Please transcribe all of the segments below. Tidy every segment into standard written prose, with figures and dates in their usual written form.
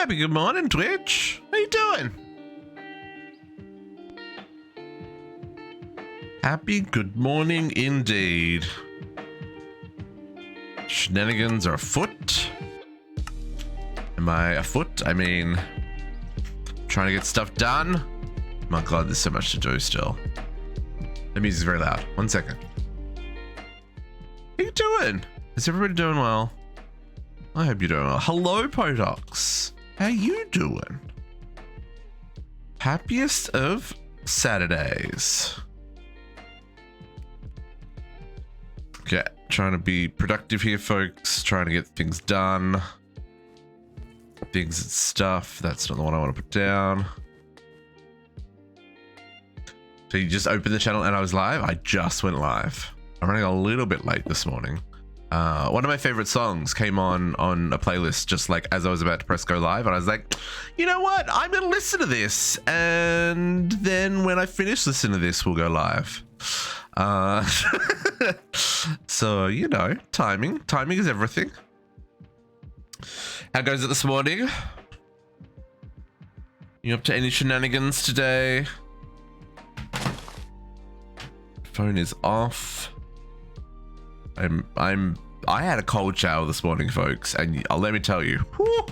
Happy good morning, Twitch. How you doing? Happy good morning indeed. Shenanigans are afoot. Am I afoot? I mean, trying to get stuff done. My God, there's so much to do still. The music's very loud. 1 second. How you doing? Is everybody doing well? I hope you're doing well. Hello, Podox. How you doing? Happiest of Saturdays. Okay, trying to be productive here, folks. Trying to get things done. Things and stuff. That's not the one I want to put down. So you just opened the channel and I was live? I just went live. I'm running a little bit late this morning. One of my favorite songs came on a playlist just like as I was about to press go live, and I was like, you know what? I'm gonna listen to this, and then when I finish listening to this, we'll go live. So you know, timing is everything. How goes it this morning? You up to any shenanigans today? Phone is off. I had a cold shower this morning, folks, and let me tell you, whew,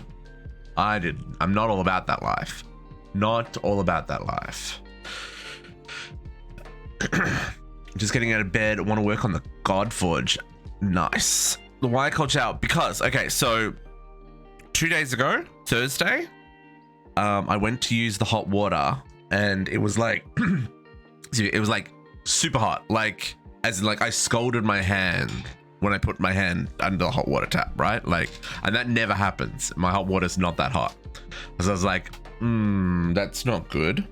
I'm not all about that life. Not all about that life. Just getting out of bed, want to work on the Godforge. Nice. Why cold shower? Because, okay, so 2 days ago, Thursday, I went to use the hot water, and it was like, it was like super hot, like, as in, like, I scalded my hand when I put my hand under the hot water tap, right? Like, and that never happens. My hot water's not that hot. So I was like, that's not good.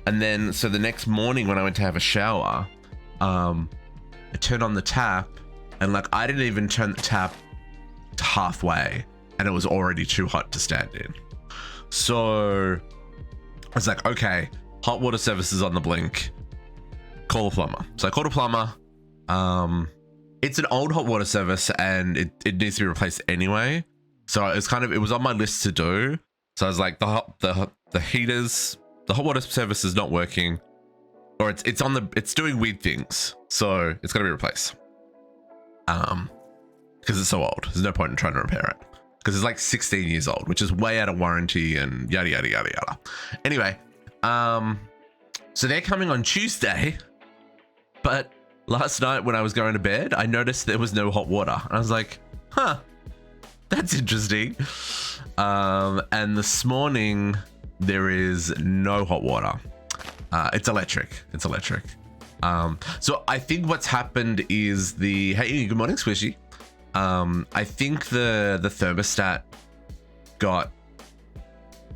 And then, so the next morning when I went to have a shower, I turned on the tap, and like, I didn't even turn the tap to halfway, and it was already too hot to stand in. So I was like, okay, hot water service is on the blink. Call a plumber. So I called a plumber. It's an old hot water service and it needs to be replaced anyway. So it's kind of, it was on my list to do. So I was like, the heaters, the hot water service is not working, or it's doing weird things. So it's gotta be replaced. Because it's so old. There's no point in trying to repair it. Because it's like 16 years old, which is way out of warranty and yada, yada, yada, yada. Anyway, so they're coming on Tuesday, but last night when I was going to bed, I noticed there was no hot water. And I was like, huh, that's interesting. And this morning, there is no hot water. It's electric. It's electric. So I think what's happened is hey, good morning, Squishy. I think the thermostat got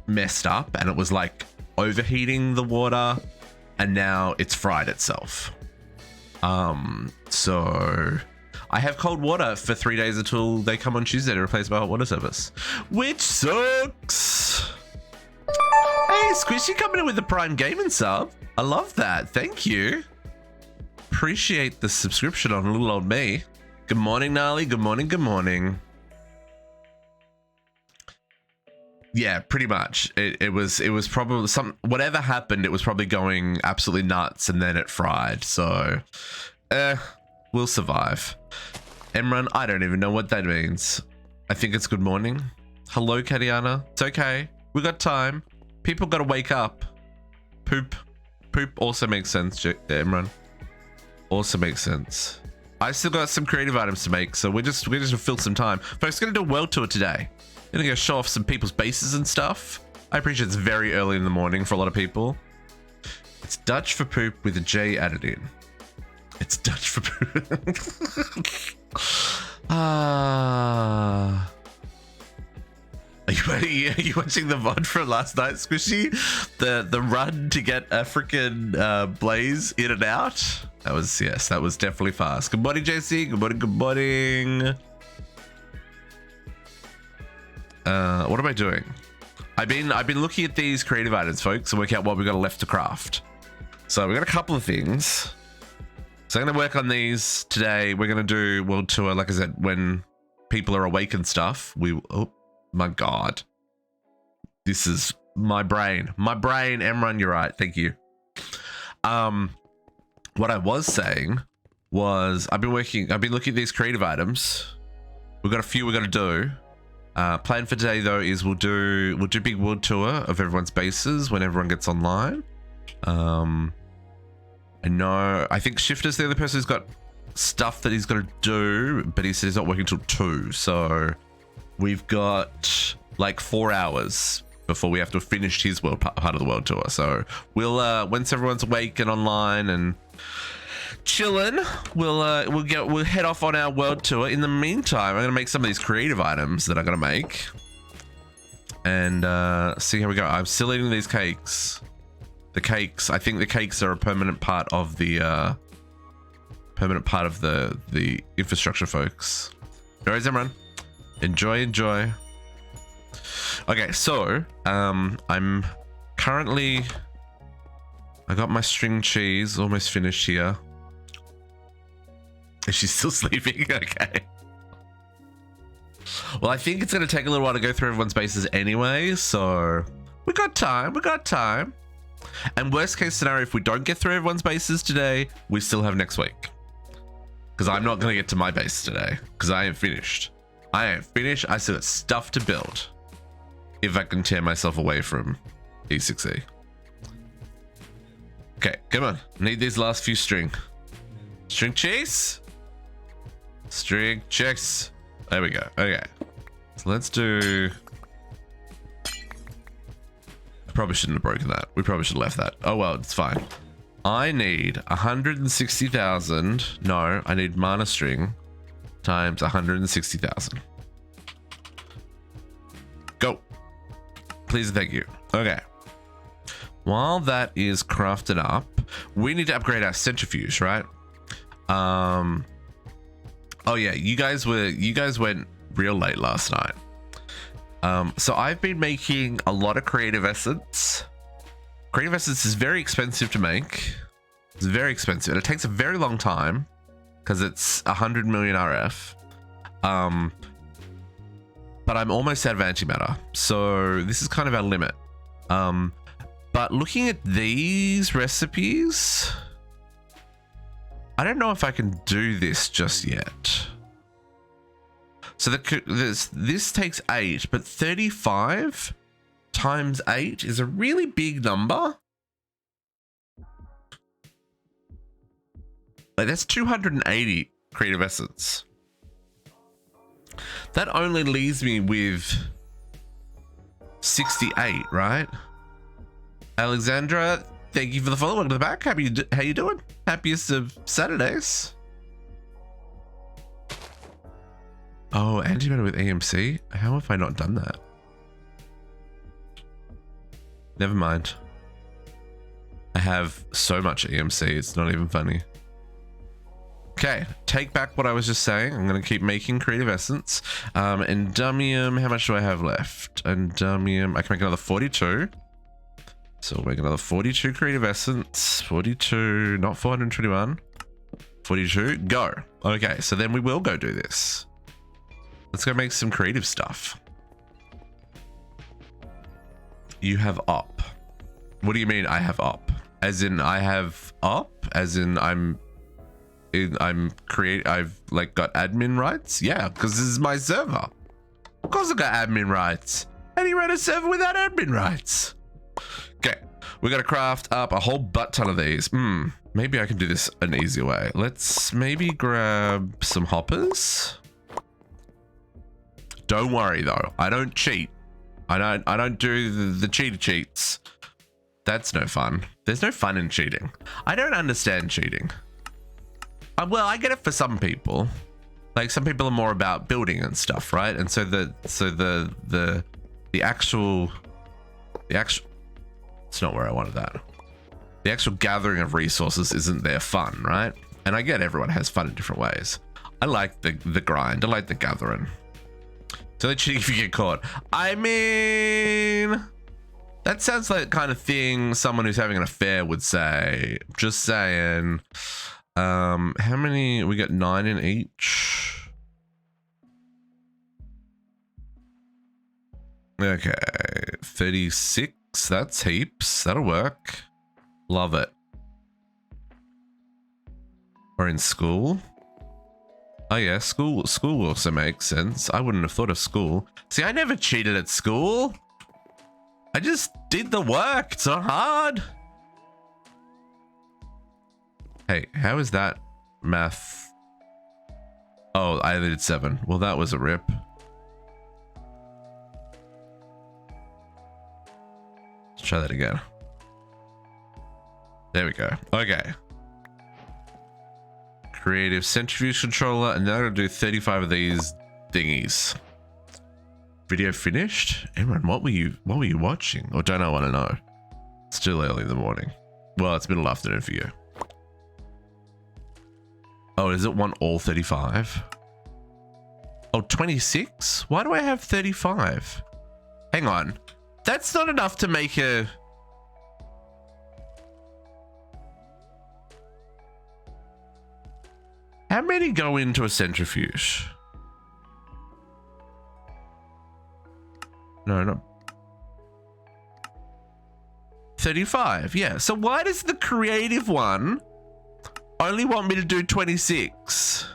messed up and it was like overheating the water, and now it's fried itself. So I have cold water for 3 days until they come on Tuesday to replace my hot water service, which sucks. Hey, Squishy coming in with the Prime Gaming sub. I love that. Thank you. Appreciate the subscription on little old me. Good morning, Gnarly. Good morning. Good morning. Yeah, pretty much. It was probably whatever happened, it was probably going absolutely nuts, and then it fried. So, we'll survive. Emran, I don't even know what that means. I think it's good morning. Hello, Katiyana. It's okay. We got time. People got to wake up. Poop also makes sense, Emran. Also makes sense. I still got some creative items to make, so we're just gonna fill some time. Folks, gonna do a world tour today. Gonna go show off some people's bases and stuff. I appreciate it's very early in the morning for a lot of people. It's Dutch for poop with a J added in. It's Dutch for poop. Are you watching the VOD from last night, Squishy? The run to get a freaking Blaze in and out? That was definitely fast. Good morning, JC. Good morning, good morning. What am I doing? I've been looking at these creative items, folks, and work out what we've got left to craft. So we've got a couple of things. So I'm gonna work on these today. We're gonna do world tour, like I said, when people are awake and stuff. Oh my God. This is my brain. My brain, Emran, you're right. Thank you. What I was saying was I've been looking at these creative items. We've got a few we got to do. Plan for today though is we'll do big world tour of everyone's bases when everyone gets online. I think Shifter's the other person who's got stuff that he's got to do, but he said he's not working till 2. So we've got like 4 hours before we have to finish his part of the world tour. So we'll once everyone's awake and online and chilling, we'll head off on our world tour. In the meantime, I'm gonna make some of these creative items that I'm gonna make and see how we go. I'm still eating these cakes. The cakes, I think the cakes are a permanent part of the infrastructure, folks. No worries, everyone. Enjoy. Okay, so I'm currently, I got my string cheese almost finished here. Is she still sleeping? Okay. Well, I think it's going to take a little while to go through everyone's bases anyway, so we got time. And worst case scenario, if we don't get through everyone's bases today, we still have next week. Because I'm not going to get to my base today, because I ain't finished. I still got stuff to build. If I can tear myself away from E6E. Okay, come on. Need these last few string cheese. String checks. There we go. Okay. So let's do. I probably shouldn't have broken that. We probably should have left that. Oh well, it's fine. I need 160,000. No, I need mana string times 160,000. Go. Please and thank you. Okay. While that is crafted up, we need to upgrade our centrifuge, right? Oh yeah, you guys went real late last night. So I've been making a lot of creative essence. Creative essence is very expensive to make. It's very expensive and it takes a very long time because it's 100 million RF. But I'm almost out of antimatter, so this is kind of our limit. But looking at these recipes, I don't know if I can do this just yet. So this takes 8, but 35 times 8 is a really big number. Like that's 280 creative essence. That only leaves me with 68, right? Alexandra, thank you for the follow. Welcome to the back. How you doing? Happiest of Saturdays. Oh, antimatter with AMC? How have I not done that? Never mind. I have so much AMC, it's not even funny. Okay, take back what I was just saying. I'm going to keep making creative essence. Endumium, how much do I have left? Endumium, I can make another 42. So we'll make another 42 creative essence. 42, not 421. 42, go. Okay, so then we will go do this. Let's go make some creative stuff. You have op. What do you mean I have op? As in I have op? As in I've like got admin rights? Yeah, because this is my server. Of course I got admin rights. And you ran a server without admin rights. Okay, we got to craft up a whole butt ton of these. Maybe I can do this an easier way. Let's maybe grab some hoppers. Don't worry though, I don't cheat. I don't do the cheater cheats. That's no fun. There's no fun in cheating. I don't understand cheating. Well, I get it for some people. Like some people are more about building and stuff, right? And so the actual it's not where I wanted that. The actual gathering of resources isn't their fun, right? And I get everyone has fun in different ways. I like the grind. I like the gathering. So they're cheating if you get caught. I mean, that sounds like the kind of thing someone who's having an affair would say. Just saying. How many? We got 9 in each. Okay, 36. That's heaps. That'll work. Love it. Or in school. Oh yeah, school also makes sense. I wouldn't have thought of school. See, I never cheated at school. I just did the work. It's not hard. Hey, how is that math? Oh, I did 7. Well, that was a rip. Let's try that again. There we go. Okay. Creative centrifuge controller, and now I'm gonna do 35 of these thingies. Video finished? Emran, what were you watching? Or don't I want to know? It's still early in the morning. Well, it's middle afternoon for you. Oh, does it want all 35? Oh, 26? Why do I have 35? Hang on. That's not enough to make a... How many go into a centrifuge? No, not 35. Yeah. So why does the creative one only want me to do 26?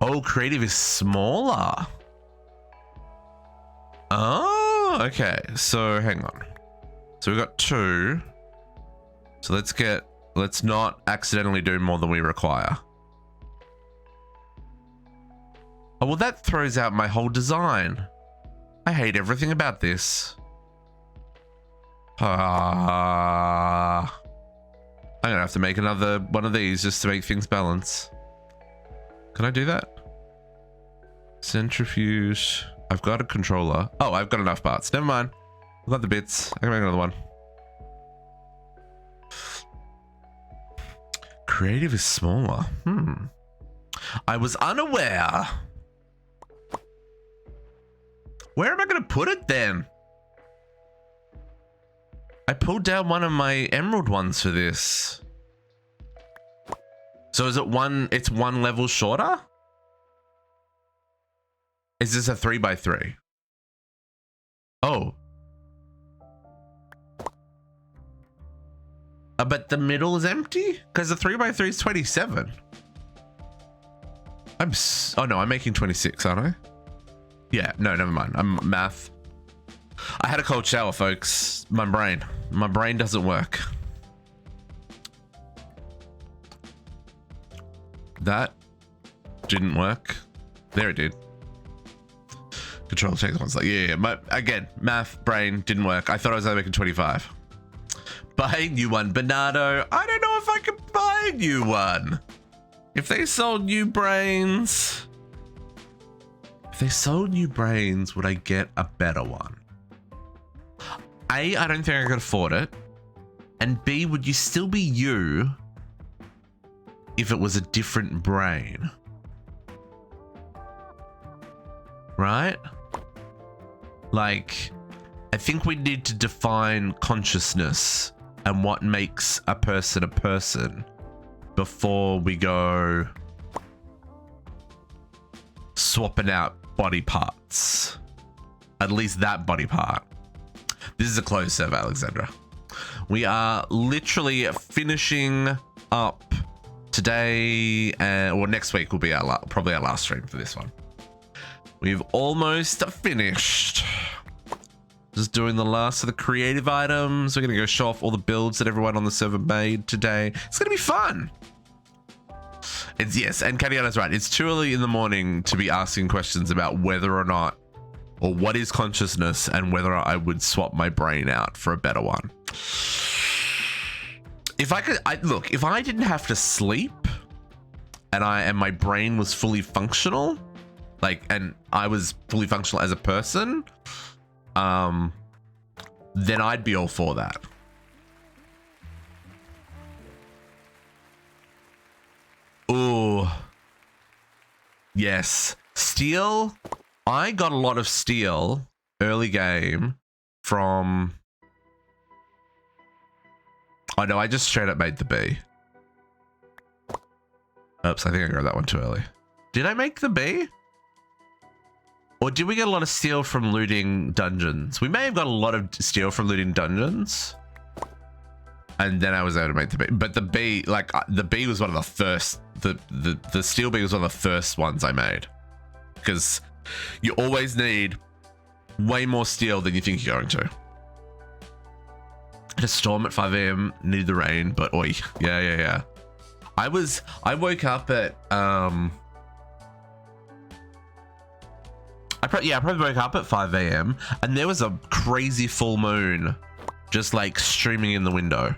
Oh, creative is smaller. Oh, okay. So hang on. So we've got 2. So let's not accidentally do more than we require. Oh, well, that throws out my whole design. I hate everything about this. I'm gonna have to make another one of these just to make things balance. Can I do that? Centrifuge. I've got a controller. Oh, I've got enough parts. Never mind. I've got the bits. I can make another one. Creative is smaller. I was unaware. Where am I going to put it then? I pulled down one of my emerald ones for this. So is it it's one level shorter? Is this a 3x3? Oh. But the middle is empty? Because the 3x3 is 27. Oh no, I'm making 26, aren't I? Yeah, no, never mind. I'm math. I had a cold shower, folks. My brain doesn't work. That didn't work. There it did. Control check one's like, yeah. Again, math, brain didn't work. I thought I was only making 25. Buy a new one, Bernardo. I don't know if I can buy a new one. If they sold new brains, would I get a better one? A, I don't think I could afford it. And B, would you still be you if it was a different brain? Right? Like, I think we need to define consciousness and what makes a person before we go swapping out body parts. At least that body part. This is a closed serve, Alexandra. We are literally finishing up today, or next week will be probably our last stream for this one. We've almost finished. Just doing the last of the creative items. We're going to go show off all the builds that everyone on the server made today. It's going to be fun. Yes, and Katiyana's right. It's too early in the morning to be asking questions about whether or not, or what is consciousness, and whether I would swap my brain out for a better one. If I could, look, if I didn't have to sleep and my brain was fully functional, and I was fully functional as a person, then I'd be all for that. Ooh. Yes. Steel. I got a lot of steel early game from... Oh no, I just straight up made the B. Oops, I think I grabbed that one too early. Did I make the B? Or did we get a lot of steel from looting dungeons? We may have got a lot of steel from looting dungeons. And then I was able to make the bee. But the bee, like the bee was one of the first, the steel bee was one of the first ones I made. Because you always need way more steel than you think you're going to. Had a storm at 5 a.m, needed the rain, but oi, yeah. I woke up at, I probably woke up at 5 a.m. and there was a crazy full moon just like streaming in the window.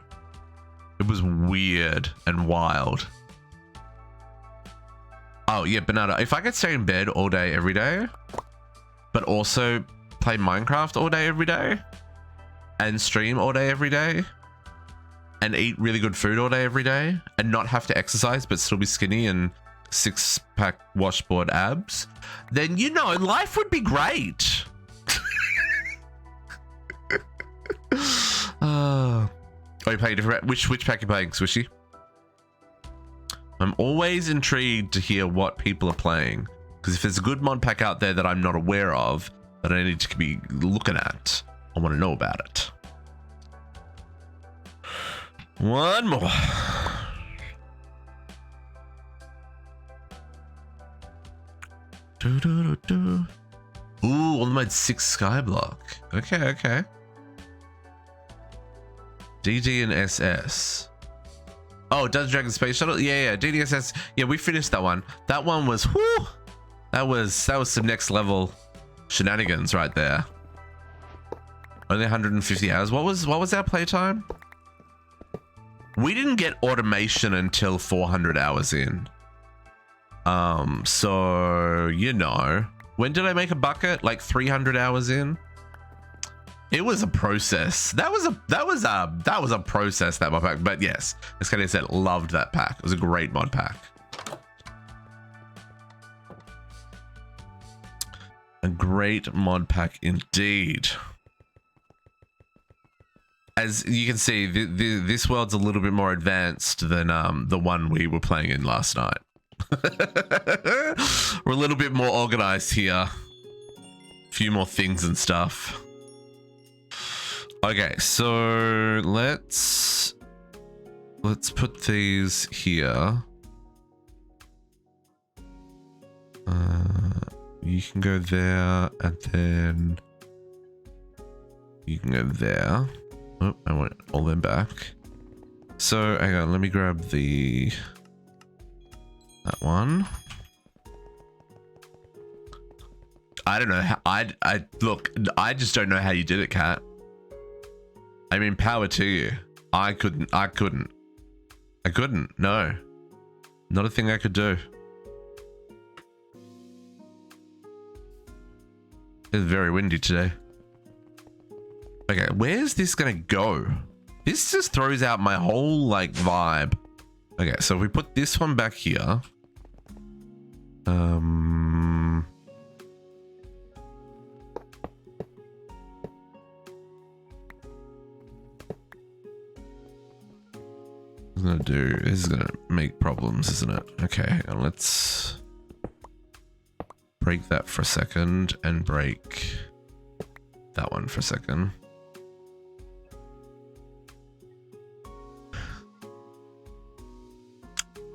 It was weird and wild. Oh yeah, Banana, if I could stay in bed all day, every day, but also play Minecraft all day, every day, and stream all day, every day, and eat really good food all day, every day, and not have to exercise, but still be skinny and 6-pack washboard abs, then, you know, life would be great. Oh, you play different. Which pack you playing, Swishy? I'm always intrigued to hear what people are playing, because if there's a good mod pack out there that I'm not aware of that I need to be looking at, I want to know about it. One more. Ooh, only made 6 skyblock. Okay. DD and SS. Oh, Dungeon Dragon Space Shuttle. Yeah. DDSS. Yeah, we finished that one. That one was whoo. That was some next level shenanigans right there. Only 150 hours. What was our playtime? We didn't get automation until 400 hours in. So you know, when did I make a bucket? Like 300 hours in. It was a process. That was a process, that mod pack. But yes, as Kenny said, loved that pack. It was a great mod pack. A great mod pack indeed. As you can see, this world's a little bit more advanced than the one we were playing in last night. We're a little bit more organized here. A few more things and stuff. Okay, so let's put these here. You can go there, and then you can go there. Oh, I want all them back. So hang on, let me grab that one. I don't know how look, I just don't know how you did it, Kat. I mean, power to you. I couldn't. No. Not a thing I could do. It's very windy today. Okay, where's this gonna go? This just throws out my whole like vibe. Okay, so if we put this one back here. This is gonna make problems, isn't it? Okay, hang on, let's break that for a second and break that one for a second.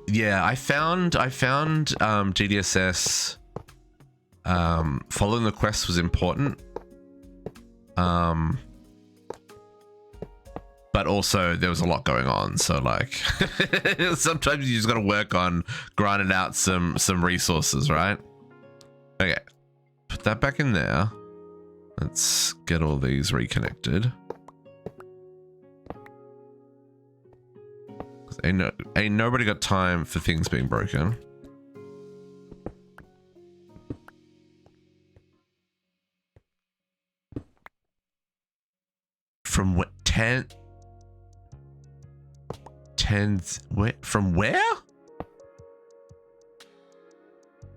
Yeah, I found GDSS following the quest was important. But also there was a lot going on, so like sometimes you just gotta work on grinding out some resources, right? Okay, put that back in there. Let's get all these reconnected. Ain't nobody got time for things being broken. From what? 10 from where?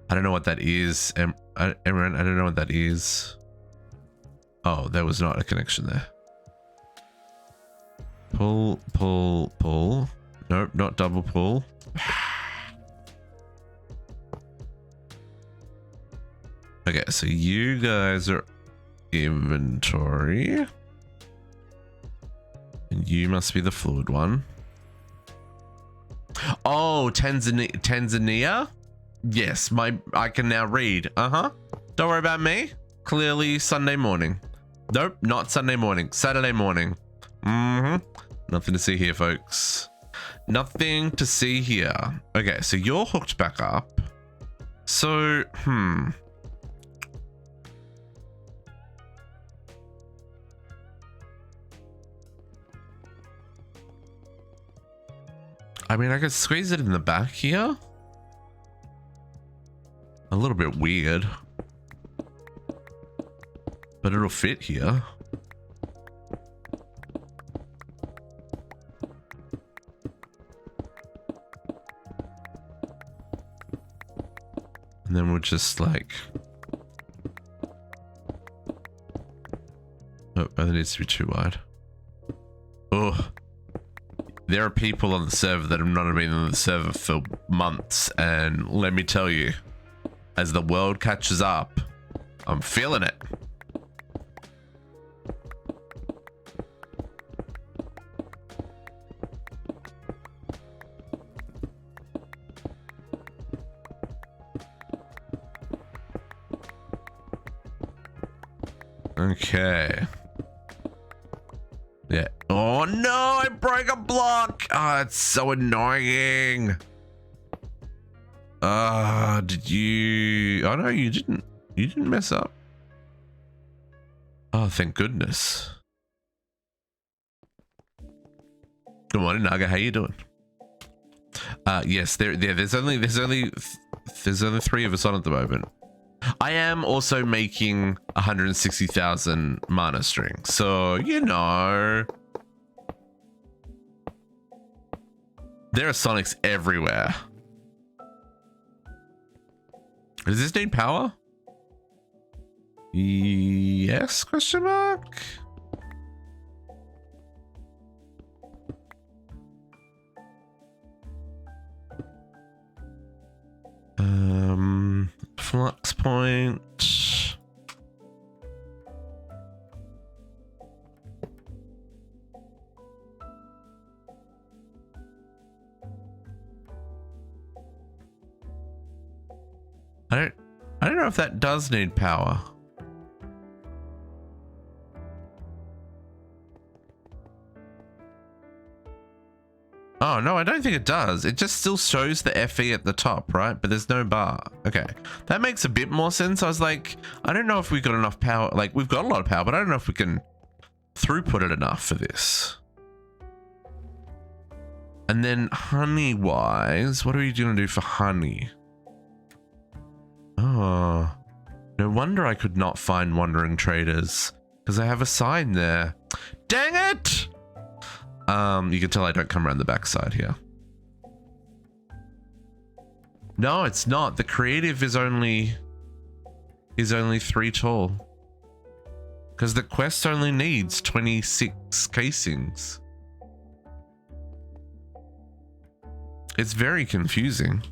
I don't know what that is. Emran, I don't know what that is. Oh, there was not a connection there. Pull. Nope, not double pull. Okay, so you guys are inventory. And you must be the fluid one. Oh, Tanzania? Yes, I can now read. Uh-huh. Don't worry about me. Clearly Sunday morning. Nope, not Sunday morning. Saturday morning. Mm-hmm. Nothing to see here, folks. Nothing to see here. Okay, so you're hooked back up. So, I mean, I could squeeze it in the back here. A little bit weird. But it'll fit here. And then we'll just like... Oh, that needs to be too wide. Oh. There are people on the server that have not been on the server for months, and let me tell you, as the world catches up, I'm feeling it. Okay. Yeah. Oh no, I broke a block. Oh, it's so annoying. Did you... Oh no, you didn't. You didn't mess up. Oh, thank goodness. Good morning, Naga. How you doing? Yes, there's only 3 of us on at the moment. I am also making 160,000 mana string, so you know there are Sonics everywhere. Does this need power? Yes? Question mark. Flux point. I don't know if that does need power. Oh, no, I don't think it does. It just still shows the FE at the top, right? But there's no bar. Okay. That makes a bit more sense. I was like, I don't know if we've got enough power. Like, we've got a lot of power, but I don't know if we can throughput it enough for this. And then honey-wise, what are we going to do for honey? Oh, no wonder I could not find wandering traders, because I have a sign there. Dang it! You can tell I don't come around the backside here. No, it's not. The creative is only 3 tall. Because the quest only needs 26 casings. It's very confusing.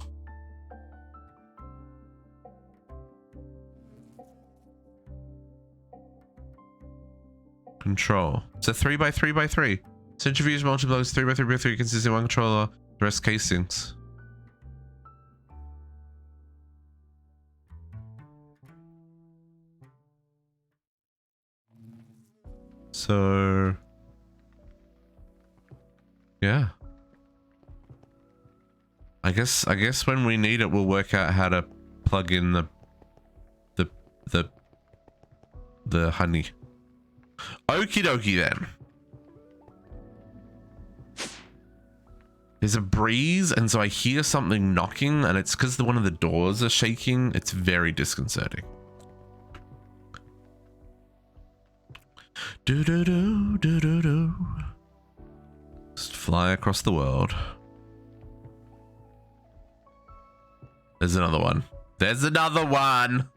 Control. It's a 3x3x3. Centrifuge multi-blocks 3x3x3 consisting of one controller, the rest casings. So yeah. I guess when we need it we'll work out how to plug in the honey. Okie dokie then. There's a breeze, and so I hear something knocking, and it's because one of the doors are shaking. It's very disconcerting. Do do do do do do. Just fly across the world. There's another one. There's another one.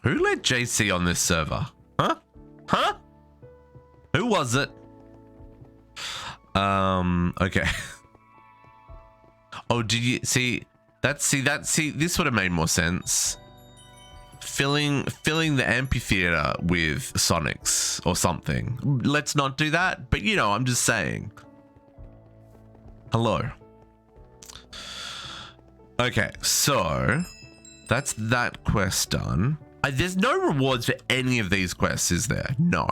Who let JC on this server? Huh? Huh? Who was it? Okay. Oh, did you see that? See, this would have made more sense. Filling the amphitheater with Sonics or something. Let's not do that. But you know, I'm just saying. Hello. Okay, so that's that quest done. There's no rewards for any of these quests, is there? No.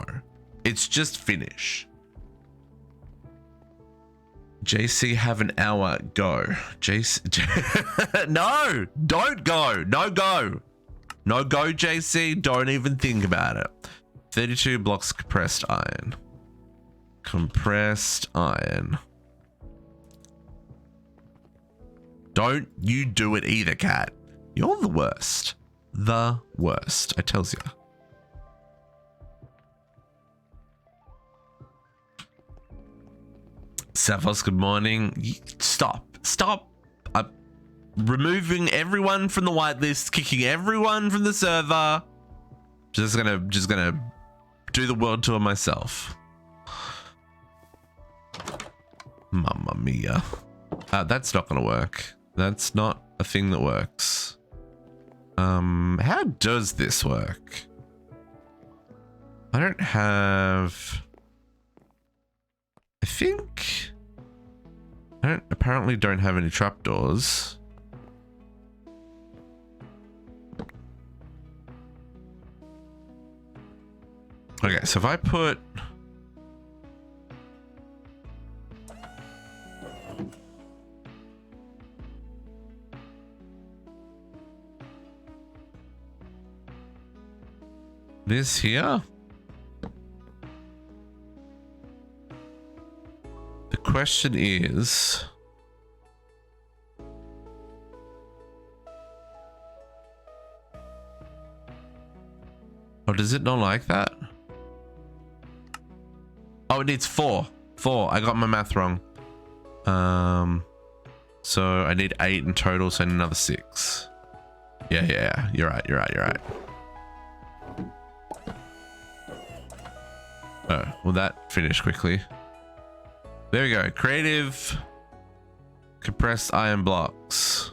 It's just finish. JC, have an hour. Go. JC. No, don't go. No go. No go, JC. Don't even think about it. 32 blocks compressed iron. Compressed iron. Don't you do it either, cat. You're the worst. The worst, I tells you. Savos, good morning. Stop. I'm removing everyone from the whitelist, kicking everyone from the server. Just gonna do the world tour myself. Mamma mia. That's not gonna work. That's not a thing that works. How does this work? I don't have... I think... I apparently don't have any trapdoors. Okay, so if I put... this here? The question is... oh, does it not like that? Oh, it needs 4. 4. I got my math wrong. So I need 8 in total, so I need another 6. Yeah. You're right. Oh, well that finished quickly. There we go. Creative compressed iron blocks.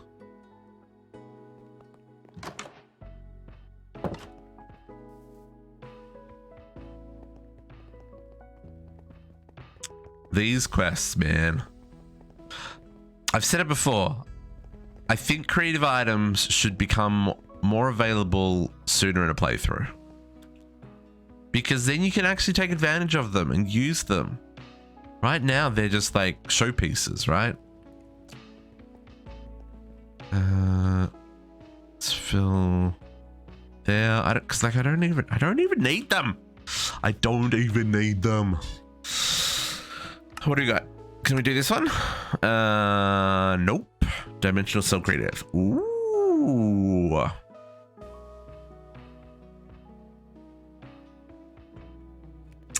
These quests, man. I've said it before. I think creative items should become more available sooner in a playthrough. Because then you can actually take advantage of them and use them. Right now, they're just like showpieces, right? Let's fill there. I don't even need them. I don't even need them. What do we got? Can we do this one? Nope. Dimensional cell creative. Ooh.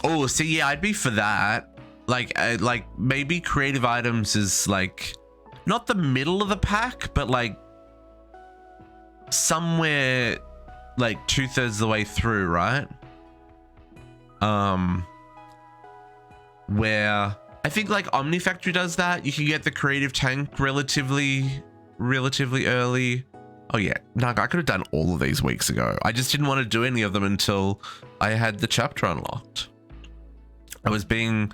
Oh, see, yeah, I'd be for that. Like maybe creative items is like not the middle of the pack, but like somewhere like 2/3 of the way through, right? Where I think like Omni Factory does that. You can get the creative tank relatively early. Oh yeah, no, I could have done all of these weeks ago. I just didn't want to do any of them until I had the chapter unlocked. I was being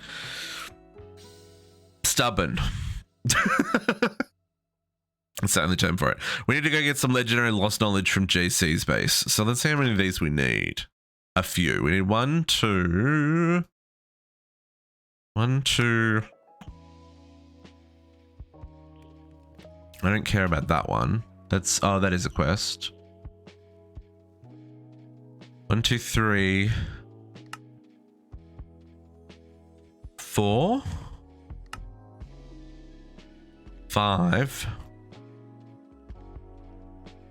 stubborn. That's the only term for it. We need to go get some legendary lost knowledge from JC's base. So let's see how many of these we need. A few. We need 1, 2. 1, 2. I don't care about that one. That's, oh, that is a quest. 1, 2, 3. 4. 5.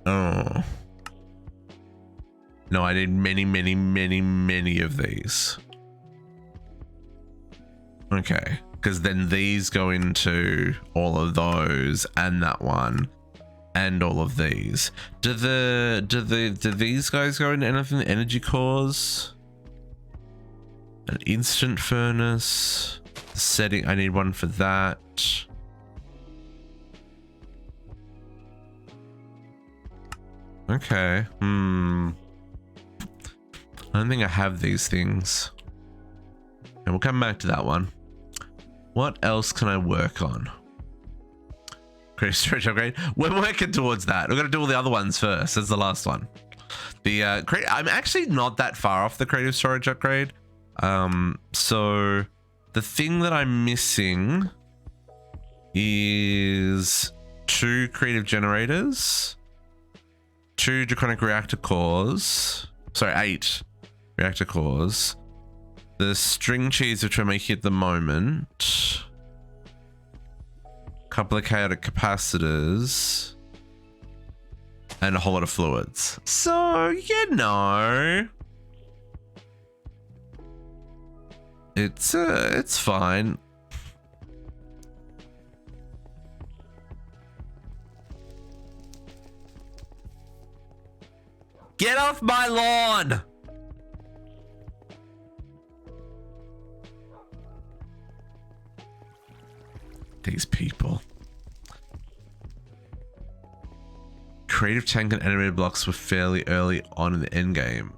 Oh. No, I need many of these. Okay, because then these go into all of those and that one and all of these. Do these guys go into anything? Energy cores? An instant furnace. Setting, I need one for that. Okay. I don't think I have these things. And we'll come back to that one. What else can I work on? Creative storage upgrade. We're working towards that. We're gonna do all the other ones first. That's the last one. The I'm actually not that far off the creative storage upgrade. So the thing that I'm missing is 2 creative generators, 2 draconic reactor cores. Sorry, 8 reactor cores. The string cheese, which we're making at the moment. Couple of chaotic capacitors. And a whole lot of fluids. So, you know. It's fine. Get off my lawn! These people. Creative tank and animated blocks were fairly early on in the end game.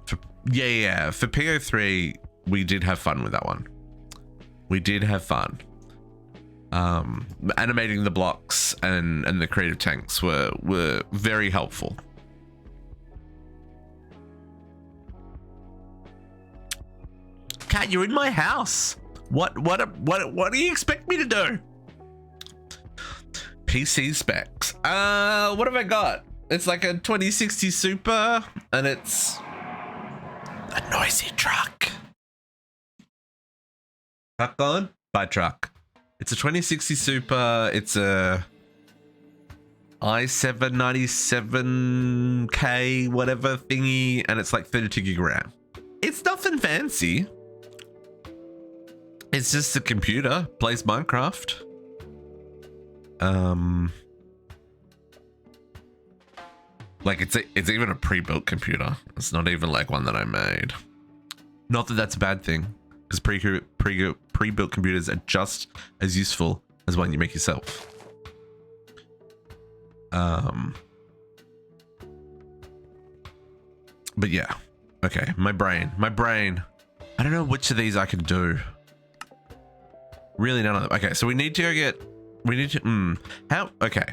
Yeah. For PO3, we did have fun with that one. We did have fun. Animating the blocks and the creative tanks were very helpful. Kat, you're in my house. What do you expect me to do? PC specs. What have I got? It's like a 2060 Super, and it's a noisy truck. Truck on? By truck. It's a 2060 Super. It's a i7-97K whatever thingy, and it's like 32 gig RAM. It's nothing fancy. It's just a computer, plays Minecraft. Like it's even a pre-built computer. It's not even like one that I made. Not that that's a bad thing, because pre-built computers are just as useful as one you make yourself. But yeah, okay. My brain. I don't know which of these I can do. Really none of them. Okay, so we need to go get. Okay.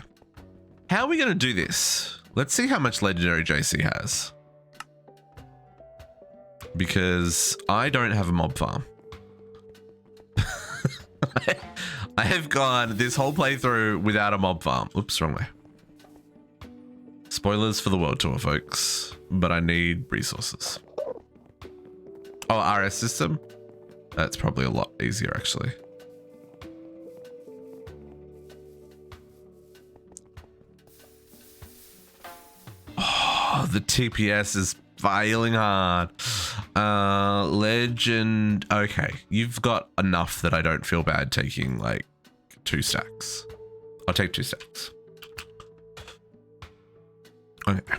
How are we gonna do this? Let's see how much legendary JC has. Because I don't have a mob farm. I have gone this whole playthrough without a mob farm. Oops, wrong way. Spoilers for the world tour, folks. But I need resources. Oh, RS system? That's probably a lot easier, actually. Oh, the TPS is failing hard. Legend. Okay, you've got enough that I don't feel bad taking like 2 stacks. I'll take 2 stacks. Okay.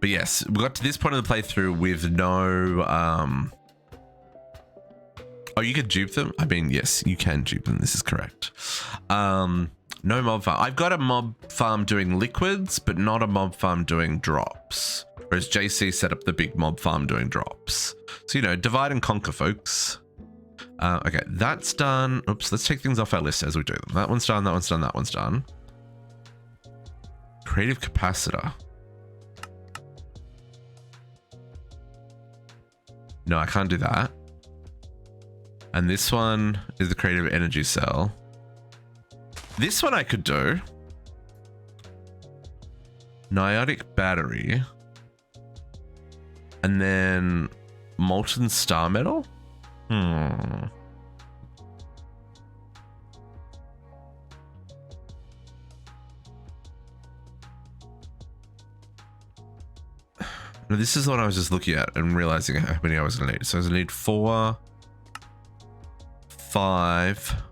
But yes, we got to this point of the playthrough with no oh, you could dupe them? I mean, yes, you can dupe them. This is correct. No mob farm. I've got a mob farm doing liquids, but not a mob farm doing drops. Whereas JC set up the big mob farm doing drops. So, you know, divide and conquer, folks. Okay, that's done. Oops, let's take things off our list as we do them. That one's done, that one's done, that one's done. Creative capacitor. No, I can't do that. And this one is the creative energy cell. This one I could do. Niotic battery. And then molten star metal? No, this is the one I was just looking at and realizing how many I was going to need. So I was going to need 4, 5,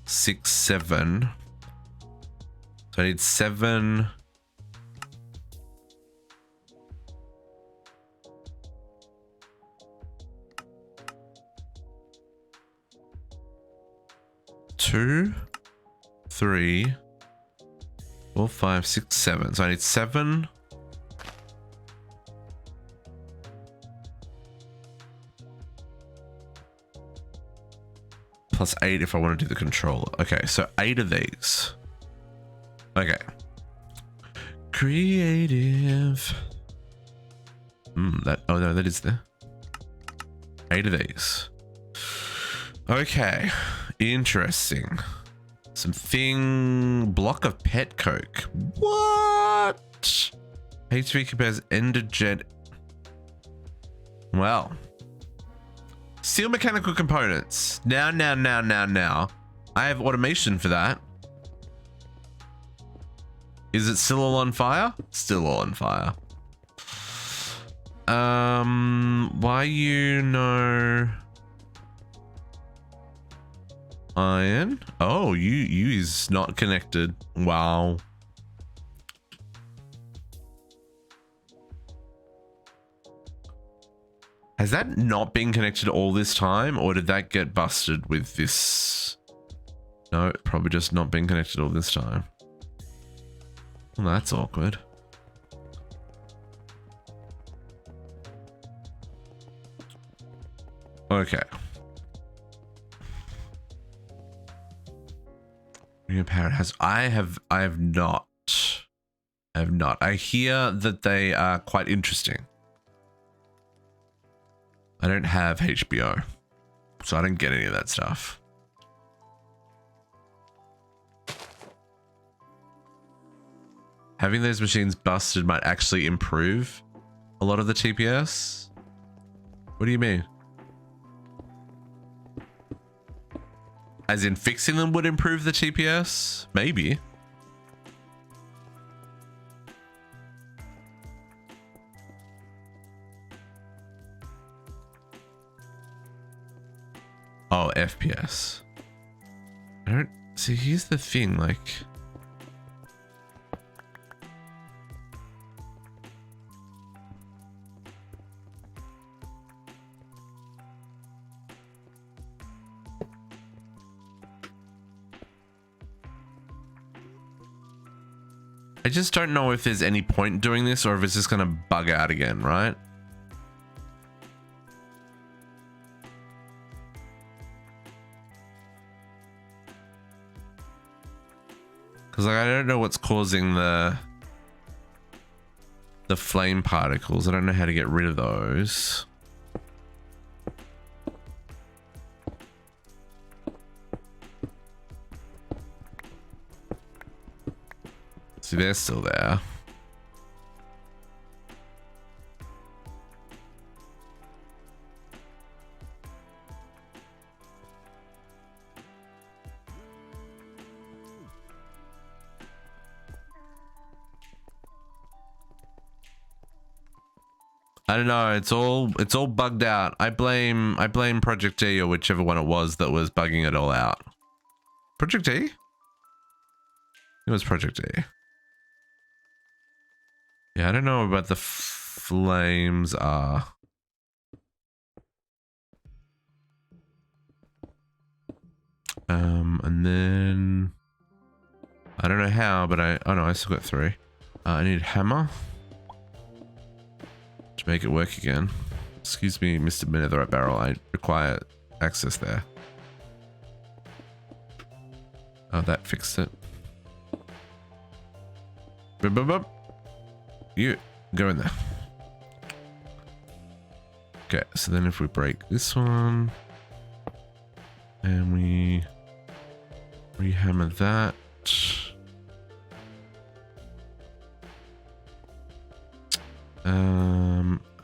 6, 7. So I need 7. Two, 3, 4, 5, 6, 7. So I need 7. Plus 8 if I want to do the controller. Okay, so 8 of these. Okay. Creative. Oh no, that is there. 8 of these. Okay. Interesting. Block of pet coke. What? HP compares Enderjet. Well. Steel mechanical components. Now. I have automation for that. Is it still all on fire? Still all on fire. Why you know iron? Oh, you is not connected. Wow. Has that not been connected all this time, or did that get busted with this? No, probably just not been connected all this time. Well, that's awkward. Okay. Repair has. I have not. I hear that they are quite interesting. I don't have HBO, so I don't get any of that stuff. Having those machines busted might actually improve a lot of the TPS. What do you mean? As in fixing them would improve the TPS? Maybe. Oh, FPS. I don't see. Here's the thing, like. I just don't know if there's any point doing this or if it's just going to bug out again, right? Because like, I don't know what's causing the flame particles. I don't know how to get rid of those. See, they're still there. I don't know. It's all bugged out. I blame Project E or whichever one it was that was bugging it all out. Project E? It was Project E. Yeah, I don't know about the flames are. And then I don't know how, but oh no, I still got 3. I need a hammer to make it work again. Excuse me, Mr. Netherite Barrel. I require access there. Oh, that fixed it. Bup, bup, bup. You go in there. Okay, so then if we break this one and we rehammer that.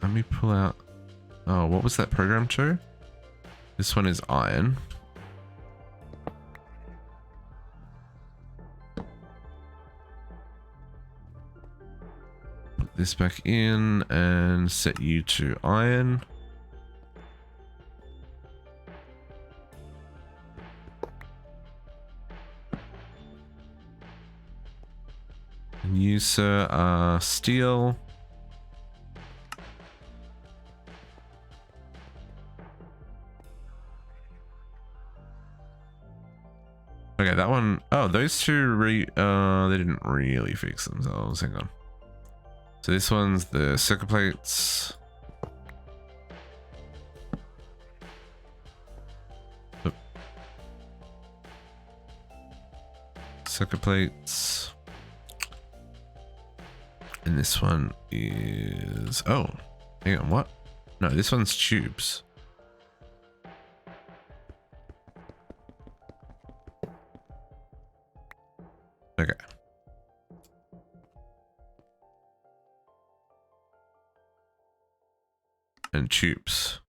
Let me pull out. Oh, what was that program to? This one is iron. Put this back in and set you to iron. And you, sir, are steel. Okay, that one. Oh, those two they didn't really fix themselves. Hang on. So this one's the circuit plates. Oop. Circuit plates. And this one is, oh, hang on, what? No, this one's tubes. Okay. And tubes.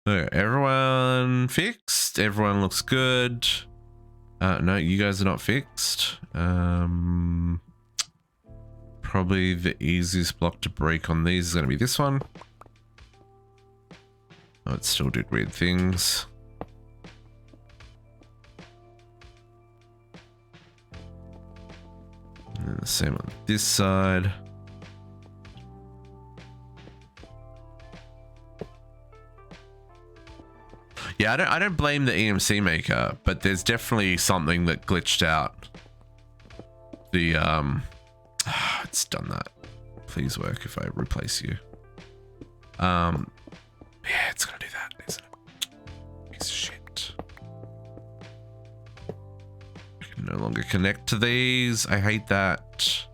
Okay, everyone fixed. Everyone looks good. No, you guys are not fixed. Probably the easiest block to break on these is going to be this one. Oh, it still did weird things. And then the same on this side. Yeah, I don't blame the EMC maker, but there's definitely something that glitched out. The it's done that. Please work if I replace you. Yeah, it's gonna do that, isn't it? Piece of shit. I can no longer connect to these. I hate that.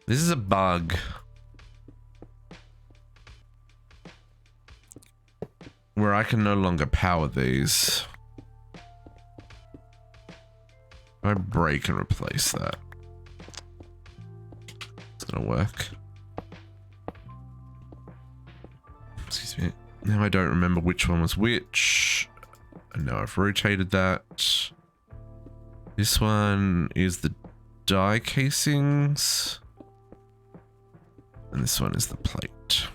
This is a bug. Where I can no longer power these. I break and replace that. It's gonna work. Excuse me. Now I don't remember which one was which. And now I've rotated that. This one is the die casings. And this one is the plate.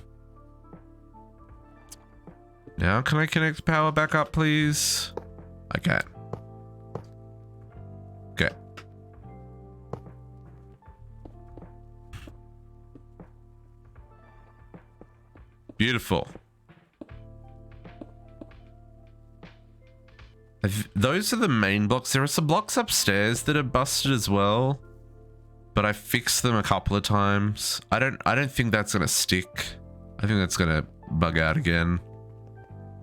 Now can I connect power back up, please? I can. Okay. Beautiful. Those are the main blocks. There are some blocks upstairs that are busted as well, but I fixed them a couple of times. I don't think that's gonna stick. I think that's gonna bug out again.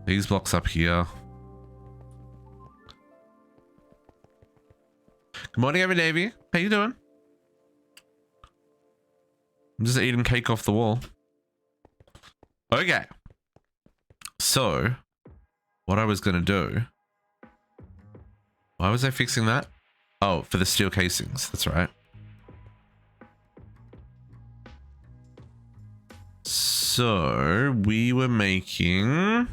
These blocks up here. Good morning, Every Navy. How you doing? I'm just eating cake off the wall. Okay. So, what I was gonna do. Why was I fixing that? Oh, for the steel casings. That's right. So, we were making...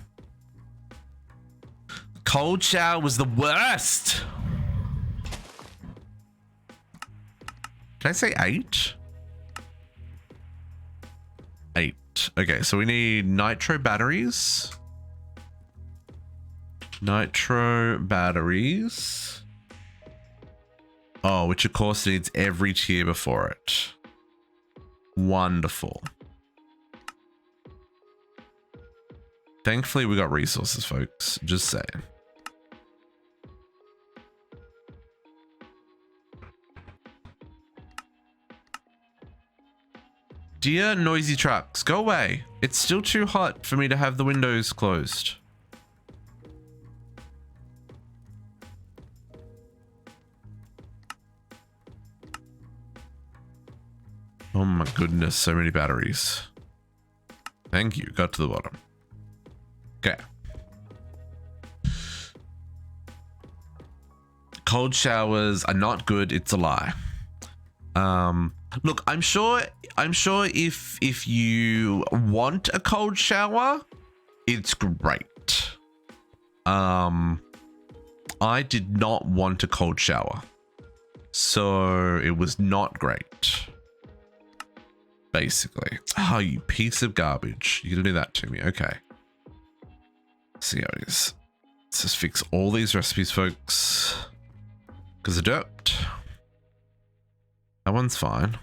Cold shower was the worst. Can I say 8? 8. Okay, so we need nitro batteries. Nitro batteries. Oh, which of course needs every tier before it. Wonderful. Thankfully, we got resources, folks. Just saying. Dear noisy trucks, go away. It's still too hot for me to have the windows closed. Oh my goodness, so many batteries. Thank you, got to the bottom. Okay. Cold showers are not good, it's a lie. Look, I'm sure if you want a cold shower, it's great. I did not want a cold shower, so it was not great. Basically. Oh, you piece of garbage. You're gonna do that to me. Okay. Let's see how it is. Let's just fix all these recipes, folks. Because they're dirt. That one's fine. .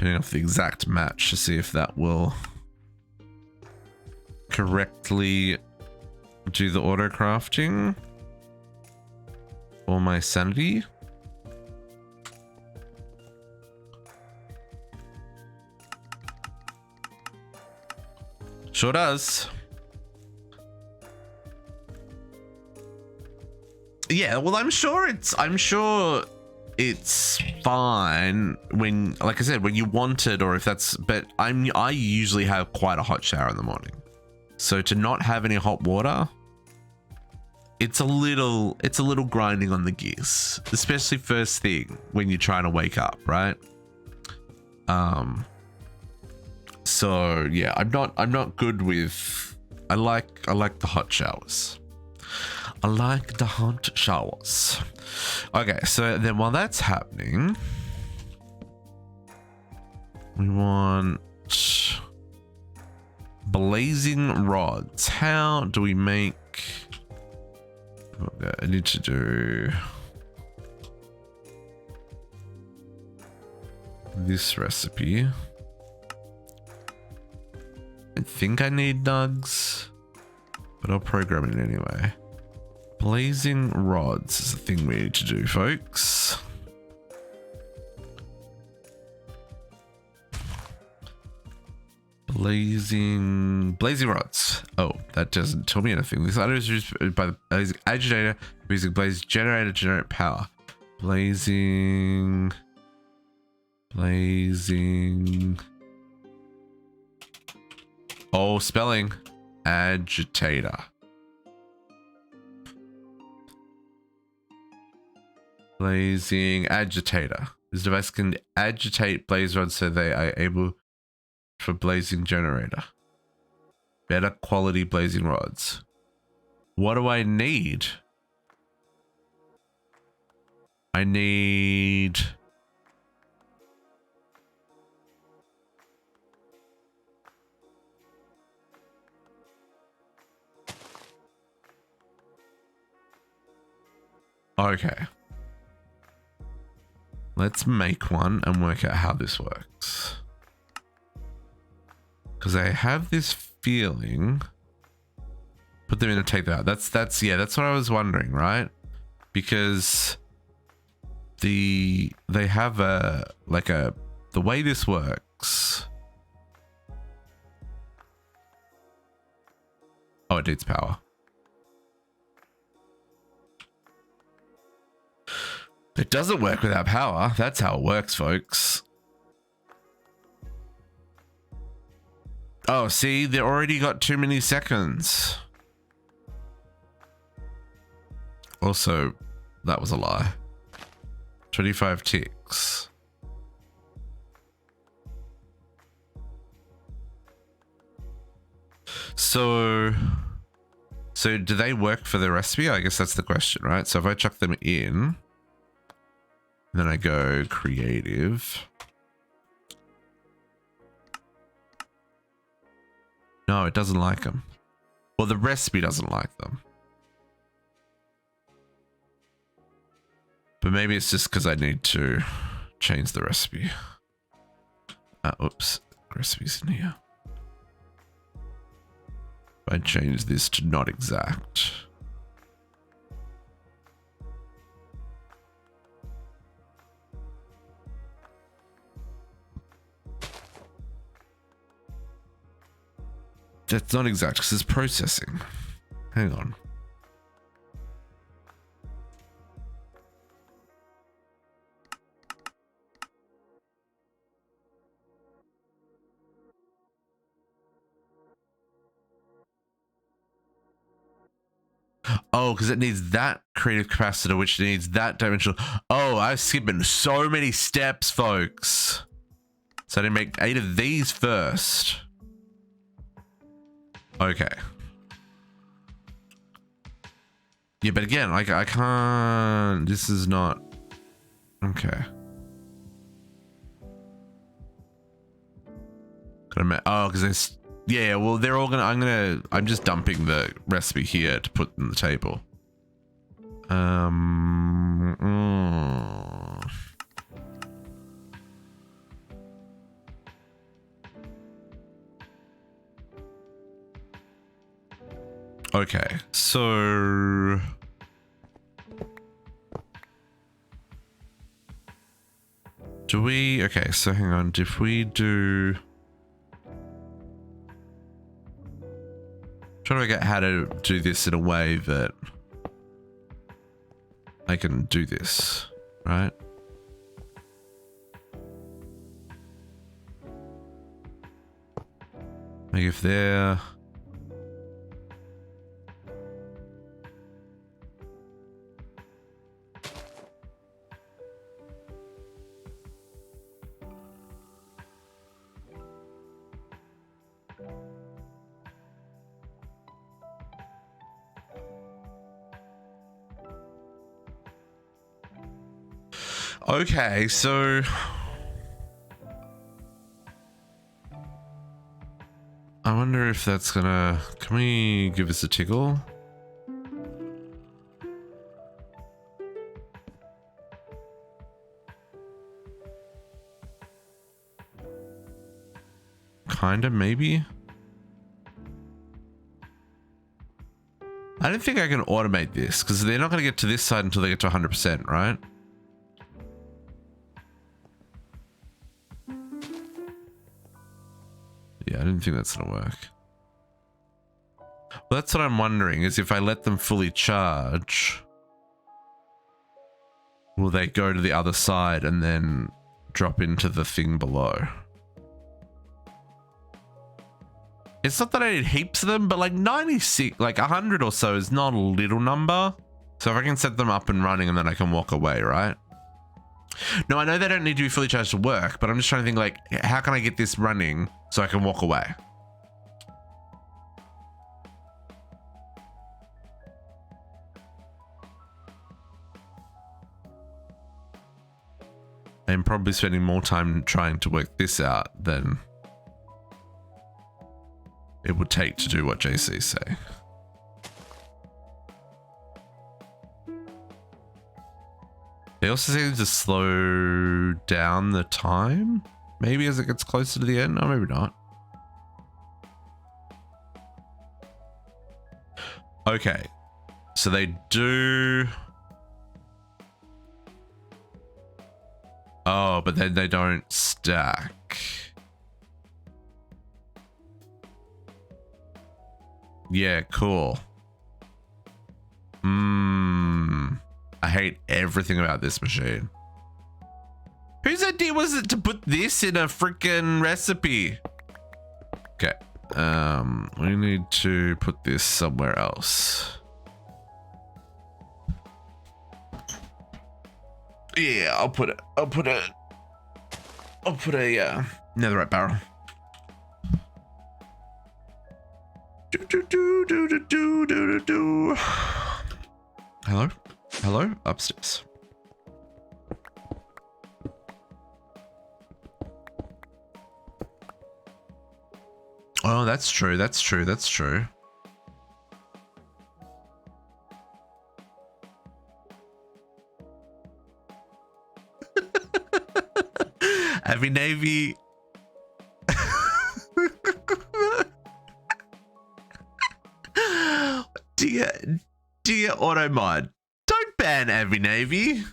Turning off the exact match to see if that will correctly do the auto crafting for my sanity. Sure does. Yeah, well, I'm sure it's fine when, like I said, when you want it, or if that's, but I usually have quite a hot shower in the morning. So to not have any hot water, it's a little grinding on the gears, especially first thing when you're trying to wake up, right? So yeah, I'm not good with, I like the hot showers. I like the hot showers. Okay, so then while that's happening, we want blazing rods. How do we make, okay, I need to do this recipe. I think I need nugs, but I'll program it anyway. Blazing rods is the thing we need to do, folks. Blazing rods. Oh, that doesn't tell me anything. This item is used by the blazing agitator using blaze generator to generate power. Blazing. Oh, spelling. Agitator. Blazing agitator. This device can agitate blaze rods so they are able for blazing generator. Better quality blazing rods. What do I need? I need... Okay. Let's make one and work out how this works. Because I have this feeling. Put them in and take that out. That's what I was wondering, right? Because they have the way this works. Oh, it needs power. It doesn't work without power. That's how it works, folks. Oh, see, they already got too many seconds. Also, that was a lie. 25 ticks. So do they work for the recipe? I guess that's the question, right? So if I chuck them in, then I go creative. No, it doesn't like them. Well, the recipe doesn't like them. But maybe it's just because I need to change the recipe. Oops, recipe's in here. If I change this to not exact. That's not exact because it's processing. Hang on. Oh, because it needs that creative capacitor, which needs that dimensional. Oh, I was skipping so many steps, folks. So I didn't make 8 of these first. Okay. Yeah, but again, like I can't. This is not. Okay. Oh, because there's. Yeah, well, they're all gonna. I'm just dumping the recipe here to put on the table. Okay, so do we, okay, so hang on, if we do, trying to work out how to do this in a way that I can do this, right? Like if they're, okay, so I wonder if that's gonna, can we give this a tickle? Kinda, maybe? I don't think I can automate this because they're not gonna get to this side until they get to 100%, right? Yeah, I didn't think that's gonna work. Well, that's what I'm wondering, is if I let them fully charge, will they go to the other side and then drop into the thing below? It's not that I need heaps of them, but like 96, like 100 or so is not a little number. So if I can set them up and running and then I can walk away, right? No, I know they don't need to be fully charged to work, but I'm just trying to think like, how can I get this running so I can walk away? I'm probably spending more time trying to work this out than it would take to do what JC say. They also seem to slow down the time, maybe as it gets closer to the end, or maybe not. Okay, so they do. Oh, but then they don't stack. Yeah, cool. I hate everything about this machine. Whose idea was it to put this in a freaking recipe? Okay. We need to put this somewhere else. Yeah, I'll put a netherite barrel. Hello? Hello? Upstairs. Oh, that's true. That's true. That's true. Heavy Navy. Dear Automod, don't ban Heavy Navy.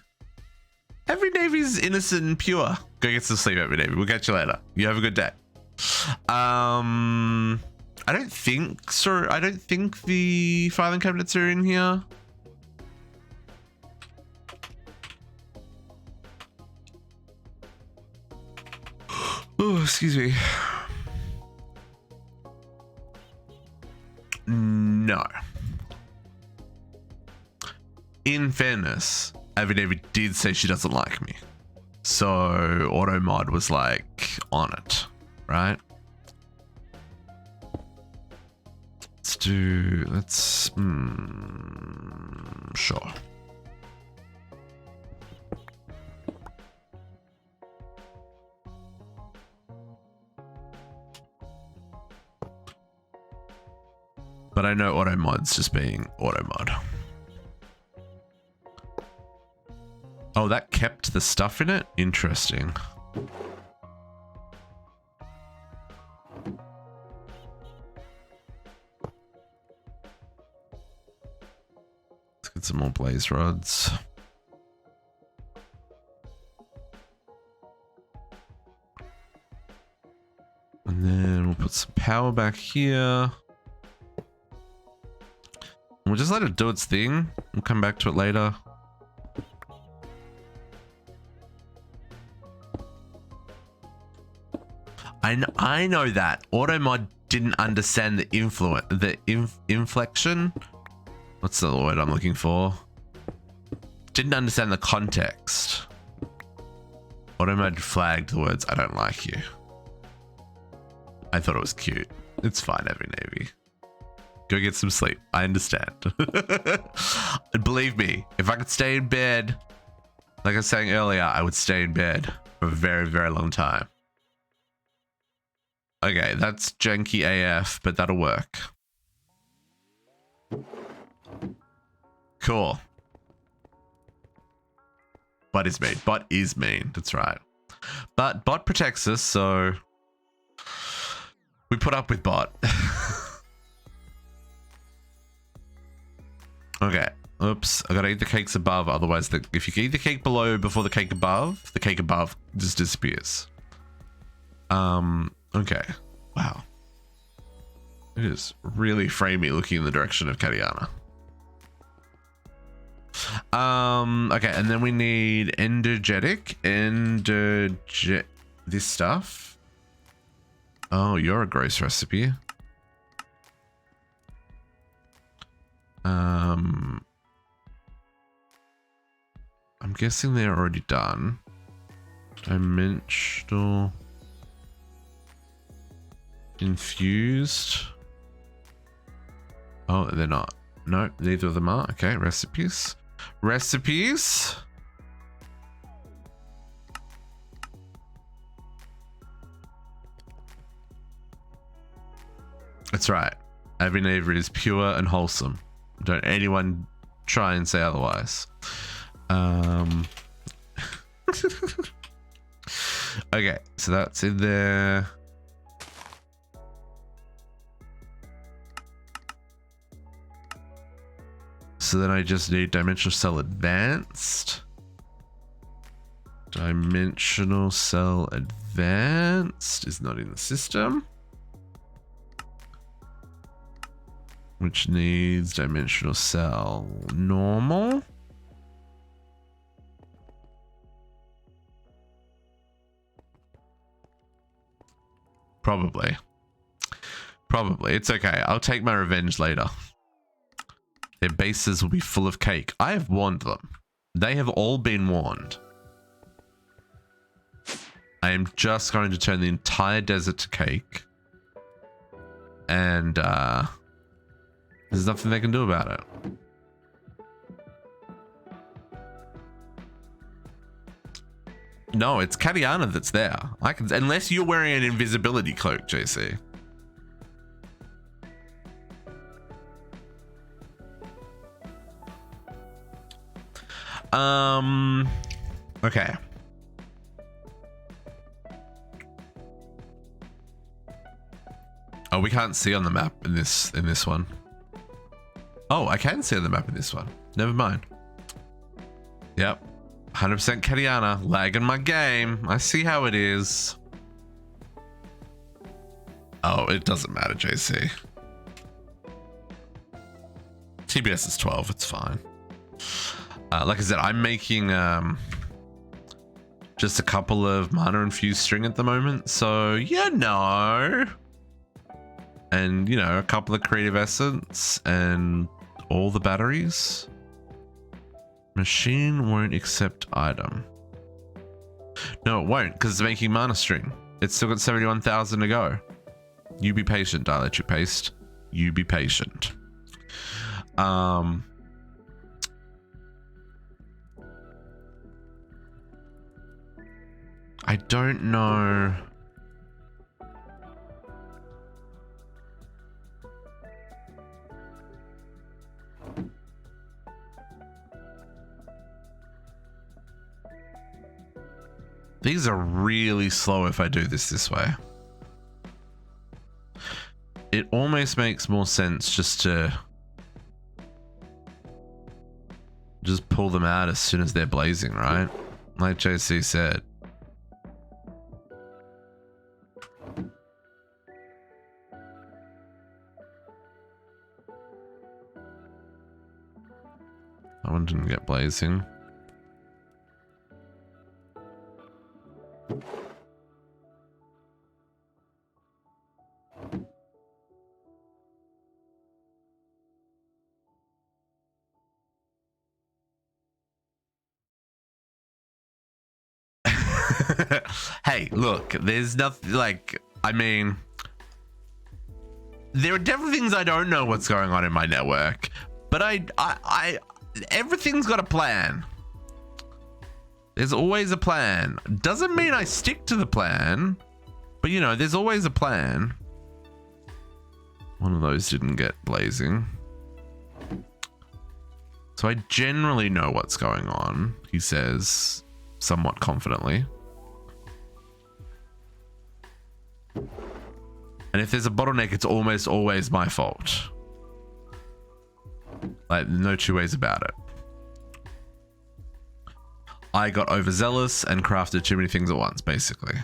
Heavy Navy's innocent and pure. Go get some sleep, Heavy Navy. We'll catch you later. You have a good day. I don't think so. I don't think the filing cabinets are in here. Oh, excuse me. No. In fairness, Avi Navy did say she doesn't like me. So Automod was like on it, right? Let's sure. But I know Automod's just being Automod. Oh, that kept the stuff in it? Interesting. some more blaze rods. And then we'll put some power back here. We'll just let it do its thing. We'll come back to it later. I know that Automod didn't understand the inflection. What's the word I'm looking for? Didn't understand the context. Automod flagged the words, "I don't like you." I thought it was cute. It's fine, Every Navy. Go get some sleep. I understand. Believe me, if I could stay in bed, like I was saying earlier, I would stay in bed for a very, very long time. Okay, that's janky AF, but that'll work. Cool. Bot is mean. Bot is mean. That's right. But bot protects us, so we put up with bot. Okay. Oops. I gotta eat the cakes above. Otherwise, if you eat the cake below before the cake above just disappears. Okay. Wow. It is really framey looking in the direction of Katiyana. Okay, and then we need this stuff. Oh, you're a gross recipe. I'm guessing they're already done. Dimensional infused. Oh, they're not. No, neither of them are. Okay, recipes. Recipes. That's right. Every neighbor is pure and wholesome. Don't anyone try and say otherwise. Okay, so that's in there. So then I just need Dimensional Cell Advanced. Dimensional Cell Advanced is not in the system. Which needs Dimensional Cell Normal. Probably. It's okay. I'll take my revenge later. Their bases will be full of cake. I have warned them. They have all been warned. I am just going to turn the entire desert to cake. And there's nothing they can do about it. No, it's Katiyana that's there. I can, unless you're wearing an invisibility cloak, JC. Okay. Oh, we can't see on the map in this one. Oh, I can see on the map in this one. Never mind. Yep. 100% Katiyana, lagging my game. I see how it is. Oh, it doesn't matter, JC. TBS is 12, it's fine. Like I said, I'm making just a couple of mana infused string at the moment, so you know. And, you know, a couple of creative essence and all the batteries. Machine won't accept item. No, it won't, because it's making mana string. It's still got 71,000 to go. You be patient, Dialect, you paste. You be patient. I don't know. These are really slow if I do this way. It almost makes more sense just to Just pull them out as soon as they're blazing, right? Like JC said. That one didn't get blazing. Hey, look, there's nothing like, I mean, there are definitely things I don't know what's going on in my network, but I everything's got a plan. There's always a plan. Doesn't mean I stick to the plan, but you know, there's always a plan. One of those didn't get blazing. So I generally know what's going on, he says, somewhat confidently. And if there's a bottleneck, it's almost always my fault. Like, no two ways about it. I got overzealous and crafted too many things at once, basically.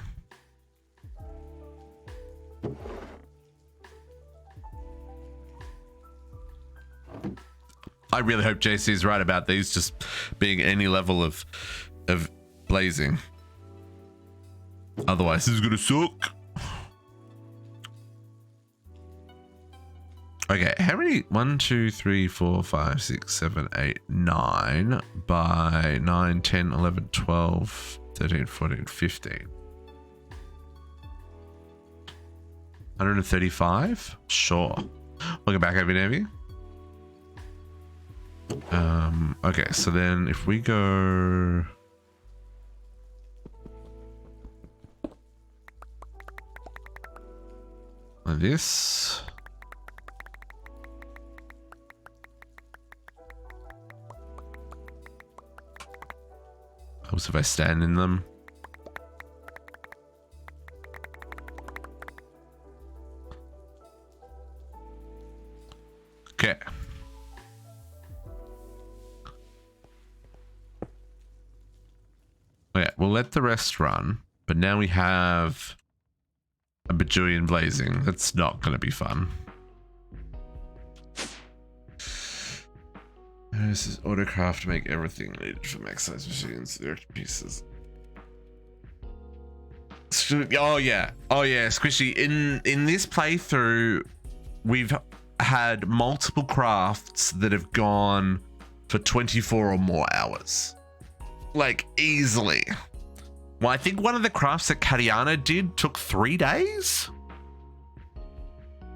I really hope JC is right about these just being any level of blazing. Otherwise, this is gonna suck. Okay, how many? 1, 2, 3, 4, 5, 6, 7, 8, 9 by 9, 10, 11, 12, 13, 14, 15. 135? Sure. Welcome back, Abby Navy. Okay, so then if we go... like this... helps if I stand in them. Okay. Okay, we'll let the rest run, but now we have a bajillion blazing. That's not going to be fun. This is autocraft to make everything needed for max size machines. There are pieces. Oh yeah, Squishy. In this playthrough, we've had multiple crafts that have gone for 24 or more hours, like easily. Well, I think one of the crafts that Katiyana did took 3 days.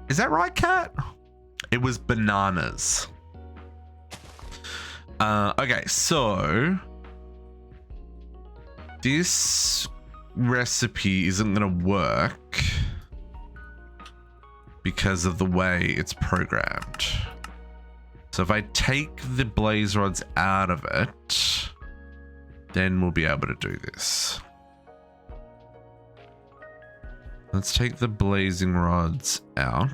Is that right, Kat? It was bananas. Okay, so this recipe isn't gonna work because of the way it's programmed. So if I take the blaze rods out of it, then we'll be able to do this. Let's take the blazing rods out,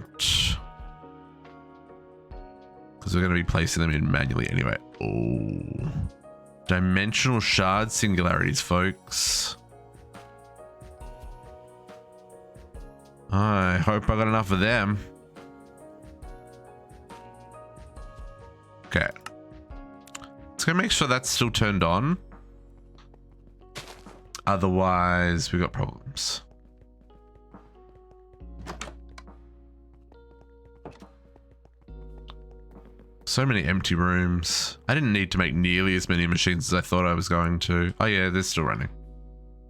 because we're going to be placing them in manually anyway. Oh, dimensional shard singularities, folks. I hope I got enough of them. Okay. Let's go make sure that's still turned on. Otherwise, we got problems. So many empty rooms. I didn't need to make nearly as many machines as I thought I was going to. Oh yeah, they're still running.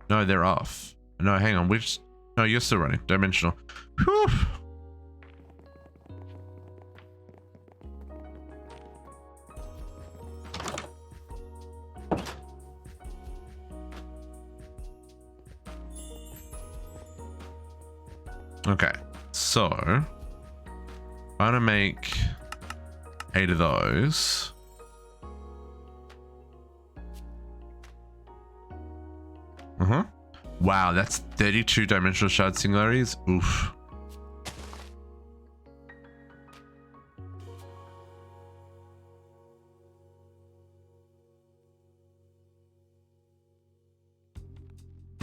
No, they're off. No, hang on. Which? No, you're still running. Dimensional. Whew. Okay, so I'm gonna make 8 of those. Wow, that's 32 dimensional shard singularities. Oof.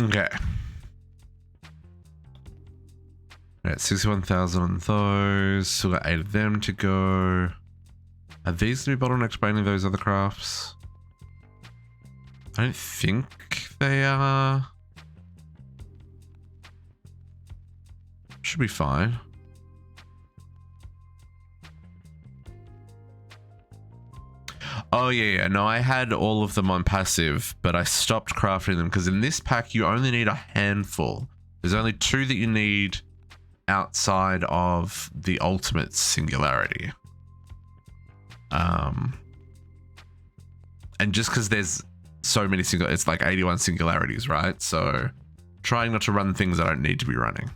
Okay. Alright, 61,000 on those. Still got 8 of them to go. Are these going to be bottlenecks by any of those other crafts? I don't think they are. Should be fine. Oh yeah, no, I had all of them on passive, but I stopped crafting them because in this pack you only need a handful. There's only 2 that you need outside of the ultimate singularity. And just because there's so many it's like 81 singularities, right? So trying not to run things I don't need to be running.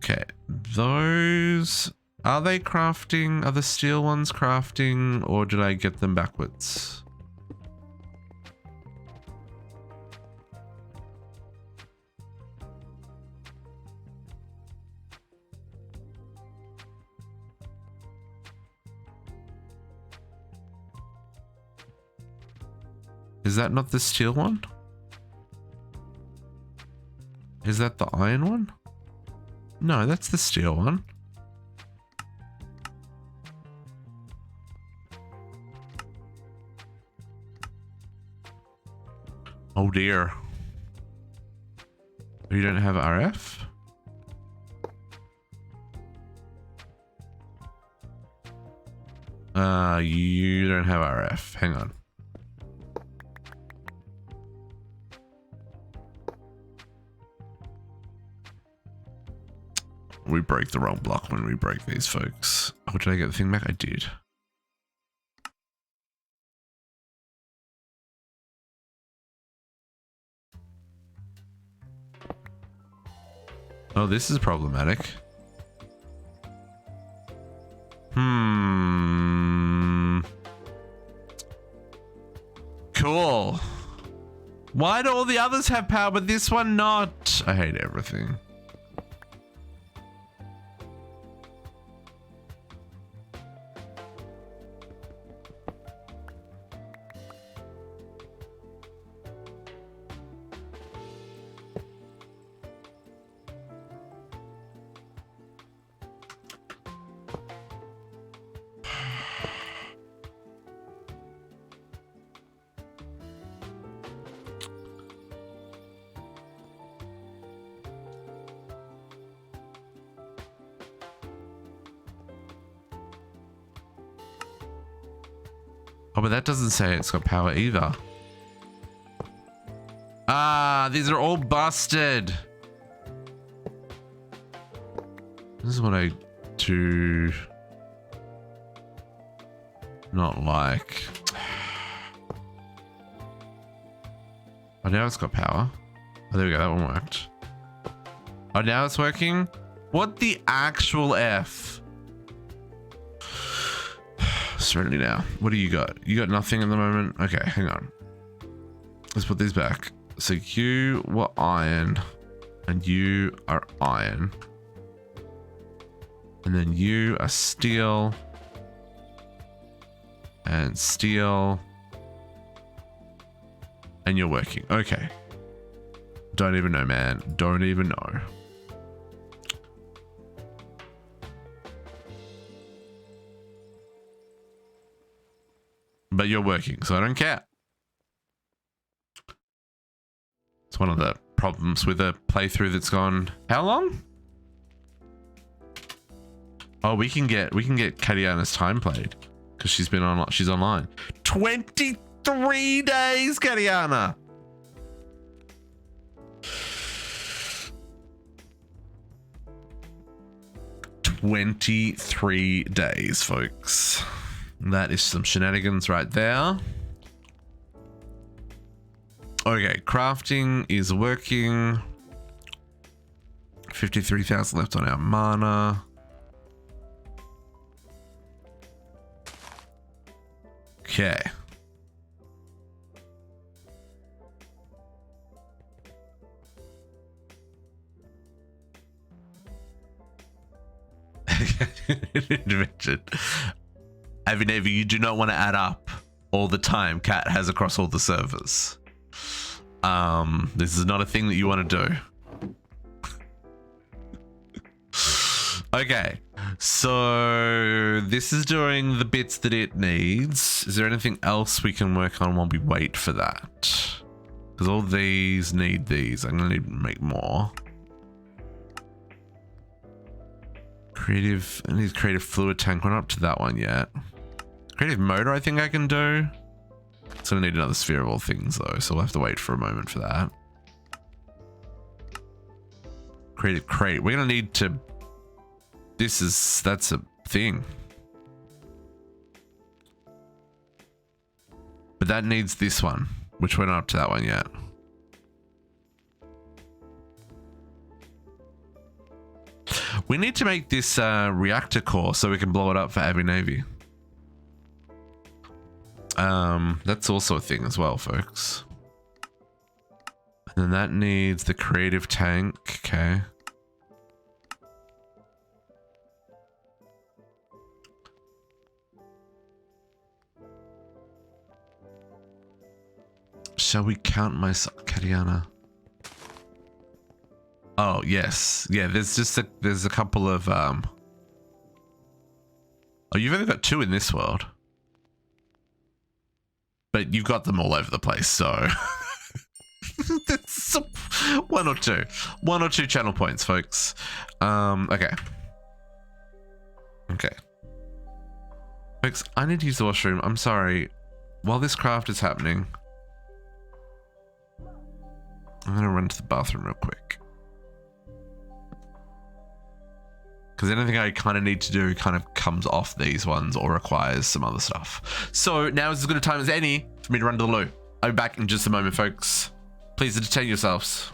Okay, those, are they crafting? Are the steel ones crafting, or did I get them backwards? Is that not the steel one? Is that the iron one? No, that's the steel one. Oh dear. You don't have RF? You don't have RF. Hang on. We break the wrong block when we break these, folks. Oh, did I get the thing back? I did. Oh, this is problematic. Cool. Why do all the others have power, but this one not? I hate everything. Oh, but that doesn't say it's got power either. Ah, these are all busted. This is what I do not like. Oh, now it's got power. Oh, there we go. That one worked. Oh, now it's working. What the actual F? Certainly now. What do you got? You got nothing at the moment? Okay, hang on. Let's put these back. So you were iron and you are iron. And then you are steel and steel. And you're working. Okay. Don't even know, man. Don't even know. But you're working, so I don't care. It's one of the problems with a playthrough that's gone how long? Oh, we can get Katiyana's time played because she's been on. She's online. 23 days, Katiyana. "23 days, folks. That is some shenanigans right there. Okay, crafting is working. 53,000 left on our mana. Okay. Intervention. Avi Navy, you do not want to add up all the time Cat has across all the servers. This is not a thing that you want to do. Okay, so this is doing the bits that it needs. Is there anything else we can work on while we wait for that? Because all these need these. I'm gonna need to make more. Creative, I need creative fluid tank. We're not up to that one yet. Creative motor, I think I can do. It's gonna need another sphere of all things though, so we'll have to wait for a moment for that. Creative crate. We're gonna need to. That's a thing. But that needs this one, which we're not up to that one yet. We need to make this reactor core so we can blow it up for Abbey Navy. That's also a thing as well, folks. And then that needs the creative tank. Okay. Shall we count myself, Katiyana? Oh yes, yeah. There's a couple of Oh, you've only got 2 in this world, but you've got them all over the place. So that's one or two channel points, folks. Okay, folks. I need to use the washroom. I'm sorry. While this craft is happening, I'm gonna run to the bathroom real quick. Because anything I kind of need to do kind of comes off these ones or requires some other stuff. So now is as good a time as any for me to run to the loo. I'll be back in just a moment, folks. Please entertain yourselves.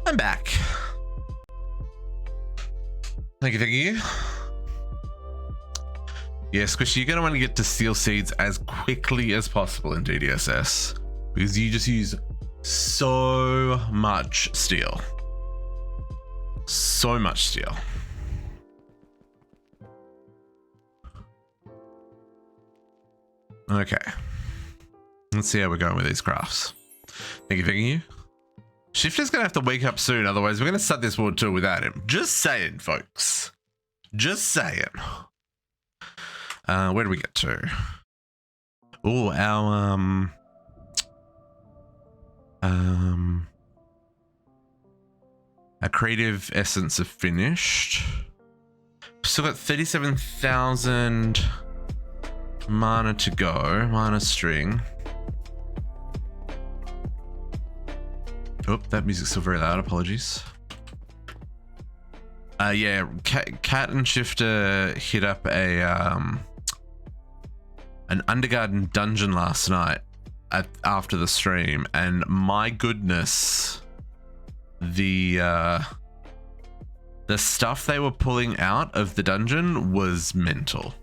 I'm back. Thank you, thank you. Yeah, Squishy, you're gonna want to get to Steel Seeds as quickly as possible in DDSS because you just use so much steel. So much steel. Okay. Let's see how we're going with these crafts. Thank you, thank you. Shifter's gonna have to wake up soon, otherwise we're gonna start this World Tour without him. Just saying, folks. Just saying. Where do we get to? Oh, our creative essence are finished. Still got 37,000 mana to go. Mana string. Oh, that music's still very loud. Apologies. Yeah, Cat and Shifter hit up a an Undergarden dungeon last night after the stream, and my goodness, the stuff they were pulling out of the dungeon was mental.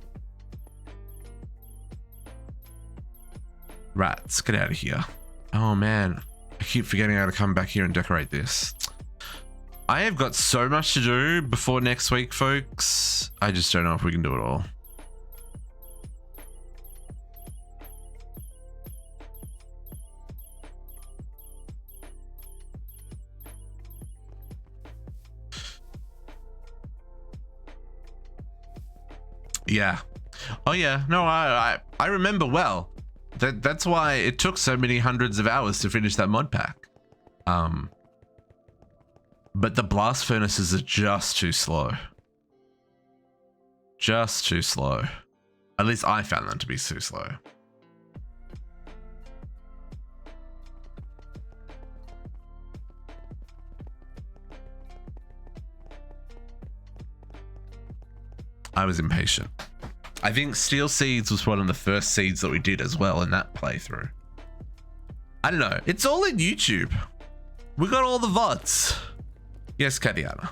Rats, get out of here. Oh man, I keep forgetting how to come back here and decorate this. I have got so much to do before next week, folks. I just don't know if we can do it all. Yeah. Oh yeah. No, I remember well. That's why it took so many hundreds of hours to finish that mod pack. But the blast furnaces are just too slow. Just too slow. At least I found them to be too slow. I was impatient. I think Steel Seeds was one of the first seeds that we did as well in that playthrough. I don't know. It's all in YouTube. We got all the VODs. Yes, Katiyana.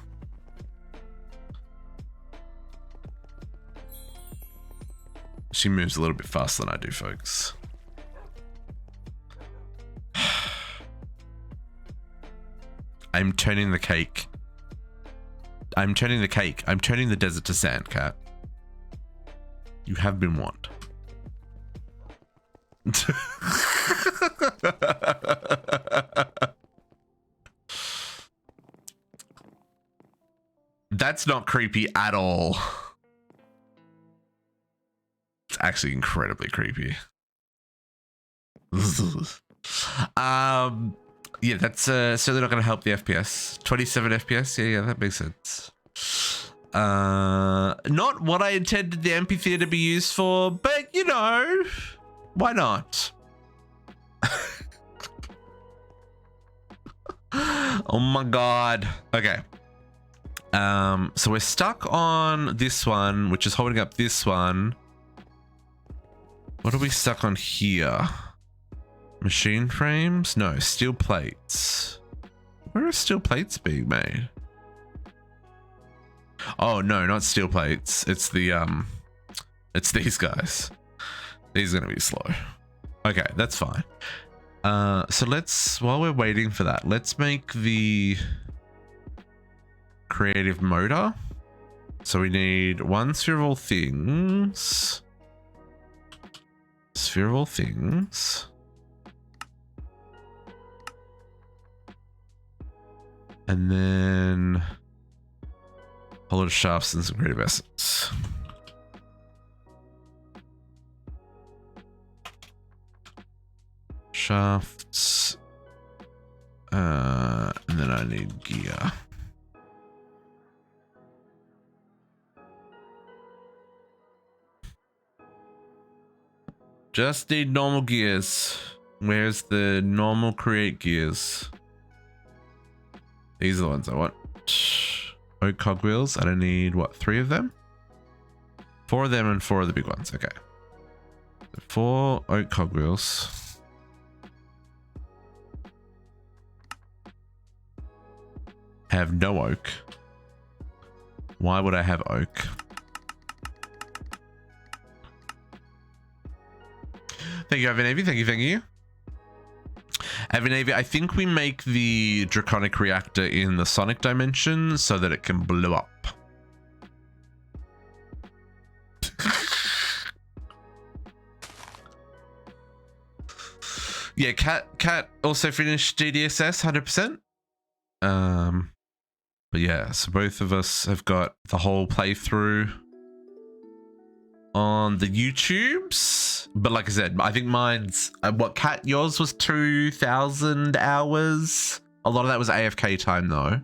She moves a little bit faster than I do, folks. I'm turning the cake. I'm turning the cake. I'm turning the desert to sand, Cat. You have been warned. That's not creepy at all. It's actually incredibly creepy. Yeah, that's certainly not going to help the FPS. 27 FPS. Yeah, that makes sense. Not what I intended the amphitheater to be used for, but you know, why not? Oh my god. Okay. So we're stuck on this one, which is holding up this one. What are we stuck on here? Machine frames? No, steel plates. Where are steel plates being made? Oh no, not steel plates. It's the it's these guys. These are gonna be slow. Okay, that's fine. So let's, while we're waiting for that, let's make the creative motor. So we need one sphere of all things. Sphere of all things. And then a lot of shafts and some creative essence. Shafts. And then I need gear. Just need normal gears. Where's the normal create gears? These are the ones I want. Oak cogwheels. I don't need, what, 3 of them? 4 of them and 4 of the big ones. Okay. 4 oak cogwheels. Have no oak. Why would I have oak? Thank you, Avinavy. Thank you, thank you. Avinavy, I think we make the draconic reactor in the sonic dimension so that it can blow up. Yeah, Cat also finished GDSS 100%. But yeah, so both of us have got the whole playthrough on the YouTubes. But like I said, I think mine's what, Cat, yours was 2,000 hours. A lot of that was AFK time though,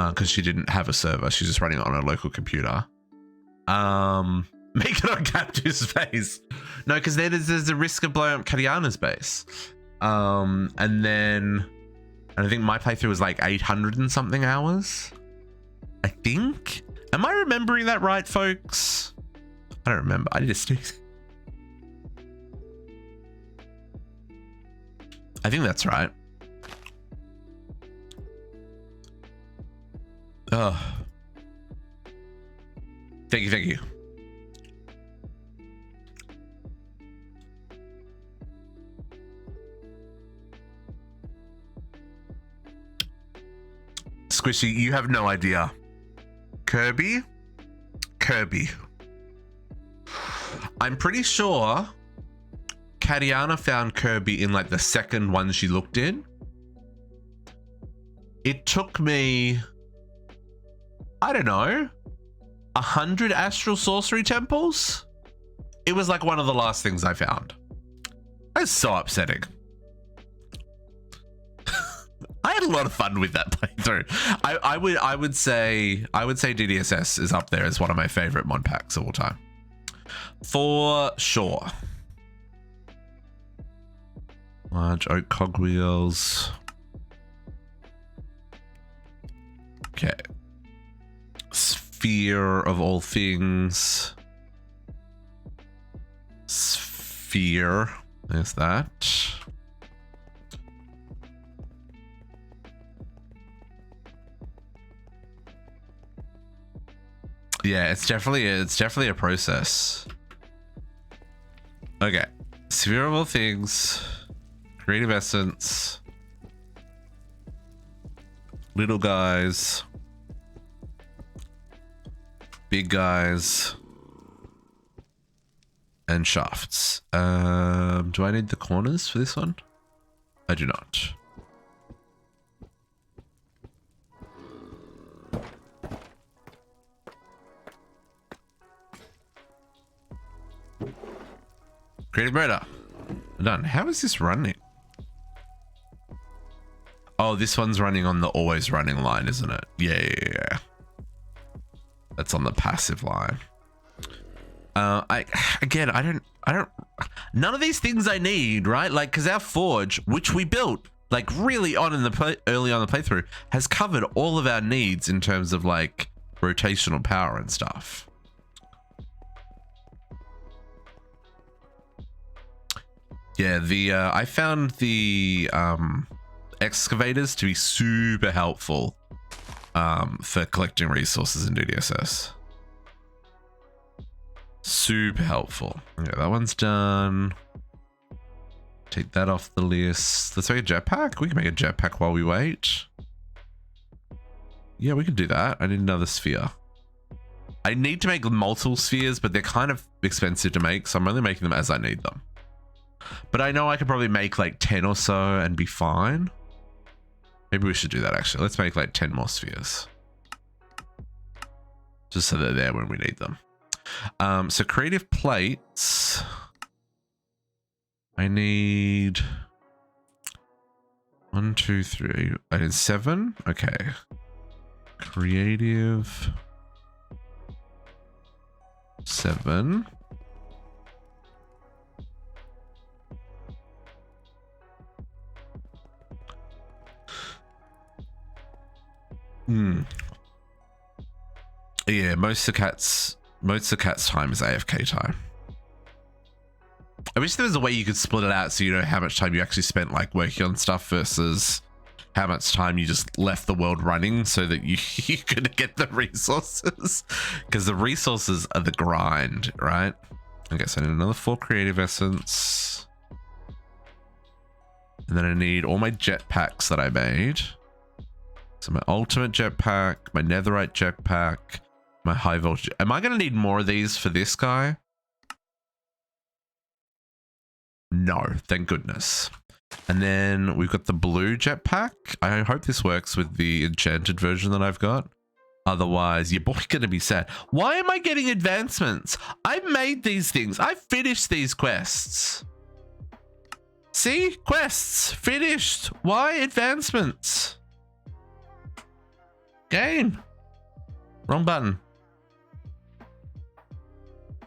because she didn't have a server. She's just running it on a local computer. Make it on Captive's base. No, because there's a risk of blowing up Katiyana's base. And then I think my playthrough was like 800 and something hours. I think. Am I remembering that right, folks? I don't remember. I just. I think that's right. Oh. Thank you, thank you. Squishy, you have no idea. Kirby? Kirby. I'm pretty sure Katiyana found Kirby in like the second one she looked in. It took me, I don't know, 100 astral sorcery temples. It was like one of the last things I found. That's so upsetting. I had a lot of fun with that playthrough. I would say DDSS is up there as one of my favorite mod packs of all time. For sure. Large oak cogwheels. Okay. Sphere of all things. Sphere. There's that. Yeah, it's definitely a process. Okay. Sphere of all things. Creative essence. Little guys. Big guys. And shafts. Do I need the corners for this one? I do not. Creative murder. Done. How is this running? Oh, this one's running on the always running line, isn't it? Yeah. That's on the passive line. None of these things I need, right? Like, because our forge, which we built like really on in the early on the playthrough, has covered all of our needs in terms of like rotational power and stuff. Yeah, I found the excavators to be super helpful for collecting resources in DDSS. Super helpful. Okay, that one's done. Take that off the list. Let's make a jetpack. We can make a jetpack while we wait. Yeah, we can do that. I need another sphere. I need to make multiple spheres, but they're kind of expensive to make, so I'm only making them as I need them. But I know I could probably make like 10 or so and be fine. Maybe we should do that actually. Let's make like 10 more spheres. Just so they're there when we need them. So creative plates. I need 1, 2, 3. I need 7. Okay. Creative 7. Yeah, most of the cat's time is AFK time. I wish there was a way you could split it out so you know how much time you actually spent like working on stuff versus how much time you just left the world running so that you could get the resources, because the resources are the grind, right? Okay, so I need another 4 creative essence. And then I need all my jetpacks that I made. So my ultimate jetpack, my netherite jetpack, my high voltage. Am I going to need more of these for this guy? No, thank goodness. And then we've got the blue jetpack. I hope this works with the enchanted version that I've got. Otherwise, your boy's going to be sad. Why am I getting advancements? I made these things. I finished these quests. See? Quests. Finished. Why advancements? Game. Wrong button.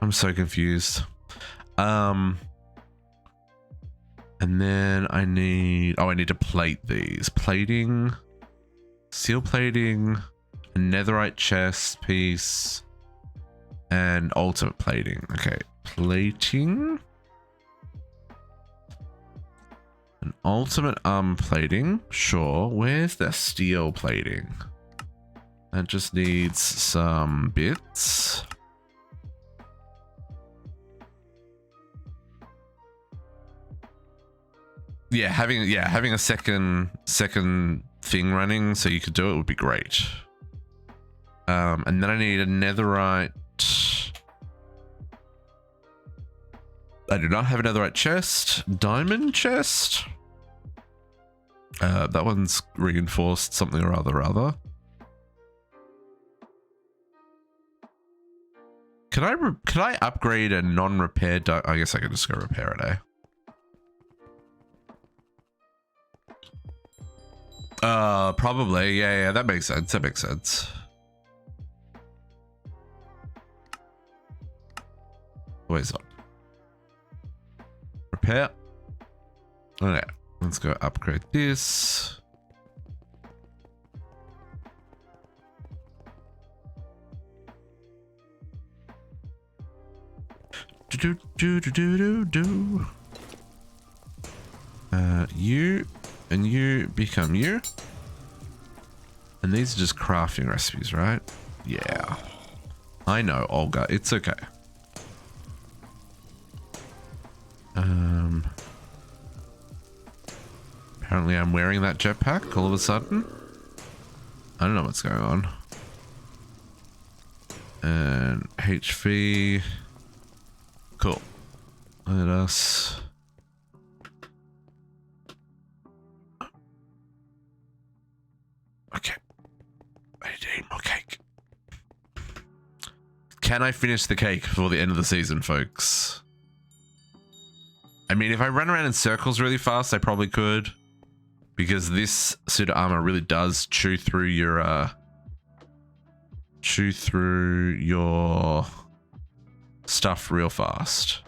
I'm so confused. And then I need... Oh, I need to plate these. Plating. Steel plating. A netherite chest piece. And ultimate plating. Okay. Plating. An ultimate arm plating. Sure. Where's the steel plating? That just needs some bits. Yeah, having a second thing running so you could do it would be great. And then I need a netherite. I do not have a netherite chest. Diamond chest. That one's reinforced something or other. Can I upgrade a non-repair? I guess I could just go repair it, eh? Probably. Yeah, that makes sense. Where's that? Repair. Okay, let's go upgrade this. You and you become you. And these are just crafting recipes, right? Yeah. I know, Olga. It's okay. Apparently I'm wearing that jetpack all of a sudden. I don't know what's going on. And HV. Cool. Let us... Okay. I need to eat more cake. Can I finish the cake before the end of the season, folks? I mean, if I run around in circles really fast, I probably could. Because this suit of armor really does chew through your stuff real fast.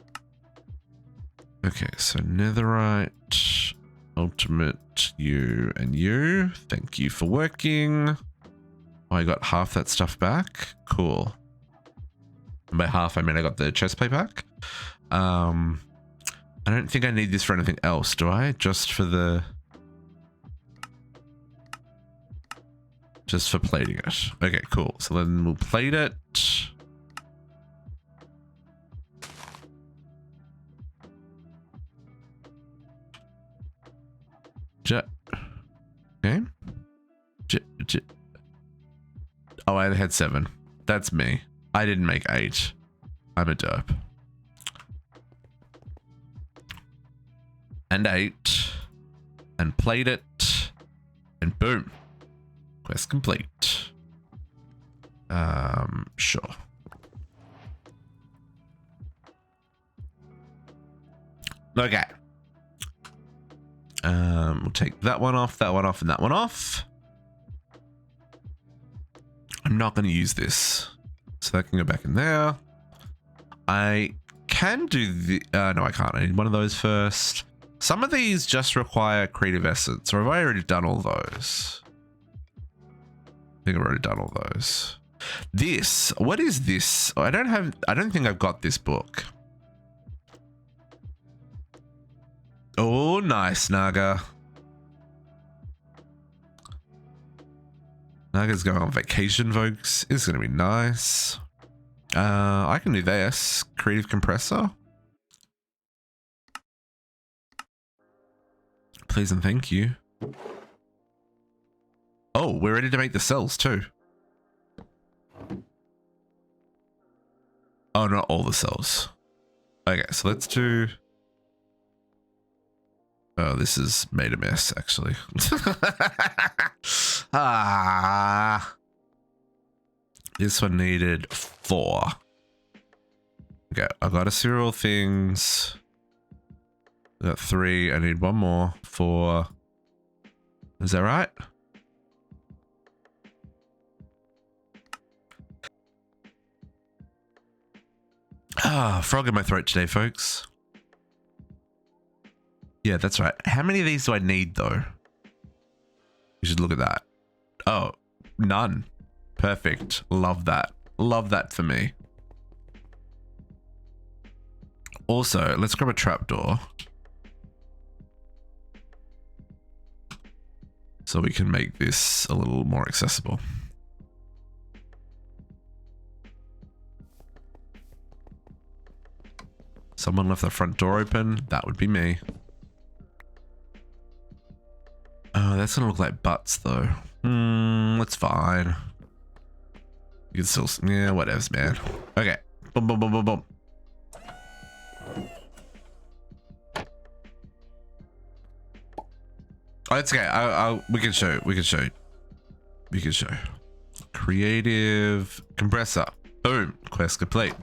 Okay, so netherite, ultimate, you and you. Thank you for working. Oh, I got half that stuff back. Cool. And by half, I mean I got the chestplate back. I don't think I need this for anything else, do I? Just for plating it. Okay, cool. So then we'll plate it. Okay. Oh, I had 7. That's me. I didn't make 8. I'm a derp. And 8. And plate it. And boom. Quest complete. Sure. Okay. We'll take that one off, and that one off. I'm not going to use this. So that can go back in there. I can do the... no, I can't. I need one of those first. Some of these just require creative essence. Or have I already done all those? I think I've already done all those. This. What is this? I don't think I've got this book. Oh, nice, Naga. Naga's going on vacation, folks. It's gonna be nice. I can do this. Creative compressor. Please and thank you. Oh, we're ready to make the cells too. Oh, not all the cells. Okay, so let's do... Oh, this is made a mess, actually. This one needed 4. Okay, I got a serial things. I got 3. I need 1 more. 4. Is that right? Frog in my throat today, folks. Yeah, that's right. How many of these do I need, though? You should look at that. Oh, none. Perfect. Love that. Love that for me. Also, let's grab a trapdoor. So we can make this a little more accessible. Someone left the front door open. That would be me. Oh, that's gonna look like butts though. That's fine. You can still, yeah, whatevs, man. Okay. Boom, boom, boom, boom, boom. Oh, it's okay. We can show. We can show. We can show. Creative compressor. Boom. Quest complete.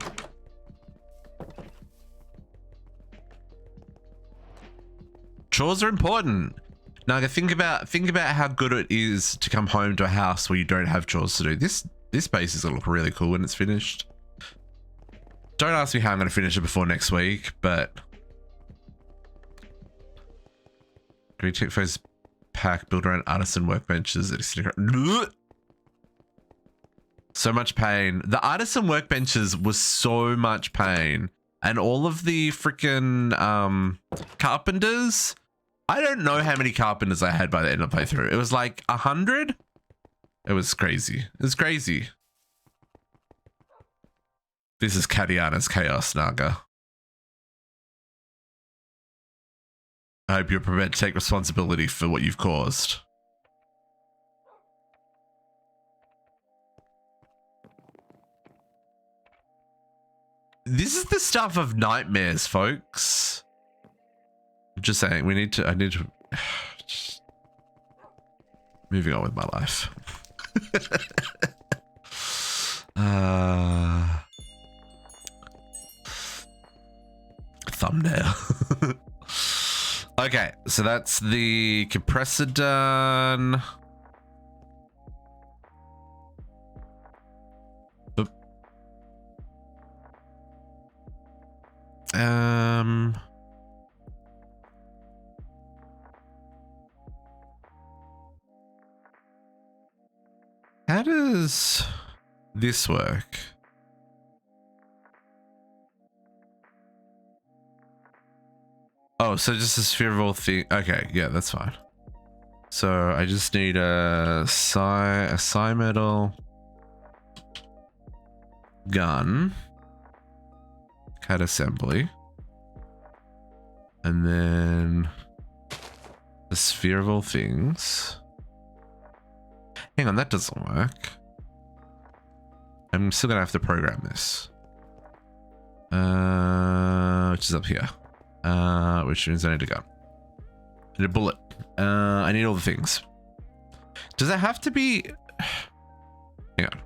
Chores are important. Now, think about how good it is to come home to a house where you don't have chores to do. This space is gonna look really cool when it's finished. Don't ask me how I'm gonna finish it before next week, but Green Check Phase pack built around artisan workbenches. So much pain. The artisan workbenches was so much pain, and all of the freaking carpenters. I don't know how many carpenters I had by the end of the playthrough. It was like 100. It was crazy. It was crazy. This is Katiyana's chaos, Naga. I hope you're prepared to take responsibility for what you've caused. This is the stuff of nightmares, folks. I'm just saying, I need to just moving on with my life. Thumbnail. Okay, so that's the compressor done. Oop. How does this work? Oh, so just a sphere of all thing. Okay, yeah, that's fine. So I just need a psi metal gun, CAD assembly, and then the sphere of all things. Hang on, that doesn't work. I'm still gonna have to program this. Which is up here. Which means I need a gun. I need a bullet. I need all the things. Does it have to be... Hang on.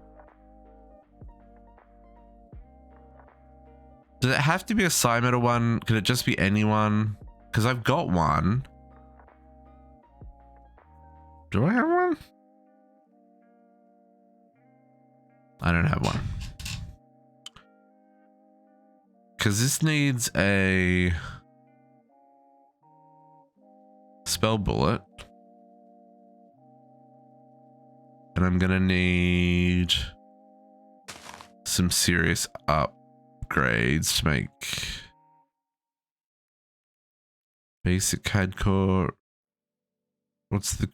Does it have to be a psi metal one? Could it just be any one? Because I've got one. Do I have one? I don't have one. Because this needs a spell bullet. And I'm going to need some serious upgrades to make basic CAD core. What's the...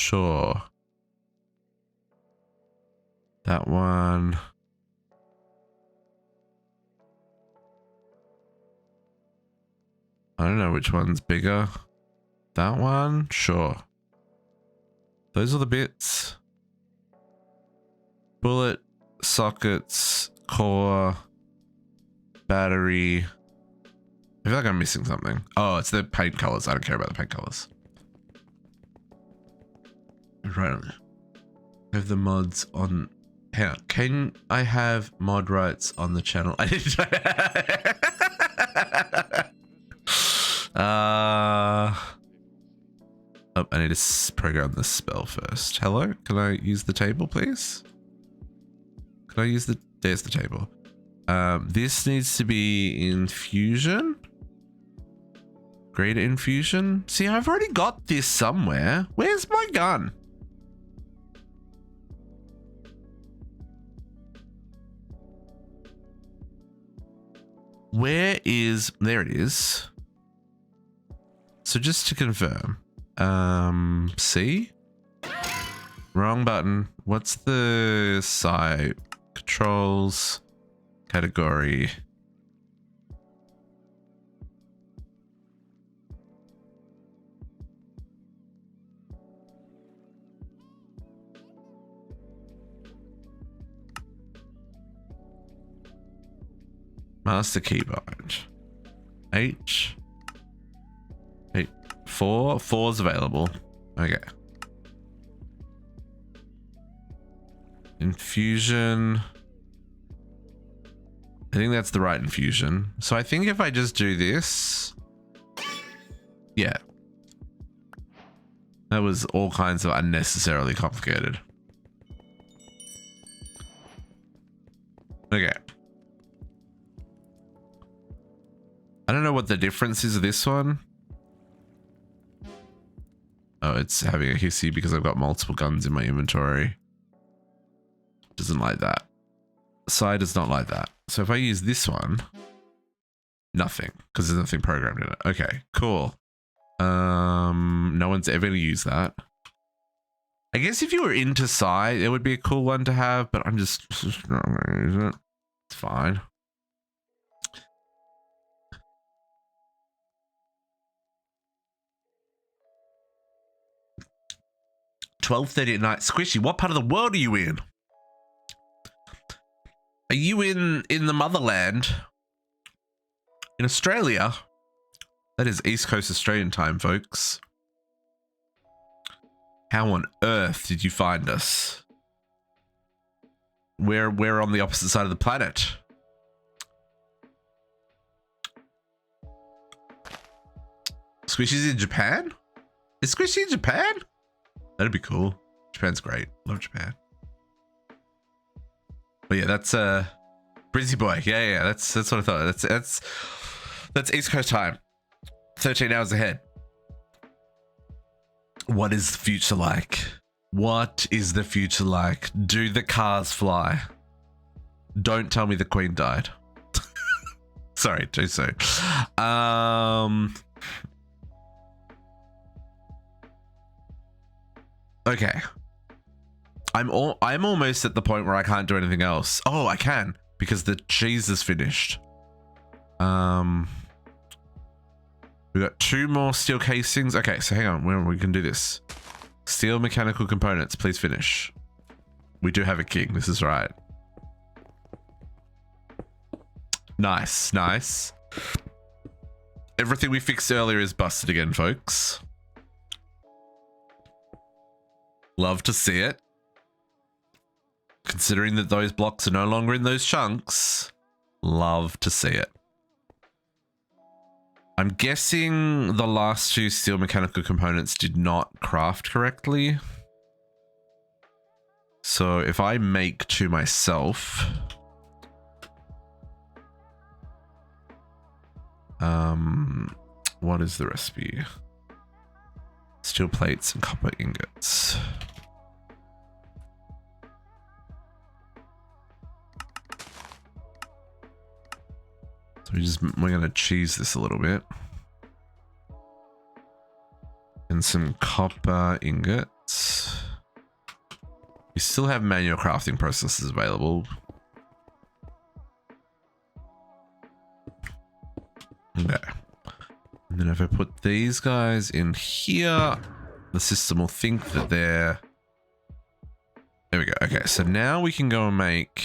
Sure. That one. I don't know which one's bigger. That one? Sure. Those are the bits. Bullet, sockets, core, battery. I feel like I'm missing something. Oh, it's the paint colors. I don't care about the paint colors. Right on there. I have the mods on. Hang on. Can I have mod rights on the channel? I didn't. Oh, I need to program this spell first. Hello? Can I use the table, please? Can I use the... There's the table. This needs to be infusion. Greater infusion. See, I've already got this somewhere. Where's my gun? Where is... There it is. So just to confirm. C? Wrong button. What's the site? Controls. Category. Master keyboard. H. 4's available. Okay. Infusion. I think that's the right infusion. So I think if I just do this. Yeah. That was all kinds of unnecessarily complicated. Okay. I don't know what the difference is of this one. Oh, it's having a hissy because I've got multiple guns in my inventory. Doesn't like that. Side does not like that. So if I use this one, nothing, because there's nothing programmed in it. Okay, cool. No one's ever gonna use that. I guess if you were into side, it would be a cool one to have, but I'm just not gonna use it. It's fine. $12:30 at night. Squishy, what part of the world are you in? Are you in the motherland? In Australia? That is East Coast Australian time, folks. How on earth did you find us? We're on the opposite side of the planet. Squishy's in Japan? Is Squishy in Japan? That'd be cool. Japan's great. Love Japan. But yeah, that's Brizzy boy. Yeah, that's what I thought. That's East Coast time. 13 hours ahead. What is the future like? What is the future like? Do the cars fly? Don't tell me the Queen died. Sorry, too soon. Okay. I'm almost at the point where I can't do anything else. Oh, I can, because the cheese is finished. We got 2 more steel casings. Okay, so hang on, we can do this. Steel mechanical components, please finish. We do have a king, this is right. Nice, nice. Everything we fixed earlier is busted again, folks. Love to see it. Considering that those blocks are no longer in those chunks, love to see it. I'm guessing the last 2 steel mechanical components did not craft correctly. So if I make 2 myself, what is the recipe? Steel plates and copper ingots. So we're gonna cheese this a little bit. And some copper ingots. We still have manual crafting processes available. Okay. And then if I put these guys in here, the system will think that they're... There we go. Okay, so now we can go and make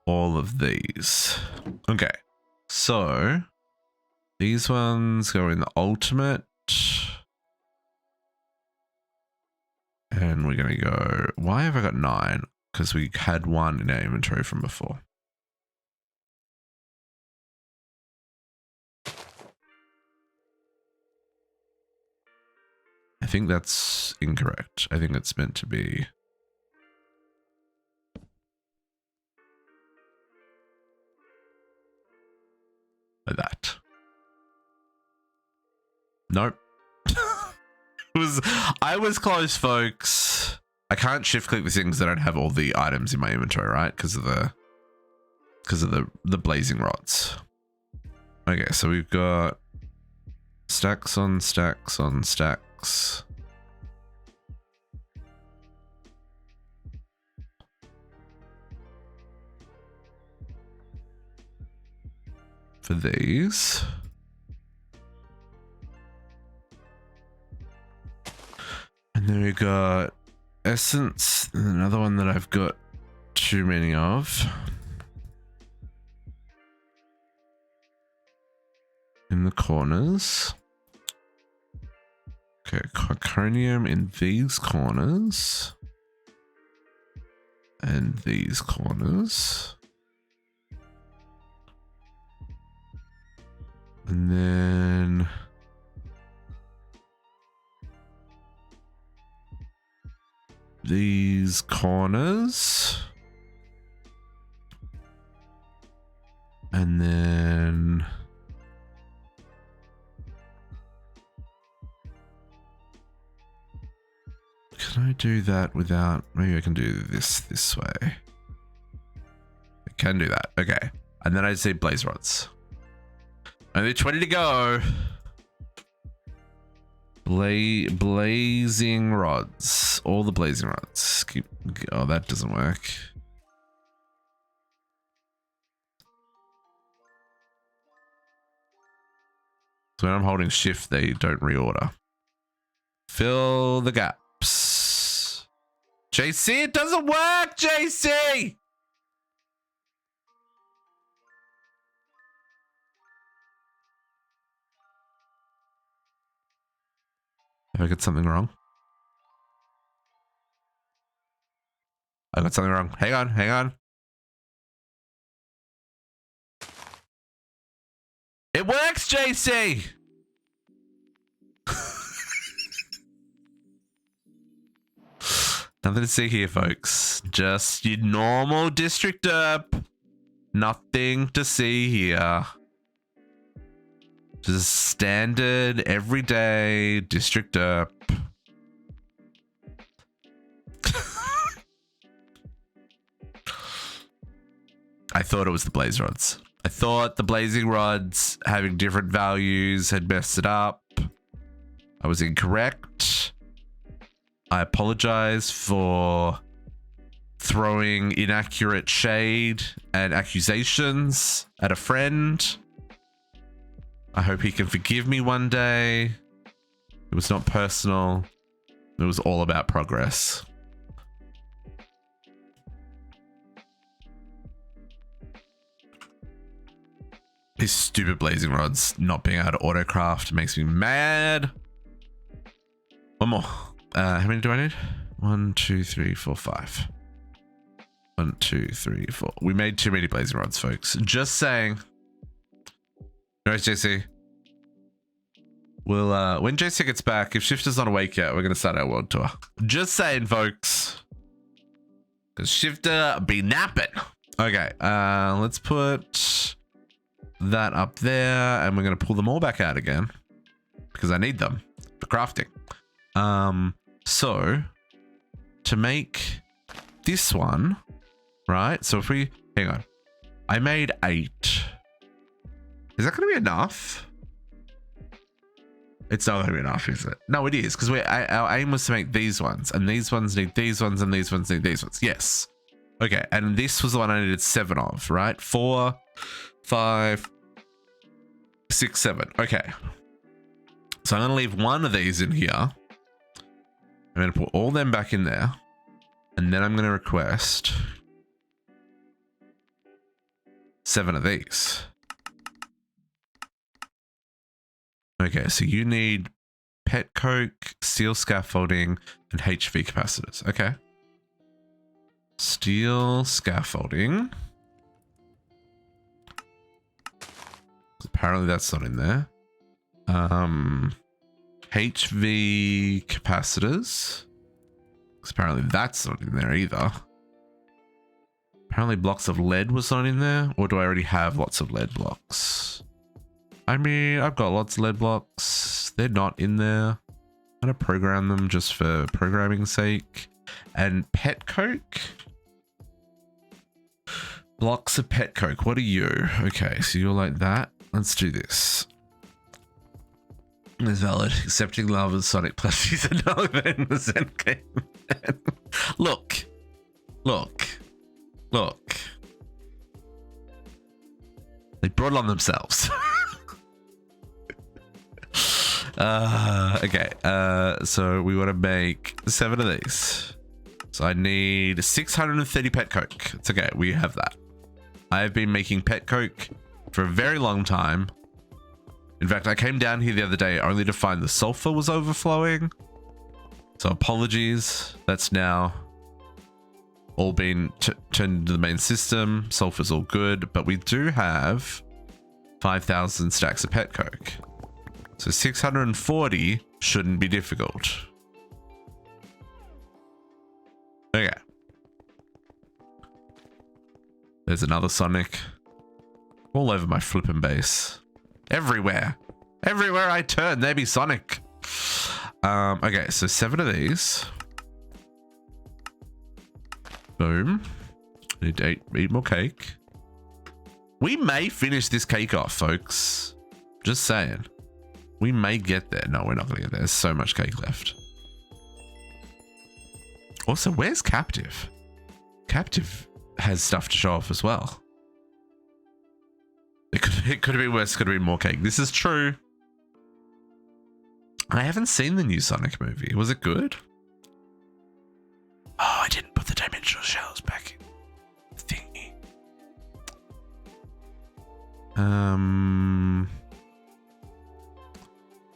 all of these. Okay, so these ones go in the ultimate. And we're going to go... Why have I got 9? Because we had 1 in our inventory from before. I think that's incorrect. I think it's meant to be... like that. Nope. I was close, folks. I can't shift click the things that don't have all the items in my inventory, right? Because of the blazing rods. Okay, so we've got stacks on stacks on stacks. For these. And then we got essence, and another one that I've got too many of. In the corners. Okay, Coconium in these corners. And these corners. And then... these corners. And then... can I do that without... maybe I can do this way. I can do that. Okay. And then I say blaze rods. Only 20 to go. Blazing rods. All the blazing rods. Oh, that doesn't work. So when I'm holding shift, they don't reorder. Fill the gaps. JC, it doesn't work, JC! Have I got something wrong? I got something wrong. Hang on, hang on. It works, JC! Nothing to see here, folks. Just your normal district derp. Nothing to see here. Just standard, everyday district derp. I thought it was the blaze rods. I thought the blazing rods having different values had messed it up. I was incorrect. I apologize for throwing inaccurate shade and accusations at a friend. I hope he can forgive me one day. It was not personal. It was all about progress. These stupid blazing rods not being able to autocraft makes me mad. One more. How many do I need? 1, 2, 3, 4, 5. 1, 2, 3, 4. We made too many blazing rods, folks. Just saying. Nice, JC. We'll, when JC gets back, if Shifter's not awake yet, we're going to start our world tour. Just saying, folks. Because Shifter be napping. Okay, let's put that up there, and we're going to pull them all back out again because I need them for crafting. So to make this one, right? So if we, hang on, I made 8. Is that going to be enough? It's not gonna be enough, is it? No, it is, because our aim was to make these ones, and these ones need these ones, and these ones need these ones. Yes. Okay, and this was the one I needed 7 of, right? 4, 5, 6, 7. Okay. So I'm gonna leave one of these in here. I'm gonna put all them back in there, and then I'm gonna request 7 of these. Okay, so you need pet coke, steel scaffolding, and HV capacitors. Okay. Steel scaffolding. Apparently that's not in there. HV capacitors. Apparently that's not in there either. Apparently blocks of lead was not in there. Or do I already have lots of lead blocks? I mean, I've got lots of lead blocks. They're not in there. I'm going to program them just for programming's sake. And pet coke. Blocks of pet coke. What are you? Okay, so you're like that. Let's do this. It's valid. Accepting love of Sonic plushies and $1 game. Look. They brought it on themselves. Okay. So we want to make 7 of these. So I need 630 pet coke. It's okay. We have that. I have been making pet coke for a very long time. In fact, I came down here the other day only to find the sulfur was overflowing. So apologies. That's now all been turned into the main system. Sulfur's all good, but we do have 5,000 stacks of pet coke. So 640 shouldn't be difficult. Okay. There's another Sonic. All over my flippin' base. Everywhere. Everywhere I turn, there be Sonic. Okay, so 7 of these. Boom. Need to eat more cake. We may finish this cake off, folks. Just saying. We may get there. No, we're not going to get there. There's so much cake left. Also, where's Captive? Captive has stuff to show off as well. It could have been worse. Could have been more cake. This is true. I haven't seen the new Sonic movie. Was it good? Oh, I didn't put the dimensional shells back in the thingy.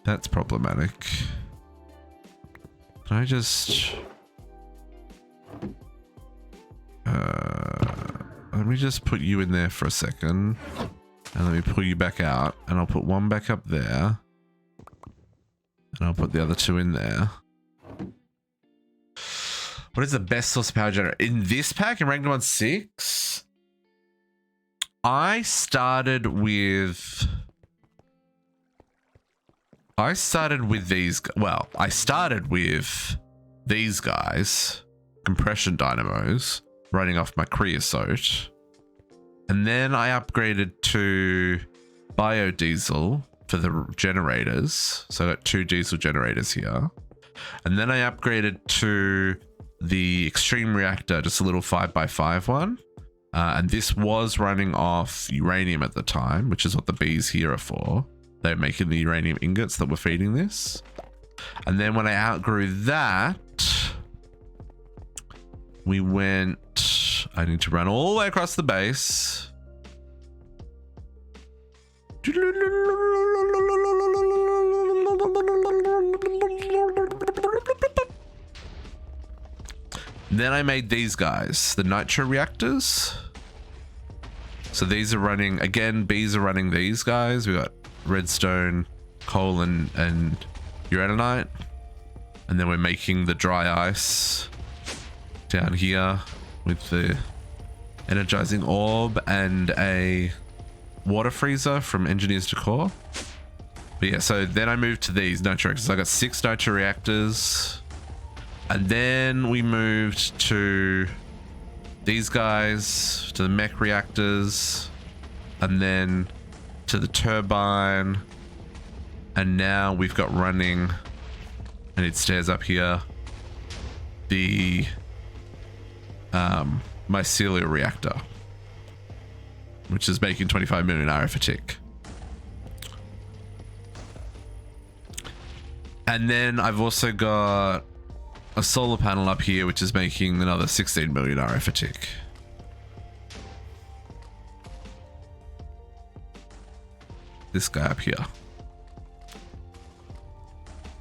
That's problematic. Can I just... let me just put you in there for a second. And let me pull you back out. And I'll put one back up there. And I'll put the other 2 in there. What is the best source of power generator? In this pack, in Ragnamod 6, I started with these. Well, I started with these guys, compression dynamos, running off my creosote. And then I upgraded to biodiesel for the generators. So I got 2 diesel generators here. And then I upgraded to the extreme reactor, just a little 5x5 one. And this was running off uranium at the time, which is what the bees here are for. They're making the uranium ingots that were feeding this. And then when I outgrew that, we went... I need to run all the way across the base. Then I made these guys, the nitro reactors. So these are running, again, bees are running these guys. We got redstone, coal, and uraninite. And then we're making the dry ice down here with the energizing orb and a water freezer from Engineers to Core. But yeah, so then I moved to these nitro reactors. I got 6 nitro reactors. And then we moved to these guys, to the mech reactors, and then to the turbine, And now we've got running, I need stairs up here, the mycelial reactor, which is making 25 million RF a tick. And then I've also got a solar panel up here, which is making another 16 million RF a tick. This guy up here.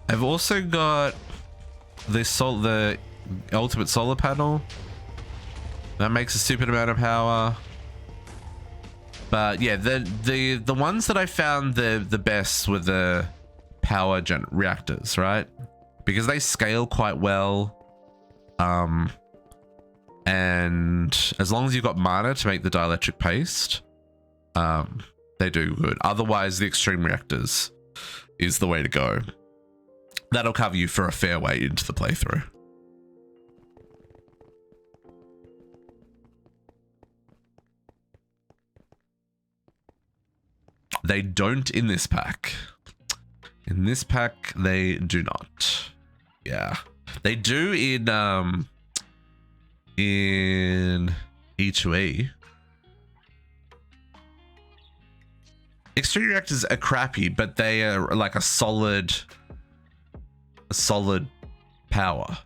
I've also got the ultimate solar panel. That makes a stupid amount of power. But yeah, the ones that I found the best were the power reactors, right? Because they scale quite well. And as long as you've got mana to make the dielectric paste, they do good. Otherwise, the extreme reactors is the way to go. That'll cover you for a fair way into the playthrough. They don't in this pack. In this pack, they do not. Yeah, they do in E2E. Extreme reactors are crappy, but they are like a solid power,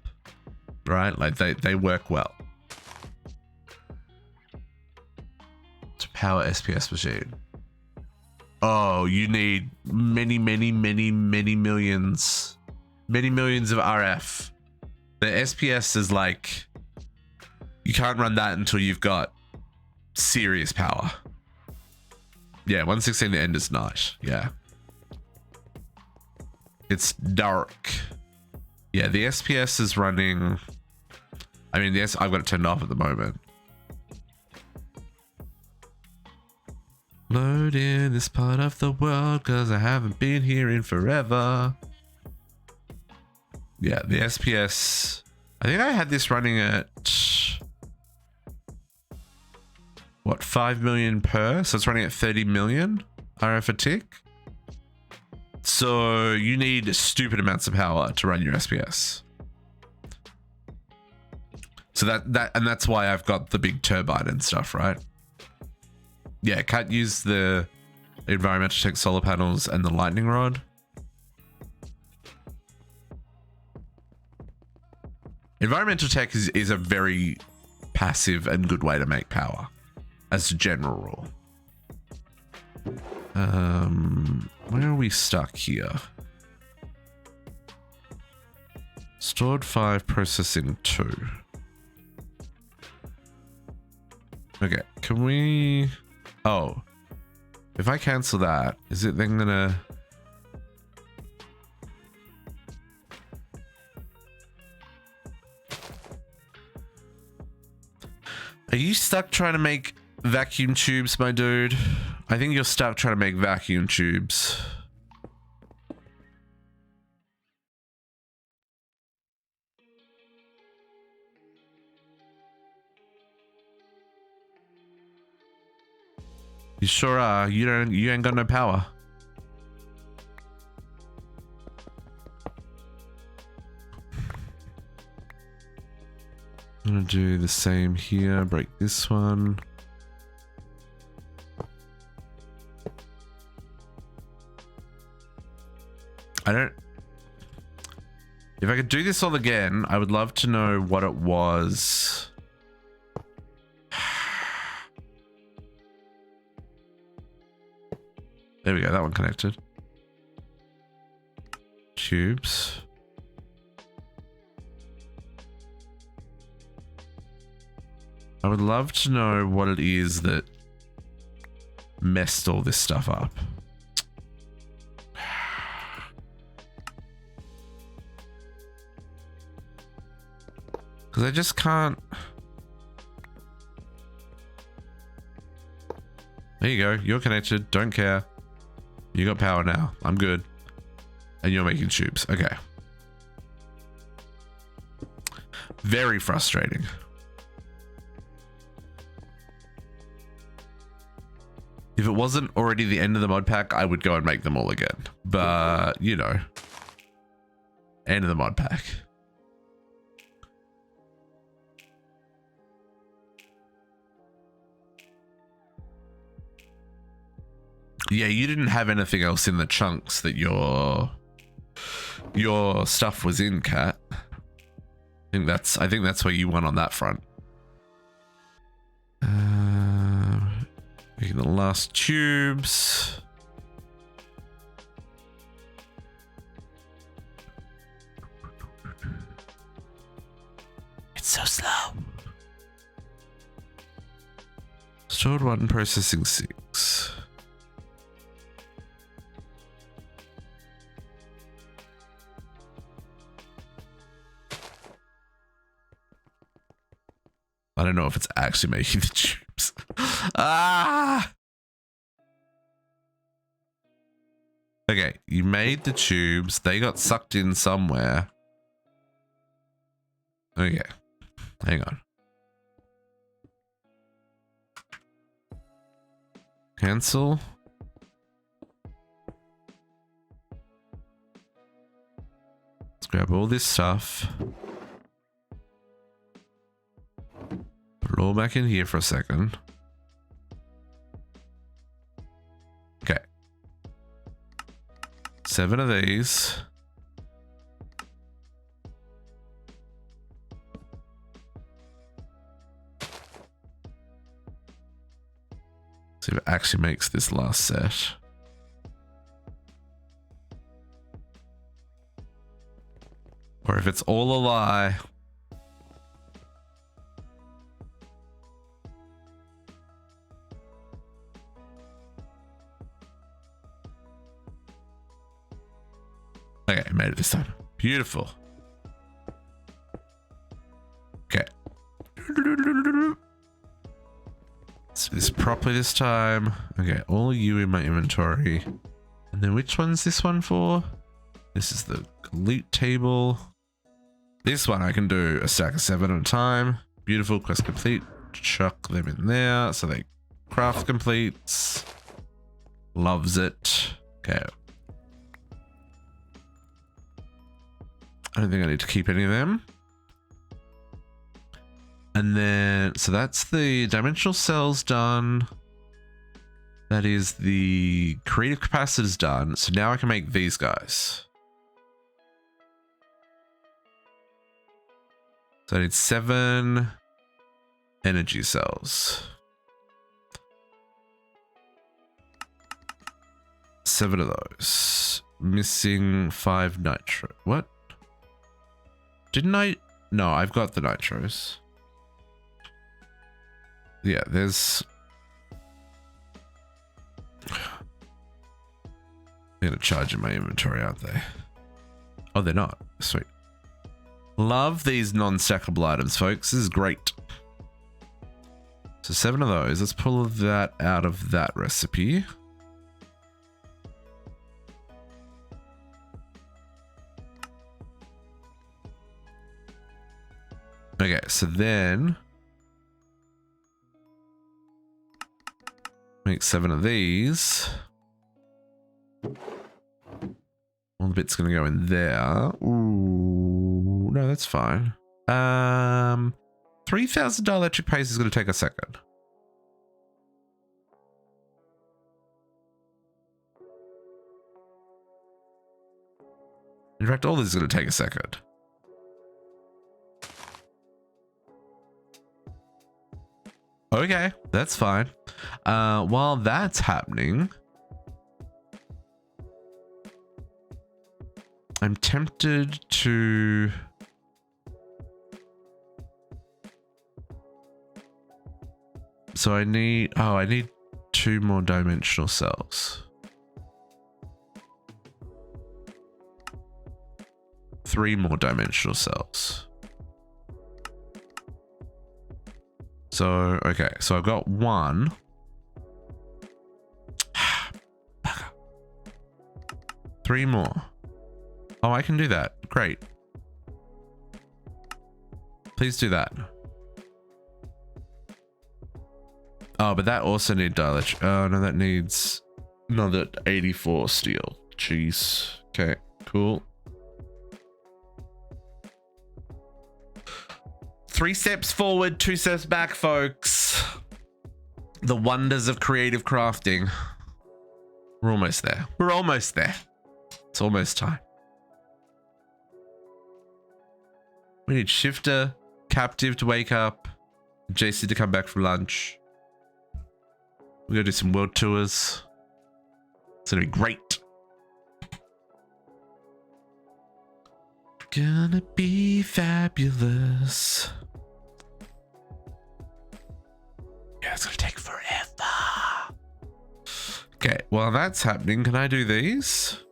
right? Like they work well to power SPS machine. Oh, you need many millions of RF. The SPS is like, you can't run that until you've got serious power. Yeah, 116 to end is nice. Yeah. It's dark. Yeah, the SPS is running. I mean, yes, I've got it turned off at the moment. Load in this part of the world because I haven't been here in forever. Yeah, the SPS. I think I had this running at what, 5 million per? So it's running at 30 million RF a tick. So you need stupid amounts of power to run your SPS. So that's why I've got the big turbine and stuff, right? Yeah, can't use the environmental tech solar panels and the lightning rod. Environmental tech is a very passive and good way to make power, as a general rule. Where are we stuck here? Stored 5, processing 2. Okay, can we... Oh, if I cancel that, is it then gonna... Are you stuck trying to make vacuum tubes, my dude? I think you're stuck trying to make vacuum tubes. You sure are. You ain't got no power. I'm gonna do the same here. Break this one. If I could do this all again, I would love to know what it was. There we go, that one connected. Tubes. I would love to know what it is that messed all this stuff up. Because I just can't. There you go, you're connected, don't care. You got power now. I'm good. And you're making tubes. Okay. Very frustrating. If it wasn't already the end of the mod pack, I would go and make them all again. But but you know, end of the mod pack. Yeah, you didn't have anything else in the chunks that your stuff was in, Kat. I think that's where you won on that front. Making the last tubes. It's so slow. Stored 1, processing 6. I don't know if it's actually making the tubes. Ah! Okay, you made the tubes. They got sucked in somewhere. Okay, hang on. Cancel. Let's grab all this stuff. Put it all back in here for a second. Okay. 7 of these. See if it actually makes this last set. Or if it's all a lie. Okay, I made it this time. Beautiful. Okay. Let's do this properly this time. Okay, all you in my inventory. And then which one's this one for? This is the loot table. This one I can do a stack of 7 at a time. Beautiful, quest complete. Chuck them in there so they craft completes. Loves it. Okay. I don't think I need to keep any of them. And then, so that's the dimensional cells done. That is the creative capacitors done. So now I can make these guys. So I need 7 energy cells. 7 of those. Missing 5 nitro. What? Didn't I? No, I've got the nitros. Yeah, there's... They're gonna charge in my inventory, aren't they? Oh, they're not. Sweet. Love these non-stackable items, folks. This is great. So 7 of those. Let's pull that out of that recipe. Okay, so then make 7 of these. All the bits gonna go in there. Ooh, no, that's fine. $3,000 electric pace is gonna take a second. In fact, all this is gonna take a second. Okay, that's fine. While that's happening, I'm tempted to... So I need... Oh, I need 2 more dimensional cells. 3 more dimensional cells. So, okay, so I've got 1. 3 more. Oh, I can do that. Great. Please do that. Oh, but that also needs dielectric. Oh, no, that needs another 84 steel. Jeez. Okay, cool. 3 steps forward, 2 steps back, folks. The wonders of creative crafting. We're almost there. We're almost there. It's almost time. We need Shifter, Captive to wake up, JC to come back from lunch. We're gonna do some world tours. It's gonna be great. Gonna be fabulous. Yeah, it's gonna take forever. Okay, while that's happening, can I do these?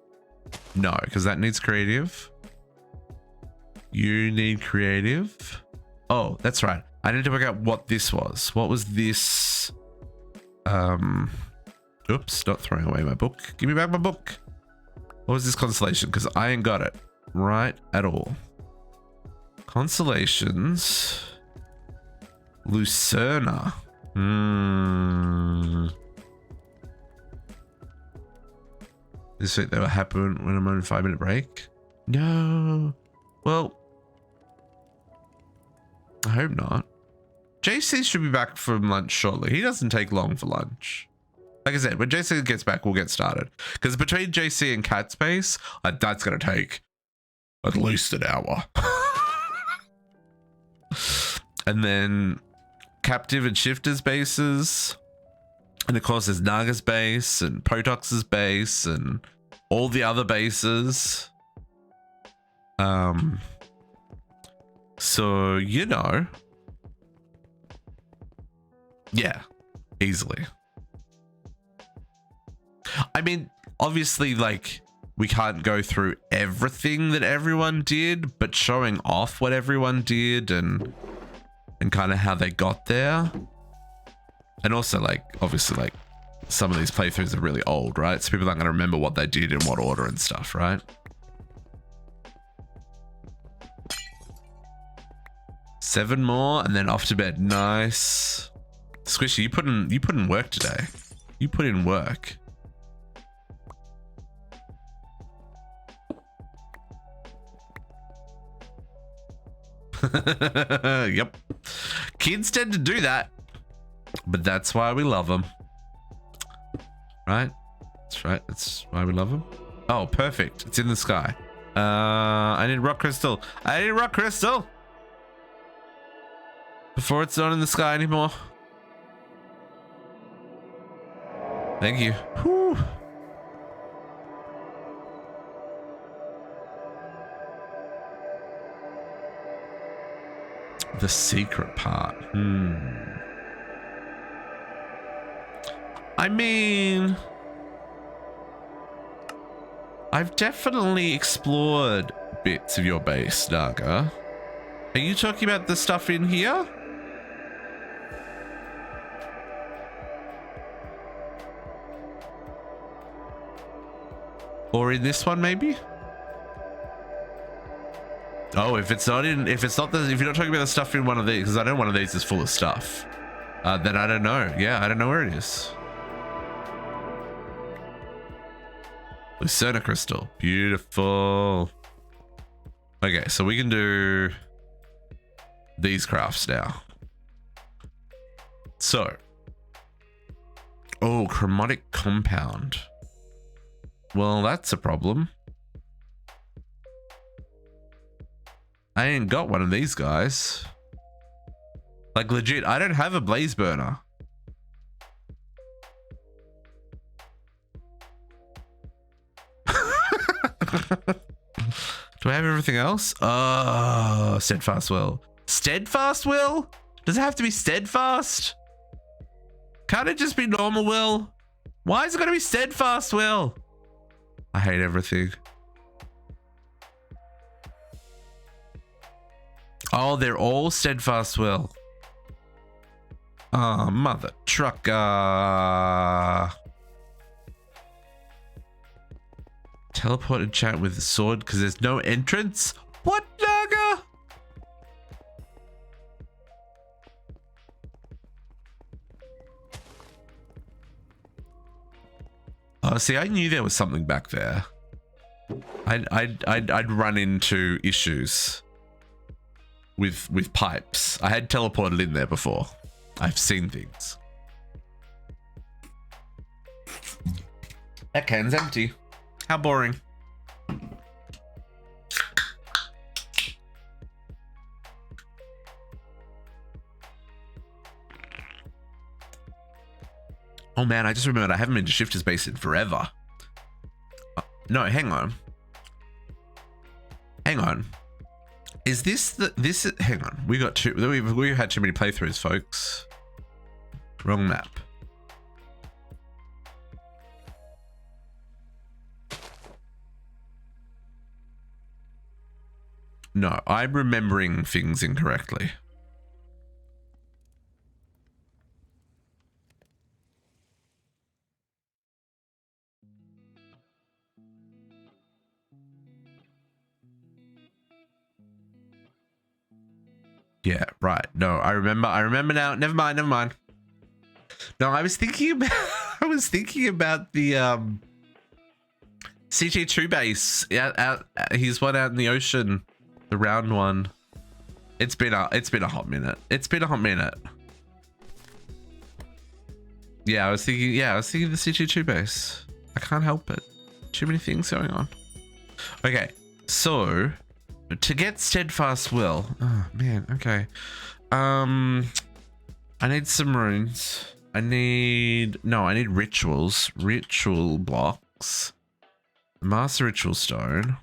No, because that needs creative. You need creative. Oh, that's right. I need to work out what this was. What was this? Oops, not throwing away my book. Give me back my book. What was this constellation? Because I ain't got it right at all. Constellations. Lucerna. This week they will happen when I'm on a 5-minute break. No. Well, I hope not. JC should be back from lunch shortly. He doesn't take long for lunch. Like I said, when JC gets back, we'll get started. Because between JC and Cat Space, that's going to take at least an hour. And then Captive and Shifter's bases. And of course, there's Naga's base and Potox's base and all the other bases. So, you know. Yeah, easily. I mean, obviously, like, we can't go through everything that everyone did, but showing off what everyone did and kind of how they got there. And also, like, obviously, like, some of these playthroughs are really old, right? So people aren't going to remember what they did in what order and stuff, right? Seven more and then off to bed. Nice. Squishy, you put in work today. You put in work. Yep. Kids tend to do that. But that's why we love them. Right? That's right. That's why we love them. Oh, perfect. It's in the sky. I need rock crystal. I need rock crystal. Before it's not in the sky anymore. Thank you. Whew. The secret part. I mean, I've definitely explored bits of your base, Naga. Are you talking about the stuff in here? Or in this one, maybe? Oh, if you're not talking about the stuff in one of these, because I know one of these is full of stuff, then I don't know. Yeah, I don't know where it is. Lucerna crystal. Beautiful. Okay, so we can do these crafts now. So. Oh, chromatic compound. Well, that's a problem. I ain't got one of these guys. Like, legit, I don't have a blaze burner. Do I have everything else? Oh, steadfast will. Steadfast will? Does it have to be steadfast? Can't it just be normal will? Why is it going to be steadfast will? I hate everything. Oh, they're all steadfast will. Oh, mother trucker. Teleport and chat with the sword because there's no entrance? What, Naga? Oh, see, I knew there was something back there. I'd run into issues with pipes. I had teleported in there before. I've seen things. That can's empty. How boring. Oh man, I just remembered I haven't been to Shifter's Base in forever. No, hang on. Hang on. Is this hang on. We got we've had too many playthroughs, folks. Wrong map. No, I'm remembering things incorrectly. Yeah, right. No, I remember now. Never mind. No, I was thinking about the CT2 base. He's one out in the ocean, the round one. It's been a hot minute. Yeah, I was thinking the CT2 base. I can't help it. Too many things going on. Okay, so to get steadfast will. Oh man, okay. I need some runes. I need rituals. Ritual blocks. Master ritual stone.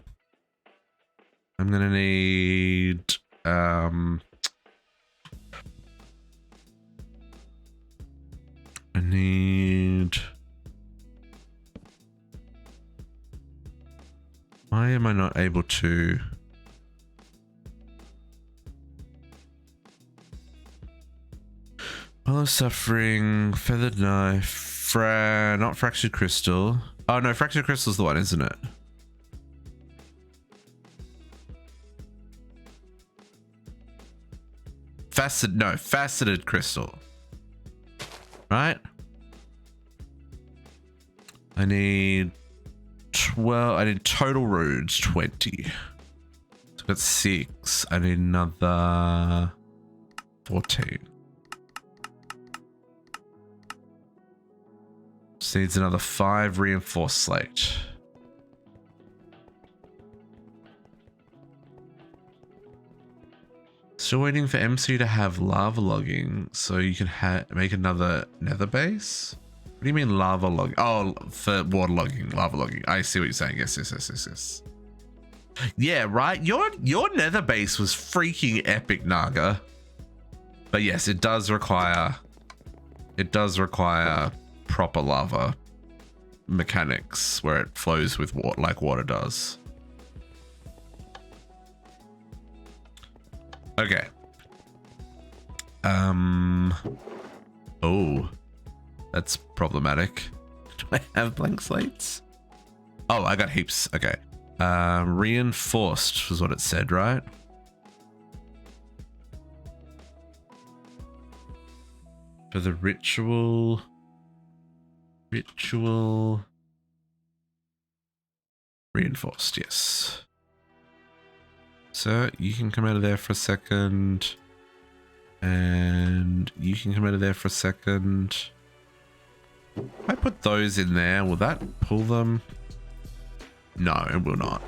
I'm gonna need I need. Why am I not able to? Well of Suffering, Feathered Knife, not Fractured Crystal. Oh no, Fractured Crystal's the one, isn't it? Faceted Crystal. Right? I need 12. I need total runes 20. So I've got 6. I need another 14. Just needs another 5 reinforced slate. Still waiting for MC to have lava logging so you can make another nether base. What do you mean lava logging? Oh, for water logging, lava logging. I see what you're saying. Yes. Yeah, right. Your nether base was freaking epic, Naga. But yes, it does require proper lava mechanics where it flows with water like water does. Okay. Oh, that's problematic. Do I have blank slates? Oh, I got heaps. Okay. Reinforced was what it said, right? For the ritual reinforced, yes. So you can come out of there for a second, and you can come out of there for a second. If I put those in there, will that pull them? No, it will not.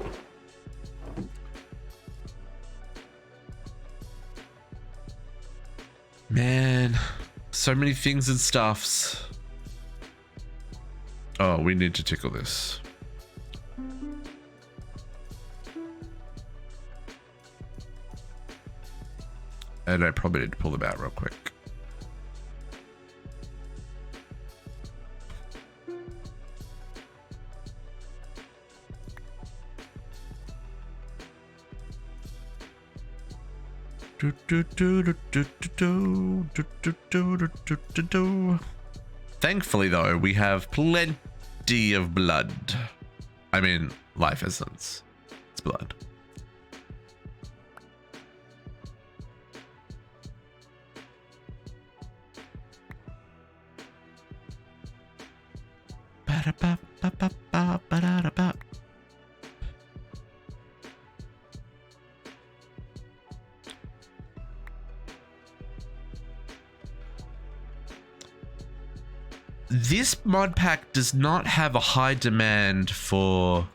Man, so many things and stuffs. Oh, we need to tickle this. And I probably need to pull them out real quick. Thankfully, though, we have plenty of blood. I mean, life essence. It's blood. this mod pack does not have a high demand for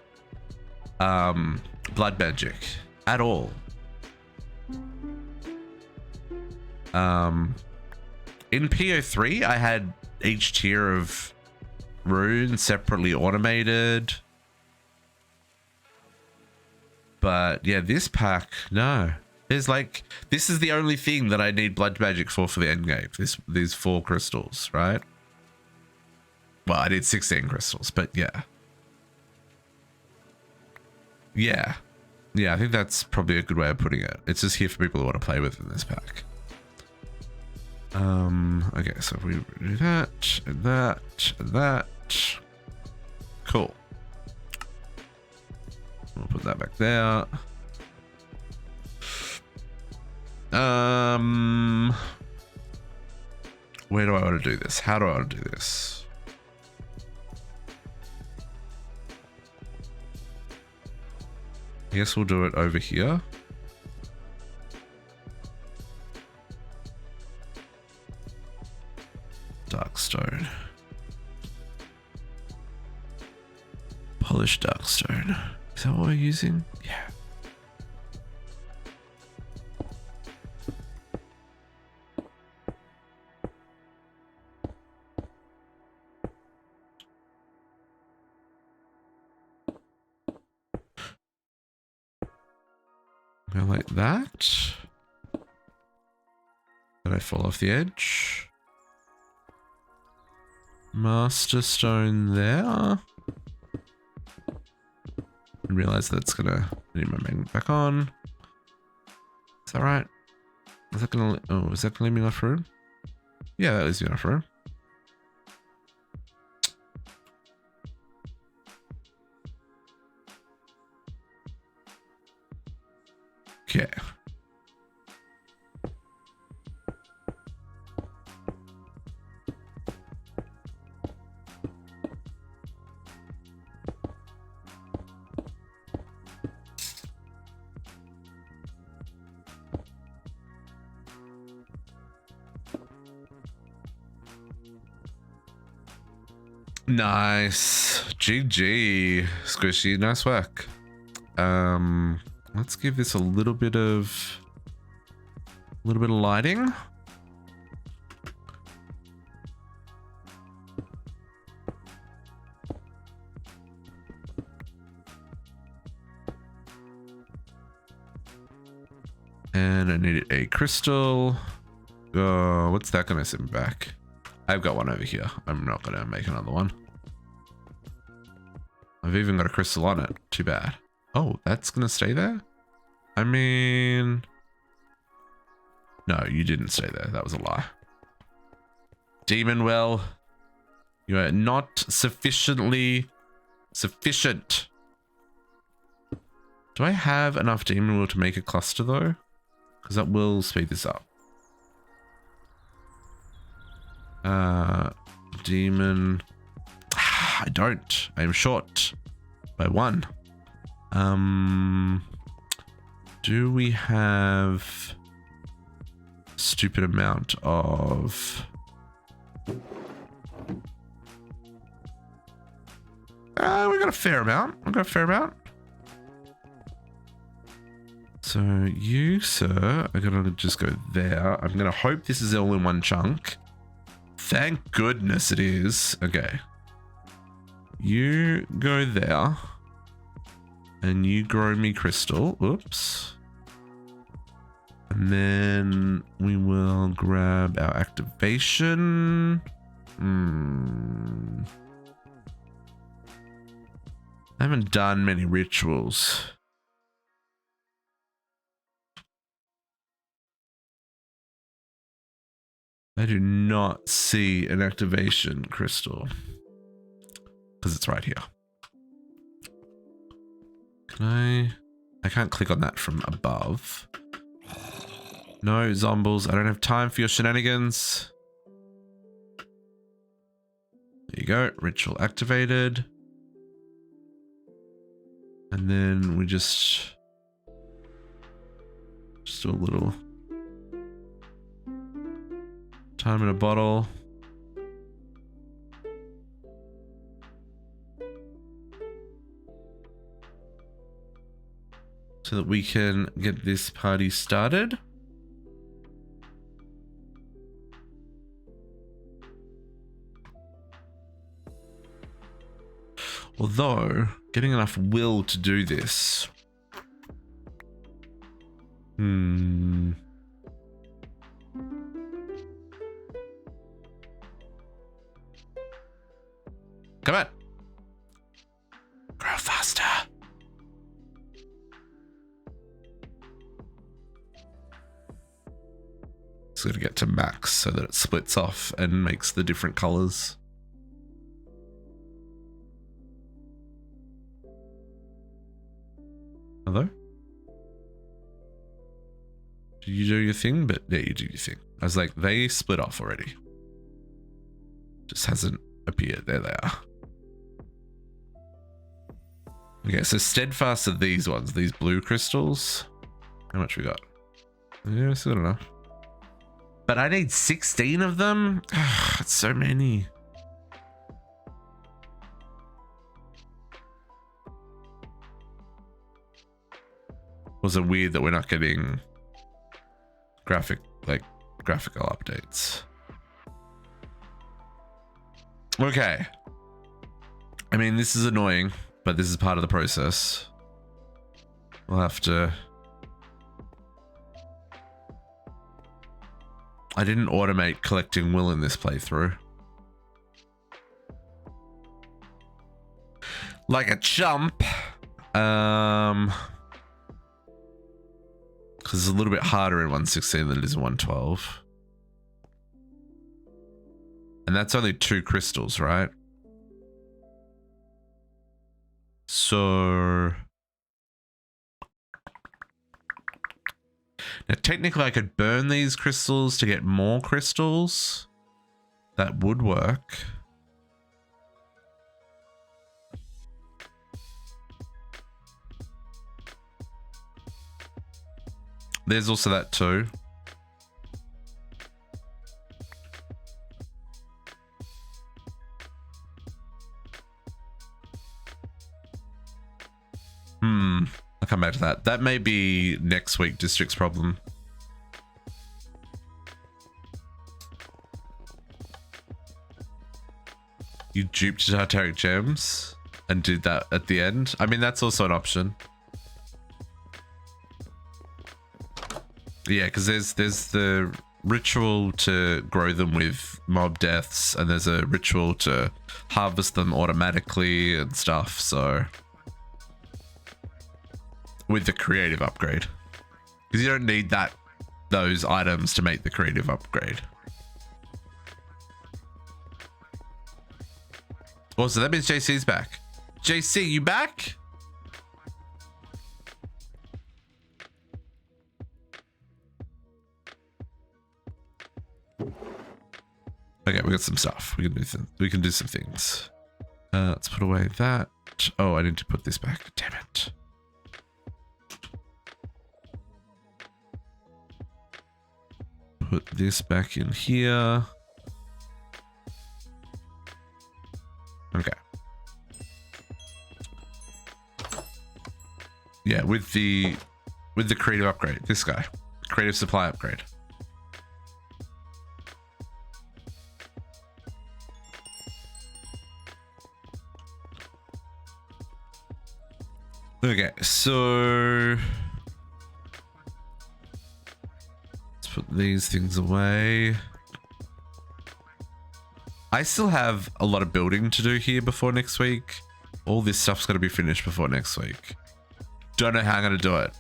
blood magic at all. In PO3, I had each tier of runes separately automated. But yeah, this pack, no. There's like, this is the only thing that I need blood magic for the end game. These 4 crystals, right? Well, I did 16 crystals, but yeah. Yeah. Yeah, I think that's probably a good way of putting it. It's just here for people who want to play with in this pack. Okay, so if we do that, and that, and that. Cool. We'll put that back there. Where do I want to do this? How do I want to do this? I guess we'll do it over here. Darkstone. Polished darkstone. Is that what we're using? Yeah. Go like that. Did I fall off the edge? Master stone there. Realize that's gonna need my magnet back on. Is that right? Is that gonna? Oh, is that gonna leave me enough room? Yeah, that leaves me enough room. Okay. Nice. GG. Squishy. Nice work. Let's give this a little bit of lighting. And I need a crystal. Oh, what's that gonna send back? I've got one over here. I'm not gonna make another one. I've even got a crystal on it. Too bad. Oh, that's gonna stay there? I mean... No, you didn't stay there. That was a lie. Demon well. You are not sufficiently sufficient. Do I have enough demon will to make a cluster though? Because that will speed this up. Demon. I don't. I am short by 1. Do we have stupid amount of... we got a fair amount. We got a fair amount. So you, sir, are gonna just go there. I'm gonna hope this is all in one chunk. Thank goodness it is. Okay. You go there. And you grow me crystal. Oops. And then we will grab our activation. I haven't done many rituals. I do not see an activation crystal. Because it's right here. Can I can't click on that from above. No, zombies. I don't have time for your shenanigans. There you go. Ritual activated. And then we just do a little time in a bottle. so that we can get this party started. Although, getting enough will to do this. Come on. Grow faster. It's going to get to max so that it splits off and makes the different colors. Hello? Do you do your thing? But yeah, you do your thing. I was like, they split off already. Just hasn't appeared. There they are. Okay, so steadfast are these ones, these blue crystals. How much we got? Yeah, still got enough. But I need 16 of them. That's so many. Was it weird that we're not getting graphical updates? Okay. I mean, this is annoying, but this is part of the process. We'll have to... I didn't automate collecting will in this playthrough. Like a chump. Because it's a little bit harder in 116 than it is in 112. And that's only 2 crystals, right? So... Now, technically, I could burn these crystals to get more crystals. That would work. There's also that too. I'll come back to that. That may be next week District's problem. You duped Tartaric gems and did that at the end. I mean, that's also an option. Yeah, because there's the ritual to grow them with mob deaths, and there's a ritual to harvest them automatically and stuff, so... With the creative upgrade. Because you don't need those items to make the creative upgrade. Also, that means JC's back. JC, you back? Okay, we got some stuff. We can do some things. Let's put away that. Oh, I need to put this back. Damn it. Put this back in here. Okay. Yeah, with the creative upgrade. This guy. Creative supply upgrade. Okay, so let's put these things away. I still have a lot of building to do here before next week. All this stuff's got to be finished before next week. Don't know how I'm going to do it.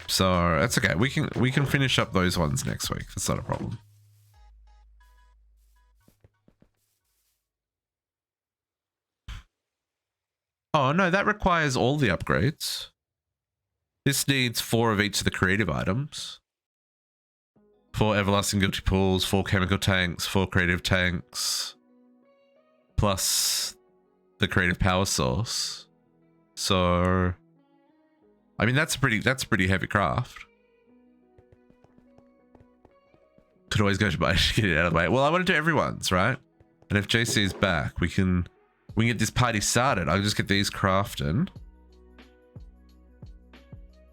So that's okay. We can finish up those ones next week. That's not a problem. Oh, no, that requires all the upgrades. This needs 4 of each of the creative items. 4 everlasting guilty pools, 4 chemical tanks, 4 creative tanks, plus the creative power source. So, I mean, that's pretty heavy craft. Could always go to buy to get it out of the way. Well, I want to do everyone's, right? And if JC is back, we can get this party started. I'll just get these crafted.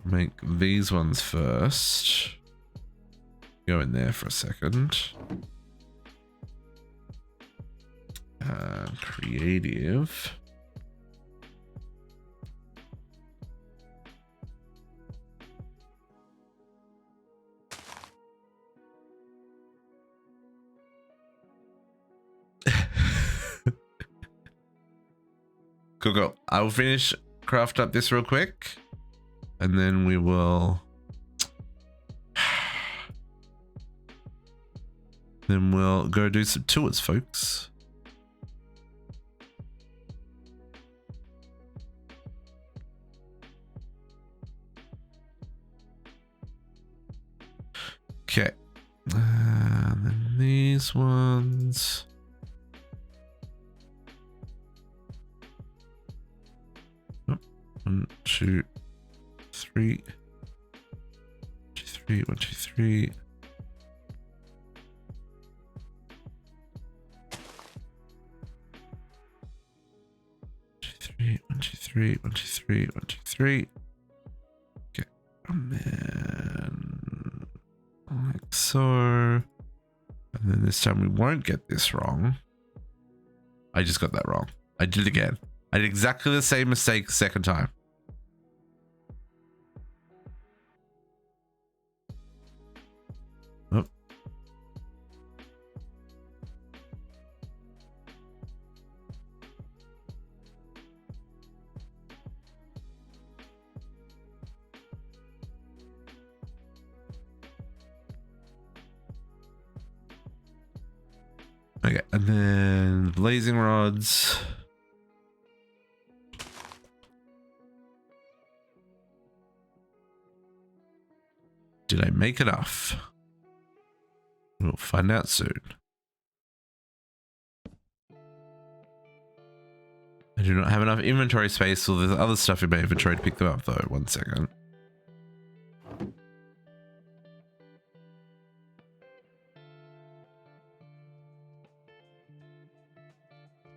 Make these ones first. Go in there for a second. Creative. Cool. I will finish craft up this real quick, and then we will. Then we'll go do some tours, folks. Okay. Then these ones. Oh, 1, 2, 3. 2, 3. 1, 2, 3. One, two, three, 1, 2, 3, 1, 2, 3. Okay, and then like so. And then this time we won't get this wrong. I just got that wrong. I did it again. I did exactly the same mistake the second time. Oh. Okay, and then blazing rods. Did I make enough? We'll find out soon. I do not have enough inventory space, or there's other stuff in my inventory to pick them up though. 1 second.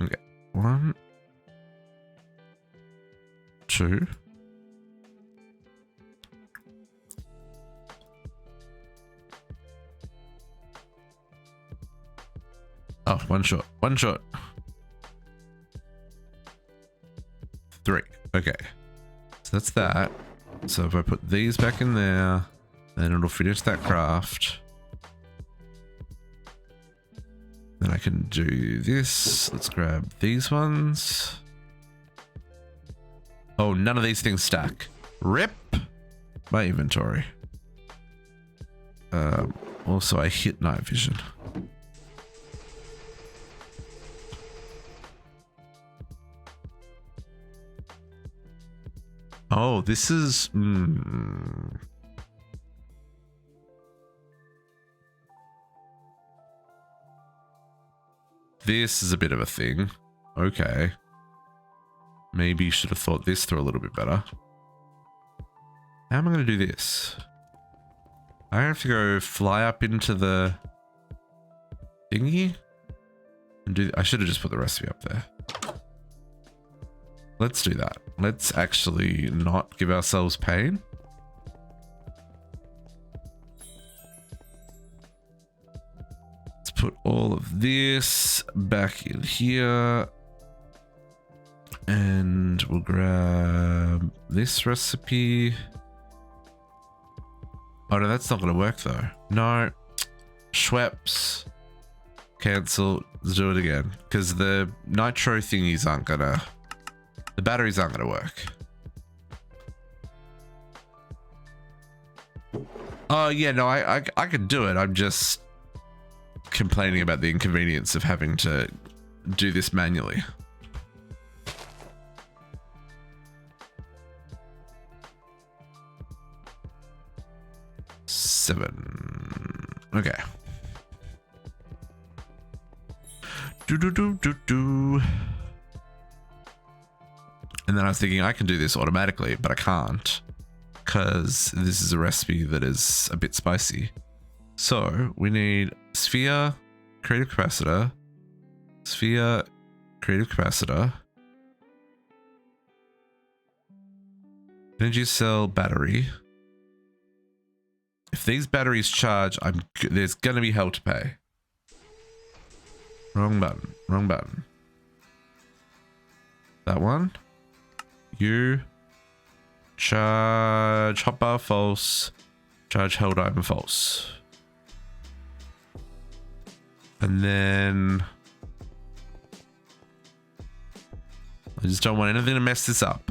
Okay, 1, 2. Oh, one shot. 3. Okay. So that's that. So if I put these back in there, then it'll finish that craft. Then I can do this. Let's grab these ones. Oh, none of these things stack. Rip my inventory. Also, I hit night vision. Oh, this is... This is a bit of a thing. Okay. Maybe you should have thought this through a little bit better. How am I going to do this? I have to go fly up into the thingy and do. I should have just put the recipe up there. Let's do that. Let's actually not give ourselves pain. Let's put all of this back in here. And we'll grab this recipe. Oh no, that's not going to work though. No. Schweppes. Cancel. Let's do it again. Because the nitro thingies aren't going to... The batteries aren't going to work. Oh, yeah, no, I can do it. I'm just complaining about the inconvenience of having to do this manually. Seven. Okay. Do. And then I was thinking I can do this automatically, but I can't because this is a recipe that is a bit spicy. So we need sphere, creative capacitor, sphere, creative capacitor. Energy cell battery. If these batteries charge, there's gonna be hell to pay. Wrong button. Wrong button. That one. You. Charge hotbar false. Charge hell diamond false. And then I just don't want anything to mess this up.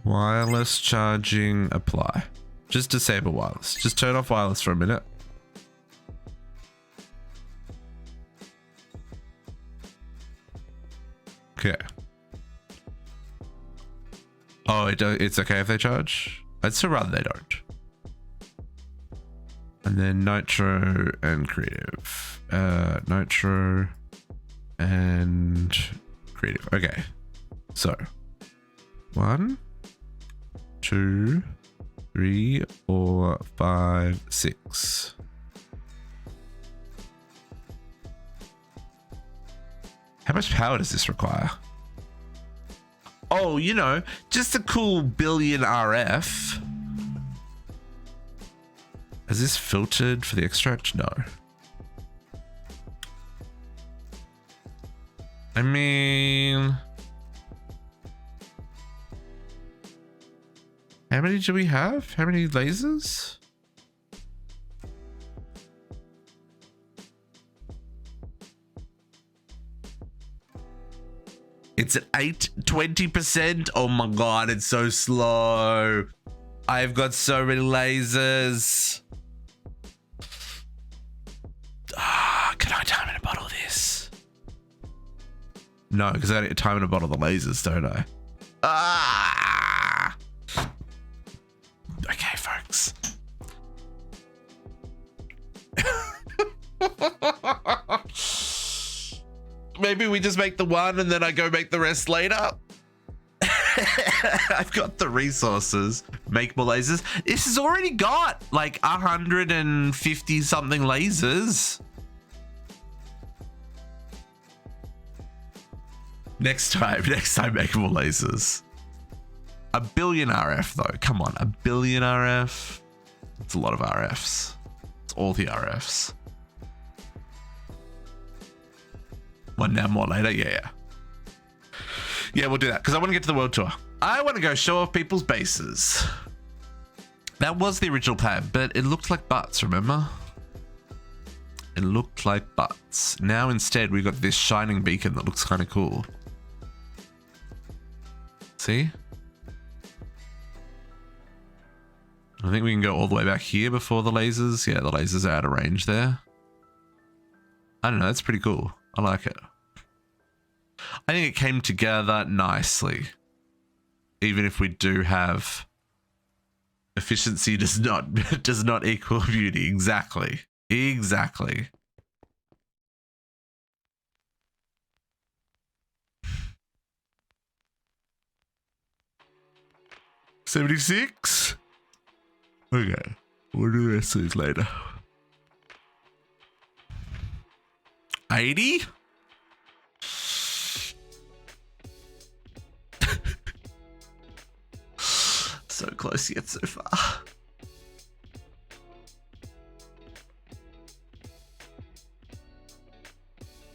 Wireless charging apply. Just disable wireless. Just turn off wireless for a minute. Okay. Oh, it's okay if they charge? I'd still rather they don't. And then nitro and creative. Nitro and creative. Okay. So 1, 2, 3, 4, 5, 6. How much power does this require? Oh, you know, just a cool billion RF. Is this filtered for the extract? No. I mean, how many do we have? How many lasers? It's at 20%. Oh my god, it's so slow. I've got so many lasers. Can I time in a bottle this? No, because I got to time in a bottle the lasers, don't I? Okay, folks. Maybe we just make the one and then I go make the rest later. I've got the resources. Make more lasers. This has already got like 150 something lasers. Next time make more lasers. A billion RF though. Come on, a billion RF. It's a lot of RFs. It's all the RFs. One now, more later. Yeah. Yeah, we'll do that because I want to get to the world tour. I want to go show off people's bases. That was the original plan, but it looked like butts, remember? It looked like butts. Now instead we got this shining beacon that looks kind of cool. See? I think we can go all the way back here before the lasers. Yeah, the lasers are out of range there. I don't know, that's pretty cool. I like it. I think it came together nicely. Even if we do have efficiency does not equal beauty. Exactly. Exactly. $76. Okay. We'll do the rest of these later. 80? So close yet so far.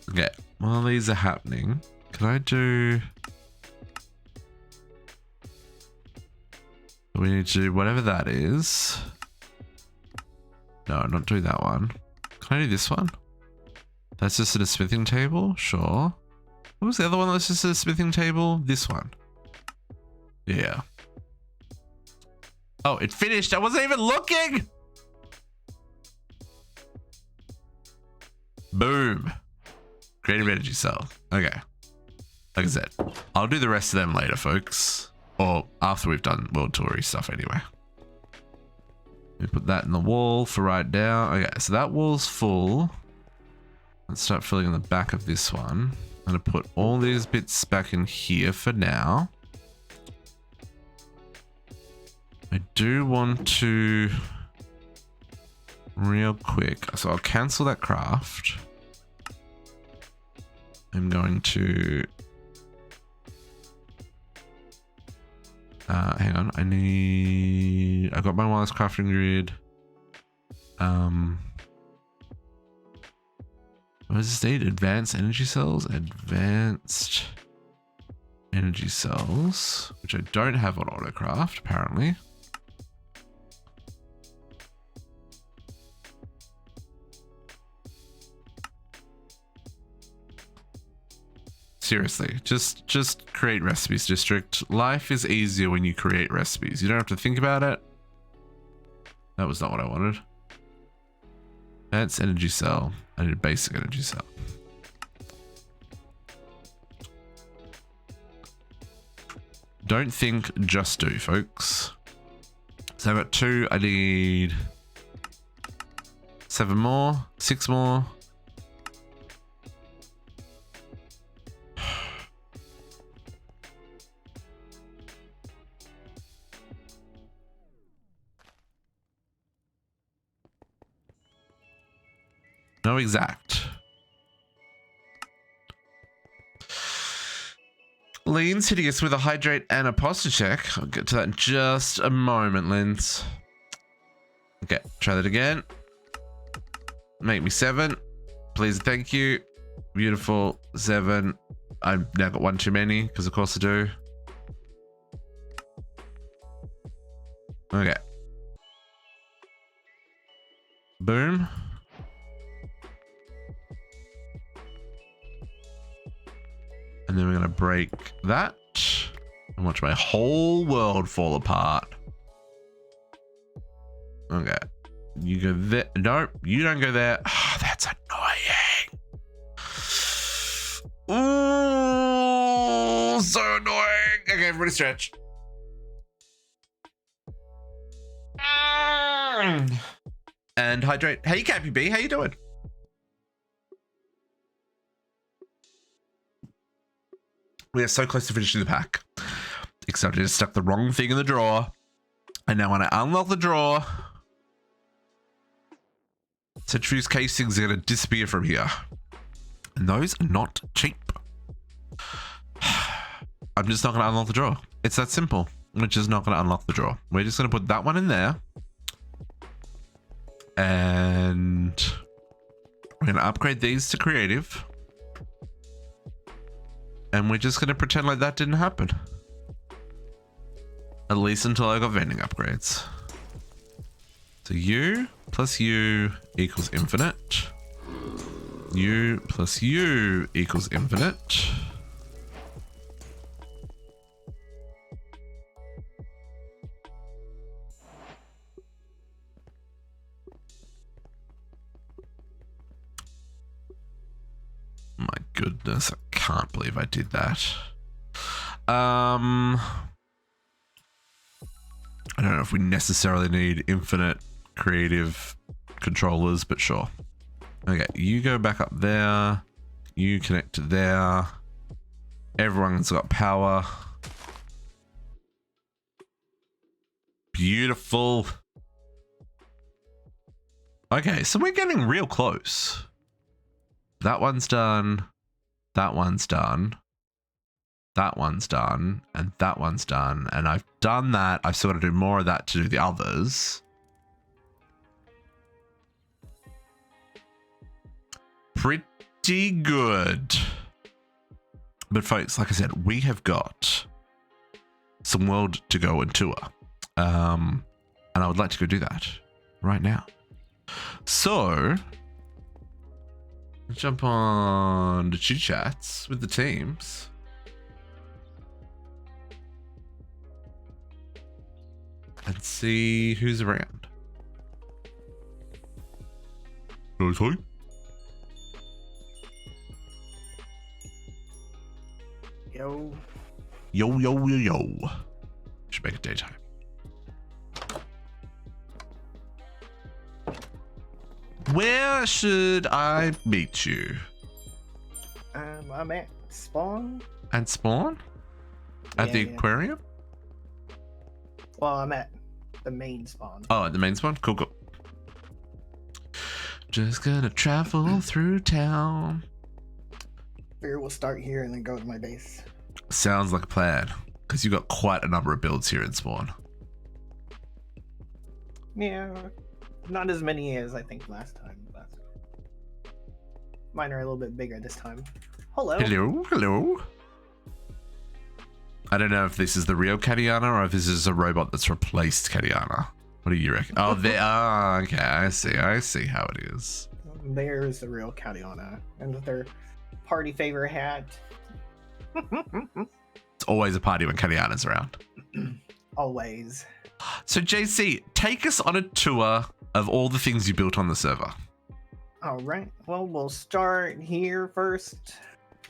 Okay, while these are happening, can I do... We need to do whatever that is. No, not doing that one. Can I do this one? That's just at a smithing table? Sure. What was the other one that was just at a smithing table? This one. Yeah. Oh, it finished. I wasn't even looking. Boom. Creative energy cell. Okay. Like I said, I'll do the rest of them later, folks. Or after we've done world toury stuff anyway. Let me put that in the wall for right now. Okay, so that wall's full. Let's start filling in the back of this one. I'm going to put all these bits back in here for now. I do want to real quick. So I'll cancel that craft. I'm going to Hang on. I got my wireless crafting grid. What does this need? Advanced energy cells? Advanced energy cells, which I don't have on autocraft, apparently. Seriously, just create recipes, district. Life is easier when you create recipes. You don't have to think about it. That was not what I wanted. Advanced energy cell. I need a basic energy cell. Don't think, just do, folks. So I've got 2. I need 7 more, 6 more. No exact. Lean's hitting us with a hydrate and a posture check. I'll get to that in just a moment, Lens. Okay, try that again. Make me 7. Please, thank you. Beautiful. 7. I've now got 1 too many, because of course I do. Okay. Boom. And then we're going to break that and watch my whole world fall apart. Okay. You go there. Nope, you don't go there. Oh, that's annoying. Ooh, so annoying. Okay, everybody stretch. And hydrate. Hey, Cappy B, how you doing? We are so close to finishing the pack. Except I just stuck the wrong thing in the drawer. And now when I unlock the drawer, Century's casings are going to disappear from here. And those are not cheap. I'm just not going to unlock the drawer. It's that simple. We're just not going to unlock the drawer. We're just going to put that one in there. And we're going to upgrade these to creative. And we're just going to pretend like that didn't happen. At least until I got vending upgrades. So U plus U equals infinite. U plus U equals infinite. My goodness, I can't believe I did that. I don't know if we necessarily need infinite creative controllers, but sure. Okay, you go back up there. You connect to there. Everyone's got power. Beautiful. Okay, so we're getting real close. That one's done. That one's done. That one's done. And that one's done. And I've done that. I've still got to do more of that to do the others. Pretty good. But folks, like I said, we have got some world to go and tour. And I would like to go do that right now. So jump on the chit chats with the teams. And see who's around. Okay. Yo. Yo, yo, yo, yo. Should make it daytime. Where should I meet you? I'm at spawn. At spawn? At the aquarium? Well, I'm at the main spawn. Oh, at the main spawn? Cool, cool. Just gonna travel through town. Figure we'll start here and then go to my base. Sounds like a plan. because you got quite a number of builds here in spawn. Yeah, not as many as I think last time, but mine are a little bit bigger this time. Hello. Hello, hello. I don't know if this is the real Katiyana or if this is a robot that's replaced Katiyana. What do you reckon? Oh, they are. Okay, I see how it is. There's the real Katiyana, and with their party favor hat. It's always a party when Katiyana's around. Always. So JC, take us on a tour of all the things you built on the server. All right. Well, we'll start here first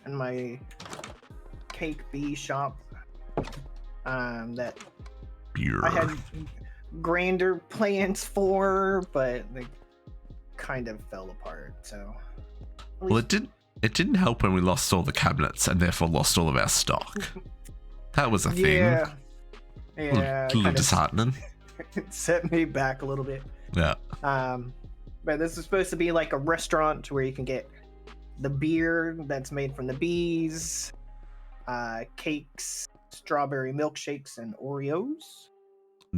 in my cake bee shop. That Beer. I had grander plans for, but they kind of fell apart. So, Well, it didn't help when we lost all the cabinets and therefore lost all of our stock. That was a thing. Yeah, A little disheartening. It set me back a little bit. Yeah. But this is supposed to be like a restaurant where you can get the beer that's made from the bees, cakes, strawberry milkshakes, and Oreos.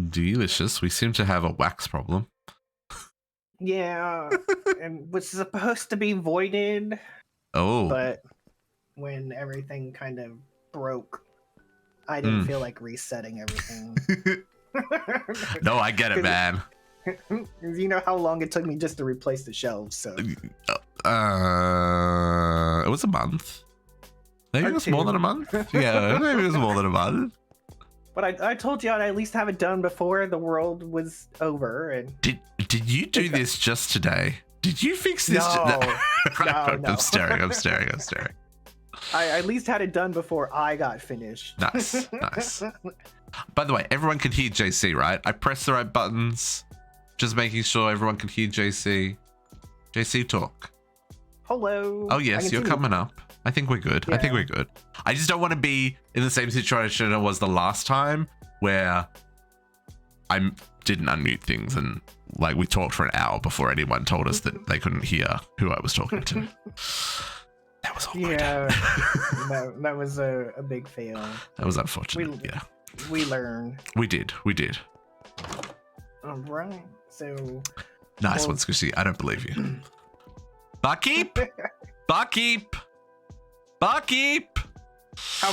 Delicious. We seem to have a wax problem. Yeah, and was supposed to be voided, Oh. but when everything kind of broke, I didn't feel like resetting everything. No, I get it, man. You know how long it took me just to replace the shelves, so. It was a month. Maybe Or it was more 2. than a month. Yeah, maybe it was more than a month. But I told you I'd at least have it done before the world was over. And Did you do this just today? Did you fix this? No, no. I'm staring. I at least had it done before I got finished. Nice. By the way, everyone can hear JC, right? I pressed the right buttons. Just making sure everyone can hear JC. JC, talk. Hello. Oh, yes, you're coming up. I think we're good. Yeah. I think we're good. I just don't want to be in the same situation I was the last time where I didn't unmute things and like we talked for an hour before anyone told us that they couldn't hear who I was talking to. That was awkward. Yeah, that was a big fail. That was unfortunate. Yeah. We learned. We did. All right. So. Nice one, Squishy. I don't believe you. Barkeep! How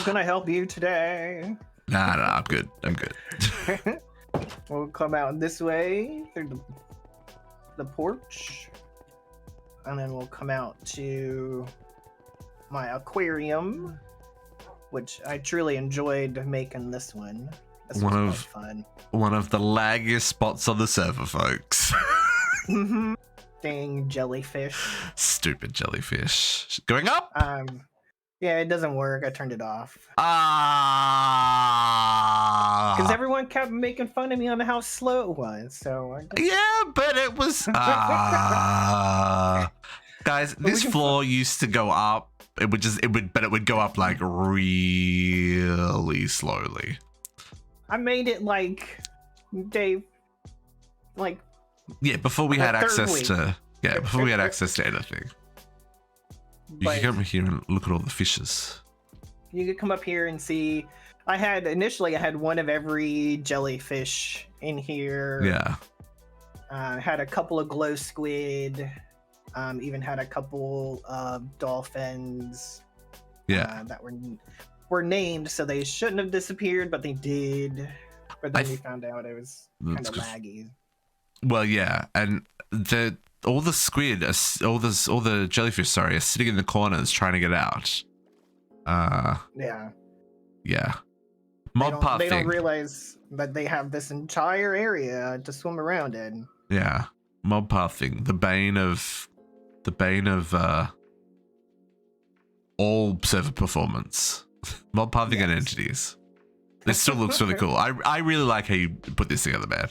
can I help you today? Nah, I'm good. We'll come out this way through the porch, and then we'll come out to my aquarium, which I truly enjoyed making this one. This was quite fun. One of the laggiest spots on the server, folks. Dang jellyfish. Stupid jellyfish. Going up? Yeah, it doesn't work. I turned it off. Ah. Because everyone kept making fun of me on how slow it was. So yeah, but it was. Guys, this floor used to go up. It would go up like really slowly. I made it like Dave, like. Yeah, before we had access week. to. Yeah, before we had access to anything. You can come here and look at all the fishes. You could come up here and see. Initially I had one of every jellyfish in here. Yeah. Had a couple of glow squid. Even had a couple of dolphins. Yeah. That were named, so they shouldn't have disappeared, but they did. But then we found out it was kind of laggy. Well, yeah, and all the squid, all the jellyfish, sorry, are sitting in the corners trying to get out. Yeah. Mob pathing. They don't realize that they have this entire area to swim around in. Yeah, mob pathing, the bane of all server performance. Mob pathing and entities. This still looks really cool. I really like how you put this together, man.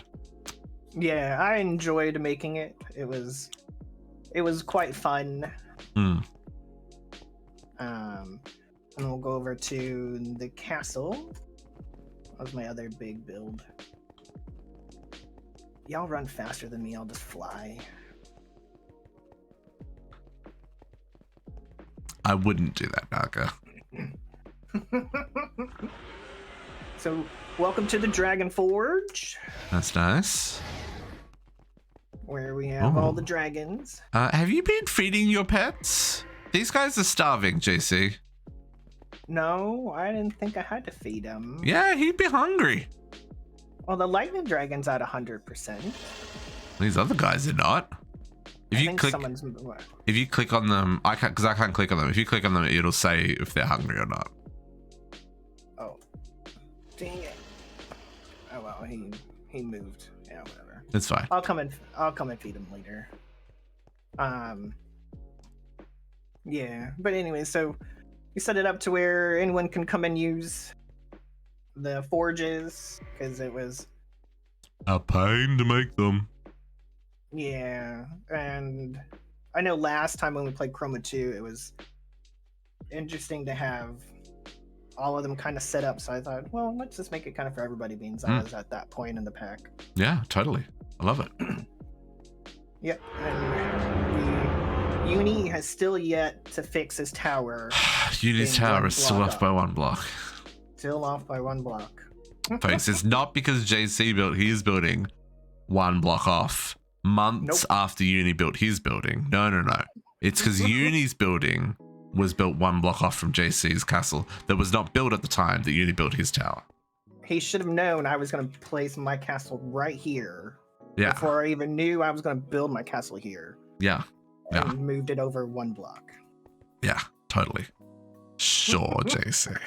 Yeah, I enjoyed making it. It was quite fun. And we'll go over to the castle. That was my other big build. Y'all run faster than me, I'll just fly. I wouldn't do that, Naga. So, welcome to the Dragon Forge, That's nice. where we have all the dragons. Have you been feeding your pets? These guys are starving, JC. No, I didn't think I had to feed them. Yeah, he'd be hungry. Well, the lightning dragon's at 100%. These other guys are not. If you click on them, I can't click on them. If you click on them, it'll say if they're hungry or not. Oh, dang it! Oh well, he moved. Yeah, whatever. It's fine. I'll come and feed him later. Yeah, but anyway, so we set it up to where anyone can come and use the forges because it was a pain to make them. Yeah, and I know last time when we played Chroma 2, it was interesting to have all of them kind of set up. So I thought, well, let's just make it kind of for everybody, being I was at that point in the pack. Yeah, totally. I love it. Yep. And Uni has still yet to fix his tower. Uni's tower is still off by 1 block. Still off by 1 block. Folks, it's not because JC built his building 1 block off. Months after Uni built his building. No. It's because Uni's building was built 1 block off from JC's castle that was not built at the time that Uni built his tower. He should have known I was going to place my castle right here. Yeah. Before I even knew I was going to build my castle here. Yeah. And moved it over 1 block. Yeah, totally. Sure, JC.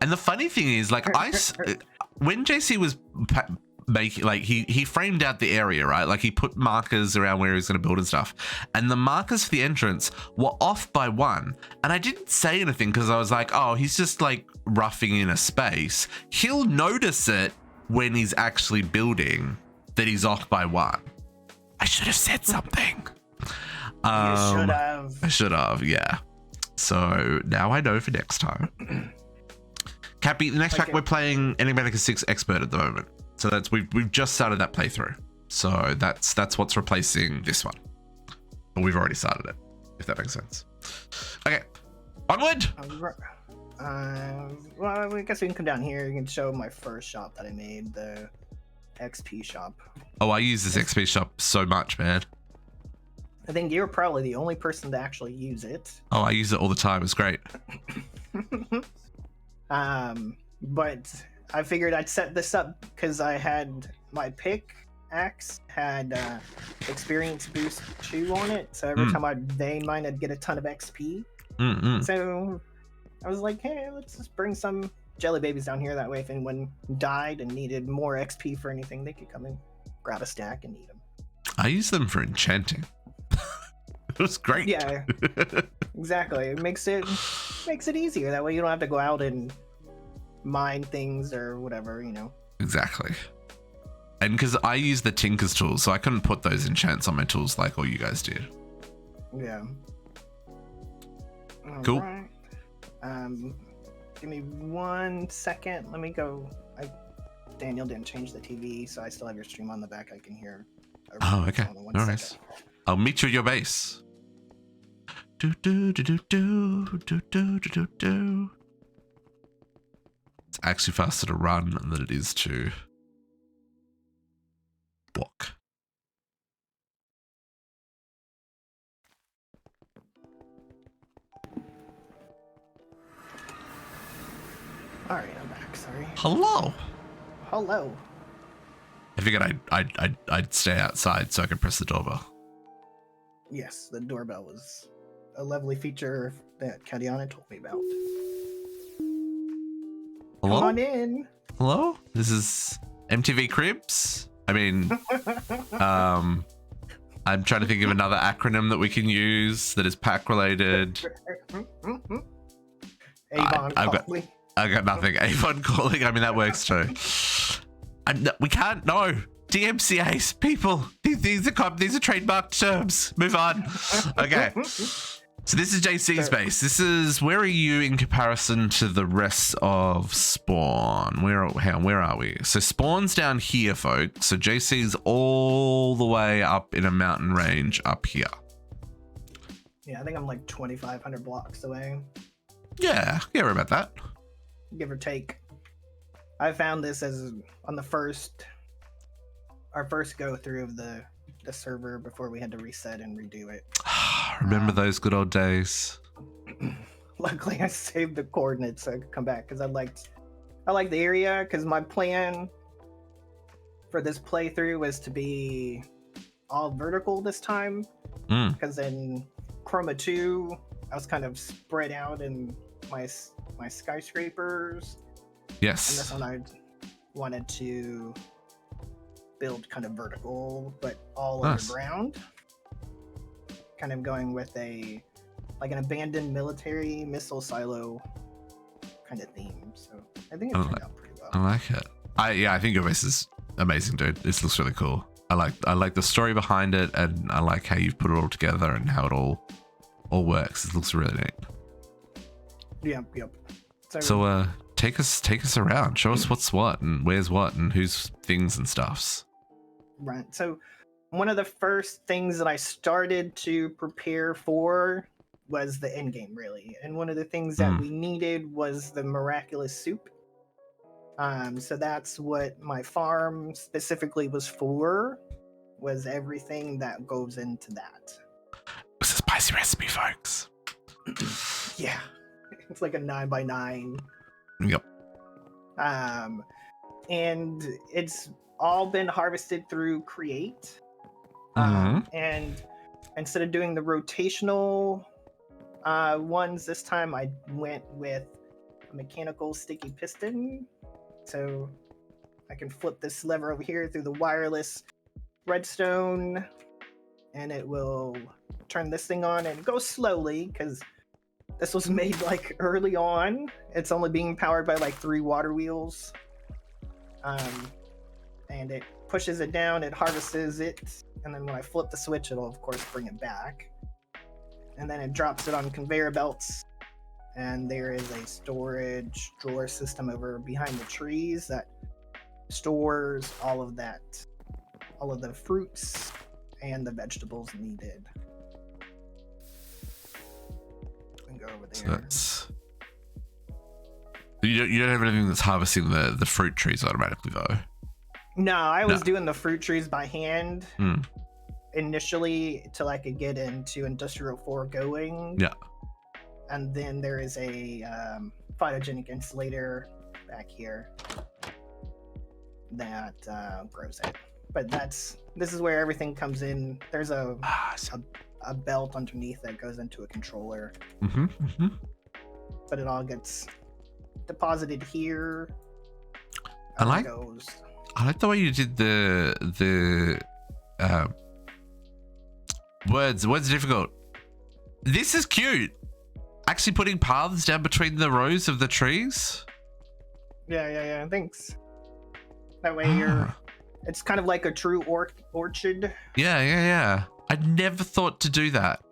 And the funny thing is, like, when JC was making, like, he framed out the area, right? Like, he put markers around where he was going to build and stuff, and the markers for the entrance were off by 1, and I didn't say anything because I was like, oh, he's just like roughing in a space. He'll notice it when he's actually building that he's off by 1. I should have said something. You should have. I should have, yeah. So now I know for next time. Cappy, the next pack we're playing Enigmatica 6 Expert at the moment. So that's we've just started that playthrough. So that's what's replacing this one. But we've already started it, if that makes sense. Okay, onward. Well, I guess we can come down here. You can show my first shop that I made, the XP shop. Oh, I use this XP shop so much, man. I think you're probably the only person to actually use it. Oh, I use it all the time. It's great. But I figured I'd set this up because I had my pickaxe had experience boost 2 on it, so every time I'd vein mine, I'd get a ton of XP. So I was like, hey, let's just bring some jelly babies down here. That way, if anyone died and needed more XP for anything, they could come and grab a stack and eat them. I use them for enchanting. It was great. Yeah, exactly. It makes it easier. That way you don't have to go out and mine things or whatever, you know. Exactly. And because I use the Tinker's tools, so I couldn't put those enchants on my tools like all you guys did. Yeah. Cool. Right. Give me 1 second. Let me go. Daniel didn't change the TV, so I still have your stream on the back. I can hear. Oh, okay. All right. I'll meet you at your base. It's actually faster to run than it is to walk. All right, I'm back. Sorry. Hello. Hello. I figured I'd stay outside so I could press the doorbell. Yes, the doorbell was a lovely feature that Katiyana told me about. Hello? Come on in. Hello? This is MTV Cribs? I mean, I'm trying to think of another acronym that we can use that is pack related. Avon calling. I've got nothing. Avon calling. I mean, that works too. We can't. No. DMCA's people. These are trademarked terms. Move on. Okay. So this is JC's base. This is, where are you in comparison to the rest of Spawn? Where are we? So Spawn's down here, folks. So JC's all the way up in a mountain range up here. Yeah, I think I'm like 2,500 blocks away. Yeah, about that. Give or take. I found this as on our first go through of the server before we had to reset and redo it. Remember those good old days? Luckily, I saved the coordinates so I could come back because I liked the area. Because my plan for this playthrough was to be all vertical this time. Because in Chroma 2, I was kind of spread out in my skyscrapers. Yes. And this one I wanted to build kind of vertical, but all underground. Kind of going with an abandoned military missile silo kind of theme. So I think it turned out pretty well. I like it. I think your base is amazing, dude. This looks really cool. I like the story behind it, and I like how you've put it all together and how it all works. It looks really neat. Yep. So take us around. Show us what's what and where's what and who's things and stuffs. Right. So one of the first things that I started to prepare for was the end game, really. And one of the things that we needed was the miraculous soup. So that's what my farm specifically was for, was everything that goes into that. It's a spicy recipe, folks. Yeah. It's like a 9x9. Yep. And it's all been harvested through Create. And instead of doing the rotational ones this time, I went with a mechanical sticky piston. So I can flip this lever over here through the wireless redstone, and it will turn this thing on and go slowly because this was made like early on. It's only being powered by like 3 water wheels. And it pushes it down, it harvests it, and then when I flip the switch, it'll of course bring it back. And then it drops it on conveyor belts. And there is a storage drawer system over behind the trees that stores all of the fruits and the vegetables needed. And go over there. So that's... You don't have anything that's harvesting the fruit trees automatically, though. No, I was doing the fruit trees by hand initially till I could get into Industrial 4 going. Yeah. And then there is a photogenic insulator back here that grows it. But this is where everything comes in. There's a belt underneath that goes into a controller. But it all gets deposited here. I like the way you did the words. Words are difficult. This is cute. Actually putting paths down between the rows of the trees. Yeah. Thanks. That way it's kind of like a true orchard. Yeah. I never thought to do that.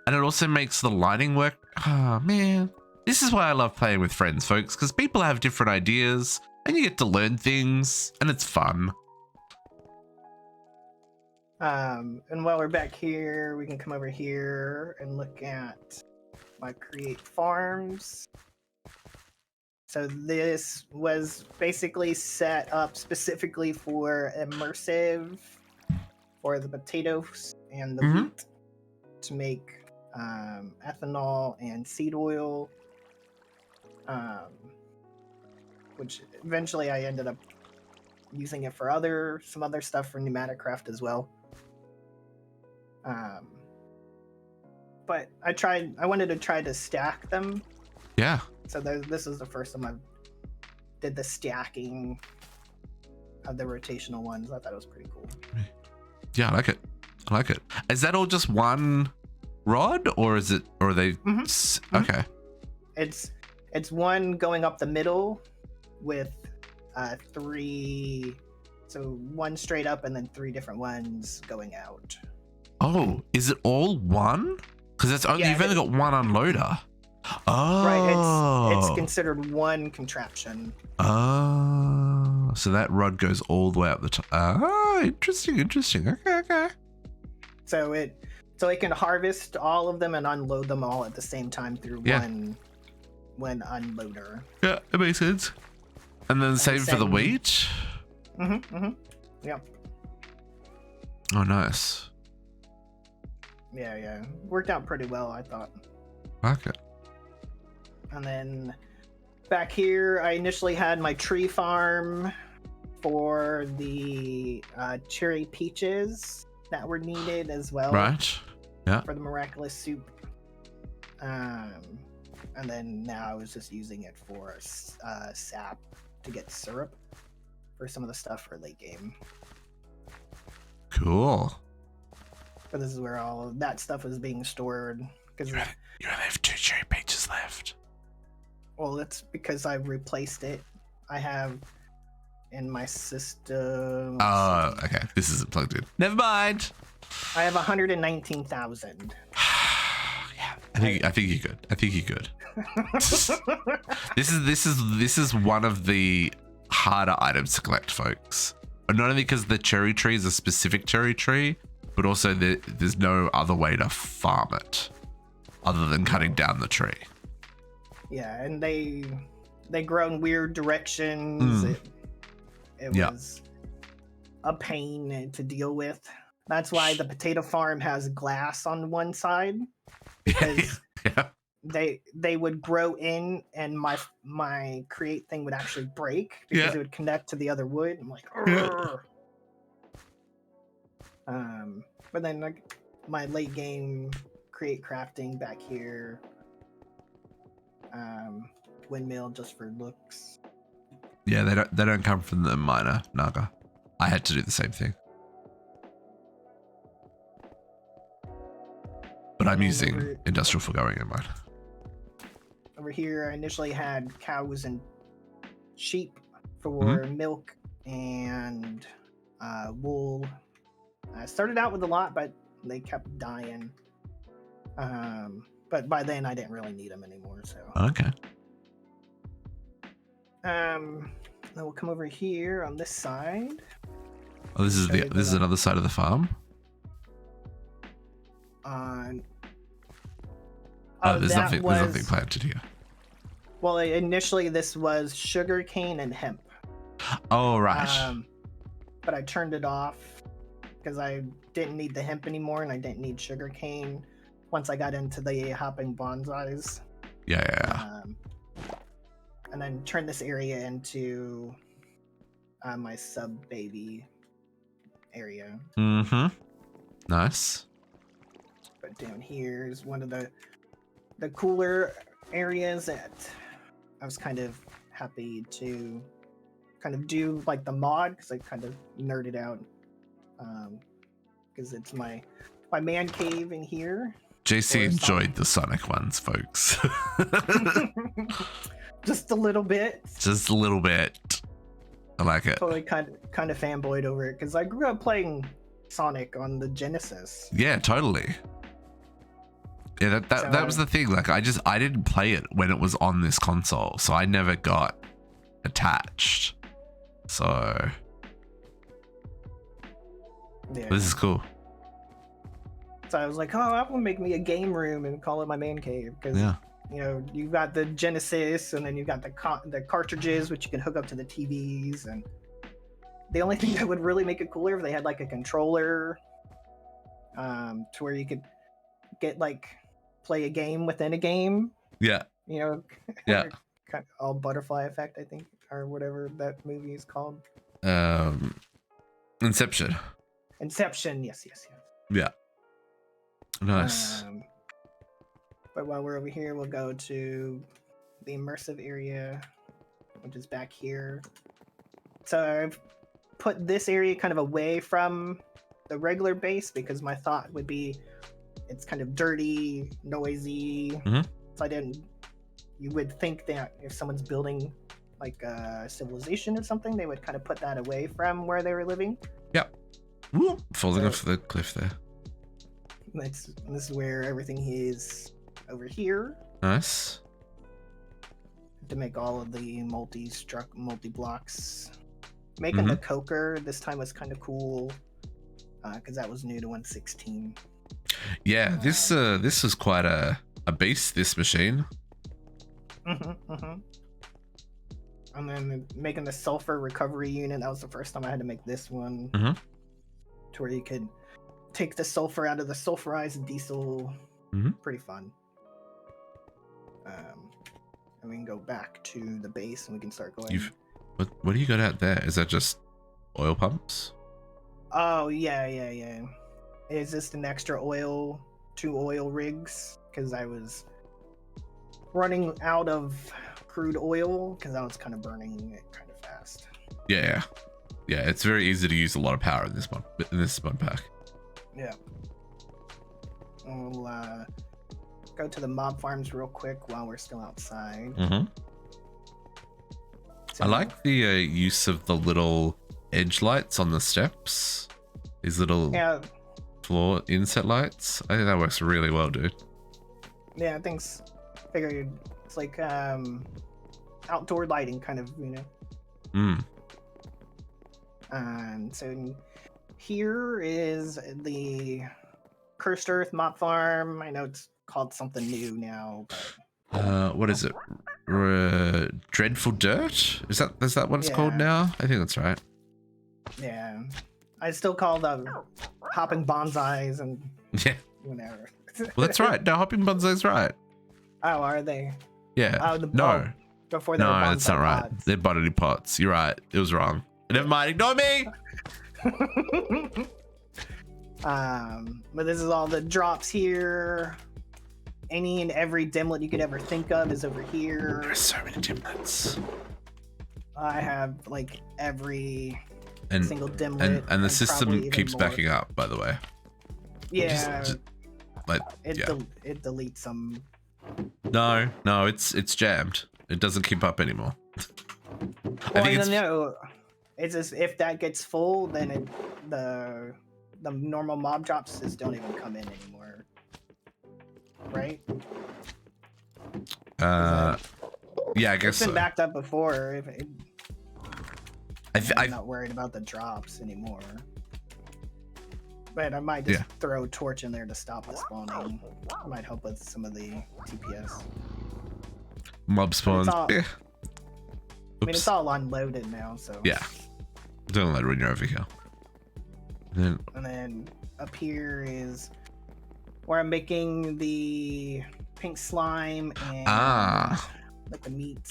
And it also makes the lighting work. Oh, man. This is why I love playing with friends, folks, because people have different ideas and you get to learn things and it's fun. And while we're back here, we can come over here and look at my Create Farms. So this was basically set up specifically for immersive for the potatoes and the wheat to make ethanol and seed oil, which eventually I ended up using it for some other stuff for pneumatic craft as well. But I wanted to try to stack them. Yeah. So this is the first time I did the stacking of the rotational ones. I thought it was pretty cool. Yeah, I like it. Is that all just one rod, or are they? Okay. It's one going up the middle with 3. So one straight up and then 3 different ones going out. Oh, is it all one? Because you've only got one unloader. Oh, right. It's considered one contraption. Oh, so that rod goes all the way up the top. Oh, interesting. Okay. So it can harvest all of them and unload them all at the same time through one unloader. Yeah, it makes sense. And then same for the same- wheat. Yeah. Oh, nice. Yeah. Worked out pretty well, I thought. Okay. And then back here, I initially had my tree farm for the cherry peaches that were needed as well. Right. Yeah. For the miraculous soup. And then now I was just using it for sap to get syrup for some of the stuff for late game. Cool. But this is where all of that stuff is being stored. Because You only have 2 cherry peaches left. well, that's because I've replaced it. I have in my system. Oh, okay. This isn't plugged in. Never mind. I have 119,000. Yeah, I think you're good. I think you're good. This is one of the harder items to collect, folks. Not only because the cherry tree is a specific cherry tree, but also there's no other way to farm it other than cutting down the tree. Yeah, and they grow in weird directions. It Yeah. was a pain to deal with. That's why the potato farm has glass on one side, because Yeah. they would grow in, and my create thing would actually break because Yeah. it would connect to the other wood. I'm like, Yeah. but then like my late game create crafting back here, windmill just for looks. Yeah, they don't come from the miner, Naga. I had to do the same thing. But I'm using industrial foregoing in mine. Over here, I initially had cows and sheep for milk and wool. I started out with a lot, but they kept dying. But by then, I didn't really need them anymore. So Okay. then we'll come over here on this side. Oh, this is another side of the farm. There's nothing planted here. Well, initially this was sugar cane and hemp. Oh, right. But I turned it off because I didn't need the hemp anymore, and I didn't need sugar cane once I got into the hopping bonsais. Yeah. And then turned this area into my sub baby area. Nice. But down here is one of the cooler areas that I was kind of happy to kind of do like the mod, because I kind of nerded out, because it's my man cave in here. JC enjoyed the Sonic ones, folks. Just a little bit. Just a little bit. I like it. Totally kind of fanboyed over it, because I grew up playing Sonic on the Genesis. Yeah, totally. Yeah, that was the thing. Like, I didn't play it when it was on this console, so I never got attached. So yeah. This is cool. So I was like, oh, I'm gonna make me a game room and call it my man cave, because you know, you've got the Genesis, and then you've got the cartridges which you can hook up to the TVs, and the only thing that would really make it cooler if they had like a controller, to where you could get like play a game within a game. Yeah. You know. Yeah. Kind of all butterfly effect, I think, or whatever that movie is called. Inception. Inception. Yes. Yeah. Nice. But while we're over here, we'll go to the immersive area, which is back here. So I've put this area kind of away from the regular base, because my thought would be it's kind of dirty, noisy. So you would think that if someone's building like a civilization or something, they would kind of put that away from where they were living. Yep. Whoop, falling off the cliff there. This is where everything is over here. Nice. To make all of the multi blocks. Making the coker this time was kind of cool, because that was new to 1.16. Yeah, this was quite a beast, this machine. And then making the sulfur recovery unit. That was the first time I had to make this one. Mm-hmm. To where you could take the sulfur out of the sulfurized diesel. Mm-hmm. Pretty fun. And we can go back to the base and we can start going. What do you got out there? Is that just oil pumps? Oh, yeah. It's just an extra oil, 2 oil rigs, because I was running out of crude oil, because I was kind of burning it kind of fast. Yeah. It's very easy to use a lot of power in this mod pack. Yeah. We'll go to the mob farms real quick while we're still outside. Mm-hmm. So, I like the use of the little edge lights on the steps. These little floor inset lights. I think that works really well, dude. Yeah, figured it's like outdoor lighting kind of, So here is the Cursed Earth mob farm. I know it's called something new now, but what is it? Dreadful Dirt? Is that what it's called now? I think that's right. Yeah. I still call them hopping bonsais and whatever. Well, that's right. No, hopping bonsai's right. Oh, are they? Yeah. Before they were no, that's not right. pots. They're bodily pots. You're right. It was wrong. Never mind. Ignore me. But this is all the drops here. Any and every dimlet you could ever think of is over here. There's so many dimlets. I have like every single dimlet. And the system keeps backing up, by the way. Yeah. It deletes some. No, it's jammed. It doesn't keep up anymore. No. It's just if that gets full, then the normal mob drops just don't even come in anymore. Right? Yeah, I guess it's been backed up before. I'm not worried about the drops anymore. But I might just throw a torch in there to stop the spawning. It might help with some of the TPS. Mob spawns. I mean, it's all unloaded now, so. Yeah. Don't let it when you're over here. And then up here is where I'm making the pink slime and like the meat.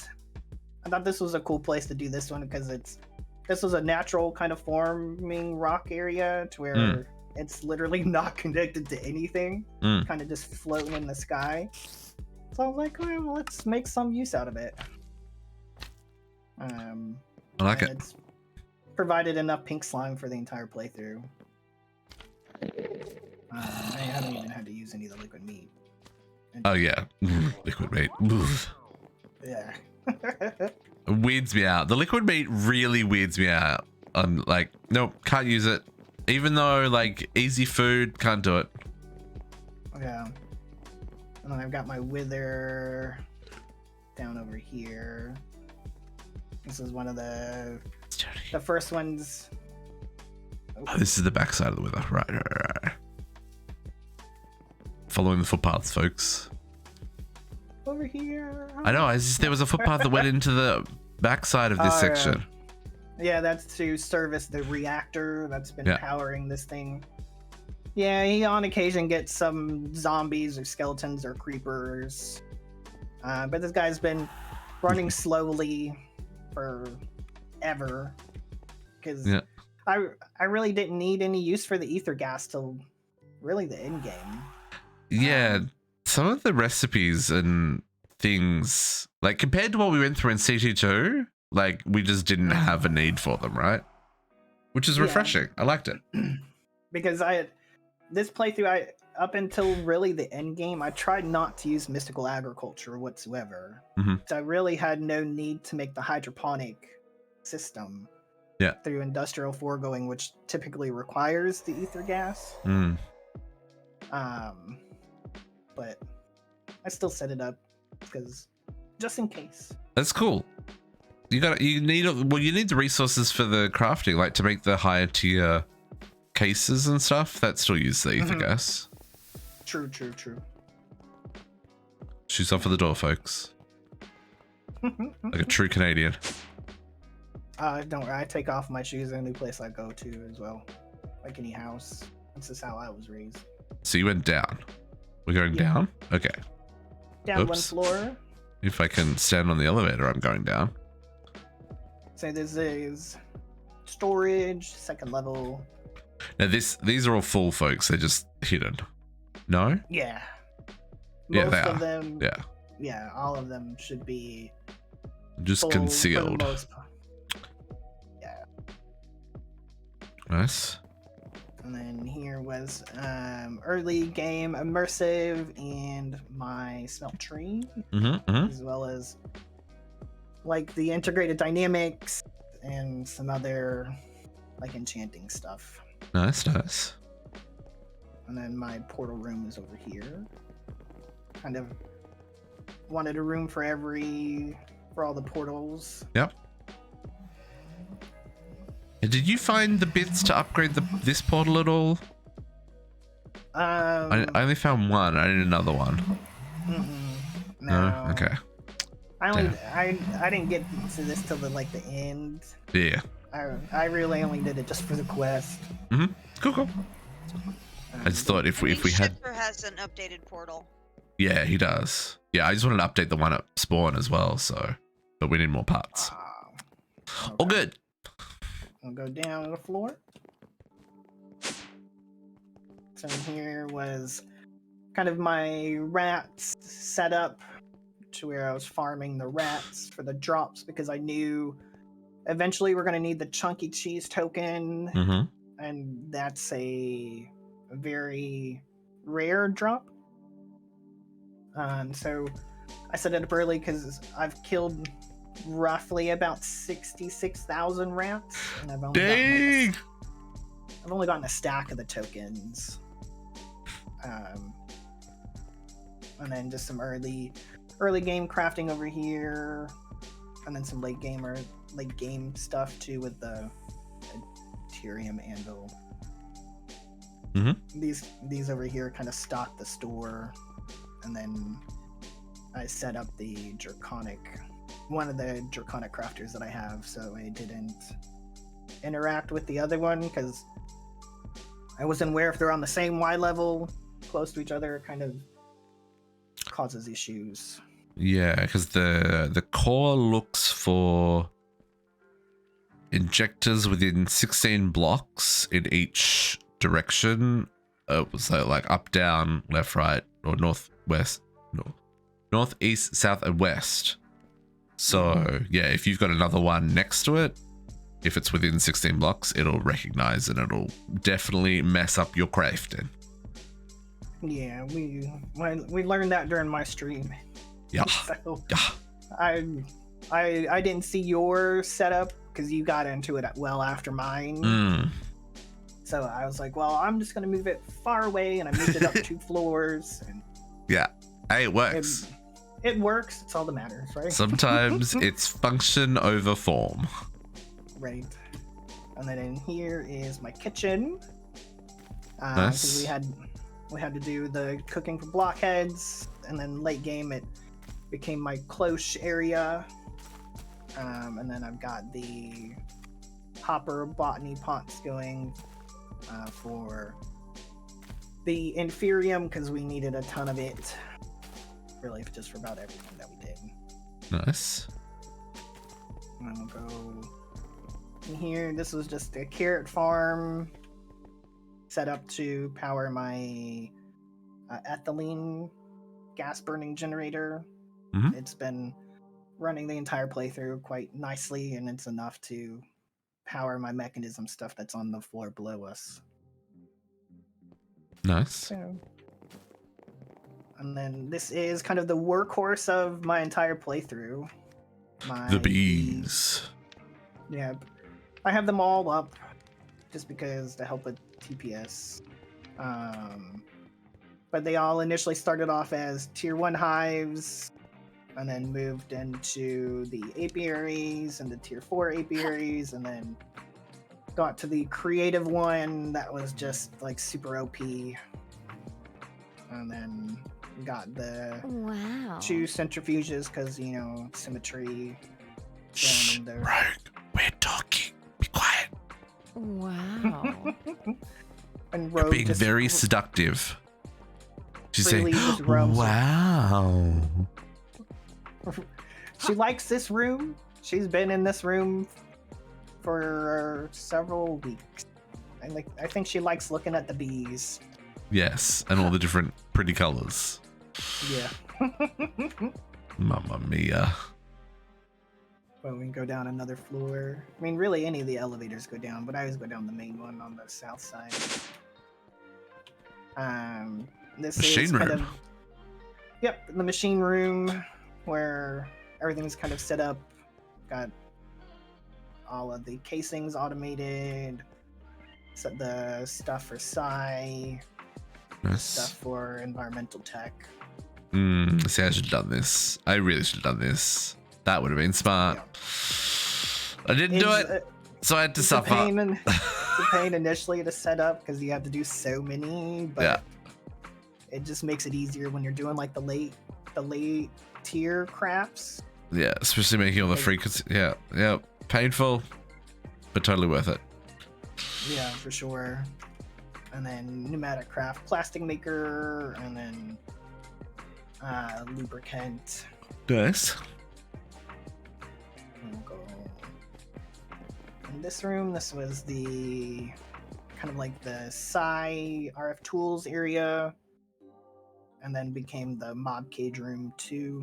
I thought this was a cool place to do this one because this was a natural kind of forming rock area to where it's literally not connected to anything, kind of just floating in the sky. So I was like, well, let's make some use out of it. I like it. It's provided enough pink slime for the entire playthrough. I haven't even had to use any of the liquid meat. Oh yeah, liquid meat. Yeah. It weirds me out. The liquid meat really weirds me out. I'm like, nope, can't use it. Even though like easy food, can't do it. Yeah. And then I've got my wither down over here. This is one of the first ones. Oh, this is the backside of the wither. Right. Following the footpaths, folks. Over here. I know. There was a footpath that went into the backside of this section. Yeah, that's to service the reactor that's been powering this thing. Yeah, he on occasion gets some zombies or skeletons or creepers. But this guy's been running slowly forever. Because I really didn't need any use for the ether gas till really the end game. Yeah, some of the recipes and things, like compared to what we went through in CT2, like we just didn't have a need for them, right? Which is refreshing. I liked it. Because this playthrough, up until really the end game, I tried not to use mystical agriculture whatsoever. So I really had no need to make the hydroponic system through industrial foregoing, which typically requires the ether gas. But I still set it up because just in case. That's cool. You need the resources for the crafting, like to make the higher tier cases and stuff that still use the ether gas. True. Shoes off at the door, folks. Like a true Canadian. Don't worry, I take off my shoes any place I go to as well. Like any house. This is how I was raised. So you went down. We're going down? Okay. Down Oops. 1 floor. If I can stand on the elevator, I'm going down. So this is storage, 2nd level. Now these are all full, folks. They're just hidden. No? Yeah. Yeah, Most they of are. them. Yeah. Yeah, all of them should be Just full for the concealed. most part. Yeah. Nice. And then here was early game immersive and my smelt tree, as well as like the integrated dynamics and some other like enchanting stuff. Nice, nice. And then my portal room is over here. Kind of wanted a room for all the portals. Yep. And did you find the bits to upgrade this portal at all? I only found one. I need another one. No. Okay. I didn't get to this till the end. Yeah. I really only did it just for the quest. Cool. I just thought if we had. Shipper has an updated portal. Yeah, he does. Yeah, I just wanted to update the one at spawn as well. So, but we need more parts. Okay. All good. I'll go down the floor. So here was kind of my rats setup to where I was farming the rats for the drops because I knew eventually we're going to need the chunky cheese token, and that's a very rare drop. So I set it up early because I've killed roughly about 66,000 rats, and I've only gotten a stack of the tokens. And then just some early game crafting over here, and then some late game stuff too with the Tyrium anvil. These over here kind of stock the store, and then I set up one of the draconic crafters that I have, so I didn't interact with the other one because I wasn't aware if they're on the same Y level, close to each other. It kind of causes issues. Yeah, because the core looks for injectors within 16 blocks in each direction. So like up, down, left, right, or northwest, northeast, south, and west. So yeah, if you've got another one next to it, if it's within 16 blocks, it'll recognize and it'll definitely mess up your crafting. Yeah, we learned that during my stream. Yeah. So I didn't see your setup because you got into it well after mine. So I was like, well, I'm just gonna move it far away, and I moved it up 2 floors. And yeah, hey, it works. It works. It's all that matters, right? Sometimes it's function over form. Right. And then in here is my kitchen. Nice. We had to do the cooking for blockheads, and then late game it became my cloche area. And then I've got the hopper botany pots going for the inferium because we needed a ton of it. Really, just for about everything that we did. Nice. And then we'll go in here. This was just a carrot farm set up to power my ethylene gas burning generator. It's been running the entire playthrough quite nicely, and it's enough to power my mechanism stuff that's on the floor below us. Nice. So, and then this is kind of the workhorse of my entire playthrough. The bees. Yeah, I have them all up just because to help with TPS. But they all initially started off as tier 1 hives, and then moved into the apiaries and the tier 4 apiaries, and then got to the creative one that was just like super OP. And then got the 2 centrifuges because, symmetry. Shh, Rogue, we're Wow. And You're Rogue being just very seductive. She's saying, freely just roams. wow. She likes this room. She's been in this room for several weeks. I think she likes looking at the bees. Yes, and all the different pretty colors. Yeah. Mamma mia. But we can go down another floor. I mean, really, any of the elevators go down, but I always go down the main one on the south side. This Machine is kind room. of, yep, the machine room where everything's kind of set up. Got all of the casings automated. Set the stuff for Psi, stuff Nice. for environmental tech. See, I should have done this. I really should have done this. That would have been smart. I didn't do it, so I had to It's suffer. it's a pain initially to set up because you have to do so many, but Yeah. it just makes it easier when you're doing like the late tier crafts. Yeah, especially making all the free. Yeah, painful, but totally worth it. Yeah, for sure. And then pneumatic craft plastic maker, and then lubricant. Nice. We'll go in this room. This was the kind of like the Psi RF tools area, and then became the mob cage room too.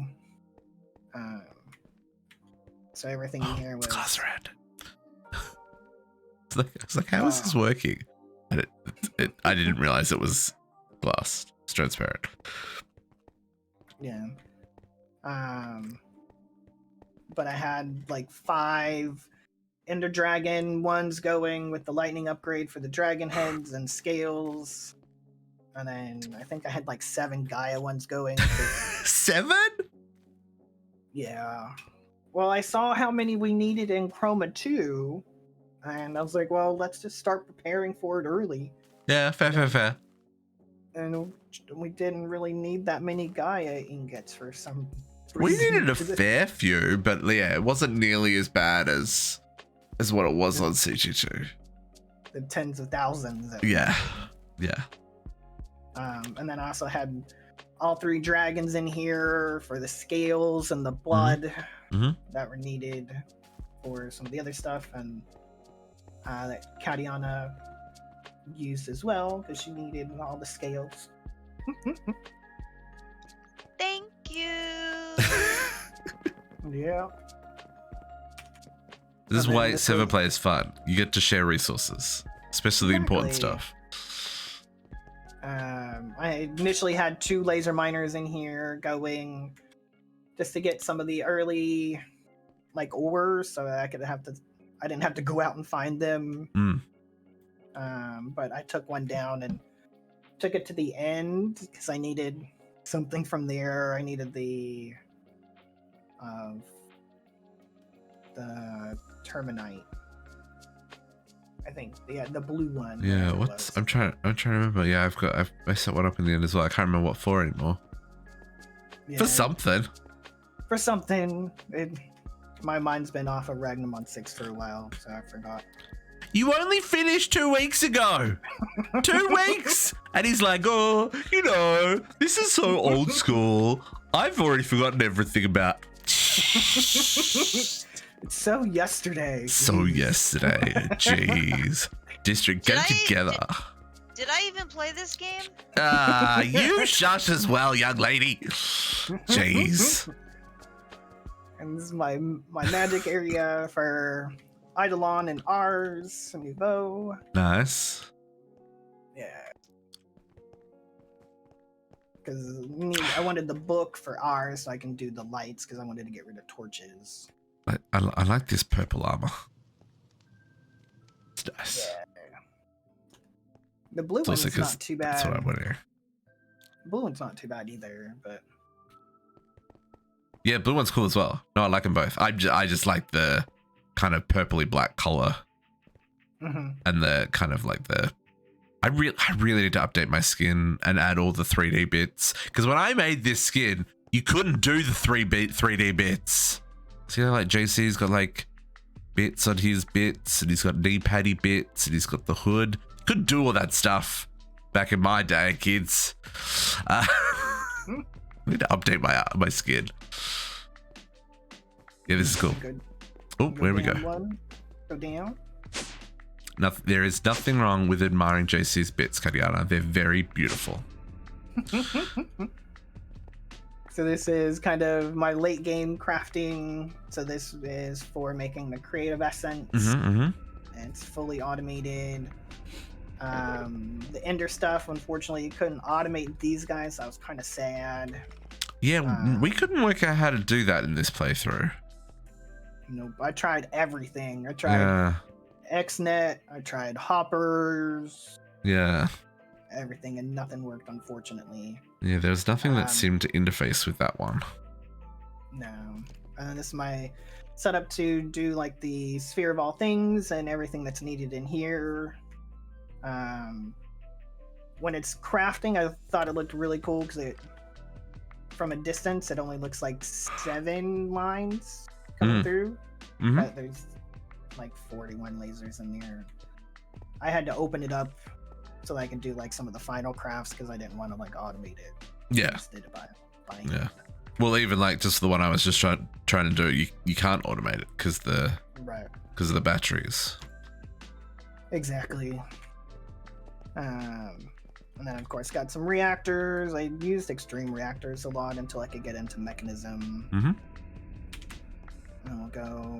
So everything in here was Glass around. I was like, how is this working? And I didn't realize it was glass. It's transparent. yeah. But I had like 5 Ender Dragon ones going with the lightning upgrade for the dragon heads and scales. And then I think I had like 7 Gaia ones going. 7? Yeah. Well, I saw how many we needed in Chroma 2, and I was like, well, let's just start preparing for it early. Yeah, fair. And we didn't really need that many Gaia ingots for some We reason. needed a fair few, but yeah, it wasn't nearly as bad as what it was on CG2. The tens of thousands. Yeah. And then I also had all 3 dragons in here for the scales and the blood that were needed for some of the other stuff, and that Katiyana used as well because she needed all the scales. Thank you. Yeah. This is And then why this server was- play is fun. You get to share resources, especially the important Exactly. stuff. I initially had 2 laser miners in here going just to get some of the early like ores so that I didn't have to go out and find them. But I took one down and took it to the end because I needed something from there. I needed the terminite. I think the blue one. Yeah, whatever it what's was. I'm trying to remember. Yeah, I set one up in the end as well. I can't remember what for anymore. Yeah, For something. For something. My mind's been off of Ragnamod VI for a while, so I forgot. You only finished 2 weeks ago. 2 weeks, and he's like, oh, this is so old school. I've already forgotten everything about. It's so yesterday. So Jeez. yesterday, jeez. District, get Did I- together. Did I even play this game? You shush as well, young lady. Jeez. And this is my magic area for Eidolon and Ars and Evo. Nice. Yeah. Because I wanted the book for Ars so I can do the lights because I wanted to get rid of torches. I like this purple armor. It's nice. Yeah. The blue It's also one's 'cause not too That's what I bad. want here. Blue one's not too bad either, but Yeah, blue one's cool as well. No, I like them both. I just like the kind of purpley black color and the kind of like the. I really need to update my skin and add all the 3D bits because when I made this skin, you couldn't do the 3D bits. See how like JC's got like bits on his bits, and he's got knee paddy bits, and he's got the hood. Could do all that stuff back in my day, kids. I need to update my skin. Yeah, this is cool. Oh, where we go? Go down. There is nothing wrong with admiring JC's bits, Katiyana. They're very beautiful. So this is kind of my late game crafting. So this is for making the creative essence. And it's fully automated. The ender stuff, unfortunately, you couldn't automate these guys. I was kind of sad. Yeah, we couldn't work out how to do that in this playthrough. Nope, I tried everything. I tried XNet, I tried hoppers. Yeah. Everything, and nothing worked, unfortunately. Yeah, there's nothing that seemed to interface with that one. No. This is my setup to do like the sphere of all things and everything that's needed in here. When it's crafting, I thought it looked really cool because from a distance, it only looks like 7 lines coming through. But there's like 41 lasers in there. I had to open it up so that I can do like some of the final crafts because I didn't want to like automate it. Yeah. Instead of buying Yeah. it. Well, even like just the one I was just trying to do, you can't automate it because of the batteries. Exactly. And then of course got some reactors. I used extreme reactors a lot until I could get into mechanism. And we'll go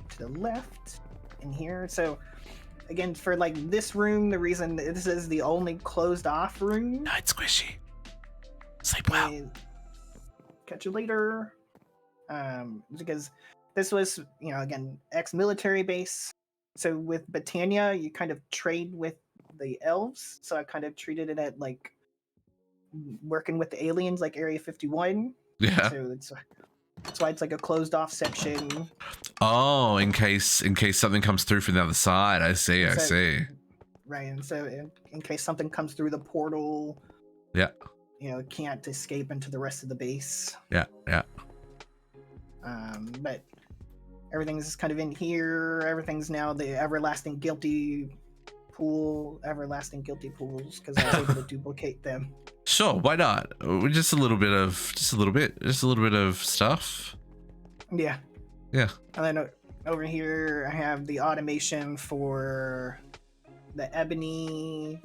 to the left in here. So again, for like this room, the reason this is the only closed off room. Night squishy. Sleep well. Catch you later. Because this was, again, ex-military base. So with Britannia, you kind of trade with the elves. So I kind of treated it at like working with the aliens, like Area 51. Yeah. So that's why it's like a closed off section. Oh, in case something comes through from the other side. I see. Right, and so in case something comes through the portal, it can't escape into the rest of the base. Yeah. But everything's just kind of in here. Everything's now the everlasting guilty pools because I was able to duplicate them. Sure, why not? Just a little bit of stuff. Yeah. Yeah. And then over here, I have the automation for the ebony,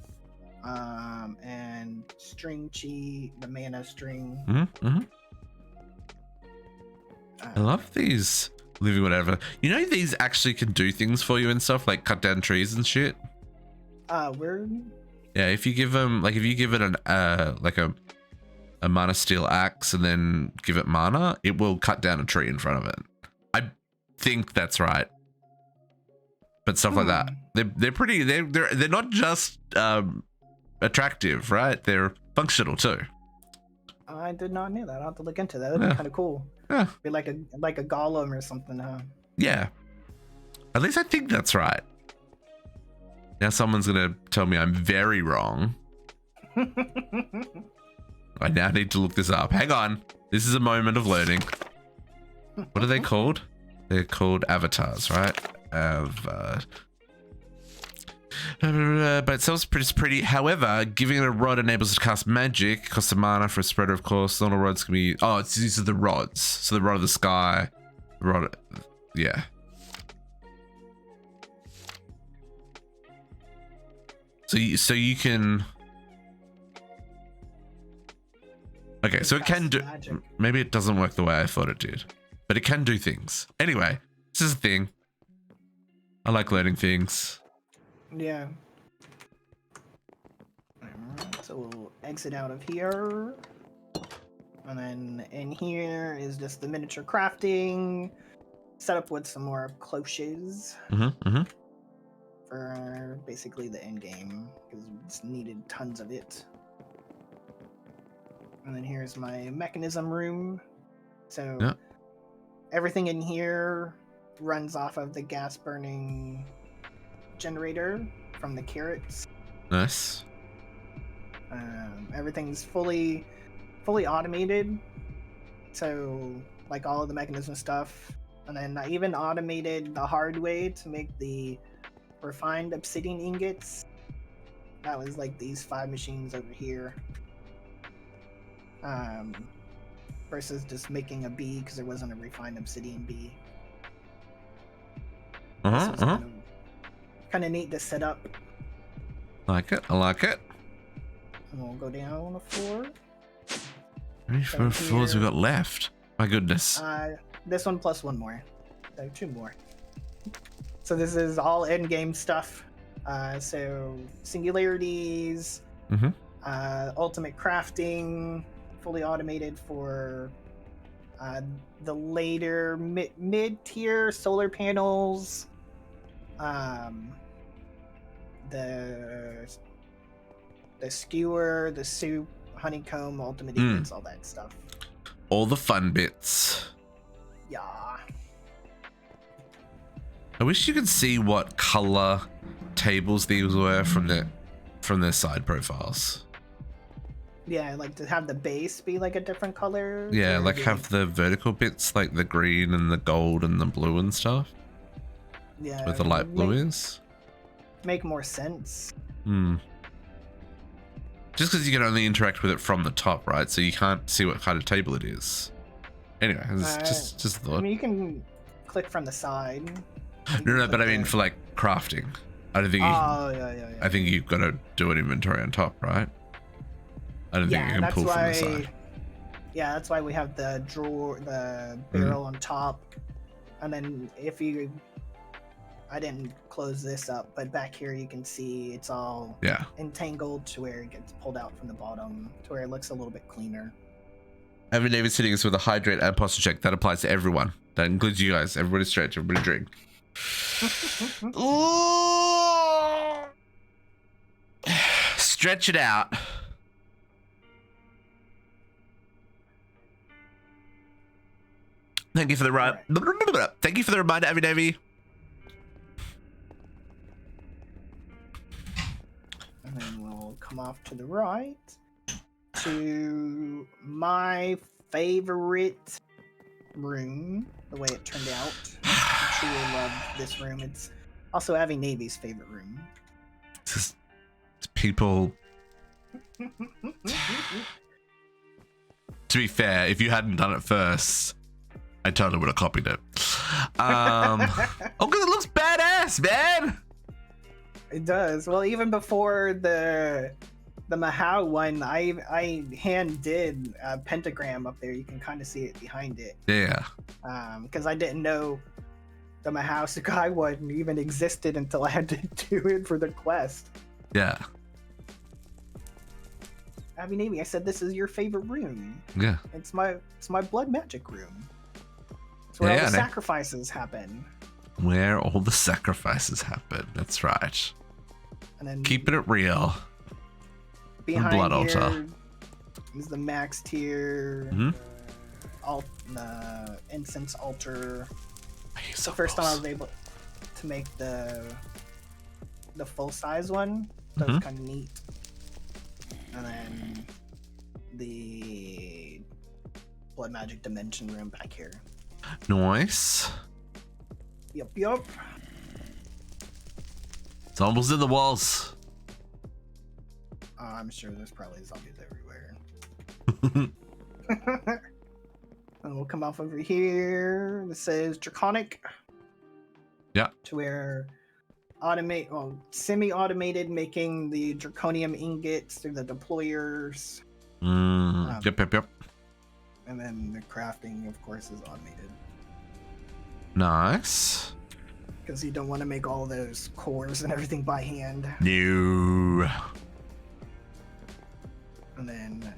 and string cheat, the mana string. I love these living whatever. These actually can do things for you and stuff, like cut down trees and shit. Where? Yeah, if you give it an a mana steel axe and then give it mana, it will cut down a tree in front of it. I think that's right. But stuff like that, they're pretty. They're not just attractive, right? They're functional too. I did not know that. I'll have to look into that. That'd be kind of cool. Yeah. Be like a golem or something, huh? Yeah. At least I think that's right. Now someone's gonna tell me I'm very wrong. I now need to look this up. Hang on. This is a moment of learning. What are they called? They're called avatars, right? But it sounds pretty. However, giving it a rod enables it to cast magic. Costs a mana for a spreader, of course. Normal rods can be. Oh, these are the rods. So the rod of the sky. Rod. Yeah. So you can. Okay, so it can do. Magic. Maybe it doesn't work the way I thought it did, but it can do things. Anyway, this is a thing. I like learning things. Yeah. Alright, so we'll exit out of here. And then in here is just the miniature crafting. Set up with some more cloches. For basically the end game, because we just needed tons of it. And then here's my mechanism room. So everything in here runs off of the gas burning generator from the carrots. Nice. Everything's fully automated. So like all of the mechanism stuff, And then I even automated the hard way to make the refined obsidian ingots. That was like these 5 machines over here. Versus just making a B because there wasn't a refined obsidian B. Kind of neat to set up. Like it. I like it. And we'll go down on the floor. How many floors we got left? My goodness. This one plus 1 more. So 2 more. So this is all end-game stuff. So singularities, ultimate crafting, fully automated for the later mid-tier solar panels, the skewer, the soup, honeycomb, ultimate ingots, all that stuff. All the fun bits. Yeah. I wish you could see what color tables these were from their side profiles. Yeah, like to have the base be like a different color. Yeah, like have the vertical bits like the green and the gold and the blue and stuff. Yeah. Where the light blue is. Make more sense. Just because you can only interact with it from the top, right? So you can't see what kind of table it is. Anyway, it's just a thought. I mean, you can click from the side. No, but I mean for like crafting. I don't think. Yeah. I think you've got to do an inventory on top, right? I don't think you can pull from the side. Yeah, that's why we have the drawer, the barrel on top, and then I didn't close this up, but back here you can see it's all entangled to where it gets pulled out from the bottom to where it looks a little bit cleaner. Every David sitting is with a hydrate and posture check. That applies to everyone. That includes you guys. Everybody stretch. Everybody drink. Stretch it out. Thank you for the Thank you for the reminder, Abby Davy. And then we'll come off to the right to my favorite room. The way it turned out, I truly love this room. It's also Abby Navy's favorite room. It's people. To be fair, if you hadn't done it first, I totally would have copied it. Oh, because it looks badass, man. It does. Well, even before the Mahau one, I hand did a pentagram up there. You can kind of see it behind it. Yeah. Because I didn't know the Mahau Sakai one even existed until I had to do it for the quest. Yeah. Abby Navy, I said this is your favorite room. Yeah. It's my blood magic room. It's where all the sacrifices happen. Where all the sacrifices happen. That's right. And then keeping it real. Behind blood here altar is the max tier. The incense altar. It's the first time I was able to make the full size one. That was kind of neat. And then the blood magic dimension room back here. Nice. Yup. Zombies in the walls. I'm sure there's probably zombies everywhere. And we'll come off over here. This says Draconic. Yeah. To where semi-automated making the draconium ingots through the deployers. Yep. And then the crafting, of course, is automated. Nice. Because you don't want to make all those cores and everything by hand. No. And then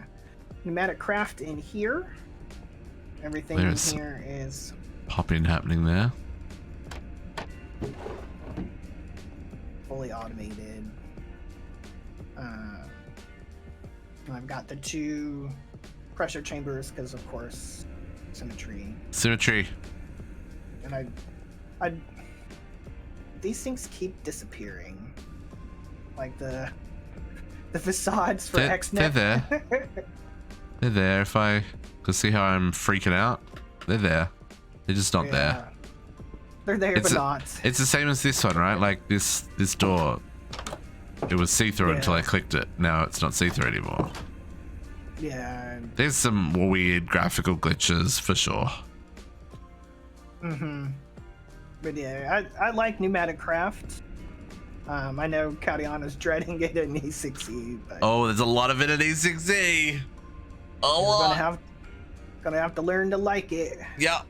pneumatic craft in here. Everything in here is popping happening there. Fully automated. I've got the 2 pressure chambers because, of course, symmetry. And I these things keep disappearing. Like the facades for XNet. They're there. They're there. If I could see how I'm freaking out, they're there. They're just not there. They're there, but not. It's the same as this one, right? Like this door, it was see-through until I clicked it. Now it's not see-through anymore. Yeah. There's some weird graphical glitches for sure. But yeah, I like pneumatic craft. I know Katiyana's dreading it in E6E. But Oh, there's a lot of it in E6E. Oh, gonna have to learn to like it. Yeah.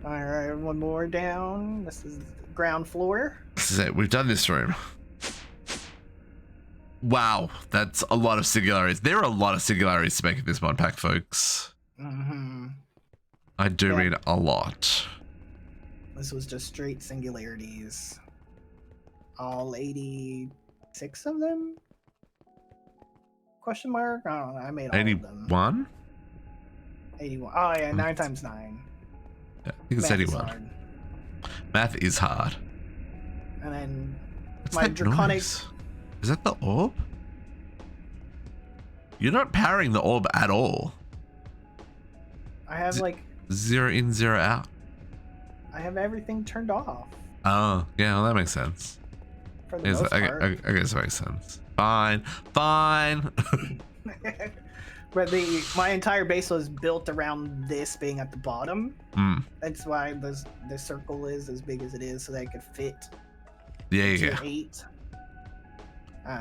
All right, one more down. This is ground floor. This is it. We've done this room. Wow, that's a lot of singularities. There are a lot of singularities to make this mod pack, folks. I do mean a lot. This was just straight singularities. All 86 of them? Question mark? I don't know. I made all of them. 81? 81. Oh yeah, 9 times 9. Yeah, I think it's 81. Math is hard. And then What's my that draconic. Noise? Is that the orb? You're not powering the orb at all. I have like 0 in, 0 out. I have everything turned off. Oh, yeah, well, that makes sense. For the most part. I guess that makes sense. Fine. Fine. But my entire base was built around this being at the bottom. That's why the circle is as big as it is, so that it could fit Yeah. 8.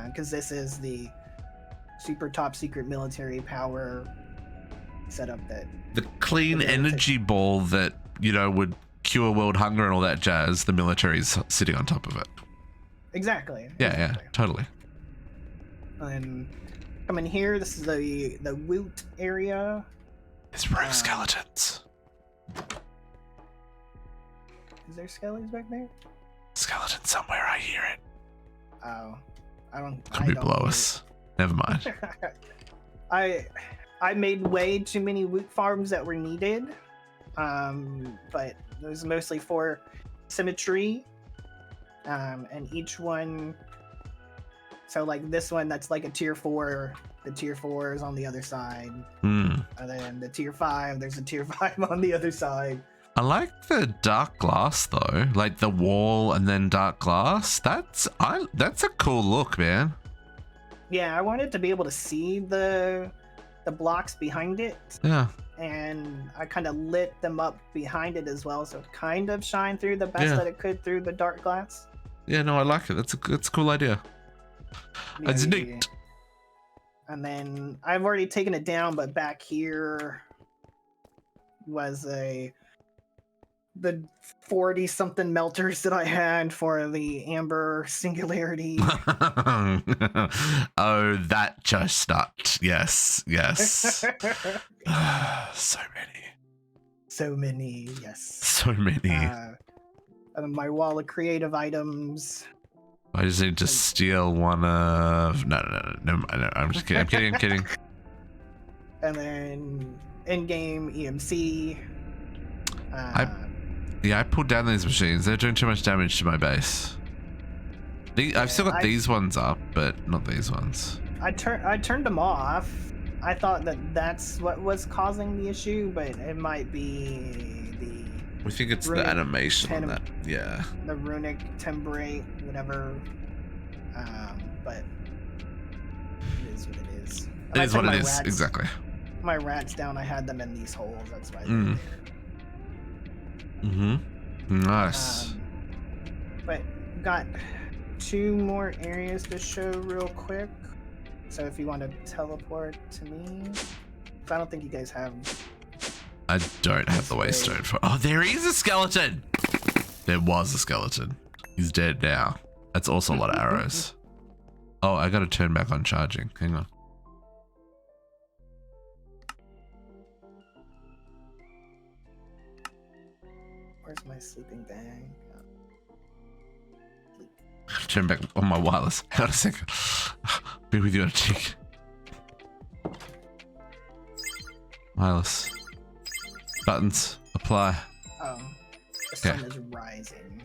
Because this is the super top secret military power setup that The clean energy ball that, you know, would cure world hunger and all that jazz, the military's sitting on top of it. Exactly. Yeah, totally. And come in here, this is the woot area. There's rogue skeletons. Is there skeletons back there? Skeleton somewhere, I hear it. Oh. Could be below us. Never mind. I made way too many woot farms that were needed. But it was mostly for symmetry. And each one, so like this one that's like a tier 4, the tier 4 is on the other side. And then the tier 5, there's a tier 5 on the other side. I like the dark glass though, like the wall and then dark glass. That's a cool look, man. Yeah, I wanted to be able to see the blocks behind it. Yeah. And I kind of lit them up behind it as well, so it kind of shined through the best that it could through the dark glass. Yeah, no, I like it. That's a cool idea. That's neat. And then I've already taken it down, but back here was the 40 something melters that I had for the amber singularity. Oh, that just stopped. Yes. So many, yes. So many. And my wall of creative items. I just need to steal one of... No, never mind. No, I'm just kidding. I'm kidding. And then in-game EMC. I pulled down these machines. They're doing too much damage to my base. I've still got these ones up, but not these ones. I turned them off. I thought that's what was causing the issue, but it might be the... We think it's the animation on that. Yeah. The runic temperate, whatever. But it is what it is. It is what it is, exactly. My rats down, I had them in these holes. That's why they're there. Nice. But got 2 more areas to show real quick. So if you want to teleport to me, I don't think you guys have. I don't have the waystone for. Oh, there is a skeleton. There was a skeleton. He's dead now. That's also a lot of arrows. Oh, I got to turn back on charging. Hang on. Where's my sleeping bag? Turn back on my wireless. Hang on a second. Be with you in a tick. Wireless. Buttons. Apply. Oh. The sun is rising.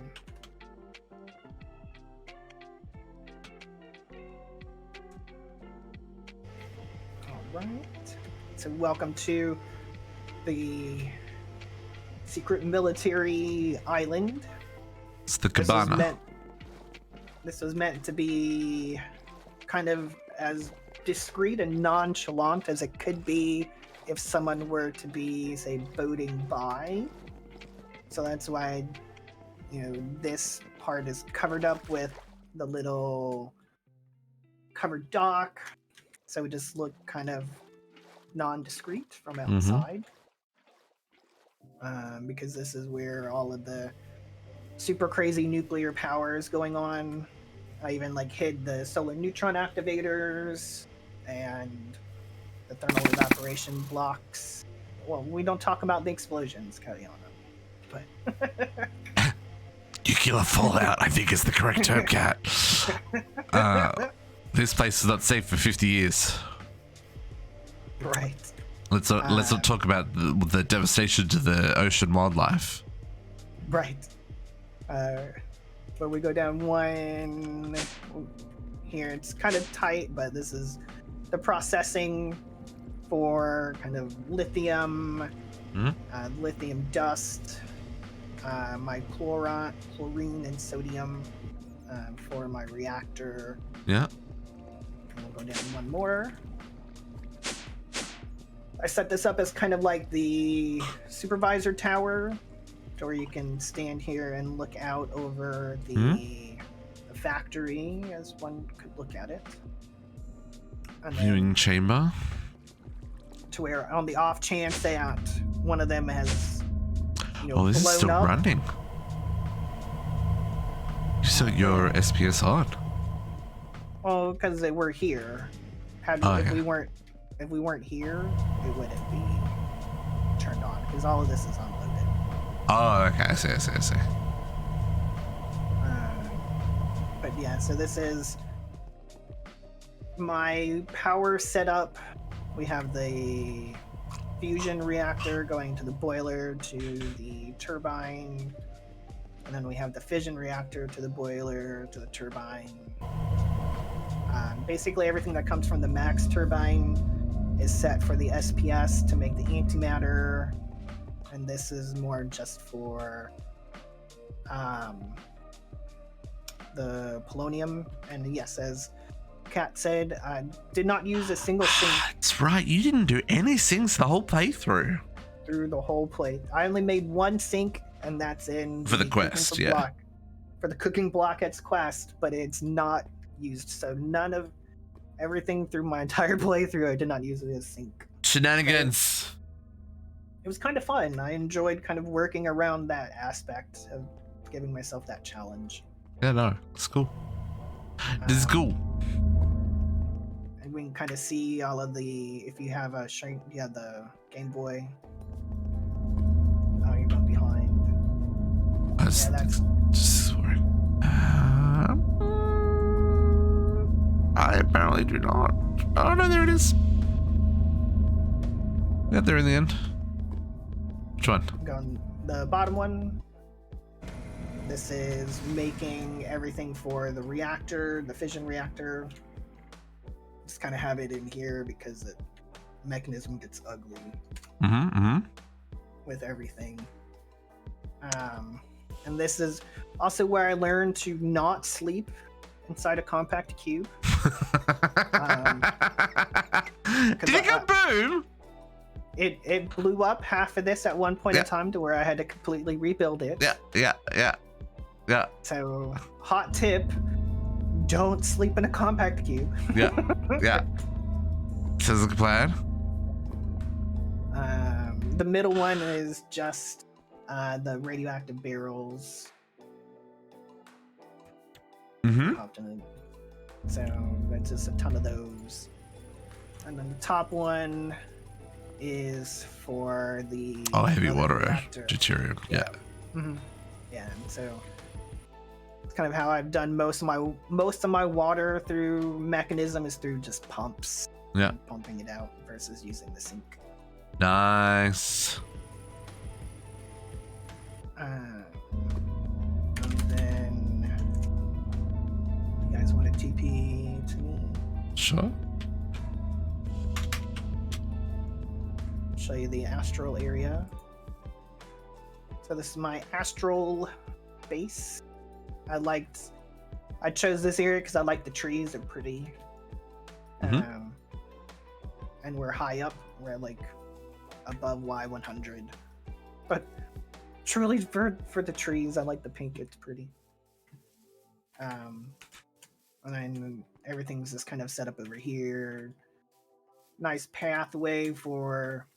Alright. So welcome to the secret military island. It's the cabana. This was meant to be kind of as discreet and nonchalant as it could be if someone were to be, say, boating by. So that's why, this part is covered up with the little covered dock. So it just looked kind of non-discreet from outside. Because this is where all of the super crazy nuclear power is going on. I even hid the solar neutron activators and the thermal evaporation blocks. Well, we don't talk about the explosions, Katiyana. But nuclear fallout, I think is the correct term, Cat. This place is not safe for 50 years. Right. Let's not talk about the devastation to the ocean wildlife. Right. But we go down one here. It's kind of tight, but this is the processing for kind of lithium, lithium dust, my chlorine and sodium for my reactor. Yeah. And we'll go down one more. I set this up as kind of like the supervisor tower, where you can stand here and look out over the factory, as one could look at it. And viewing chamber. To where, on the off chance that one of them has, oh, this is blown still up. running. You still got your SPS on. Well, because they were here. If we weren't here, it wouldn't be turned on because all of this is unloaded. Oh, okay. I see. But yeah, so this is my power setup. We have the fusion reactor going to the boiler to the turbine, and then we have the fission reactor to the boiler to the turbine. Basically, everything that comes from the max turbine is set for the SPS to make the antimatter, and this is more just for the polonium. And yes, as Kat said, I did not use a single sink. That's right, you didn't do any sinks the whole playthrough. Through the whole plate. I only made one sink, and that's in for the quest, yeah. Block, for the cooking block at quest, but it's not used. So none of everything through my entire playthrough, I did not use it as sink. Shenanigans. It was kind of fun. I enjoyed kind of working around that aspect of giving myself that challenge. Yeah, no, it's cool. This is cool. And we can kind of see all of the, if you have a shrink, yeah, the Game Boy. Oh, you're going behind. Yeah, that's. Sorry. I apparently do not. Oh no, there it is. Yeah, there in the end. Which one? Going the bottom one. This is making everything for the reactor, the fission reactor. Just kind of have it in here because the mechanism gets ugly with everything. And this is also where I learned to not sleep inside a compact cube. Did it go boom? It blew up half of this at one point in time to where I had to completely rebuild it. Yeah. So, hot tip, don't sleep in a compact cube. Yeah. Sounds like a plan. The middle one is just the radioactive barrels. So that's just a ton of those. And then the top one is for the heavy water reactor. deuterium. Yeah. Yeah, and so it's kind of how I've done most of my water through mechanism is through just pumps. Yeah. Pumping it out versus using the sink. Nice. And then you guys want a TP to me? Sure. show you the astral area. So this is my astral base. I chose this area because I like the trees, they're pretty. Mhm. And we're high up, we're like above Y100. But truly for the trees, I like the pink, it's pretty. And then everything's just kind of set up over here. Nice pathway for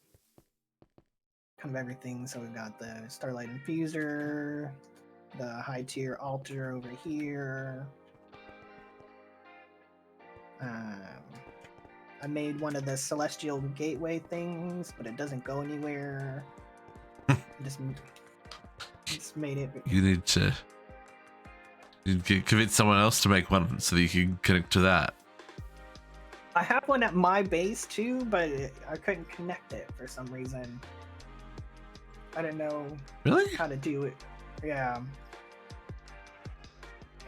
kind of everything. So we've got the Starlight Infuser, the high tier altar over here. I made one of the Celestial Gateway things, but it doesn't go anywhere. just made it. You need to convince someone else to make one so that you can connect to that. I have one at my base too, but I couldn't connect it for some reason. I don't know Really? how to do it. Yeah.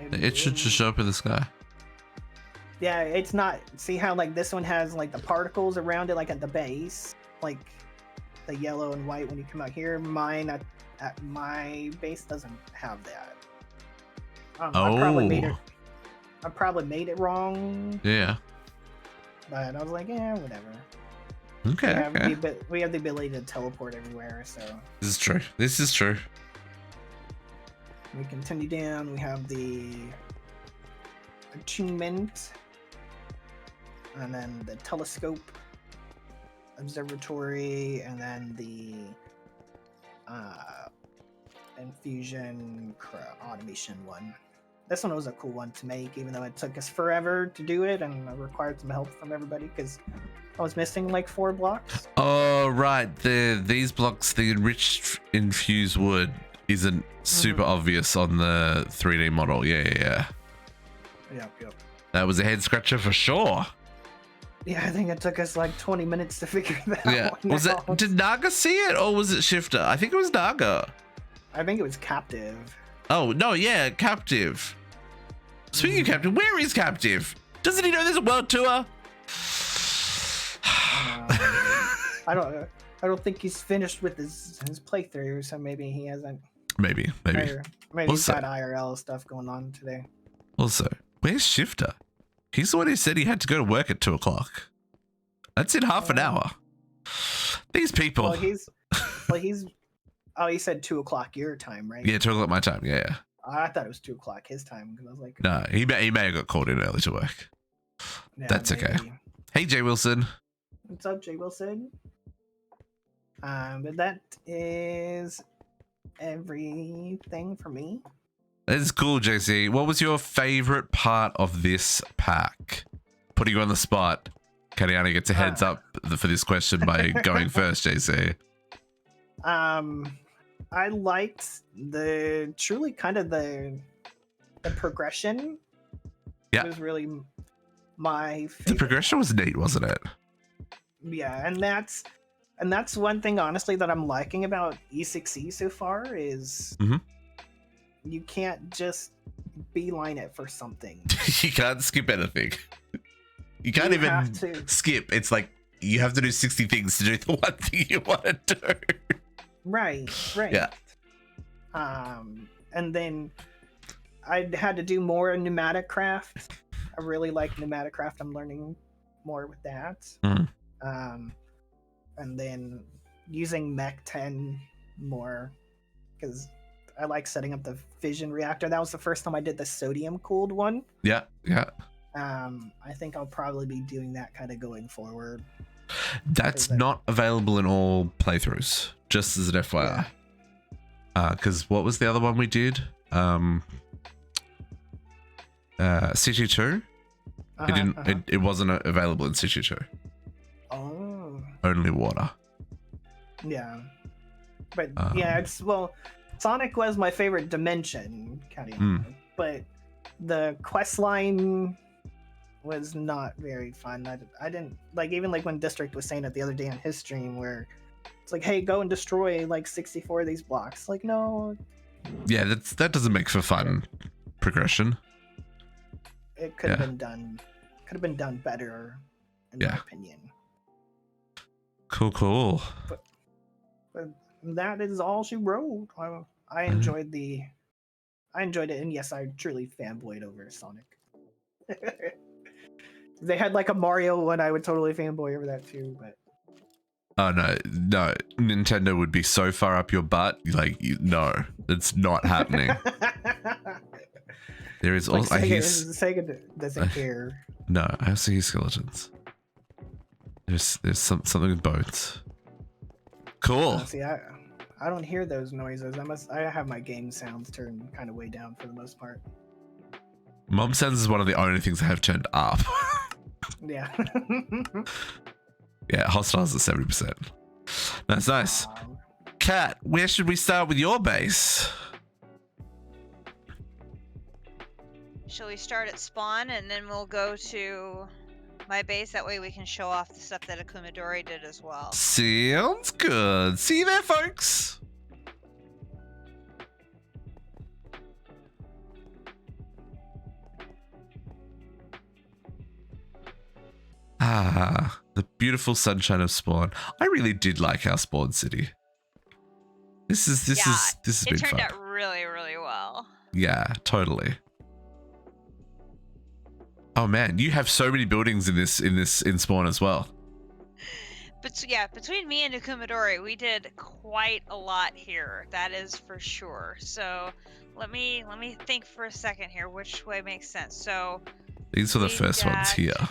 It should just show up in the sky. Yeah, it's not. See how like this one has like the particles around it, like at the base, like the yellow and white when you come out here. Mine at my base doesn't have that. I probably made it wrong. Yeah. But I was like, yeah, whatever. Okay. We have the ability to teleport everywhere, so. This is true. This is true. We continue down. We have the attunement, and then the telescope, observatory, and then the infusion automation one. This one was a cool one to make, even though it took us forever to do it, and I required some help from everybody because I was missing like 4 blocks. Oh right, these blocks, the enriched infused wood isn't super obvious on the 3D model. Yeah. Yep. That was a head scratcher for sure. Yeah, I think it took us like 20 minutes to figure that out. Was it? Did Naga see it or was it Shifter? I think it was Naga. I think it was Captive. Oh no, yeah, Captive. Speaking of Captive, where is Captive? Doesn't he know there's a world tour? I don't think he's finished with his playthrough, so maybe he hasn't. Maybe. Maybe he's Also, got IRL stuff going on today. Also, where's Shifter? He's the one who said he had to go to work at 2 o'clock. That's in half an hour. These people. Well, he's. Oh, he said 2 o'clock your time, right? Yeah, 2 o'clock my time. Yeah. I thought it was 2 o'clock his time because I was like, No, he may have got called in early to work. yeah, That's okay. maybe. Hey, Jay Wilson. What's up, Jay Wilson? But that is everything for me. That is cool, JC. What was your favorite part of this pack? Putting you on the spot. Katiyana gets a heads up for this question by going first, JC. I liked the progression. Yeah. It was really my favorite. The progression was neat, wasn't it? Yeah, and that's one thing honestly that I'm liking about E6E so far is you can't just beeline it for something. You can't skip anything. You can't even skip. It's like you have to do 60 things to do the one thing you want to do. Right. Yeah. And then I had to do more pneumatic craft. I really like pneumatic craft. I'm learning more with that. And then using Mech 10 more because I like setting up the fission reactor. That was the first time I did the sodium cooled one. Yeah. I think I'll probably be doing that kind of going forward. That's not available in all playthroughs, just as an FYI. Because what was the other one we did? City 2? It wasn't available in City 2. Oh. Only water. Yeah. But yeah, Sonic was my favorite dimension, but the quest line was not very fun. I didn't like, even like when District was saying it the other day on his stream where it's like, hey, go and destroy like 64 of these blocks. Like, no. Yeah, that doesn't make for fun progression. It could have been done better in my opinion. Cool. But that is all she wrote. I Mhm. enjoyed I enjoyed it, and yes, I truly fanboyed over Sonic. They had like a Mario one, I would totally fanboy over that too, but Oh no, Nintendo would be so far up your butt. Like, no, it's not happening. There is like also Sega doesn't care. No, I also hear skeletons. There's something with boats. Cool. See, I don't hear those noises. I have my game sounds turned kind of way down for the most part. Mom sounds is one of the only things I have turned up. Yeah. Yeah, hostiles at 70%. That's nice. Kat, where should we start with your base? Shall we start at spawn and then we'll go to my base? That way we can show off the stuff that Akumadori did as well. Sounds good. See you there, folks. Ah, the beautiful sunshine of Spawn. I really did like our Spawn city. This has been It turned fun. out really, really well. Yeah, totally. Oh man, you have so many buildings in Spawn as well. But yeah, between me and Akumadori, we did quite a lot here. That is for sure. So let me think for a second here. Which way makes sense? So These were the we've first ones got- here.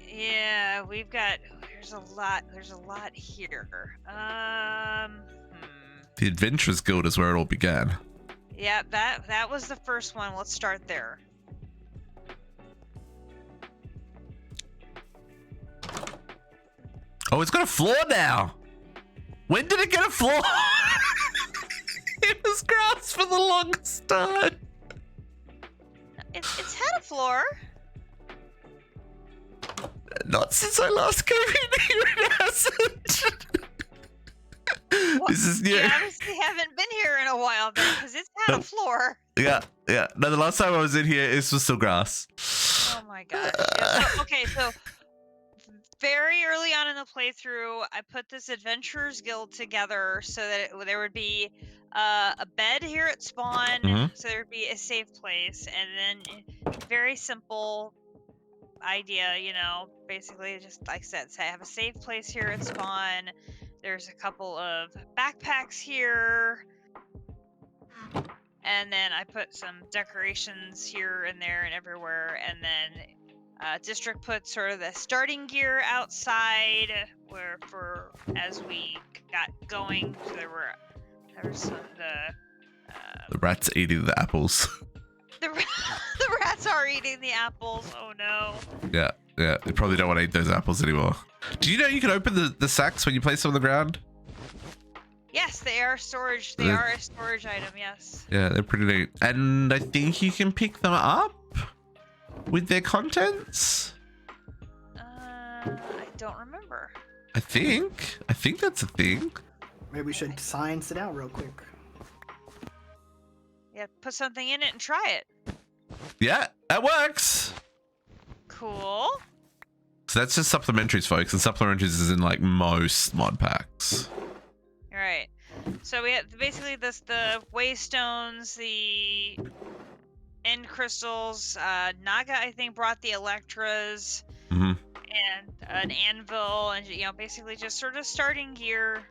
Yeah, we've got. There's a lot here. The Adventurers Guild is where it all began. Yeah, that was the first one. Let's start there. Oh, it's got a floor now. When did it get a floor? It was grass for the longest time. It's had a floor. Not since I last came in here, it hasn't. Well, This is new. You obviously haven't been here in a while then, because it's had a floor. Yeah. No, the last time I was in here, this was still grass. Oh my gosh. Yeah, so very early on in the playthrough, I put this Adventurers Guild together so that there would be a bed here at spawn, so there would be a safe place, and then very simple idea, basically just like I said, say I have a safe place here at spawn. There's a couple of backpacks here, and then I put some decorations here and there and everywhere, and then District put sort of the starting gear outside as we got going. So there was some The rat's eating the apples. the rats are eating the apples. Oh no. Yeah. They probably don't want to eat those apples anymore. Do you know you can open the sacks when you place them on the ground? Yes, they are storage. They are a storage item. Yes. Yeah, they're pretty neat. And I think you can pick them up with their contents. I don't remember. I think that's a thing. Maybe we should science it out real quick. Yeah, put something in it and try it. Yeah, that works. Cool. So that's just supplementaries, folks, and supplementaries is in like most mod packs. All right. So we have basically the waystones, the end crystals. Naga, I think, brought the Electras and an anvil, and basically just sort of starting gear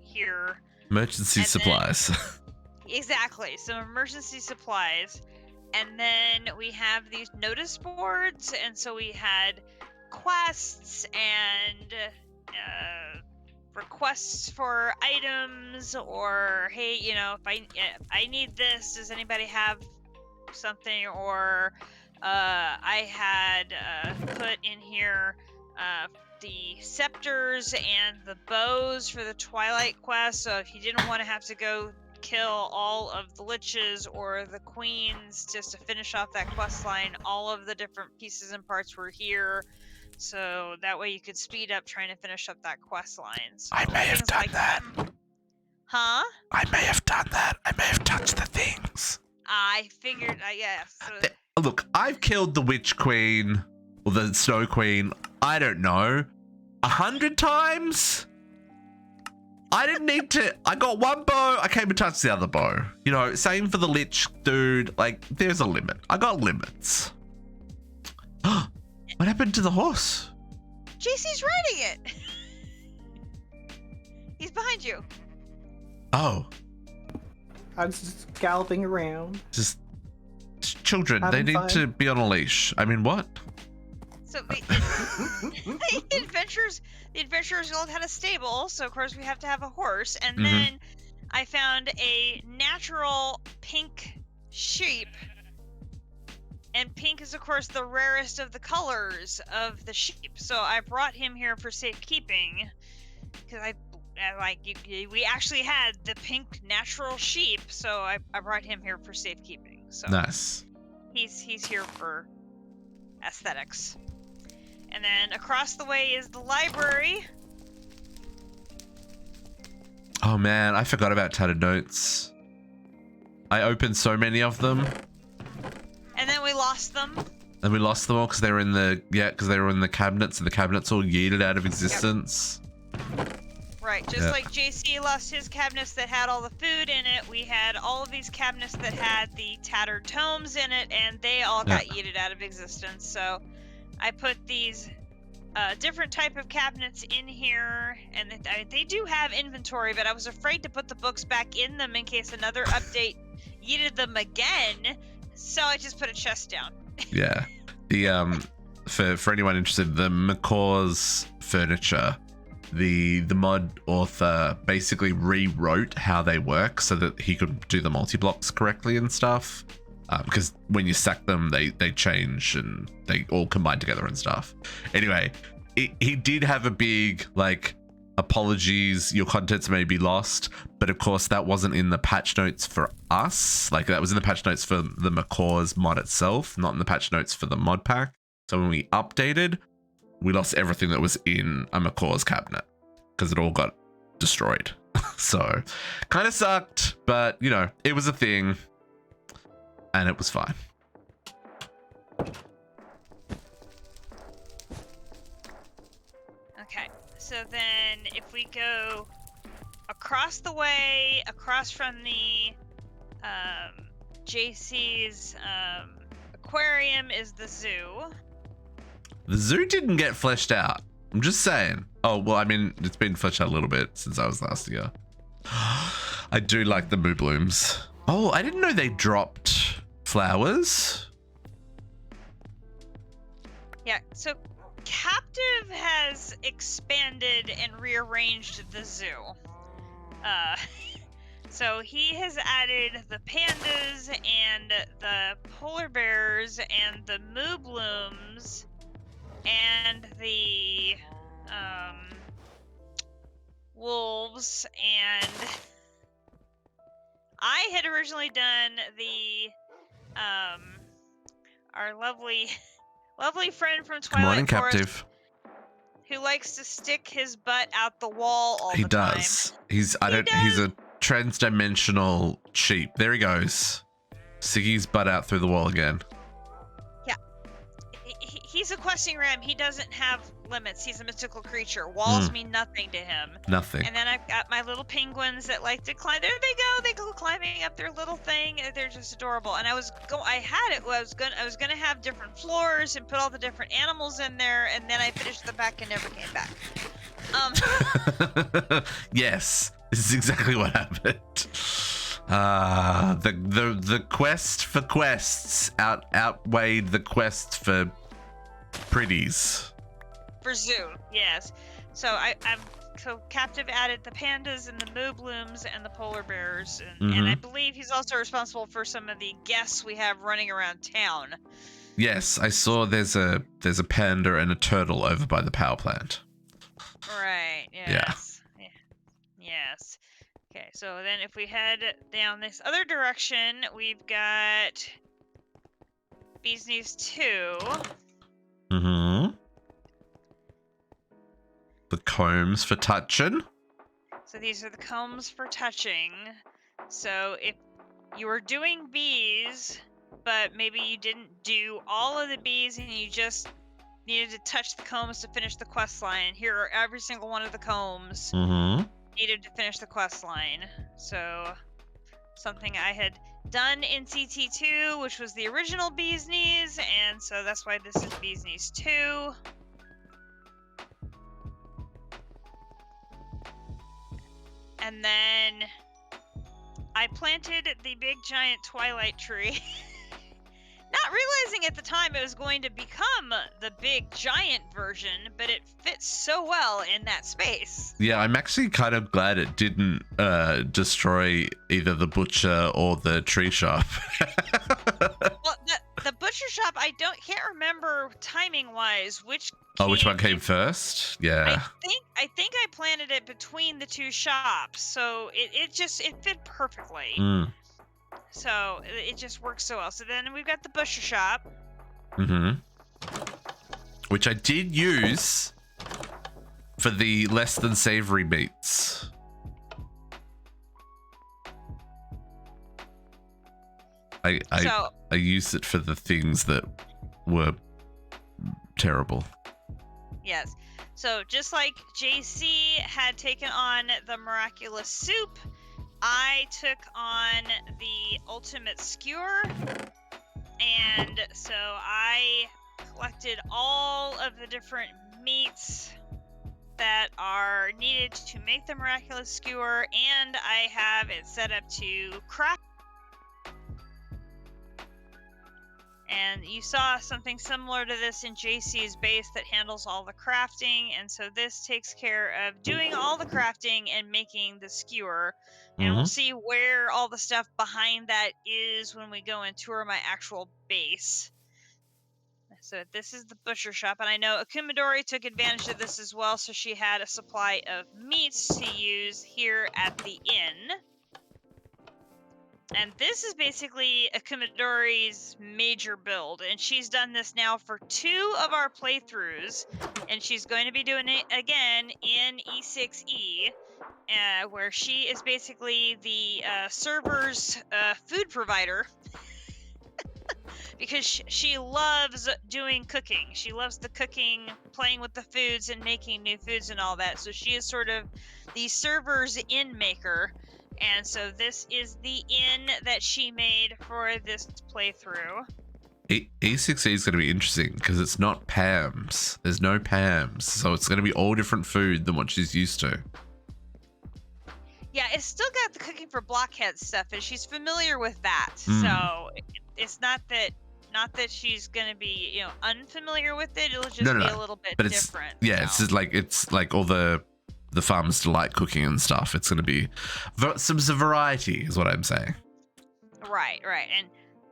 here. Emergency And supplies. Exactly. Some emergency supplies. And then we have these notice boards, and so we had quests and requests for items, or hey, if I need this, does anybody have something? Or I had put in here the scepters and the bows for the Twilight quest. So if you didn't want to have to go kill all of the liches or the queens just to finish off that quest line, all of the different pieces and parts were here, so that way you could speed up trying to finish up that quest line. So I may have things done like that. Huh? I may have done that. I may have touched the things. I figured, so Look, I've killed the Witch Queen or the Snow Queen, I don't know, 100 times? I didn't need to. I got one bow. I came and touched the other bow. You know, same for the lich dude. Like, there's a limit. I got limits. What happened to the horse? JC's riding it. He's behind you. Oh. I was just galloping around. Just children. They Having need fun. to be on a leash. I mean, what? So the adventurers all had a stable, so of course we have to have a horse. And then I found a natural pink sheep. And pink is, of course, the rarest of the colors of the sheep. So I brought him here for safekeeping. Because we actually had the pink natural sheep. So I brought him here for safekeeping. So Nice. he's here for aesthetics. And then across the way is the library. Oh man, I forgot about tattered notes. I opened so many of them. And then we lost them. And we lost them all because they were in the cabinets, and the cabinets all yeeted out of existence. Right, just like JC lost his cabinets that had all the food in it, we had all of these cabinets that had the tattered tomes in it, and they all got yeeted out of existence. So I put these different type of cabinets in here, and they do have inventory, but I was afraid to put the books back in them in case another update yeeted them again. So I just put a chest down. Yeah. The for anyone interested, the McCaw's furniture, the mod author basically rewrote how they work so that he could do the multi-blocks correctly and stuff. Because when you stack them, they change and they all combine together and stuff. Anyway, he did have a big apologies, your contents may be lost, but of course that wasn't in the patch notes for us. Like, that was in the patch notes for the McCaw's mod itself, not in the patch notes for the mod pack. So when we updated, we lost everything that was in a McCaw's cabinet because it all got destroyed. So kind of sucked, but you know, it was a thing and it was fine. Okay, so then if we go across the way, across from the JC's aquarium is the zoo. The zoo didn't get fleshed out. I'm just saying. Oh, well, I mean, it's been fleshed out a little bit since I was last year. I do like the moo blooms. Oh, I didn't know they dropped flowers. Yeah, so Captive has expanded and rearranged the zoo. So he has added the pandas and the polar bears and the moo blooms and the wolves, and I had originally done the our lovely friend from Good morning, Twilight Forest, Captive. who likes to stick his butt out the wall all He the time. does. He's a trans-dimensional sheep. There he goes. Sticking his butt out through the wall again. Yeah. He's a questing ram. He doesn't have limits. He's a mystical creature. Walls mean nothing to him. Nothing. And then I've got my little penguins that like to climb. There they go. They go climbing up their little thing. They're just adorable. And I was gonna have different floors and put all the different animals in there. And then I finished the back and never came back. Yes, this is exactly what happened. The quest for quests outweighed the quest for pretties. For zoo, yes. So so Captive added the pandas and the moo blooms and the polar bears, and I believe he's also responsible for some of the guests we have running around town. Yes, I saw there's a panda and a turtle over by the power plant. Right. Yes. Yeah. Yes. Okay. So then, if we head down this other direction, we've got Bees Knees 2. Mm-hmm. The combs for touching. So these are the combs for touching. So if you were doing bees, but maybe you didn't do all of the bees and you just needed to touch the combs to finish the quest line, here are every single one of the combs. Mm-hmm. needed to finish the quest line. So something I had done in CT2, which was the original Bee's Knees, and so that's why this is Bee's Knees 2. And then I planted the big giant twilight tree. Not realizing at the time it was going to become the big giant version, but it fits so well in that space. Yeah, I'm actually kind of glad it didn't destroy either the butcher or the tree shop. Well, the butcher shop, can't remember timing wise which. Which one came first? Yeah. I think I planted it between the two shops, so it fit perfectly. Mm. So it just works so well. So then we've got the butcher shop. Mm-hmm. Which I did use for the less than savory meats. I used it for the things that were terrible. Yes. So just like JC had taken on the miraculous soup, I took on the ultimate skewer, and so I collected all of the different meats that are needed to make the miraculous skewer, and I have it set up to craft. And you saw something similar to this in JC's base that handles all the crafting, and so this takes care of doing all the crafting and making the skewer. And we'll see where all the stuff behind that is when we go and tour my actual base. So this is the butcher shop, and I know Akumidori took advantage of this as well, so she had a supply of meats to use here at the inn. And this is basically Akumidori's major build, and she's done this now for 2 of our playthroughs, and she's going to be doing it again in E6E, where she is basically the server's food provider, because she loves doing cooking. She loves the cooking, playing with the foods, and making new foods and all that, so she is sort of the server's inn maker. And so this is the inn that she made for this playthrough. E6E is going to be interesting because it's not Pam's. There's no Pam's. So it's going to be all different food than what she's used to. Yeah, it's still got the cooking for blockhead stuff, and she's familiar with that. So it's not that she's going to be, unfamiliar with it. It'll just be a little bit different. It's like all the Farmer's Delight cooking and stuff. It's going to be some variety is what I'm saying. Right. And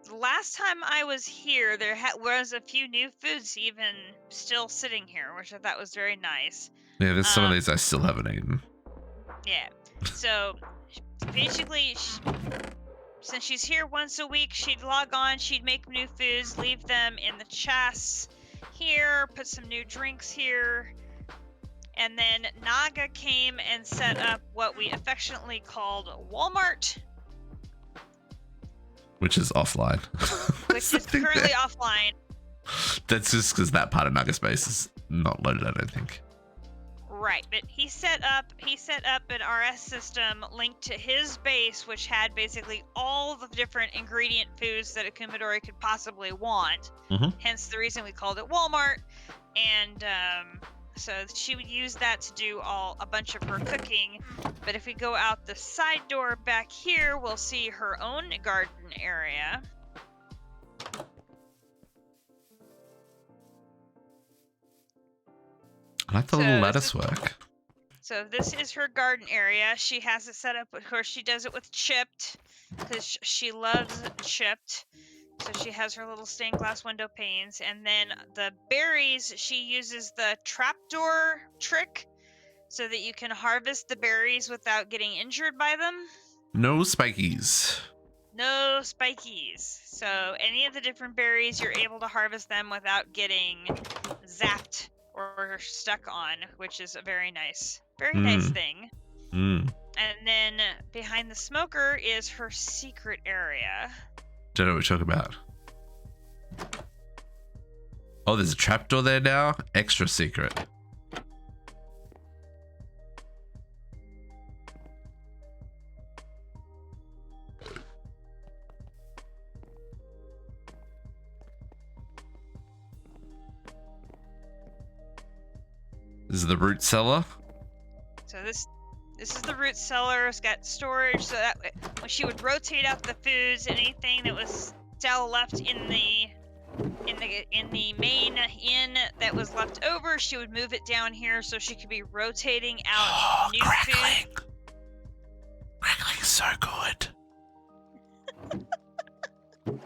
the last time I was here, there was a few new foods even still sitting here, which I thought was very nice. Yeah, there's some of these I still haven't eaten. Yeah. So basically, since she's here once a week, she'd log on, she'd make new foods, leave them in the chests here, put some new drinks here. And then Naga came and set up what we affectionately called Walmart. Which is offline. Which is currently offline. That's just because that part of Naga space is not loaded, I don't think. Right, but he set up an RS system linked to his base, which had basically all the different ingredient foods that Akumidori could possibly want. Hence the reason we called it Walmart. And so she would use that to do a bunch of her cooking. But if we go out the side door back here, we'll see her own garden area. I like the little lattice work. So this is her garden area. She has it set up, of course, she does it with chipped, because she loves chipped. So she has her little stained glass window panes, and then the berries, she uses the trapdoor trick so that you can harvest the berries without getting injured by them. No spikies. No spikies. So any of the different berries, you're able to harvest them without getting zapped or stuck on, which is a very nice thing. And then behind the smoker is her secret area. Don't know what you're talking about. Oh, there's a trapdoor there now. Extra secret. This is the root cellar. So this is the root cellar. It's got storage, so that when she would rotate out the foods, anything that was still left in the main inn that was left over, she would move it down here so she could be rotating out new crackling. food. Crackling is so good.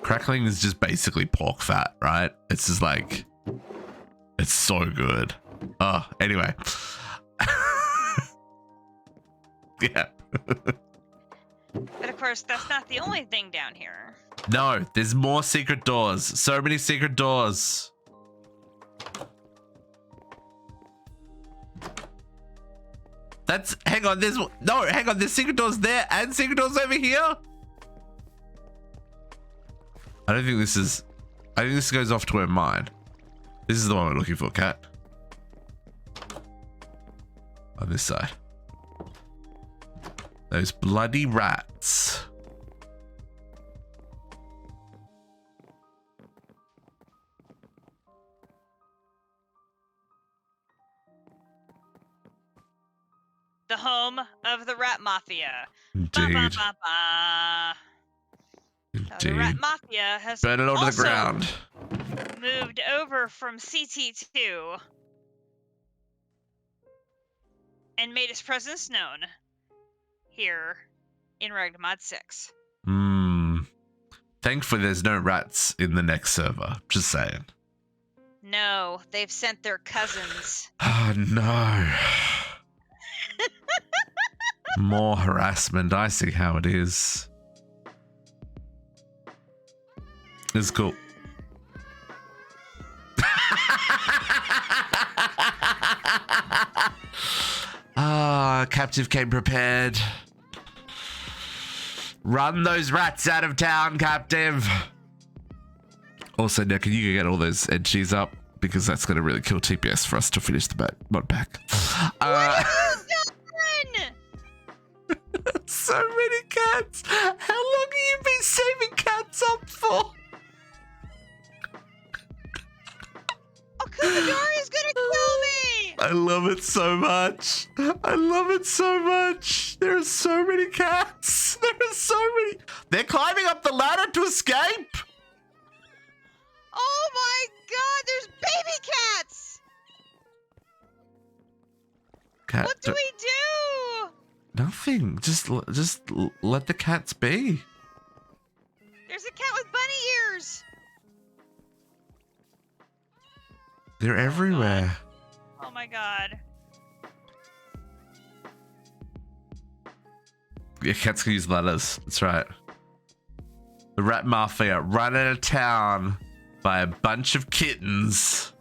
Crackling is just basically pork fat, right? It's just like, it's so good. Anyway. Yeah. But of course, that's not the only thing down here. No, there's more secret doors. So many secret doors. Hang on, there's secret doors there and secret doors over here. I think this goes off to where mine. This is the one we're looking for, Cat. On this side. Those bloody rats. The home of the rat mafia. Indeed. Ba, ba, ba, ba. The rat mafia has Burn it onto the also ground. moved over from CT2 and made its presence known here in Ragnamod VI. Thankfully, there's no rats in the next server. Just saying. No, they've sent their cousins. Oh, no. More harassment. I see how it is. It's cool. Captive came prepared. Run those rats out of town, Captive. Also, now can you get all those edges up? Because that's going to really kill TPS for us to finish the mod pack. What have you done? So many cats. How long have you been saving cats up for? Oh, Kumadori's gonna kill me! I love it so much. I love it so much. There are so many cats. There are so many. They're climbing up the ladder to escape. Oh my god, there's baby cats! What do we do? Nothing. Just let the cats be. There's a cat with bunny ears. They're everywhere. Oh my god. Yeah, cats can use ladders. That's right. The rat mafia run out of town by a bunch of kittens.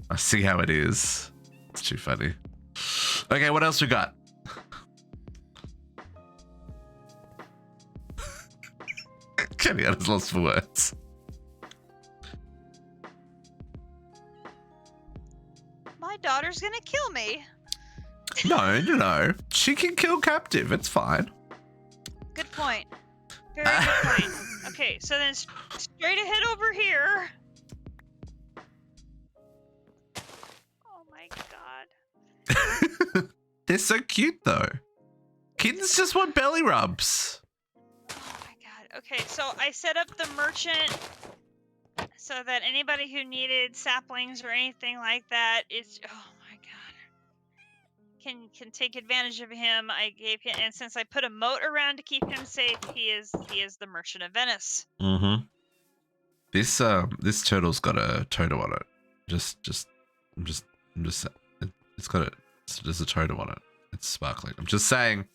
I see how it is. It's too funny. Okay, what else we got? Katiyana's lost for words. My daughter's gonna kill me. No. She can kill Captive. It's fine. Good point. Very good point. Okay, so then straight ahead over here. Oh my god. They're so cute though. Kittens just want belly rubs. Oh my god. Okay, so I set up the merchant so that anybody who needed saplings or anything like that is, oh my god, can take advantage of him. I gave him, and since I put a moat around to keep him safe, he is the merchant of Venice. Mm-hmm. This turtle's got a totem on it. It's got there's a totem on it. It's sparkling. I'm just saying.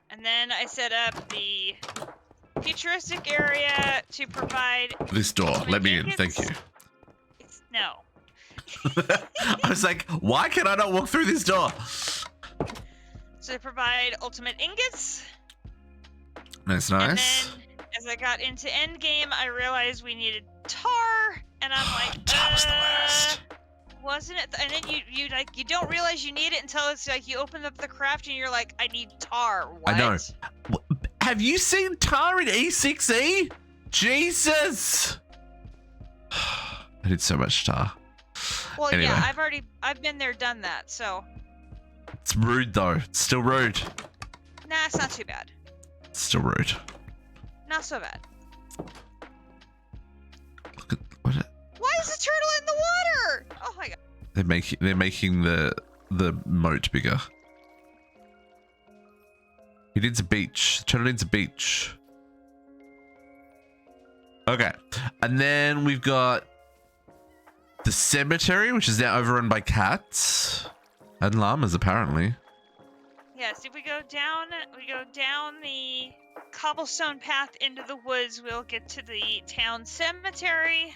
And then I set up the futuristic area to provide This door. Let me in. Thank you. No. I was like, why can I not walk through this door? So to provide ultimate ingots. That's And nice. then as I got into endgame, I realized we needed tar, and I'm like, Tar was the worst. Wasn't it? And then you don't realize you need it until it's like you open up the craft and you're like, I need tar. What? I know. Have you seen tar in E6E? Jesus. I did so much tar. Well, Anyway. yeah, I've been there, done that. So, It's rude though. It's still rude. nah, it's not too bad. It's still rude. Not so bad. Look at what Why is the turtle in the water? Oh my god. they're making the moat bigger. He needs a beach. The turtle needs a beach. Okay, and then we've got the cemetery, which is now overrun by cats and llamas, apparently. Yes, if we go down the cobblestone path into the woods, we'll get to the town cemetery.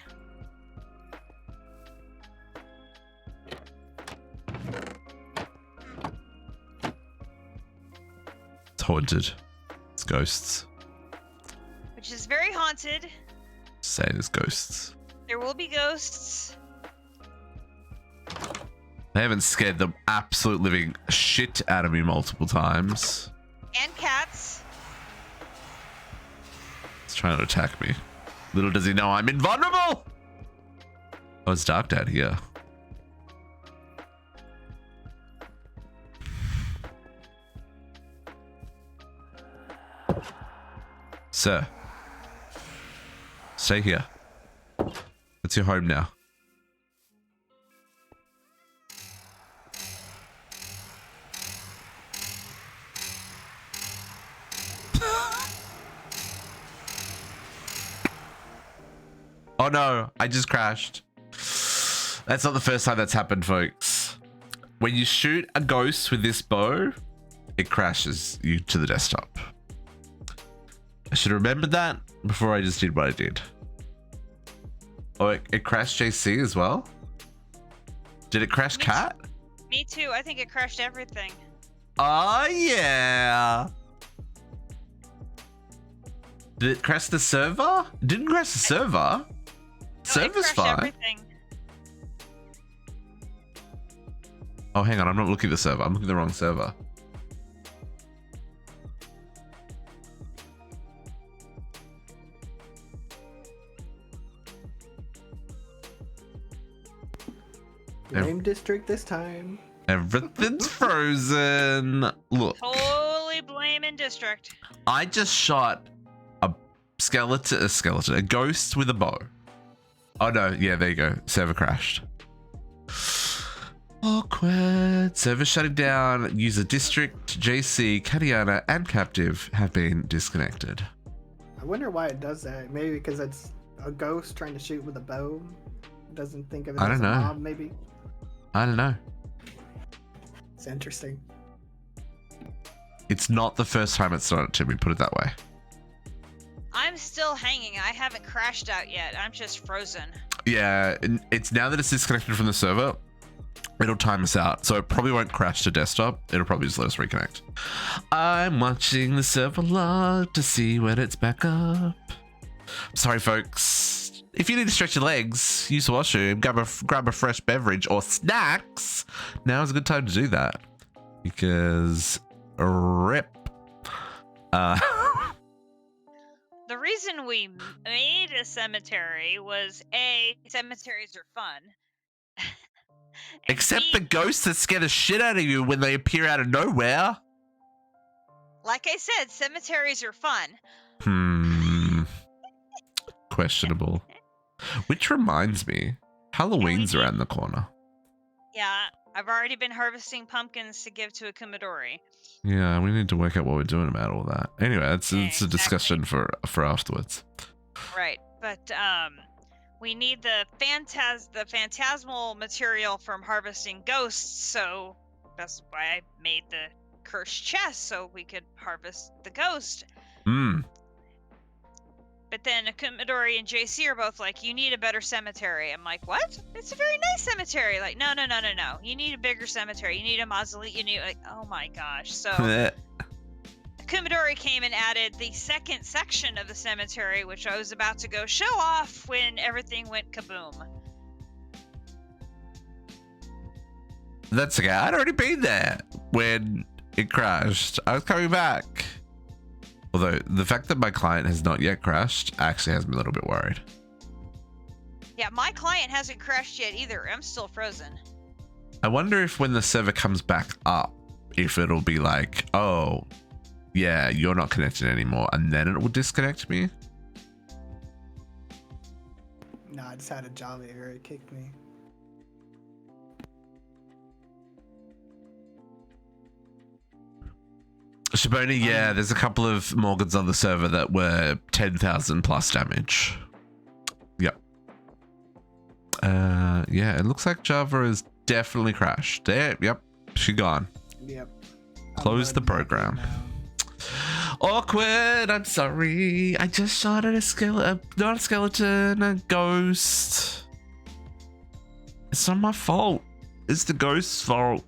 It's haunted. It's ghosts. Which is very haunted. Say there's ghosts. There will be ghosts. They haven't scared the absolute living shit out of me multiple times. And cats. He's trying to attack me. Little does he know I'm invulnerable! Oh, it's dark down here. Sir. Stay here. It's your home now. Oh no, I just crashed. That's not the first time that's happened, folks. When you shoot a ghost with this bow, it crashes you to the desktop. I should have remembered that before I just did what I did. Oh, it crashed JC as well? Did it crash Cat? Me too. I think it crashed everything. Oh yeah. Did it crash the server? It didn't crash the server. No, Server's it crashed fine. everything. Oh, hang on. I'm not looking at the server. I'm looking at the wrong server. Blame district this time. Everything's frozen. Look, Totally blaming district. I just shot a ghost with a bow. Oh no, yeah, there you go. Server crashed. Awkward. Server shutting down. User district, JC, Katiyana, and Captive have been disconnected. I wonder why it does that. Maybe because it's a ghost trying to shoot with a bow. Doesn't think of it I as don't a know. mob, maybe. I don't know. It's interesting. It's not the first time it's done it to me, put it that way. I'm still hanging. I haven't crashed out yet. I'm just frozen. Yeah, it's now that it's disconnected from the server, it'll time us out. So it probably won't crash to desktop. It'll probably just let us reconnect. I'm watching the server log to see when it's back up. Sorry, folks. If you need to stretch your legs, use the washroom, grab a fresh beverage or snacks. Now is a good time to do that. Because rip. The reason we made a cemetery was A, cemeteries are fun. And Except B, the ghosts that scare the shit out of you when they appear out of nowhere. like I said, cemeteries are fun. Questionable. Which reminds me, Halloween's around the corner. Yeah, I've already been harvesting pumpkins to give to a Kumidori. Yeah, we need to work out what we're doing about all that. Anyway, it's Yeah, a discussion for afterwards. Right, but we need the phantasmal material from harvesting ghosts, so that's why I made the cursed chest so we could harvest the ghost. But then Kumidori and JC are both like, you need a better cemetery. I'm like, what? It's a very nice cemetery. Like, no. You need a bigger cemetery. You need a mausoleum. You need, like, oh my gosh. So Kumidori came and added the second section of the cemetery, which I was about to go show off when everything went kaboom. That's okay. I'd already been there when it crashed. I was coming back. Although the fact that my client has not yet crashed actually has me a little bit worried. Yeah, my client hasn't crashed yet either. I'm still frozen. I wonder if when the server comes back up, if it'll be like, oh, yeah, you're not connected anymore, and then it will disconnect me. No, I just had a Java error. It kicked me. Shaboni, yeah, there's a couple of Morgans on the server that were 10,000 plus damage. Yep. Yeah, it looks like Java has definitely crashed. There, yep, she gone. Yep. Close the program. Awkward, I'm sorry. I just shot at a skeleton, not a skeleton, a ghost. It's not my fault. It's the ghost's fault.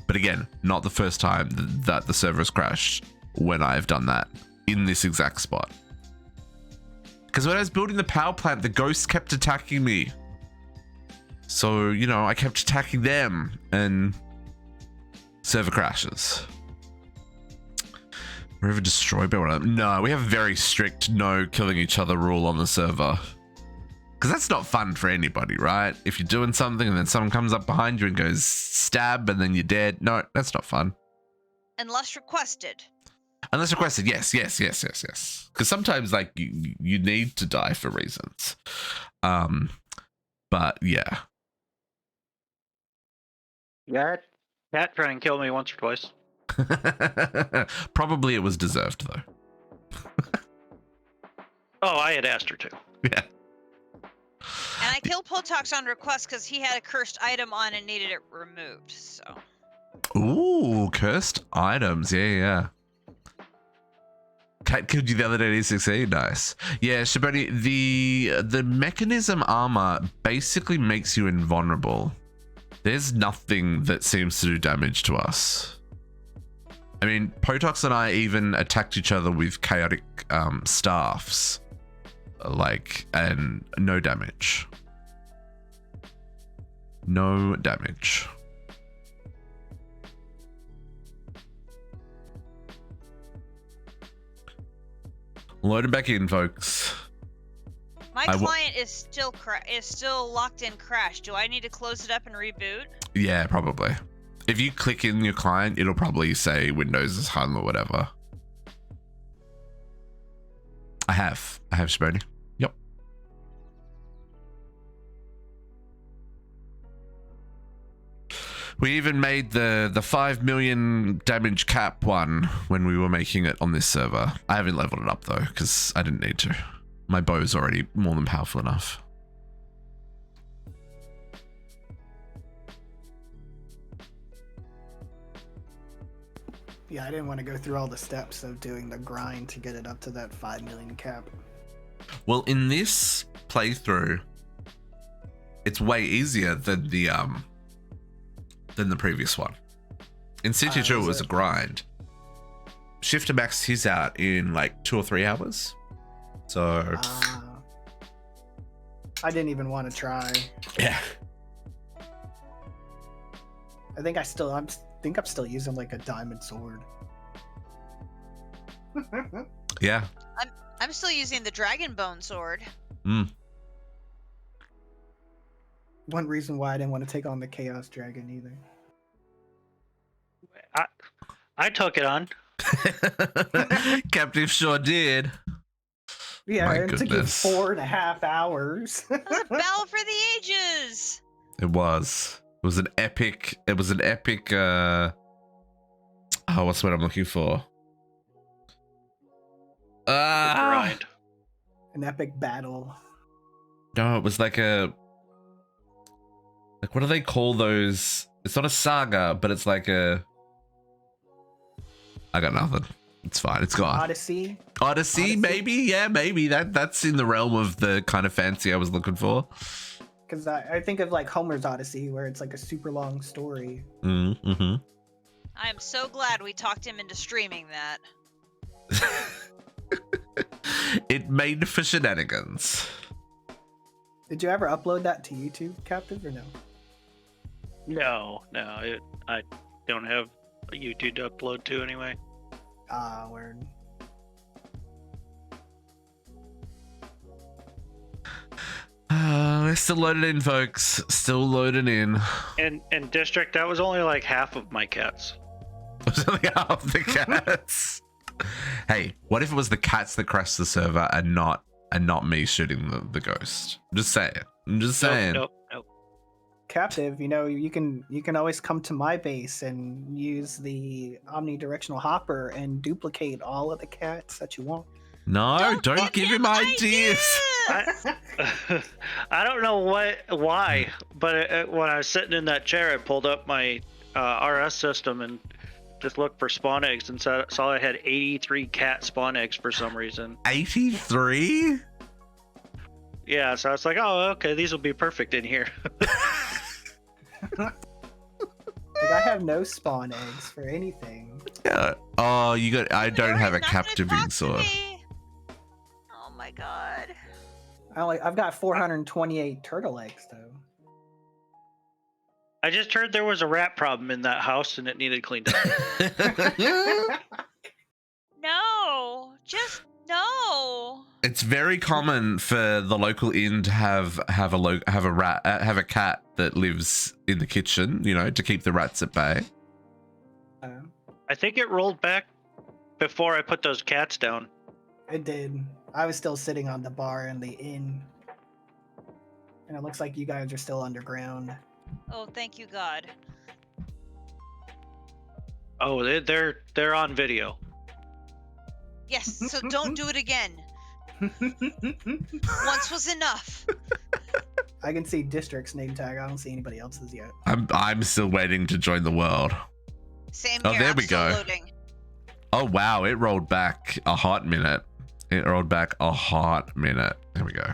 But again, not the first time that the server has crashed when I've done that in this exact spot. Because when I was building the power plant, the ghosts kept attacking me. So, you know, I kept attacking them and server crashes. We're ever destroyed by one of them? No, we have a very strict no killing each other rule on the server. Because that's not fun for anybody, right? If you're doing something and then someone comes up behind you and goes stab and then you're dead. No, that's not fun. Unless requested. Unless requested, yes. Because sometimes, like, you need to die for reasons. But yeah. Yeah, cat tried and killed me once or twice. Probably it was deserved, though. Oh, I had asked her to. Yeah. And I killed Potox on request because he had a cursed item on and needed it removed, so. Ooh, cursed items. Yeah. Cat killed you the other day, did he succeed? Nice. Yeah, Shaboni, the mechanism armor basically makes you invulnerable. There's nothing that seems to do damage to us. I mean, Potox and I even attacked each other with chaotic staffs. Like, and no damage. No damage. Load it back in, folks. My client is still locked in crash. Do I need to close it up and reboot? Yeah, probably. If you click in your client, it'll probably say Windows is hung or whatever. I have Shaboni. Yep. We even made the 5 million damage cap one when we were making it on this server. I haven't leveled it up though, because I didn't need to. My bow's already more than powerful enough. Yeah, I didn't want to go through all the steps of doing the grind to get it up to that 5 million cap. Well, in this playthrough, it's way easier than the previous one. In City 2, it was a grind. Shifter maxed his out in like 2 or 3 hours. So I didn't even want to try. Yeah. I think I'm still using like a diamond sword. Yeah. I'm still using the dragon bone sword. One reason why I didn't want to take on the chaos dragon either. I took it on. Captive sure did. Yeah, My it took you goodness. 4.5 hours. It was a battle for the ages. It was. It was an epic. What's what I'm looking for? Grind. An epic battle. No, it was like what do they call those? It's not a saga, but it's like I got nothing. It's fine. It's gone. Odyssey, maybe. Yeah, maybe that's in the realm of the kind of fancy I was looking for. Because I think of like Homer's Odyssey, where it's like a super long story. Mm-hmm. I am so glad we talked him into streaming that. It made for shenanigans. Did you ever upload that to YouTube, Captive, or no? No, I don't have a YouTube to upload to anyway. Word. We're still loaded in, folks. Still loaded in. And district, that was only like half of my cats. It was only half the cats. Hey, what if it was the cats that crashed the server and not me shooting the ghost? I'm just saying. I'm just saying. Nope. Captive, you know, you can always come to my base and use the omnidirectional hopper and duplicate all of the cats that you want. No, don't give him ideas. I don't know why, but when I was sitting in that chair, I pulled up my RS system and just looked for spawn eggs and saw I had 83 cat spawn eggs for some reason. 83? Yeah, so I was like, oh, okay, these will be perfect in here. Like, I have no spawn eggs for anything. Yeah. Oh, you got. I don't have a Not gonna captivating talk to sword. me. Oh my god. I've got 428 turtle eggs though. I just heard there was a rat problem in that house and it needed cleaned up. No, just no. It's very common for the local inn to have a cat that lives in the kitchen, you know, to keep the rats at bay. I think it rolled back before I put those cats down. It did. I was still sitting on the bar in the inn. And it looks like you guys are still underground. Oh, thank you, God. Oh, they're on video. Yes, so don't do it again. Once was enough. I can see District's name tag. I don't see anybody else's yet. I'm still waiting to join the world. Same Oh, here. there I'm we still go. Loading. Oh wow, it rolled back a hot minute. There we go.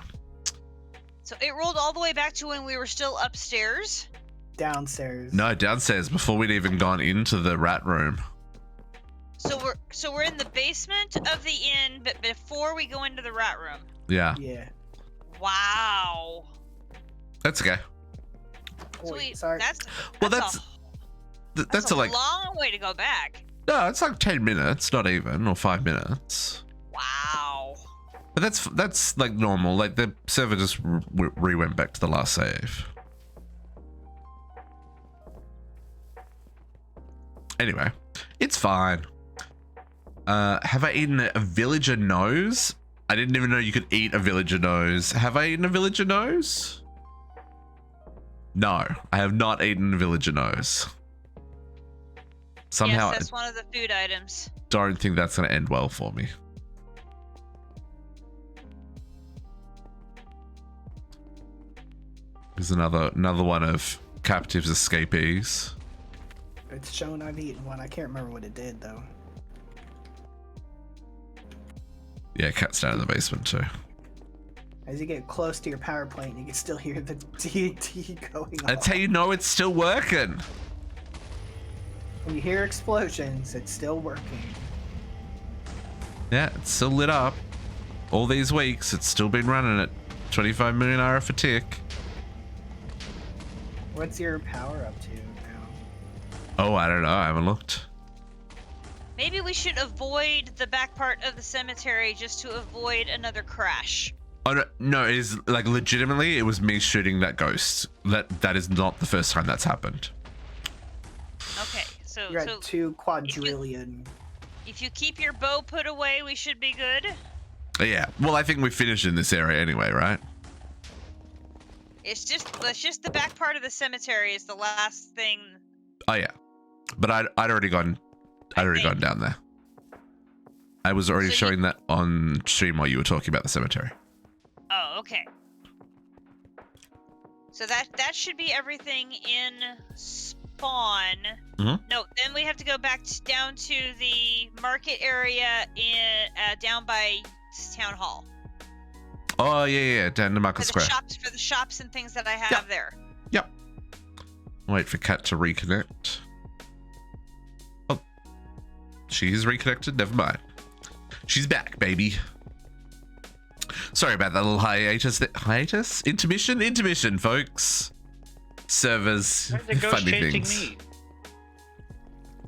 So it rolled all the way back to when we were still upstairs. Downstairs. No, downstairs before we'd even gone into the rat room. So we're in the basement of the inn, but before we go into the rat room. Yeah, Yeah. Wow. that's okay. Oh, Sweet. sorry. That's a a like long way to go back. no, it's like 10 minutes, not even, or 5 minutes. Wow. But that's like normal. Like the server just went back to the last save. Anyway, it's fine. Have I eaten a villager nose? I didn't even know you could eat a villager nose. Have I eaten a villager nose? No, I have not eaten a villager nose. Somehow, Yes, that's one of the food items. I don't think that's going to end well for me. There's another one of Captive's escapees. It's shown I've eaten one. I can't remember what it did though. Yeah, cat's down in the basement too. As you get close to your power plant, you can still hear the TNT going on. That's how you know it's still working. When you hear explosions, it's still working. Yeah, it's still lit up. All these weeks, it's still been running at 25 million RF a tick. What's your power up to now? Oh, I don't know. I haven't looked. Maybe we should avoid the back part of the cemetery just to avoid another crash. Oh no, it is like legitimately it was me shooting that ghost. That is not the first time that's happened. Okay, so You're at 2 quadrillion. if you keep your bow put away, we should be good. Yeah. Well, I think we finished in this area anyway, right? It's just the back part of the cemetery is the last thing. Oh yeah. But I'd already gone down there. I was already showing that on stream while you were talking about the cemetery. Oh, okay. So that should be everything in spawn. Mhm. No, then we have to go back down to the market area down by town hall. Oh yeah, down to Market Square. For the shops and things that I have there. Yep. Wait for Kat to reconnect. Oh, she's reconnected. Never mind. She's back, baby. Sorry about that little hiatus. Intermission, folks. Servers. Why is the ghost Funny chasing things. me?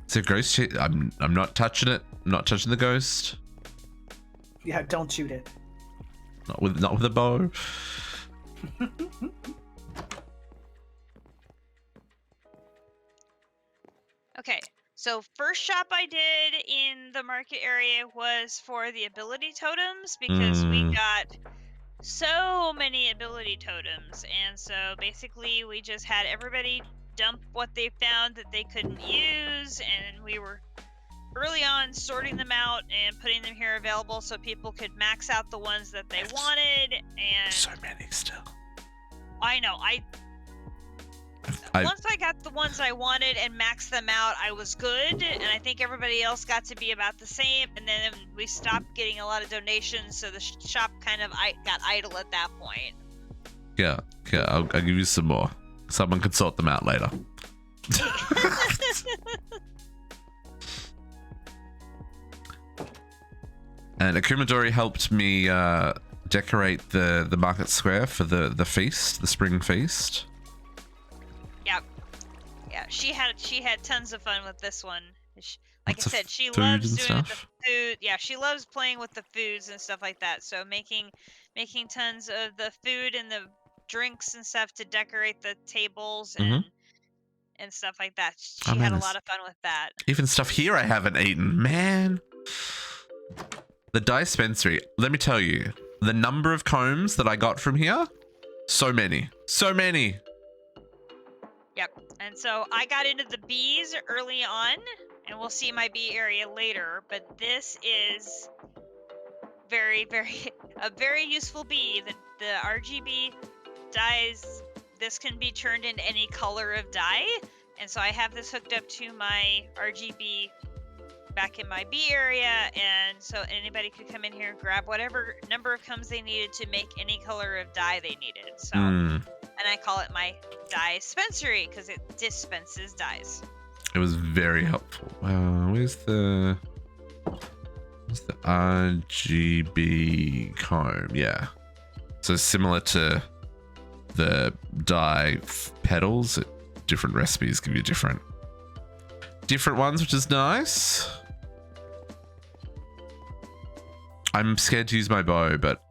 It's a ghost. I'm not touching it. I'm not touching the ghost. Yeah, don't shoot it. Not with a bow. Okay, so first shop I did in the market area was for the ability totems because we got so many ability totems, and so basically we just had everybody dump what they found that they couldn't use, and we were early on sorting them out and putting them here available so people could max out the ones that they wanted. And So many still. I know, once I got the ones I wanted and maxed them out, I was good, and I think everybody else got to be about the same, and then we stopped getting a lot of donations, so the shop kind of got idle at that point. Yeah, I'll give you some more. Someone can sort them out later. And Akumadori helped me decorate the market square for the feast, the spring feast. Yeah, she had tons of fun with this one. Like Lots I of said, she food loves and doing stuff. the food. Yeah, she loves playing with the foods and stuff like that. So making tons of the food and the drinks and stuff to decorate the tables and stuff like that. She had a lot of fun with that. Even stuff here I haven't eaten, man. The dispensary. Let me tell you, the number of combs that I got from here, so many. Yep. And so I got into the bees early on, and we'll see my bee area later, but this is a very useful bee. The RGB dyes, this can be turned into any color of dye, and so I have this hooked up to my RGB back in my bee area, and so anybody could come in here and grab whatever number of combs they needed to make any color of dye they needed. So and I call it my dye dispensary because it dispenses dyes. It was very helpful. Where's the RGB comb? Yeah. So similar to the dye petals, different recipes give you different ones, which is nice. I'm scared to use my bow, but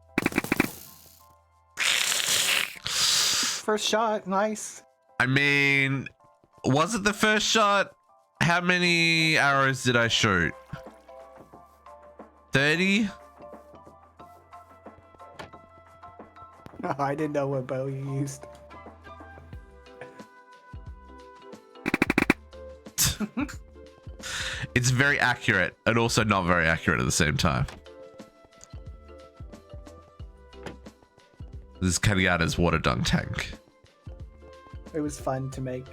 First shot, nice. I mean, was it the first shot? How many arrows did I shoot? 30? I didn't know what bow you used. It's very accurate and also not very accurate at the same time. This is Katiyana's water dunk tank. It was fun to make.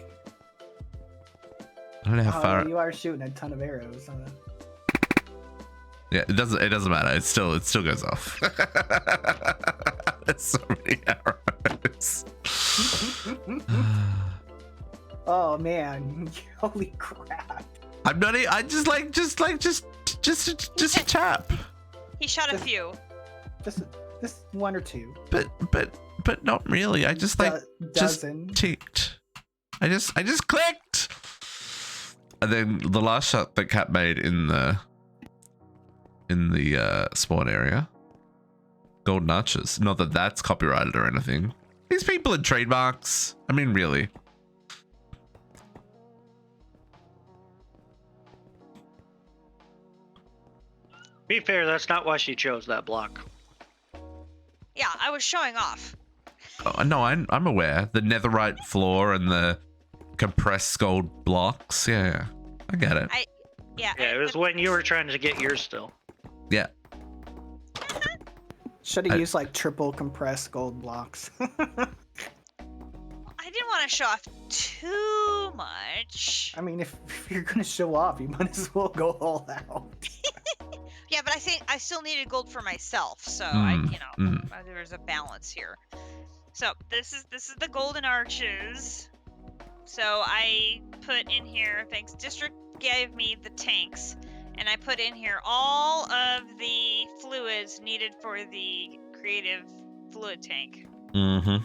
I don't know how far. You are shooting a ton of arrows. Yeah, it doesn't matter. It still goes off. There's so many arrows. Oh man! Holy crap! I'm not. I just a tap. He shot a few. Just one or two. But not really. I just dozen. just ticked. I just clicked. And then the last shot that Cat made in the spawn area, golden arches. Not that that's copyrighted or anything. These people are trademarks. I mean, really. Be fair, that's not why she chose that block. Yeah, I was showing off. Oh, no, I'm aware. The netherite floor and the compressed gold blocks. Yeah, I get it. Yeah, it was when you were trying to get yours still. Yeah. Should have used like triple compressed gold blocks. I didn't want to show off too much. I mean, if you're gonna show off, you might as well go all out. Yeah, but I still needed gold for myself, so there's a balance here. So this is the golden arches. So I put in here, thanks, District gave me the tanks, and I put in here all of the fluids needed for the creative fluid tank. Mm-hmm.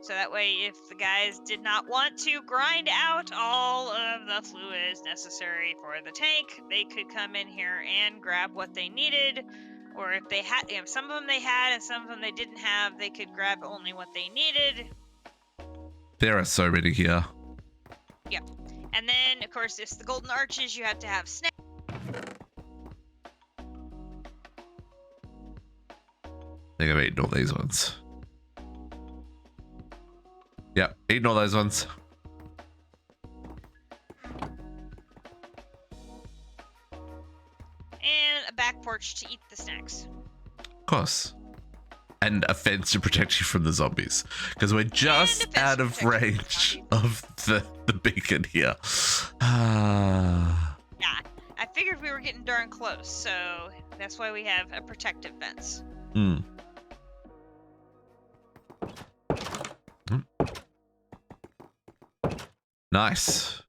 So that way, if the guys did not want to grind out all of the fluids necessary for the tank, they could come in here and grab what they needed, or if they had, some of them they had and some of them they didn't have, they could grab only what they needed. There are so many here. Yeah. And then, of course, it's the golden arches. You have to have snacks. I think I've eaten all these ones. Yep, eaten all those ones. And a back porch to eat the snacks. Of course. And a fence to protect you from the zombies. Because we're just out of range of the beacon here. Yeah, I figured we were getting darn close, so that's why we have a protective fence. Hmm. Nice.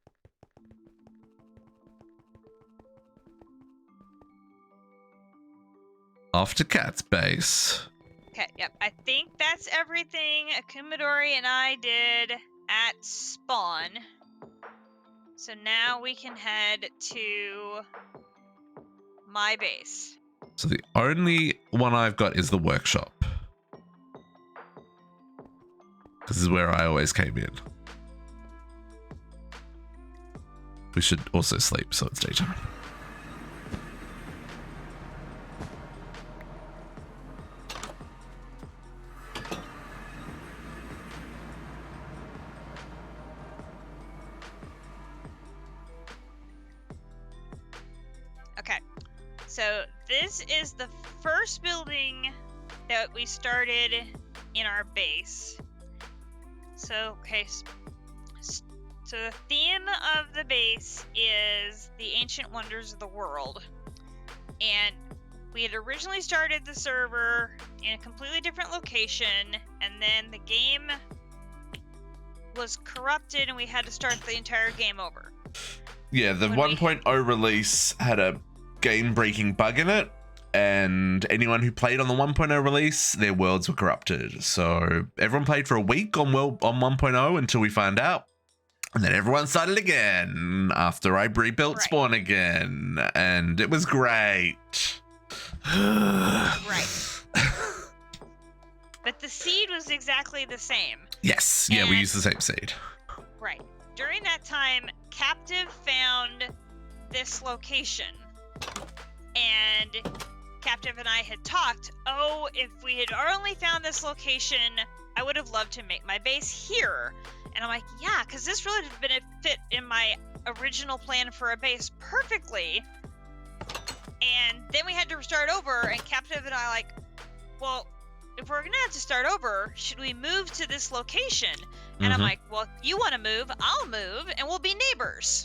Off to Cat's base. Okay, yep. I think that's everything Akumadori and I did at spawn. So now we can head to my base. So the only one I've got is the workshop. This is where I always came in. We should also sleep, so it's daytime. Okay, so this is the first building that we started in our base. So, okay, so the theme of the base is the ancient wonders of the world. And we had originally started the server in a completely different location, and then the game was corrupted and we had to start the entire game over. Yeah, the 1.0 release had a game-breaking bug in it, and anyone who played on the 1.0 release, their worlds were corrupted. So everyone played for a week on 1.0 until we found out. And then everyone started again after I rebuilt Spawn again, and it was great. Right. But the seed was exactly the same. Yes, yeah, we used the same seed. Right. During that time, Captive found this location, and Captive and I had talked, oh, if we had only found this location, I would have loved to make my base here. And I'm like, yeah, because this really would have been a fit in my original plan for a base perfectly. And then we had to start over, and Captive and I like, well, if we're going to have to start over, should we move to this location? And I'm like, well, if you want to move, I'll move, and we'll be neighbors.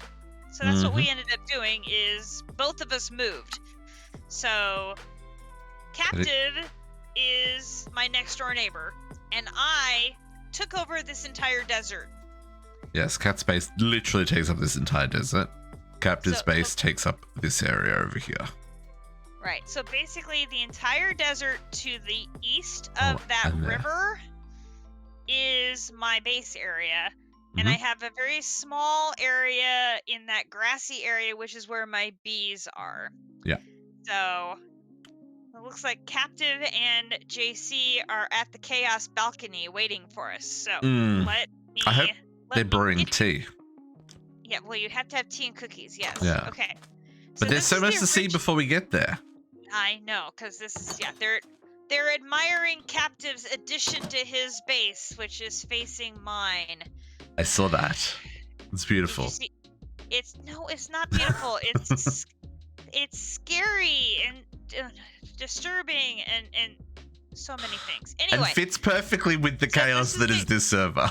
So that's what we ended up doing, is both of us moved. So Captive is my next door neighbor, and I took over this entire desert. Yes, Cat's base literally takes up this entire desert. Captive's base takes up this area over here. Right, so basically the entire desert to the east of that river is my base area. And I have a very small area in that grassy area, which is where my bees are. Yeah. So it looks like Captive and JC are at the Chaos balcony waiting for us. So let me. I hope they're brewing tea. Yeah, well, you have to have tea and cookies. Yes. Yeah. Okay. But there's so much to see before we get there. I know, because this is they're admiring Captive's addition to his base, which is facing mine. I saw that. It's beautiful. It's not beautiful. It's it's scary and disturbing and so many things. Anyway, and fits perfectly with the chaos that is this server.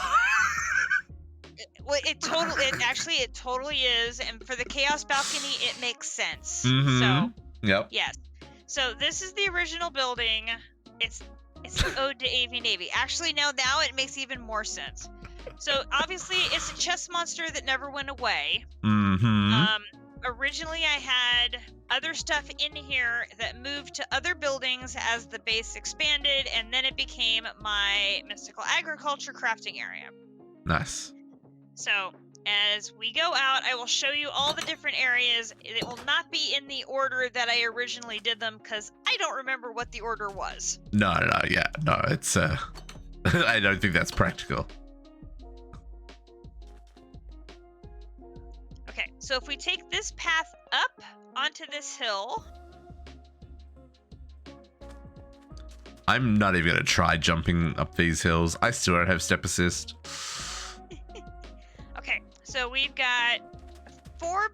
Well, it totally is, and for the Chaos balcony, it makes sense. So, yep. Yes. So this is the original building. It's an ode to AV Navy. Actually, now it makes even more sense. So obviously, it's a chess monster that never went away. Originally, I had other stuff in here that moved to other buildings as the base expanded, and then it became my mystical agriculture crafting area. Nice. So as we go out, I will show you all the different areas. It will not be in the order that I originally did them, because I I don't remember what the order was. No, it's I don't think that's practical. Okay, so if we take this path up onto this hill. I'm not even gonna try jumping up these hills. I still don't have step assist. Okay, so we've got four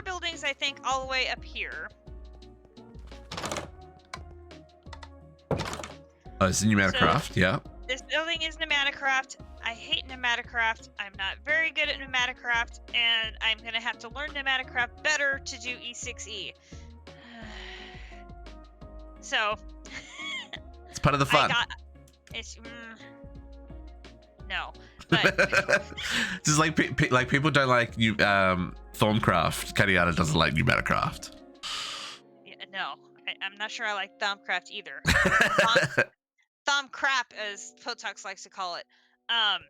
buildings, I think, all the way up here. Oh, it's Pneumaticraft, yeah. This building is Pneumaticraft. I hate Pneumaticraft. I'm not very good at Pneumaticraft, and I'm gonna have to learn Pneumaticraft better to do E6E. So. It's part of the fun. No, but just like people don't like you Thorncraft. Katiyana doesn't like Pneumaticraft. Yeah, no, I'm not sure I like Thumbcraft either. Thumbcrap, as Potox likes to call it. But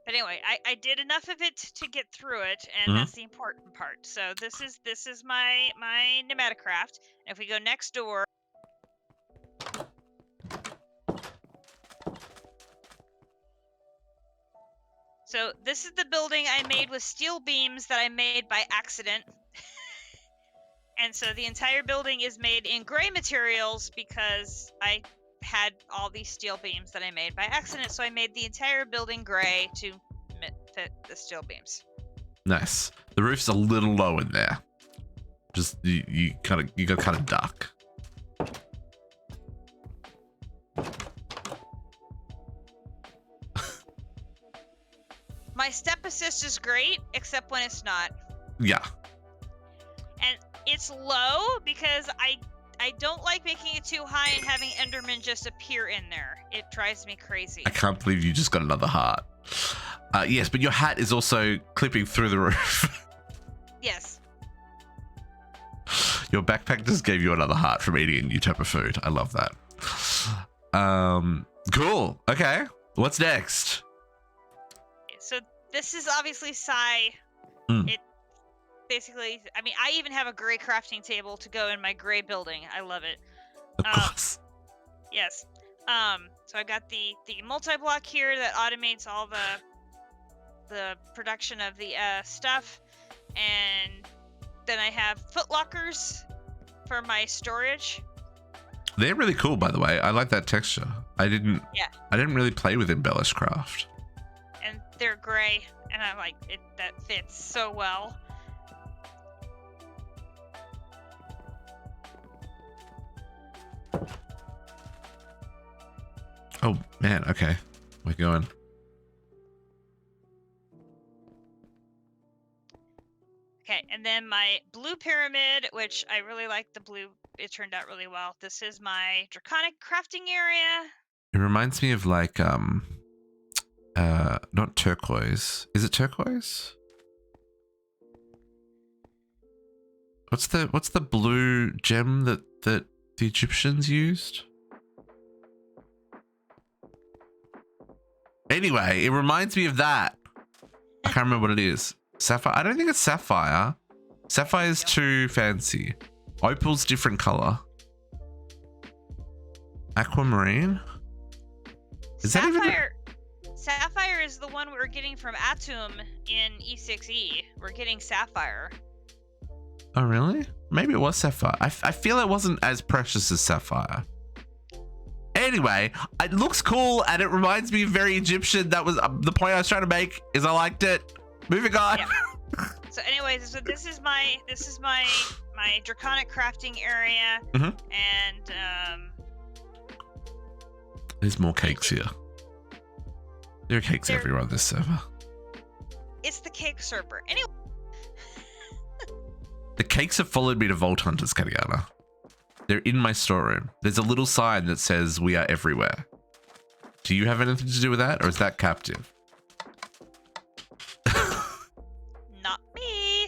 anyway, I did enough of it to get through it, and that's the important part. So this is my Pneumaticraft. If we go next door. So this is the building I made with steel beams that I made by accident. And so the entire building is made in gray materials because I had all these steel beams that I made by accident. So I made the entire building gray to fit the steel beams. Nice. The roof's a little low in there. Just you got kind of duck. My step assist is great, except when it's not. Yeah. And it's low because I don't like making it too high and having Enderman just appear in there. It drives me crazy. I can't believe you just got another heart. Yes, but your hat is also clipping through the roof. Yes. Your backpack just gave you another heart from eating a new type of food. I love that. Cool. Okay. What's next? So this is obviously Psy. It basically, I mean, I even have a gray crafting table to go in my gray building. I love it. Of course. Yes. So I got the multi-block here that automates all the production of the stuff, and then I have footlockers for my storage. They're really cool, by the way. I like that texture. I didn't really play with Embellish Craft. And they're gray, and I like it. That fits so well. Oh man, okay. We're going. Okay, and then my blue pyramid, which I really like the blue. It turned out really well. This is my draconic crafting area. It reminds me of like not turquoise. Is it turquoise? What's the blue gem that the Egyptians used? Anyway, it reminds me of that. I can't remember what it is. Sapphire? I don't think it's sapphire. Sapphire's too fancy. Opal's different color. Aquamarine? Is Sapphire, that even... Sapphire is the one we were getting from Atum in E6E. We're getting Sapphire. Oh, really? Maybe it was sapphire. I feel it wasn't as precious as sapphire. Anyway, it looks cool and it reminds me of very Egyptian. That was the point I was trying to make. Is I liked it. Moving on. Yeah. So, anyways, so this is my draconic crafting area, and there's more cakes here. There are cakes everywhere on this server. It's the cake server. Anyway. The cakes have followed me to Vault Hunters, Katiyana. They're in my storeroom. There's a little sign that says we are everywhere. Do you have anything to do with that, or is that captive? Not me.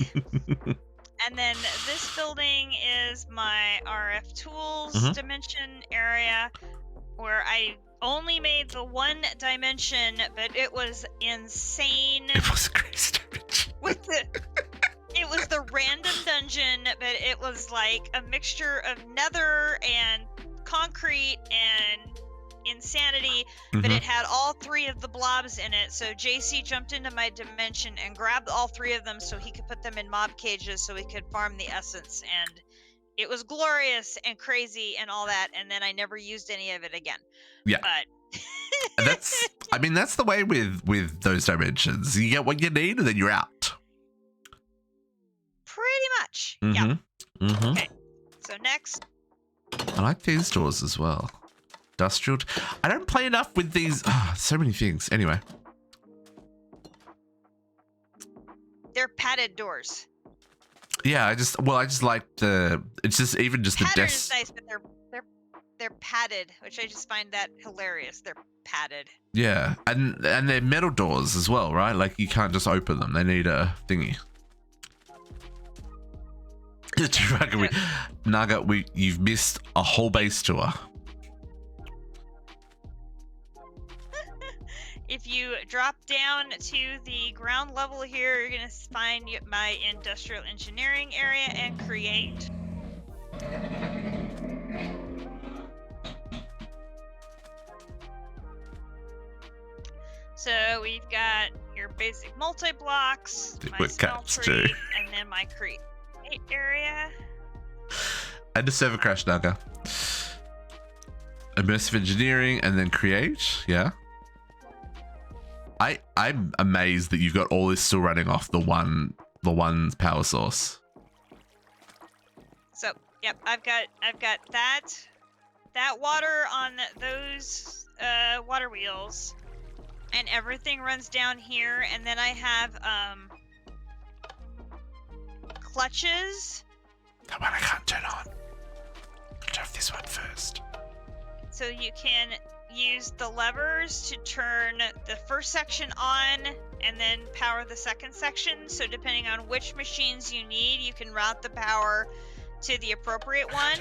And then this building is my RF tools dimension area, where I only made the one dimension, but it was insane. It was a crazy dimension. It was the random dungeon, but it was like a mixture of nether and concrete and insanity, but it had all 3 of the blobs in it. So JC jumped into my dimension and grabbed all 3 of them so he could put them in mob cages so he could farm the essence. And it was glorious and crazy and all that. And then I never used any of it again. Yeah. But that's the way with those dimensions. You get what you need and then you're out. Pretty much. Yeah. Okay. So next. I like these doors as well. Industrial. I don't play enough with these. So many things. Anyway. They're padded doors. Yeah, I just like it's just even just the Pattern desk. is nice, but they're padded, which I just find that hilarious. They're padded. Yeah, and they're metal doors as well, right? Like you can't just open them. They need a thingy. Naga, you've missed a whole base tour. If you drop down to the ground level here, you're going to find my industrial engineering area and create. So we've got your basic multi-blocks, my smeltery, and then my create area. And a server crash, Naga. Immersive engineering and then create, yeah. I'm amazed that you've got all this still running off the one power source. So yep, I've got that water on those water wheels, and everything runs down here, and then I have clutches. That one I can't turn on. I'll have this one first. So you can use the levers to turn the first section on and then power the second section. So depending on which machines you need, you can route the power to the appropriate one.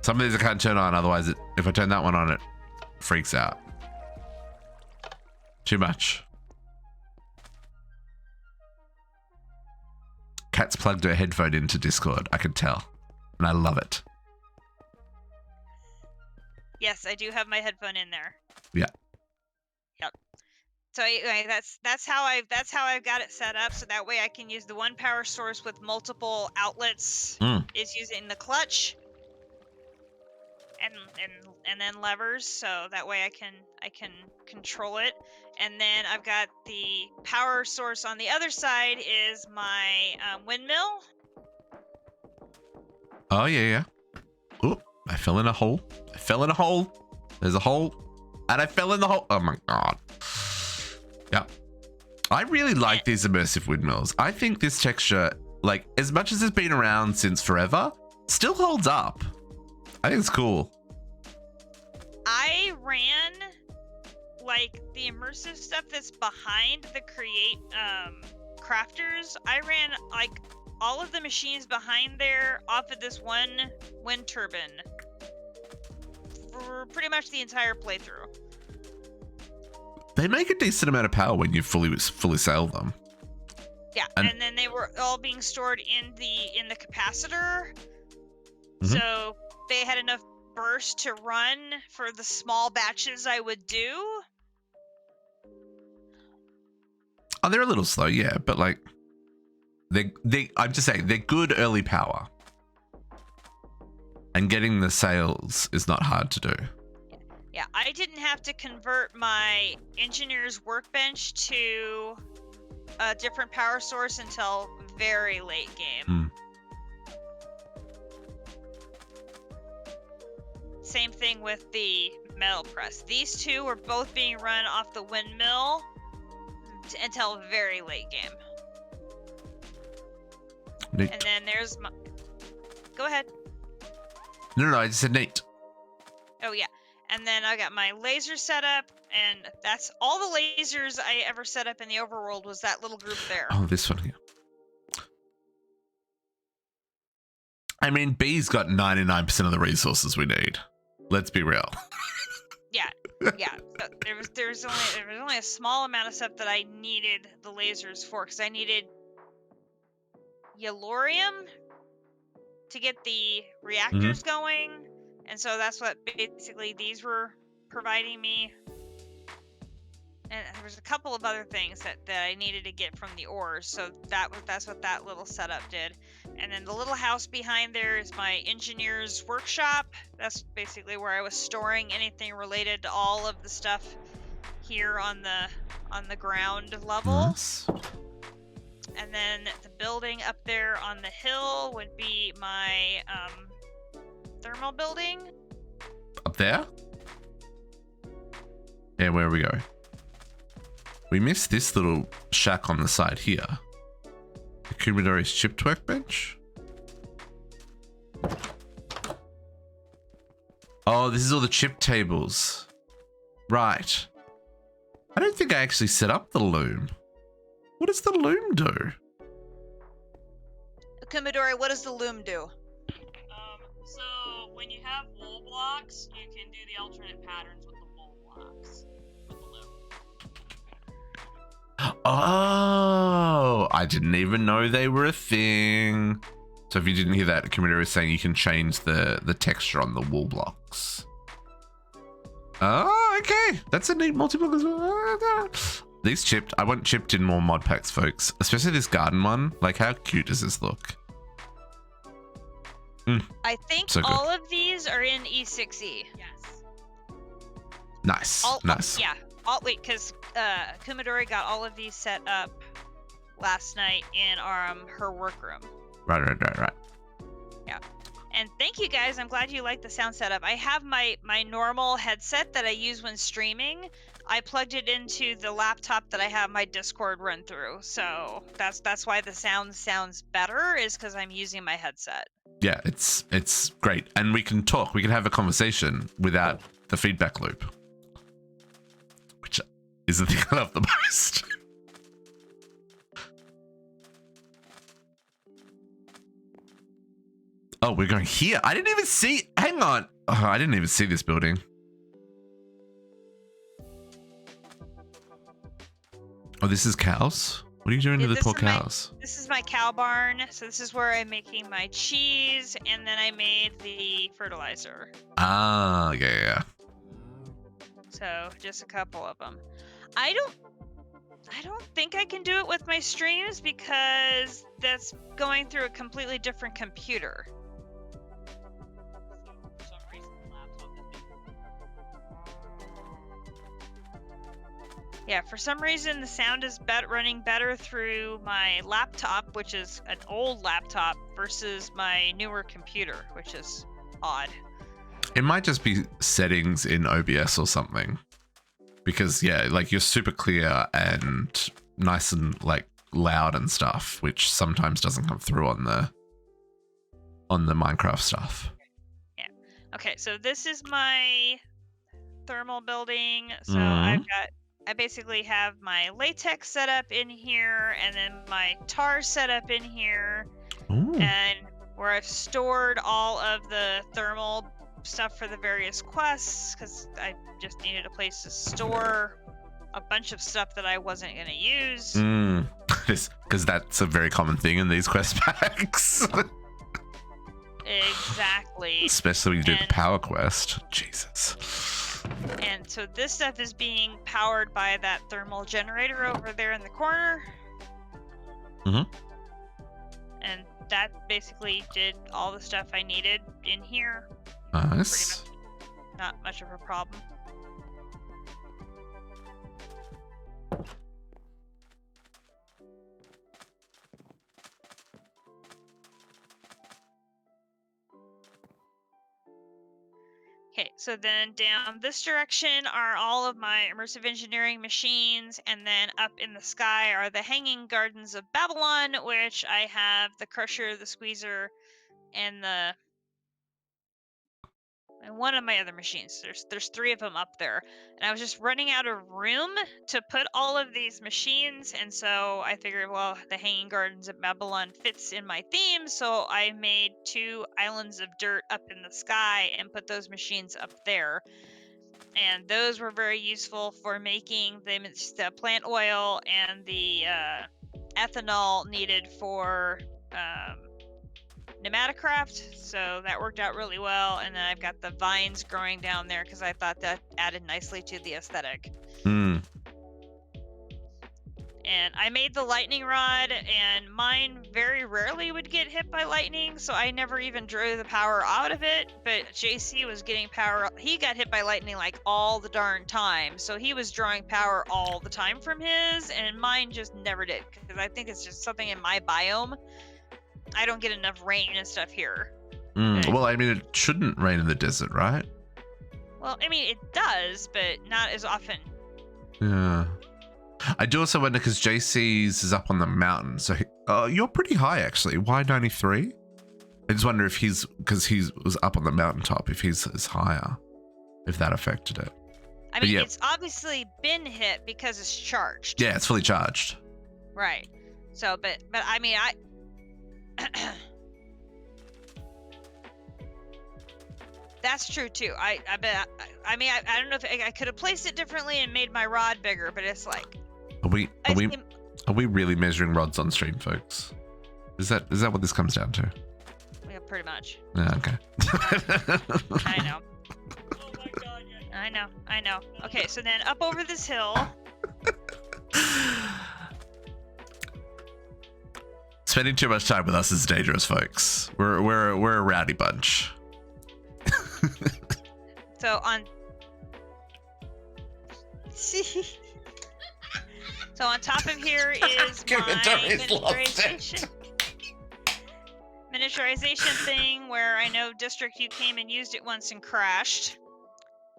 Some of these I can't turn on, otherwise if I turn that one on, it freaks out. Too much. Kat's plugged her headphone into Discord, I can tell. And I love it. Yes, I do have my headphone in there. Yeah. Yep. So anyway, that's how I've got it set up. So that way I can use the one power source with multiple outlets. Is using the clutch and then levers. So that way I can control it. And then I've got the power source on the other side is my windmill. Oh yeah. Oop! I fell in a hole. There's a hole. And I fell in the hole. Oh my god. Yeah. I really like these immersive windmills. I think this texture, like, as much as it's been around since forever, still holds up. I think it's cool. I ran, like, the immersive stuff that's behind the create crafters. I ran, like, all of the machines behind there off of this one wind turbine for pretty much the entire playthrough. They make a decent amount of power when you fully sail them. Yeah, and then they were all being stored in the capacitor. So they had enough burst to run for the small batches I would do. Oh, they're a little slow, yeah, but like I'm just saying they're good early power. And getting the sails is not hard to do. Yeah, I didn't have to convert my engineer's workbench to a different power source until very late game. Same thing with the metal press. These two were both being run off the windmill until very late game. Neat. And then there's my... Go ahead. No, I just said neat. Oh, yeah. And then I got my laser set up, and that's all the lasers I ever set up in the overworld was that little group there. Oh, this one here. I mean, B's got 99% of the resources we need. Let's be real. Yeah. So there was only a small amount of stuff that I needed the lasers for, because I needed Yellorium to get the reactors going, and so that's what basically these were providing me. And there was a couple of other things that I needed to get from the ores, so that's what that little setup did. And then the little house behind there is my engineer's workshop. That's basically where I was storing anything related to all of the stuff here on the ground level. Nice. And then the building up there on the hill would be my thermal building. Up there? Yeah, where we go? We missed this little shack on the side here. The Kumidori's chipped workbench. Oh, this is all the chip tables. Right. I don't think I actually set up the loom. What does the loom do? Kumidori, what does the loom do? So when you have wool blocks, you can do the alternate patterns with the wool blocks. With the loom. Oh, I didn't even know they were a thing. So if you didn't hear that, Kumidori was saying you can change the texture on the wool blocks. Oh, okay. That's a neat multi-block as well. These chipped. I want chipped in more mod packs, folks. Especially this garden one. Like, how cute does this look? I think So good. all of these are in E6E. Yes. Nice. Nice. Yeah. Wait, because Kumidori got all of these set up last night in her workroom. Right. Yeah. And thank you guys. I'm glad you like the sound setup. I have my normal headset that I use when streaming. I plugged it into the laptop that I have my Discord run through. So that's why the sound sounds better, is because I'm using my headset. Yeah, it's great. And we can talk. We can have a conversation without the feedback loop. Which is the thing I love the most. Oh, we're going here. I didn't even see. Hang on. Oh, I didn't even see this building. Oh, this is cows? What are you doing to the poor cows? This is my cow barn. So this is where I'm making my cheese, and then I made the fertilizer. Ah, yeah. So just a couple of them. I don't think I can do it with my streams because that's going through a completely different computer. Yeah, for some reason the sound is running better through my laptop, which is an old laptop, versus my newer computer, which is odd. It might just be settings in OBS or something. Because, yeah, like you're super clear and nice and like loud and stuff, which sometimes doesn't come through on the Minecraft stuff. Yeah. Okay, so this is my thermal building. So I basically have my latex set up in here, and then my tar set up in here. Ooh. And where I've stored all of the thermal stuff for the various quests, because I just needed a place to store a bunch of stuff that I wasn't going to use. Because that's a very common thing in these quest packs. Exactly. Especially when you do the power quest. Jesus. And so this stuff is being powered by that thermal generator over there in the corner. Mm-hmm. And that basically did all the stuff I needed in here. Nice. Not much of a problem. Okay, so then down this direction are all of my immersive engineering machines, and then up in the sky are the hanging gardens of Babylon, which I have the crusher, the squeezer, and one of my other machines. There's 3 of them up there, and I was just running out of room to put all of these machines, and so I figured, well, the hanging gardens of Babylon fits in my theme, so I made 2 islands of dirt up in the sky and put those machines up there. And those were very useful for making the plant oil and the ethanol needed for Nematocraft, so that worked out really well. And then I've got the vines growing down there because I thought that added nicely to the aesthetic. Mm. And I made the lightning rod, and mine very rarely would get hit by lightning, so I never even drew the power out of it. But JC was getting power. He got hit by lightning like all the darn time, so he was drawing power all the time from his, and mine just never did, because I think it's just something in my biome. I don't get enough rain and stuff here. Okay. Well, I mean, it shouldn't rain in the desert, right? Well, I mean, it does, but not as often. Yeah. I do also wonder because JC's is up on the mountain, so you're pretty high actually. Why 93? I just wonder if because he was up on the mountaintop, if he's higher, if that affected it. I mean, it's obviously been hit because it's charged. Yeah, it's fully charged. Right. So, but I mean, that's true too. I don't know if I could have placed it differently and made my rod bigger, but it's like. Are we really measuring rods on stream, folks? Is that what this comes down to? Yeah, pretty much. Yeah, okay. I know. Oh my god. I know. Okay, so then up over this hill. Spending too much time with us is dangerous, folks. We're a rowdy bunch. So on So on top of here is my miniaturization thing, where I know District, you came and used it once and crashed.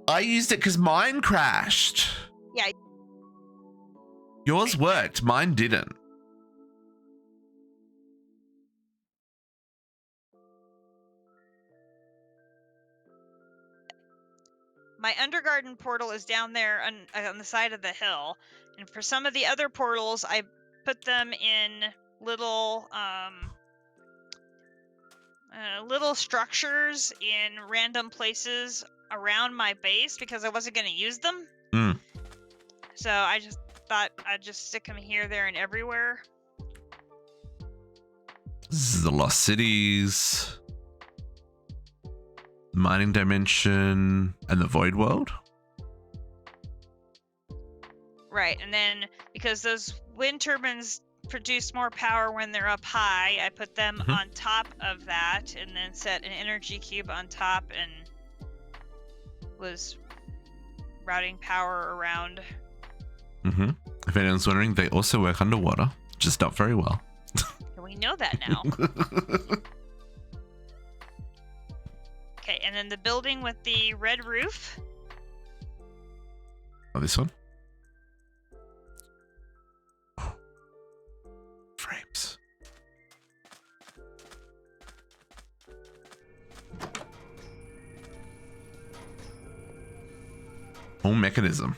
I used it because mine crashed. Yeah. Yours worked, mine didn't. My Undergarden portal is down there on the side of the hill, and for some of the other portals, I put them in little little structures in random places around my base because I wasn't going to use them. Mm. So I just thought I'd just stick them here, there, and everywhere. This is the Lost Cities, Mining Dimension, and the Void World. Right, and then because those wind turbines produce more power when they're up high, I put them on top of that and then set an energy cube on top and was routing power around. If anyone's wondering, they also work underwater, just not very well. We know that now. Okay, and then the building with the red roof. Oh, this one? Frames. Oh, mechanism.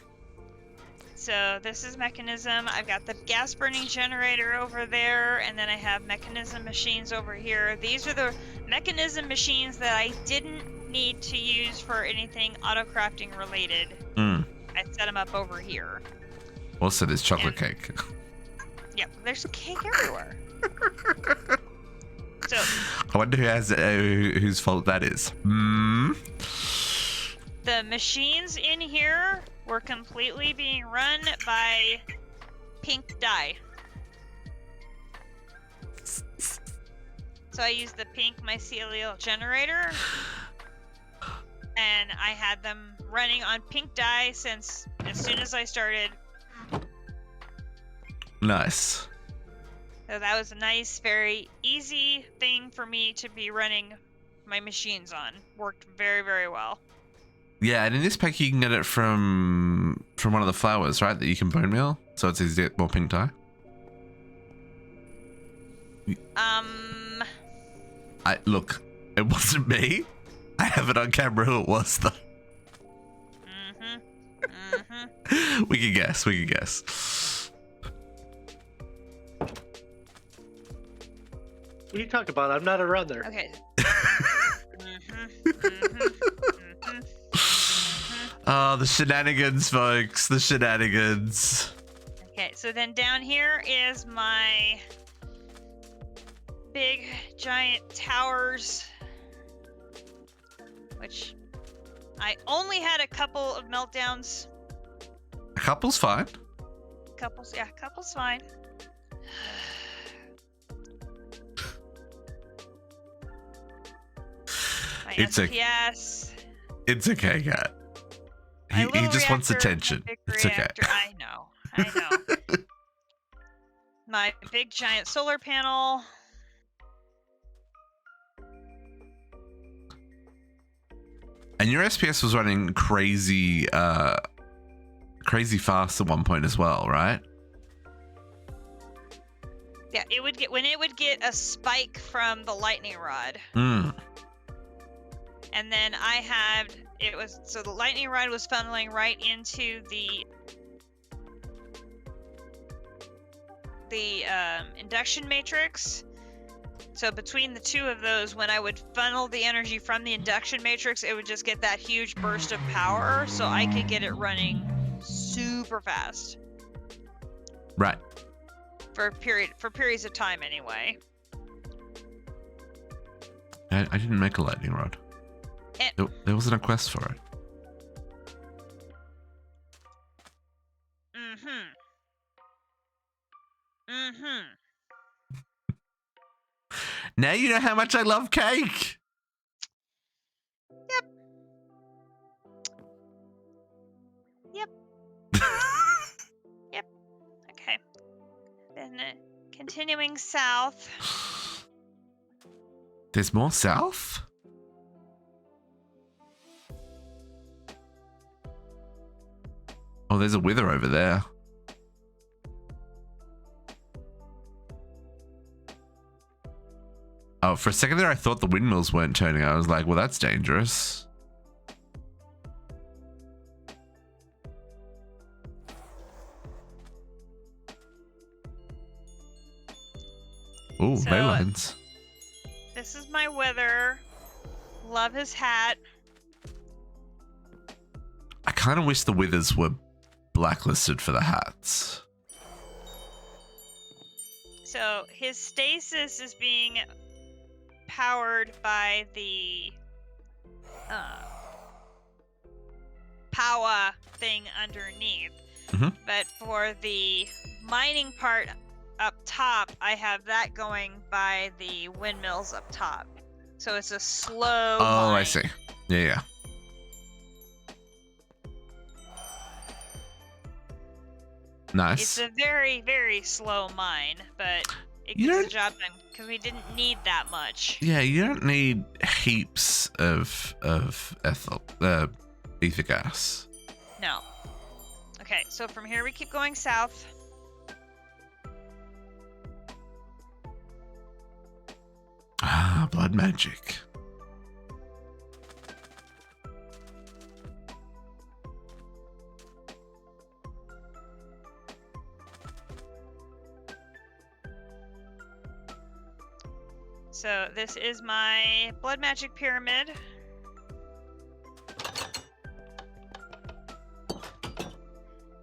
So this is mechanism. I've got the gas burning generator over there, and then I have mechanism machines over here. These are the mechanism machines that I didn't need to use for anything auto-crafting related. I set them up over here. Also, there's chocolate cake. Yep, there's cake everywhere. So I wonder whose fault that is. the machines in here were completely being run by pink dye. So I used the pink mycelial generator, and I had them running on pink dye since as soon as I started. Nice. So that was a nice, very easy thing for me to be running my machines on. Worked very, very well. Yeah, and in this pack you can get it from one of the flowers, right? That you can bone meal, so it's easy to get more pink dye. Look, it wasn't me. I have it on camera who it was though. We can guess. We can guess. What are you talking about? I'm not a runner. Okay. Oh, the shenanigans, folks. The shenanigans. Okay, so then down here is my big giant towers, which I only had a couple of meltdowns. A couple's fine. Couple's fine. My It's okay. SPS. It's okay, Kat. He just wants attention. It's okay. I know. My big giant solar panel. And your SPS was running crazy fast at one point as well, right? Yeah, when it would get a spike from the lightning rod. And then so the lightning rod was funneling right into the induction matrix. So between the two of those, when I would funnel the energy from the induction matrix, it would just get that huge burst of power, so I could get it running super fast. Right. For periods of time anyway. I didn't make a lightning rod. There wasn't a quest for it. Now you know how much I love cake. Yep. Yep. Okay. Then continuing south. There's more south? Oh, there's a wither over there. Oh, for a second there, I thought the windmills weren't turning. I was like, well, that's dangerous. Ooh, So, ley lines. This is my wither. Love his hat. I kind of wish the withers were blacklisted for the hats. So his stasis is being powered by the power thing underneath. But for the mining part up top, I have that going by the windmills up top. So it's a slow mine. I see. Yeah. Nice. It's a very, very slow mine, but it You gets don't- the job done because we didn't need that much. Yeah, you don't need heaps of ether gas. No. Okay, so from here we keep going south. Ah, blood magic. So this is my blood magic pyramid.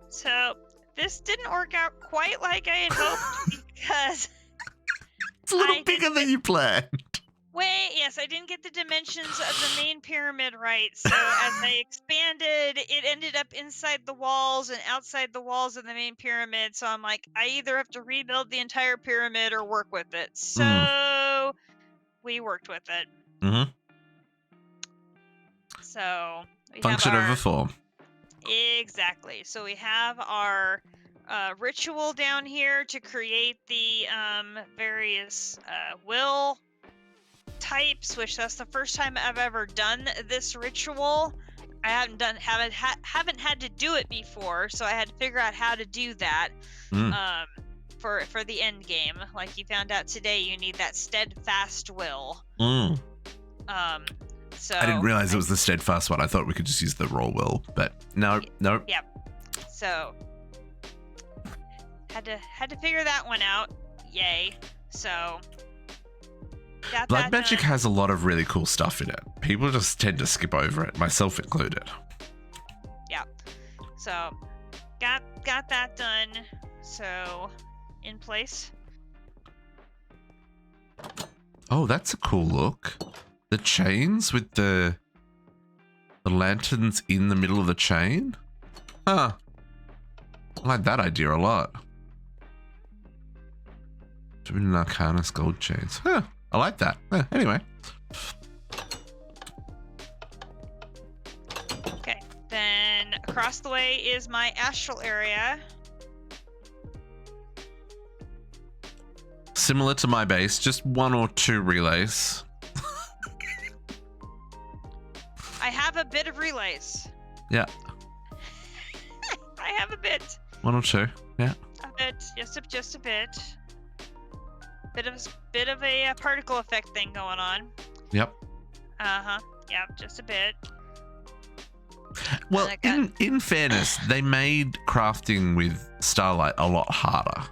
So this didn't work out quite like I had hoped because It's a little I bigger didn't than you planned. yes, I didn't get the dimensions of the main pyramid right. So as I expanded, it ended up inside the walls and outside the walls of the main pyramid. So I'm like, I either have to rebuild the entire pyramid or work with it. So we worked with it. Mm-hmm. So we Function have over form. Exactly. So we have our ritual down here to create the various will types, which that's the first time I've ever done this ritual. I haven't had to do it before, so I had to figure out how to do that for the end game. Like you found out today, you need that steadfast will. So I didn't realize it was the steadfast one. I thought we could just use the raw will, but no. Yep. So had to figure that one out. Yay. So got Blood that magic done. has a lot of really cool stuff in it. People just tend to skip over it, myself included. Yeah. So got that done. So in place. Oh, that's a cool look. The chains with the lanterns in the middle of the chain. Huh. I like that idea a lot. Doing Arcanus gold chains. Huh. I like that. Anyway. Okay. Then across the way is my astral area. Similar to my base, just 1 or 2 relays. I have a bit of relays. Yeah. I have a bit. 1 or 2. Yeah. A bit. Just a bit. Bit of a particle effect thing going on. Yep. Uh-huh. Yeah, just a bit. Well, in fairness, they made crafting with Starlight a lot harder.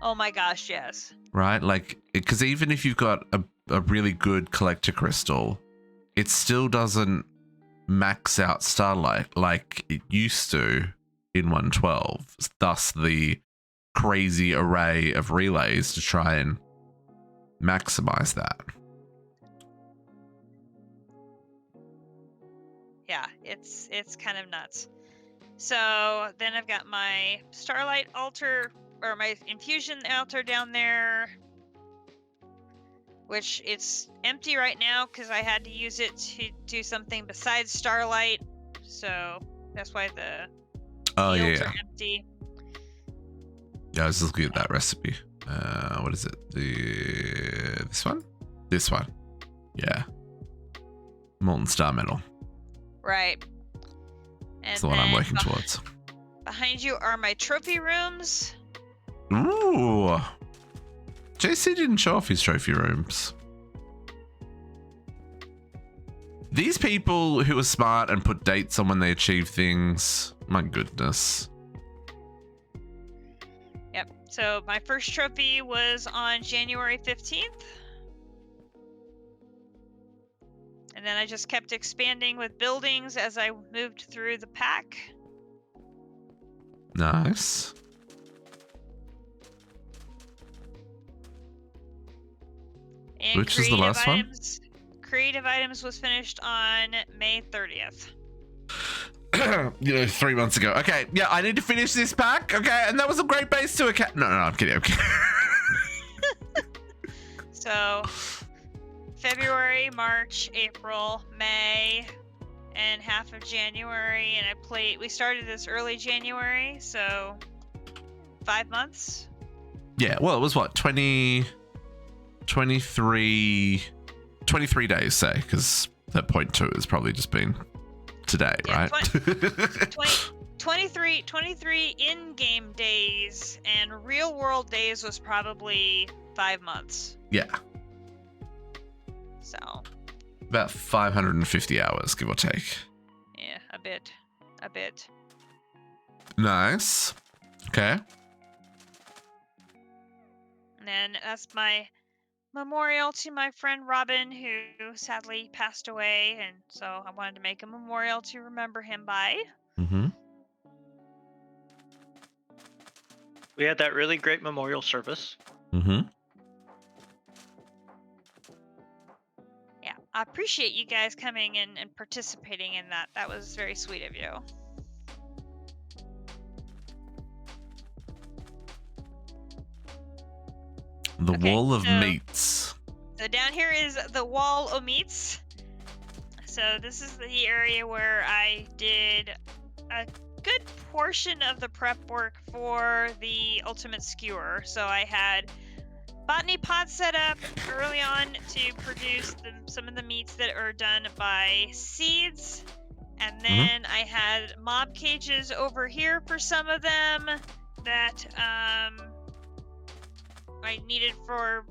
Oh my gosh, yes. Right? Like, because even if you've got a really good collector crystal, it still doesn't max out Starlight like it used to in 1.12. Thus the crazy array of relays to try and maximize that. Yeah, it's kind of nuts. So then I've got my Starlight altar, or my infusion altar down there, which it's empty right now because I had to use it to do something besides Starlight. So that's why the fields are empty. Yeah, I was just looking at that recipe. What is it? This one? This one. Yeah. Molten star metal. Right. And That's the one I'm working towards. Behind you are my trophy rooms. Ooh. JC didn't show off his trophy rooms. These people who are smart and put dates on when they achieve things. My goodness. Yep. So my first trophy was on January 15th. And then I just kept expanding with buildings as I moved through the pack. Nice. And which is the last items, one? Creative items was finished on May 30th. 3 months ago. Okay, yeah, I need to finish this pack. Okay, and that was a great base to a cat. No, I'm kidding. So, February, March, April, May, and half of January, and we started this early January, so 5 months. Yeah, well, it was what, 23 days, say, because that 0.2 has probably just been today, yeah, right? 23 in-game days, and real-world days was probably 5 months. Yeah. So. About 550 hours, give or take. Yeah, a bit. Nice. Okay. And then that's my memorial to my friend Robin, who sadly passed away, and so I wanted to make a memorial to remember him by. Mm-hmm. We had that really great memorial service. Mm-hmm. Yeah, I appreciate you guys coming in and participating in that. That was very sweet of you. The Okay, wall of so- meats. So down here is the Wall o' Meats. So this is the area where I did a good portion of the prep work for the Ultimate Skewer. So I had botany pods set up early on to produce some of the meats that are done by seeds. And then I had mob cages over here for some of them that I needed for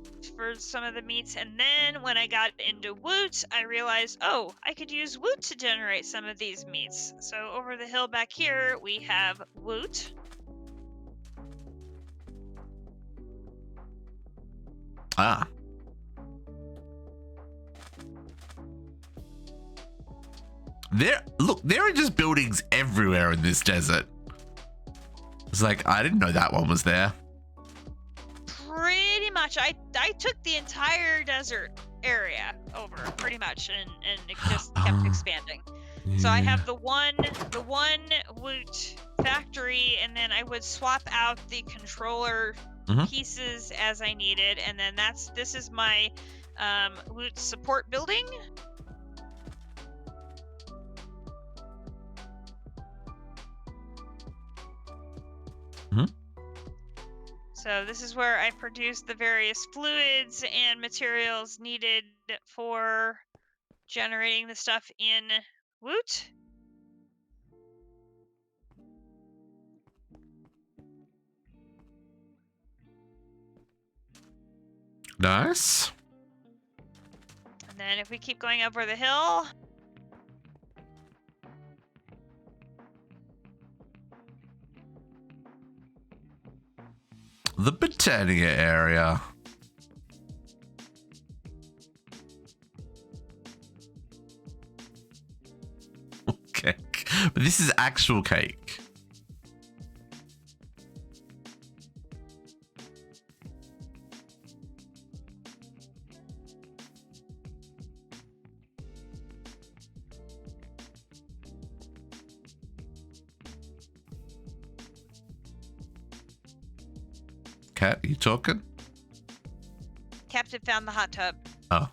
some of the meats. And then when I got into Woot, I realized, oh, I could use Woot to generate some of these meats. So over the hill back here, we have Woot. Ah. There are just buildings everywhere in this desert. It's like, I didn't know that one was there. Pretty much. much. I took the entire desert area over pretty much, and it just kept expanding. So I have the one Woot factory, and then I would swap out the controller pieces as I needed, and then this is my Woot support building. So this is where I produce the various fluids and materials needed for generating the stuff in Woot. Nice. And then if we keep going over the hill, The Britannia area. Okay, but this is actual cake. Cat, you talking? Captain found the hot tub. Oh.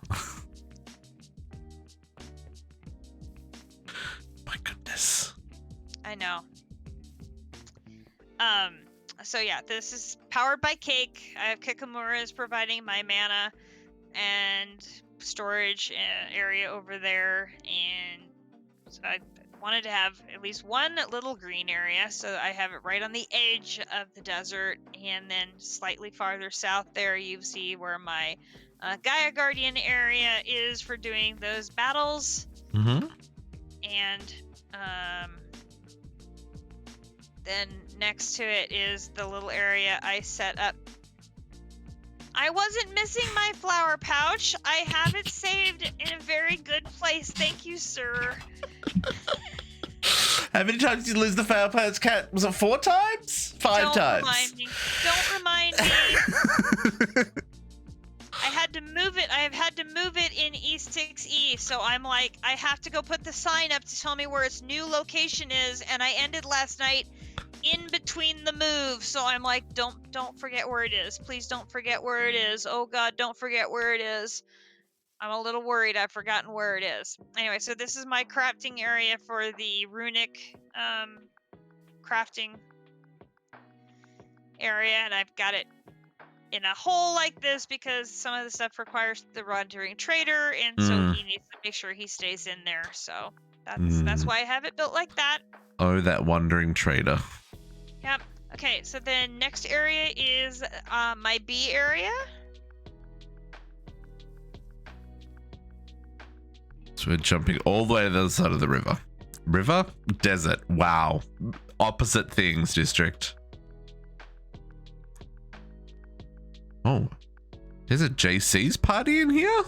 My goodness. I know. So yeah, this is powered by cake. I have Kikamura's providing my mana and storage area over there, and so I wanted to have at least one little green area, so I have it right on the edge of the desert, and then slightly farther south there you see where my Gaia Guardian area is for doing those battles. Mm-hmm. And then next to it is the little area I set up. I wasn't missing my flower pouch. I have it saved in a very good place. Thank you, sir. How many times did you lose the flower pouch, Cat? Was it 4 times? 5 times? Don't remind me. I had to move it. I have had to move it in E6E, so I'm like, I have to go put the sign up to tell me where its new location is, and I ended last night in between the moves, so I'm like, don't forget where it is. Please don't forget where it is. Oh God, don't forget where it is. I'm a little worried I've forgotten where it is. Anyway, so this is my crafting area for the runic crafting area, and I've got it in a hole like this because some of the stuff requires the wandering trader, and so he needs to make sure he stays in there. So that's why I have it built like that. Oh, that wandering trader. Yep. Okay, so then next area is my B area. So we're jumping all the way to the other side of the river. River? Desert. Wow. Opposite things, district. Oh. There's a JC's party in here?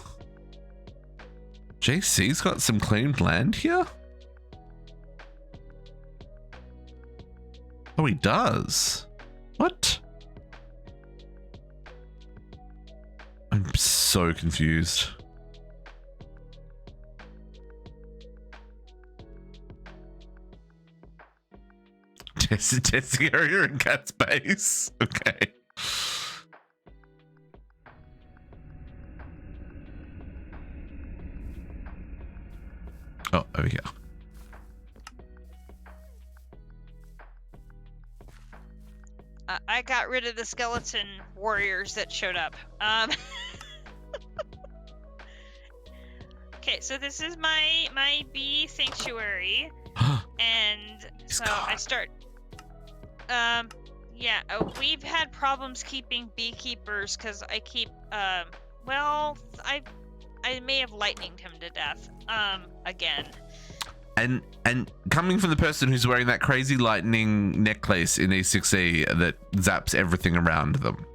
JC's got some claimed land here? Oh, he does. What? I'm so confused. Testing area in Cat's base. Okay. Oh, over here. I got rid of the skeleton warriors that showed up. Okay, so this is my bee sanctuary, and so I start. Yeah, we've had problems keeping beekeepers because I keep. Well, I may have lightninged him to death. Again. And coming from the person who's wearing that crazy lightning necklace in E6E that zaps everything around them.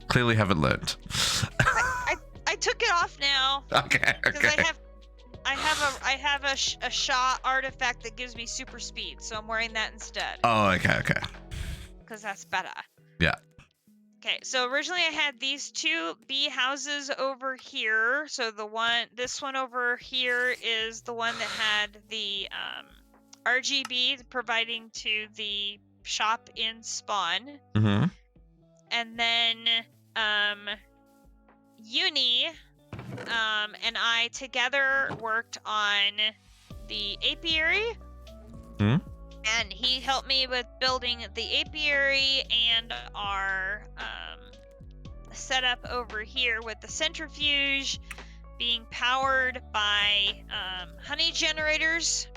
Clearly haven't learned. I took it off now. Okay. Because I have a Shah artifact that gives me super speed, so I'm wearing that instead. Oh, okay. Because that's better. Yeah. Okay, so originally I had these two bee houses over here. So this one over here is the one that had the RGB providing to the shop in Spawn. Mm-hmm. And then Uni and I together worked on the apiary. Hmm? And he helped me with building the apiary and our setup over here with the centrifuge being powered by honey generators,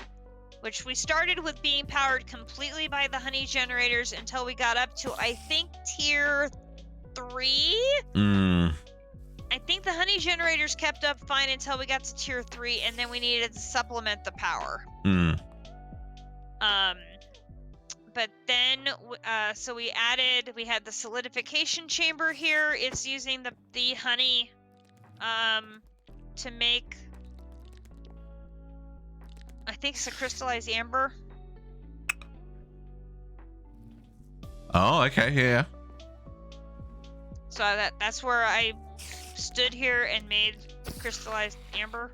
which we started with being powered completely by the honey generators until we got up to, I think, tier 3. I think the honey generators kept up fine until we got to tier 3, and then we needed to supplement the power. But then, so we had the solidification chamber here. It's using the honey, to make, I think it's a crystallized amber. Oh, okay, yeah. So that's where I stood here and made crystallized amber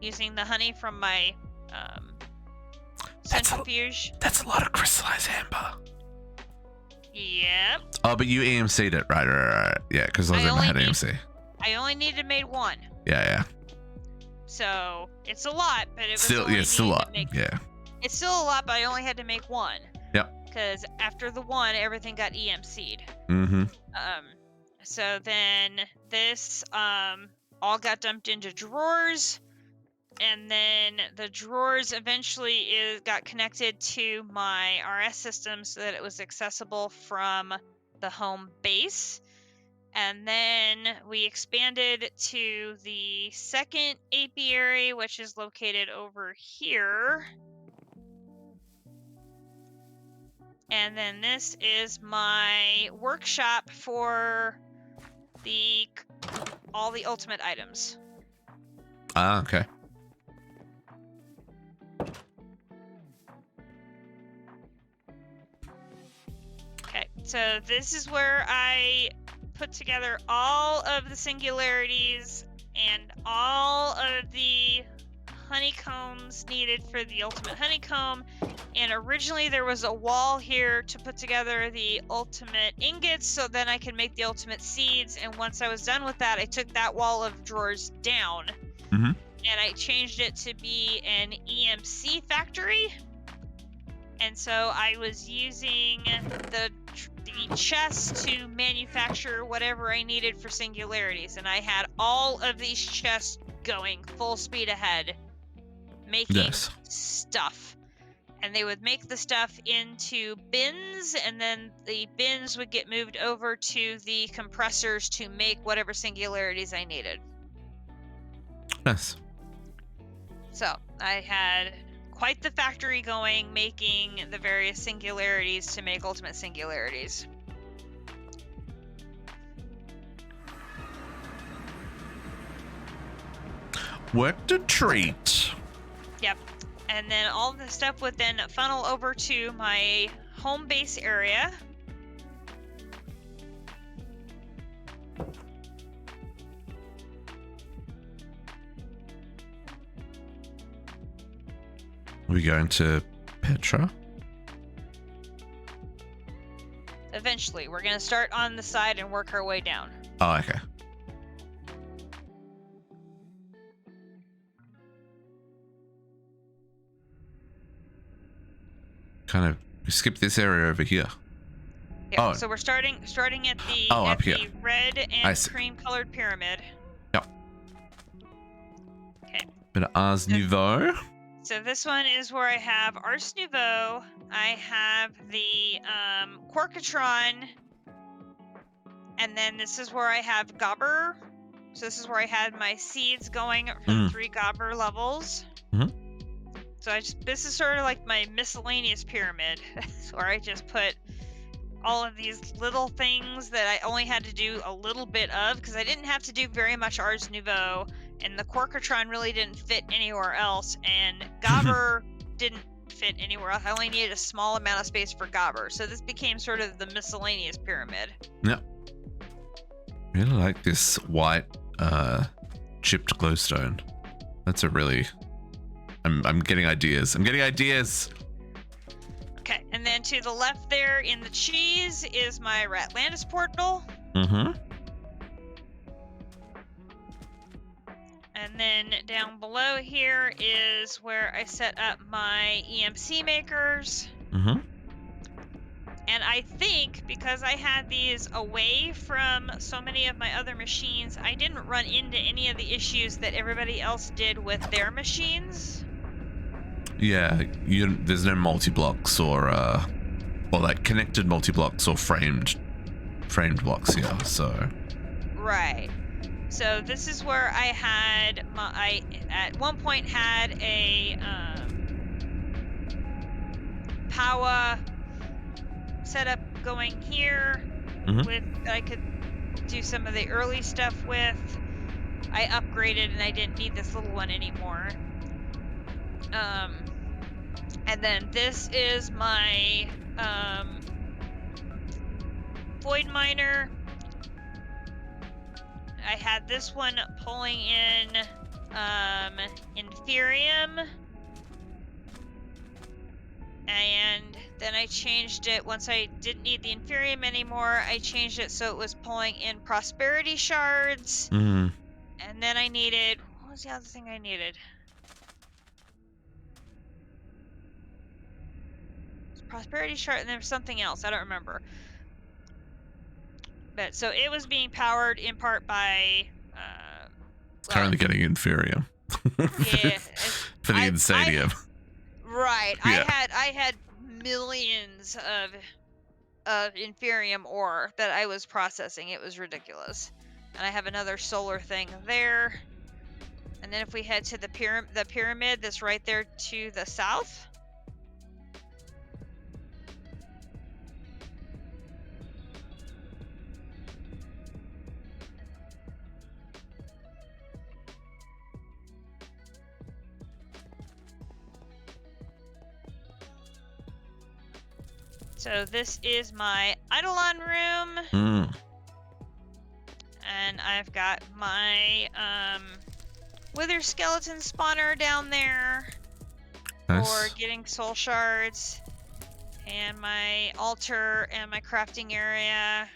using the honey from my centrifuge. That's a lot of crystallized amber. Yep. Oh, but you EMC'd it, right. Yeah, because I was in my head EMC. I only needed to make 1. Yeah. So it's a lot, but it was Still, only yeah, it's still a lot. Yeah. It's still a lot, but I only had to make 1. Yep. Because after the 1, everything got EMC'd. Mm-hmm. So then this all got dumped into drawers, and then the drawers eventually got connected to my RS system so that it was accessible from the home base. And then we expanded to the second apiary, which is located over here. And then this is my workshop for all the ultimate items. Ah, okay. Okay, so this is where I put together all of the singularities and all of the honeycombs needed for the ultimate honeycomb. And originally there was a wall here to put together the ultimate ingots so then I could make the ultimate seeds. And once I was done with that, I took that wall of drawers down. Mm-hmm. And I changed it to be an EMC factory. And so I was using the chests to manufacture whatever I needed for singularities. And I had all of these chests going full speed ahead, making stuff. And they would make the stuff into bins, and then the bins would get moved over to the compressors to make whatever singularities I needed. Nice. So I had quite the factory going, making the various singularities to make ultimate singularities. Worked a treat. Yep. And then all the stuff would then funnel over to my home base area. We going to Petra? Eventually, we're going to start on the side and work our way down. Oh, okay. Kind of skip this area over here. Yeah, Oh. so we're starting at the Up here. red I and see. cream colored pyramid. Yep. Okay. Bit of Ars Nouveau. So this one is where I have Ars Nouveau. I have the Quarkatron, and then this is where I have Gobber. So this is where I had my seeds going for the 3 Gobber levels. Mhm. So this is sort of like my miscellaneous pyramid, where I just put all of these little things that I only had to do a little bit of, because I didn't have to do very much Ars Nouveau, and the Quarkatron really didn't fit anywhere else, and Gobber didn't fit anywhere else. I only needed a small amount of space for Gobber. So this became sort of the miscellaneous pyramid. Yep. Really like this white chipped glowstone. That's a really... I'm getting ideas. I'm getting ideas. Okay, and then to the left there in the cheese is my Ratlandis portal. Mm-hmm. And then down below here is where I set up my EMC makers. Mm-hmm. And I think because I had these away from so many of my other machines, I didn't run into any of the issues that everybody else did with their machines. Yeah, there's no multi-blocks or like connected multi-blocks or framed blocks here, so. Right. So this is where I had I at one point had a power setup going here with I could do some of the early stuff with. I upgraded and I didn't need this little one anymore. And then this is my void miner. I had this one pulling in Inferium, and then I changed it once I didn't need the Inferium anymore. I changed it so it was pulling in Prosperity Shards, and then I needed, what was the other thing I needed? Prosperity Shard, and there was something else, I don't remember. But so it was being powered in part by currently getting Inferium. Yeah, for the Insanium. Right. Yeah. I had millions of Inferium ore that I was processing. It was ridiculous. And I have another solar thing there. And then if we head to the pyramid that's right there to the south. So this is my Eidolon room. And I've got my Wither Skeleton spawner down there for getting soul shards. And my altar and my crafting area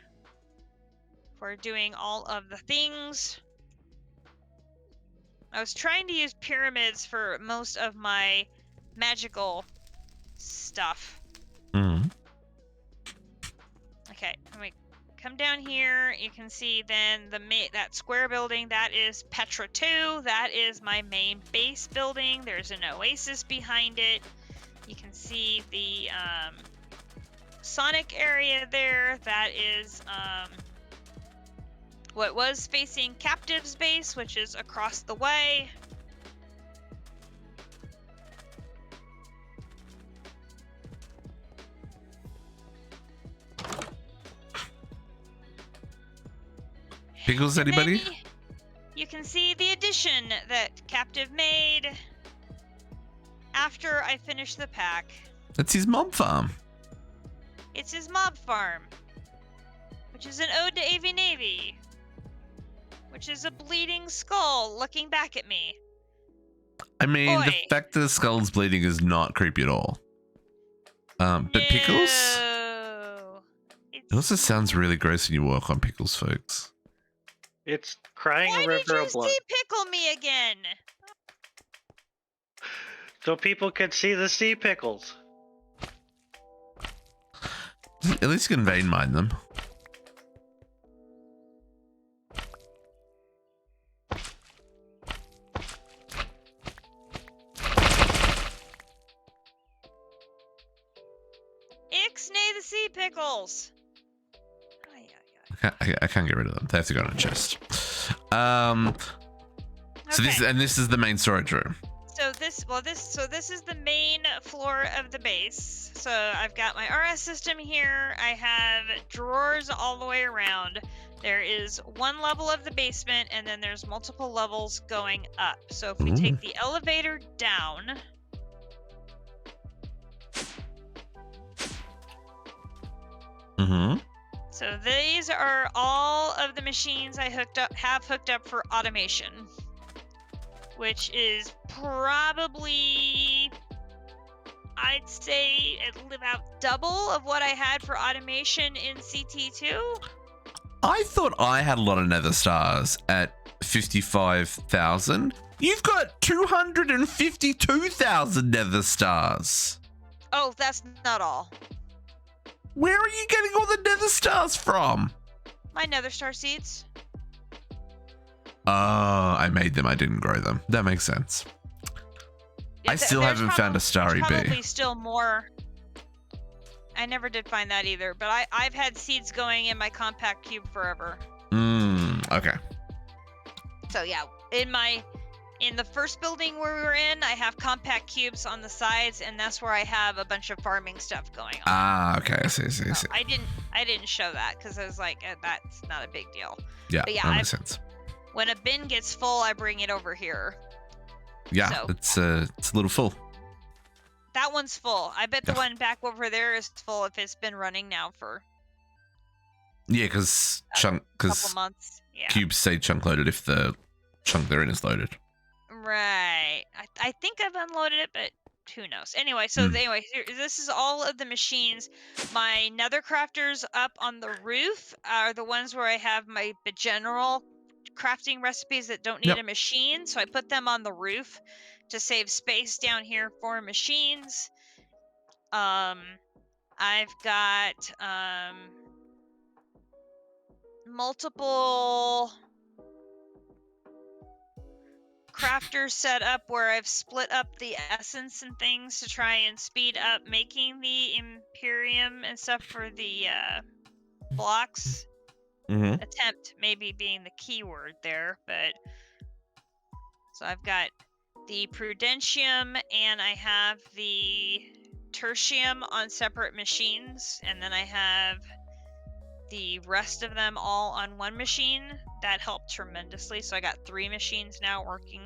for doing all of the things. I was trying to use pyramids for most of my magical stuff. Okay, when we come down here, you can see then that square building, that is Petra 2. That is my main base building. There's an oasis behind it. You can see the Sonic area there. That is what was facing Captive's base, which is across the way. Pickles, anybody? You can see the addition that Captive made after I finished the pack. That's his mob farm. It's his mob farm, which is an ode to AV Navy, which is a bleeding skull looking back at me. I mean, Boy. the fact that the skull's bleeding is not creepy at all. But Pickles? It also sounds really gross when you walk on Pickles, folks. It's crying Why a river did you of blood. sea pickle me again? So people can see the sea pickles. At least you can vein mine them. Ixnay the sea pickles. I can't get rid of them. They have to go in a chest. So this is the main storage room. So this is the main floor of the base. So I've got my RS system here. I have drawers all the way around. There is one level of the basement, and then there's multiple levels going up. So if we take the elevator down, Mm-hmm. So these are all of the machines I have hooked up for automation, which is probably, I'd say, about double of what I had for automation in CT2. I thought I had a lot of nether stars at 55,000. You've got 252,000 nether stars. Oh, that's not all. Where are you getting all the nether stars from? My nether star seeds. I made them. I didn't grow them. That makes sense. I still haven't found a starry bee. Probably still more. I never did find that either, but I've had seeds going in my compact cube forever. Okay. So yeah, in the first building where we were in, I have compact cubes on the sides, and that's where I have a bunch of farming stuff going on. Ah, okay. I see. I didn't show that because I was like, that's not a big deal. Yeah, but yeah, that makes sense. When a bin gets full, I bring it over here. Yeah, so, it's a little full. That one's full. I bet the one back over there is full if it's been running now for. Yeah, because couple months. Yeah. Cubes say chunk loaded if the chunk they're in is loaded. Right. I think I've unloaded it, but who knows? Anyway, so this is all of the machines. My nether crafters up on the roof are the ones where I have my general crafting recipes that don't need a machine. So I put them on the roof to save space down here for machines. I've got multiple crafters set up where I've split up the essence and things to try and speed up making the Imperium and stuff for the blocks. Attempt maybe being the key word there, but so I've got the Prudentium and I have the Tertium on separate machines, and then I have the rest of them all on one machine. That helped tremendously. So I got 3 machines now working.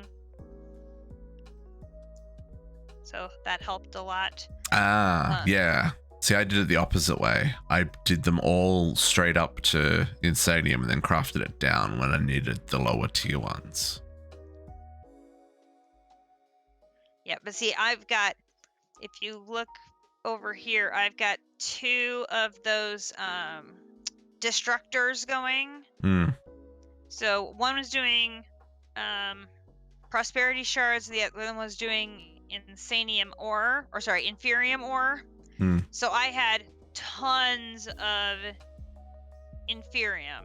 So that helped a lot. Yeah. See, I did it the opposite way. I did them all straight up to Insanium and then crafted it down when I needed the lower tier ones. Yeah, but see, I've got, if you look over here, I've got 2 of those destructors going. So one was doing prosperity shards, the other one was doing Inferium ore. So I had tons of Inferium.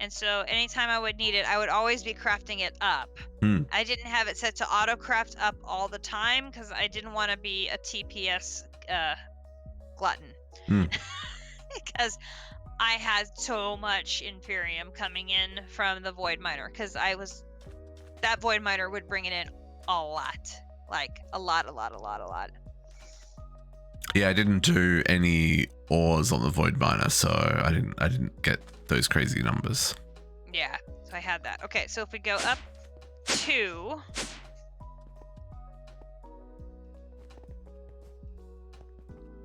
And so anytime I would need it, I would always be crafting it up. I didn't have it set to auto craft up all the time because I didn't want to be a TPS glutton. Because I had so much Inferium coming in from the Void Miner because that Void Miner would bring it in a lot. Like a lot. Yeah, I didn't do any ores on the Void Miner, so I didn't get those crazy numbers. Yeah, so I had that. Okay, so if we go up 2.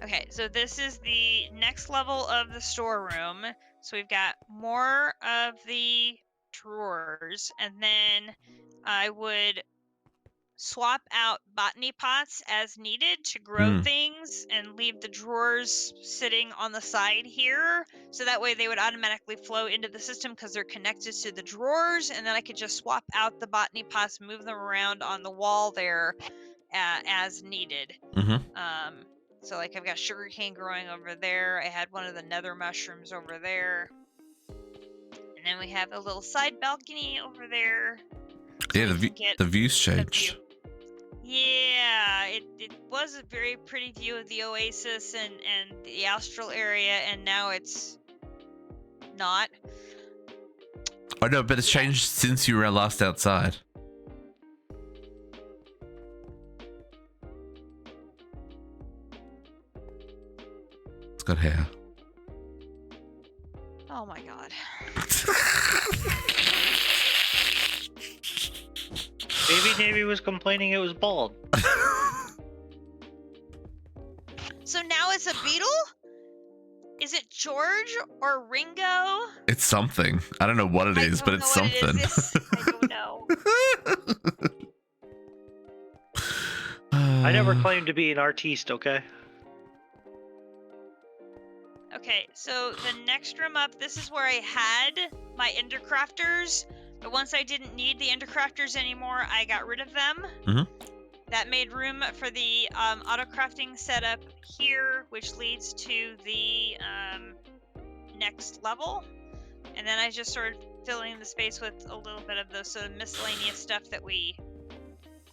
Okay, so this is the next level of the storeroom. So we've got more of the drawers, and then I would swap out botany pots as needed to grow things and leave the drawers sitting on the side here. So that way they would automatically flow into the system because they're connected to the drawers, and then I could just swap out the botany pots, move them around on the wall there as needed. So like I've got sugarcane growing over there. I had one of the nether mushrooms over there. And then we have a little side balcony over there. So yeah, the view's changed. Yeah, it was a very pretty view of the oasis and the astral area, and now it's not. Oh no, but it's changed since you were last outside. It's got hair. Oh my god. Baby Navy was complaining it was bald. So now it's a beetle? Is it George or Ringo? It's something. I don't know what it is, but it's something. I don't know. I never claimed to be an artiste, okay? Okay, so the next room up, this is where I had my Endercrafters, but once I didn't need the Endercrafters anymore, I got rid of them. Mhm. That made room for the auto-crafting setup here, which leads to the next level. And then I just started filling the space with a little bit of the sort of miscellaneous stuff that we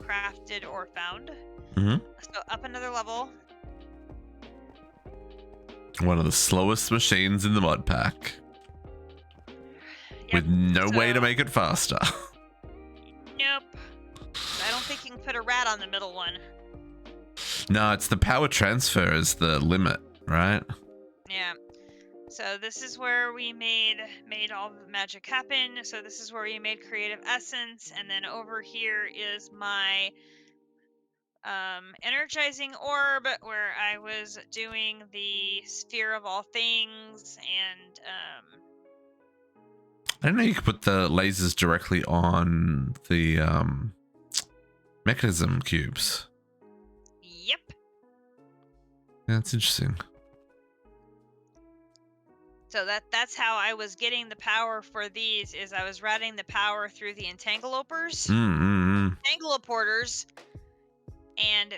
crafted or found. Mhm. So up another level. One of the slowest machines in the mod pack. Yep. With no way to So- make it faster. Nope. I don't think you can put a rat on the middle one. No, it's the power transfer is the limit, right? Yeah. So this is where we made all the magic happen. So this is where we made creative essence, and then over here is my energizing orb, where I was doing the sphere of all things, and I didn't know you could put the lasers directly on the mechanism cubes. yep. Yeah, that's interesting. So that's how I was getting the power for these, is I was routing the power through the entangleopers, entangleoporters, and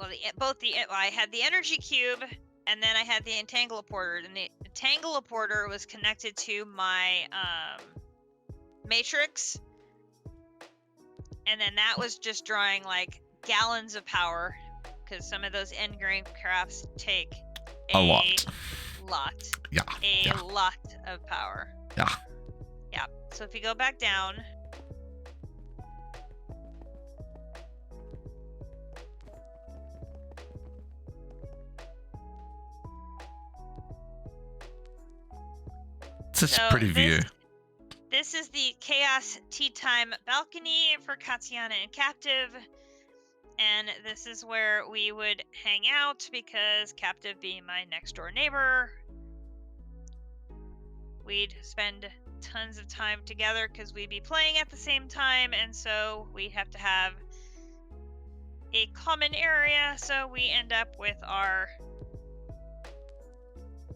I had the energy cube, and then I had the entangleoporter, and the entangleoporter was connected to my matrix, and then that was just drawing like gallons of power, because some of those end grain crafts take A lot. Yeah. A lot of power. Yeah. Yeah. So if you go back down, It's just So a pretty view. this is the Chaos Tea Time balcony for Katiyana and Captive. And this is where we would hang out, because Captive being my next door neighbor, we'd spend tons of time together because we'd be playing at the same time, and so we have to have a common area, so we end up with our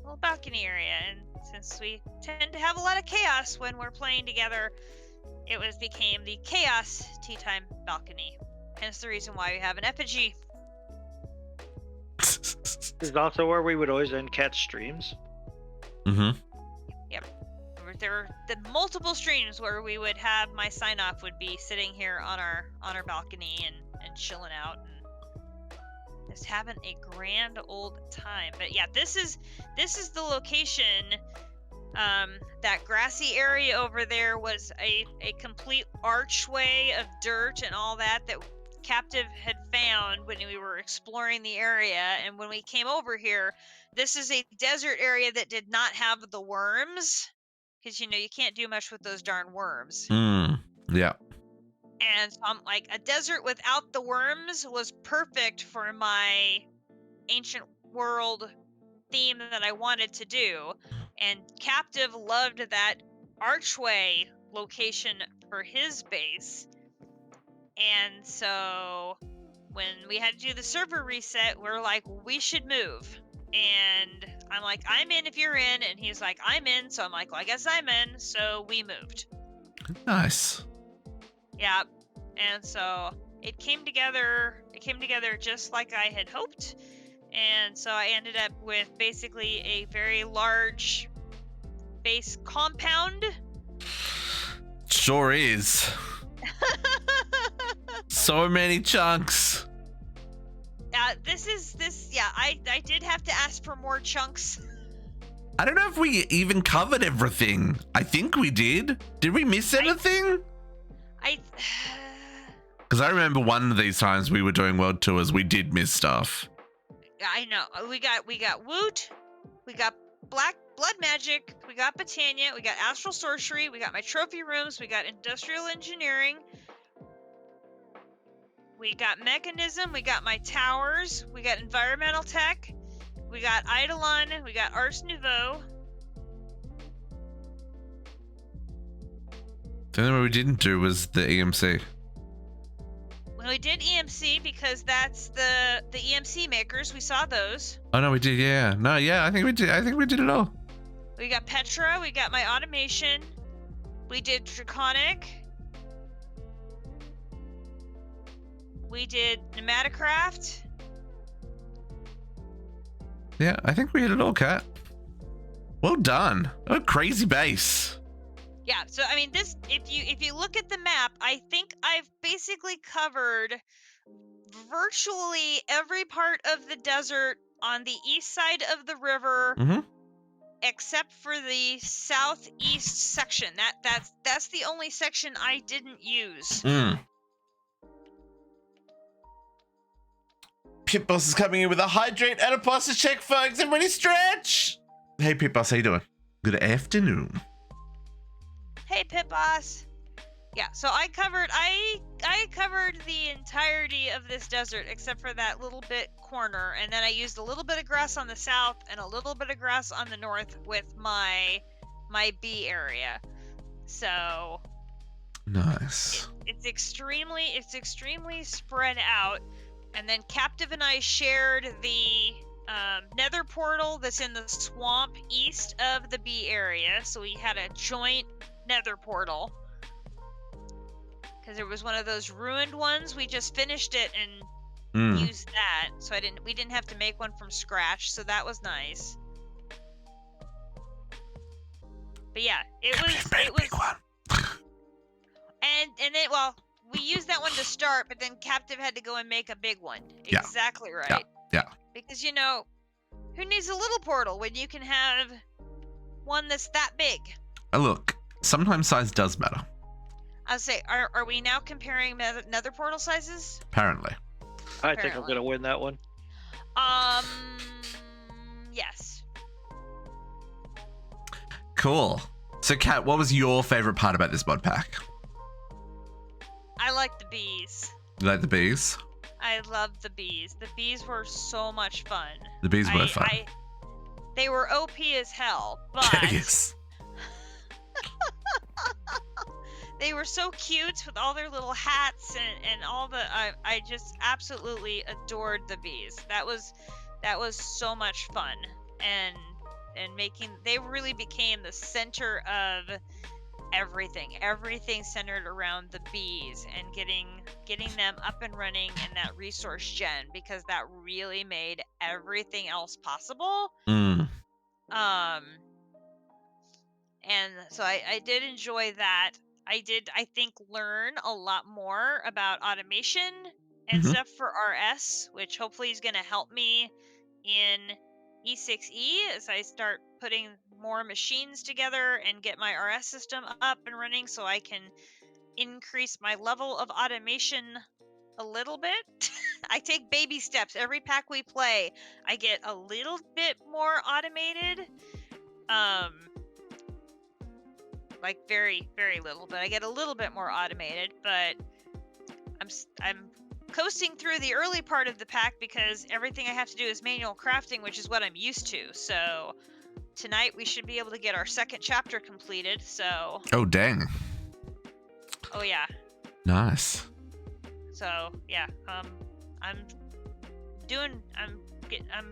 little balcony area. And since we tend to have a lot of chaos when we're playing together, it became the Chaos Tea Time balcony. Hence the reason why we have an effigy. This is also where we would always end catch streams. Mm-hmm. There were the multiple streams where we would have my sign off would be sitting here on our balcony and chilling out and just having a grand old time. But yeah, this is the location. That grassy area over there was a complete archway of dirt and all that Captive had found when we were exploring the area. And when we came over here, this is a desert area that did not have the worms, because you can't do much with those darn worms. Yeah. And so I'm like, a desert without the worms was perfect for my ancient world theme that I wanted to do. And Captive loved that archway location for his base. And so when we had to do the server reset, we're like, we should move. And I'm like, I'm in if you're in. And he's like, I'm in. So I'm like, well, I guess I'm in. So we moved. Nice. Yeah. And so it came together just like I had hoped. And so I ended up with basically a very large base compound. Sure is. So many chunks. I did have to ask for more chunks. I don't know if we even covered everything. I think we did. Did we miss anything? Because I remember one of these times we were doing world tours, we did miss stuff. I know. We got Woot, we got Black Blood Magic, we got Botania, we got Astral Sorcery, we got my trophy rooms, we got Industrial Engineering, we got Mechanism, we got my towers, we got Environmental Tech, We got Eidolon, we got Ars Nouveau. The only one we didn't do was the EMC. Well, we did EMC because that's the EMC makers. We saw those. Oh no, we did. Yeah. No, yeah. I think we did. I think we did it all. We got Petra. We got my automation. We did Draconic. We did Pneumaticraft. Yeah, I think we hit it all, Kat. Well done. Oh, crazy base. Yeah, so I mean this if you look at the map, I think I've basically covered virtually every part of the desert on the east side of the river except for the southeast section. That's the only section I didn't use. Pit Boss is coming in with a hydrate and a posture check, folks. Everybody stretch. Hey, Pit Boss, how you doing? Good afternoon. Hey, Pit Boss. Yeah, so I covered the entirety of this desert except for that little bit corner, and then I used a little bit of grass on the south and a little bit of grass on the north with my bee area. So nice. It's extremely spread out. And then Captive and I shared the nether portal that's in the swamp east of the bee area. So we had a joint nether portal. Because there was one of those ruined ones. We just finished it and used that. So we didn't have to make one from scratch. So that was nice. But yeah, it was big one. and then, well, we used that one to start, but then Captive had to go and make a big one. Yeah. Exactly right. Yeah. Because, you know, who needs a little portal when you can have one that's that big? Look, sometimes size does matter. I'll say, are we now comparing nether portal sizes? Apparently. I think I'm going to win that one. Yes. Cool. So, Kat, what was your favorite part about this mod pack? I like the bees. You like the bees? I love the bees. The bees were so much fun. The bees were fun. They were OP as hell, but yes. they were so cute with all their little hats and all the. I just absolutely adored the bees. That was so much fun, and they really became the center of everything centered around the bees and getting them up and running in that resource gen, because that really made everything else possible. And so I did enjoy that. I think learn a lot more about automation and stuff for RS, which hopefully is going to help me in E6E as I start putting more machines together and get my RS system up and running, so I can increase my level of automation a little bit. I take baby steps. Every pack we play, I get a little bit more automated. Like very, very little, but I get a little bit more automated. But I'm coasting through the early part of the pack because everything I have to do is manual crafting, which is what I'm used to. So tonight we should be able to get our second chapter completed. So. Oh dang. Oh yeah. Nice. So yeah, I'm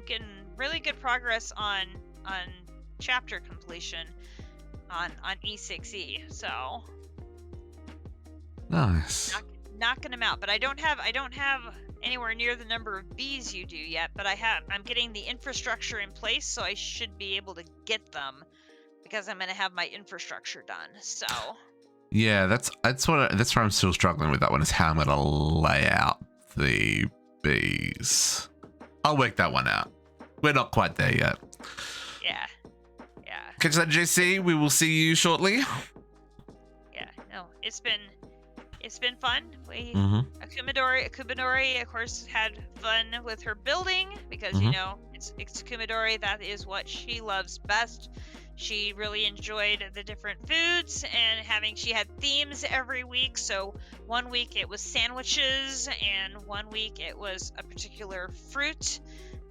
getting really good progress on chapter completion on E6E. So. Nice. Knocking them out, but I don't have anywhere near the number of bees you do yet, but I'm getting the infrastructure in place, so I should be able to get them because I'm going to have my infrastructure done. So yeah, that's where I'm still struggling with that one, is how I'm going to lay out the bees. I'll work that one out. We're not quite there yet. Yeah. Catch that, JC. We will see you shortly. Yeah, no, it's been fun. Akumadori, of course, had fun with her building because, you know, it's Akumadori. That is what she loves best. She really enjoyed the different foods and she had themes every week. So one week it was sandwiches and one week it was a particular fruit.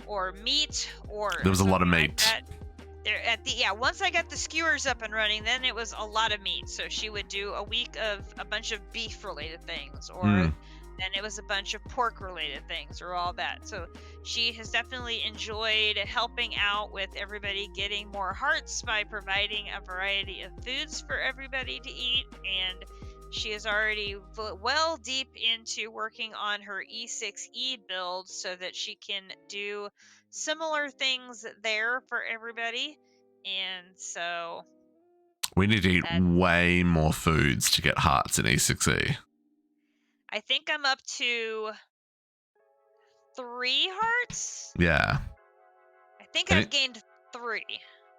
or meat or There was a lot of something meat. like that. Once I got the skewers up and running, then it was a lot of meat. So she would do a week of a bunch of beef related things, or then it was a bunch of pork related things, or all that. So she has definitely enjoyed helping out with everybody getting more hearts by providing a variety of foods for everybody to eat. And she is already well deep into working on her E6E build so that she can do similar things there for everybody. And so We need to eat way more foods to get hearts in E6E. I think I'm up to 3 hearts. Yeah. I think I've gained 3.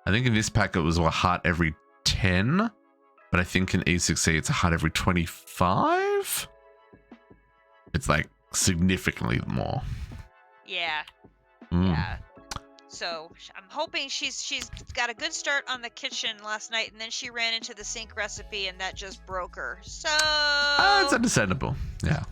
I think in this pack it was a heart every 10, but I think in E6E it's a heart every 25. It's like significantly more. Yeah. Mm. Yeah. So I'm hoping she's got a good start on the kitchen last night, and then she ran into the sink recipe, and that just broke her. So It's understandable. Yeah.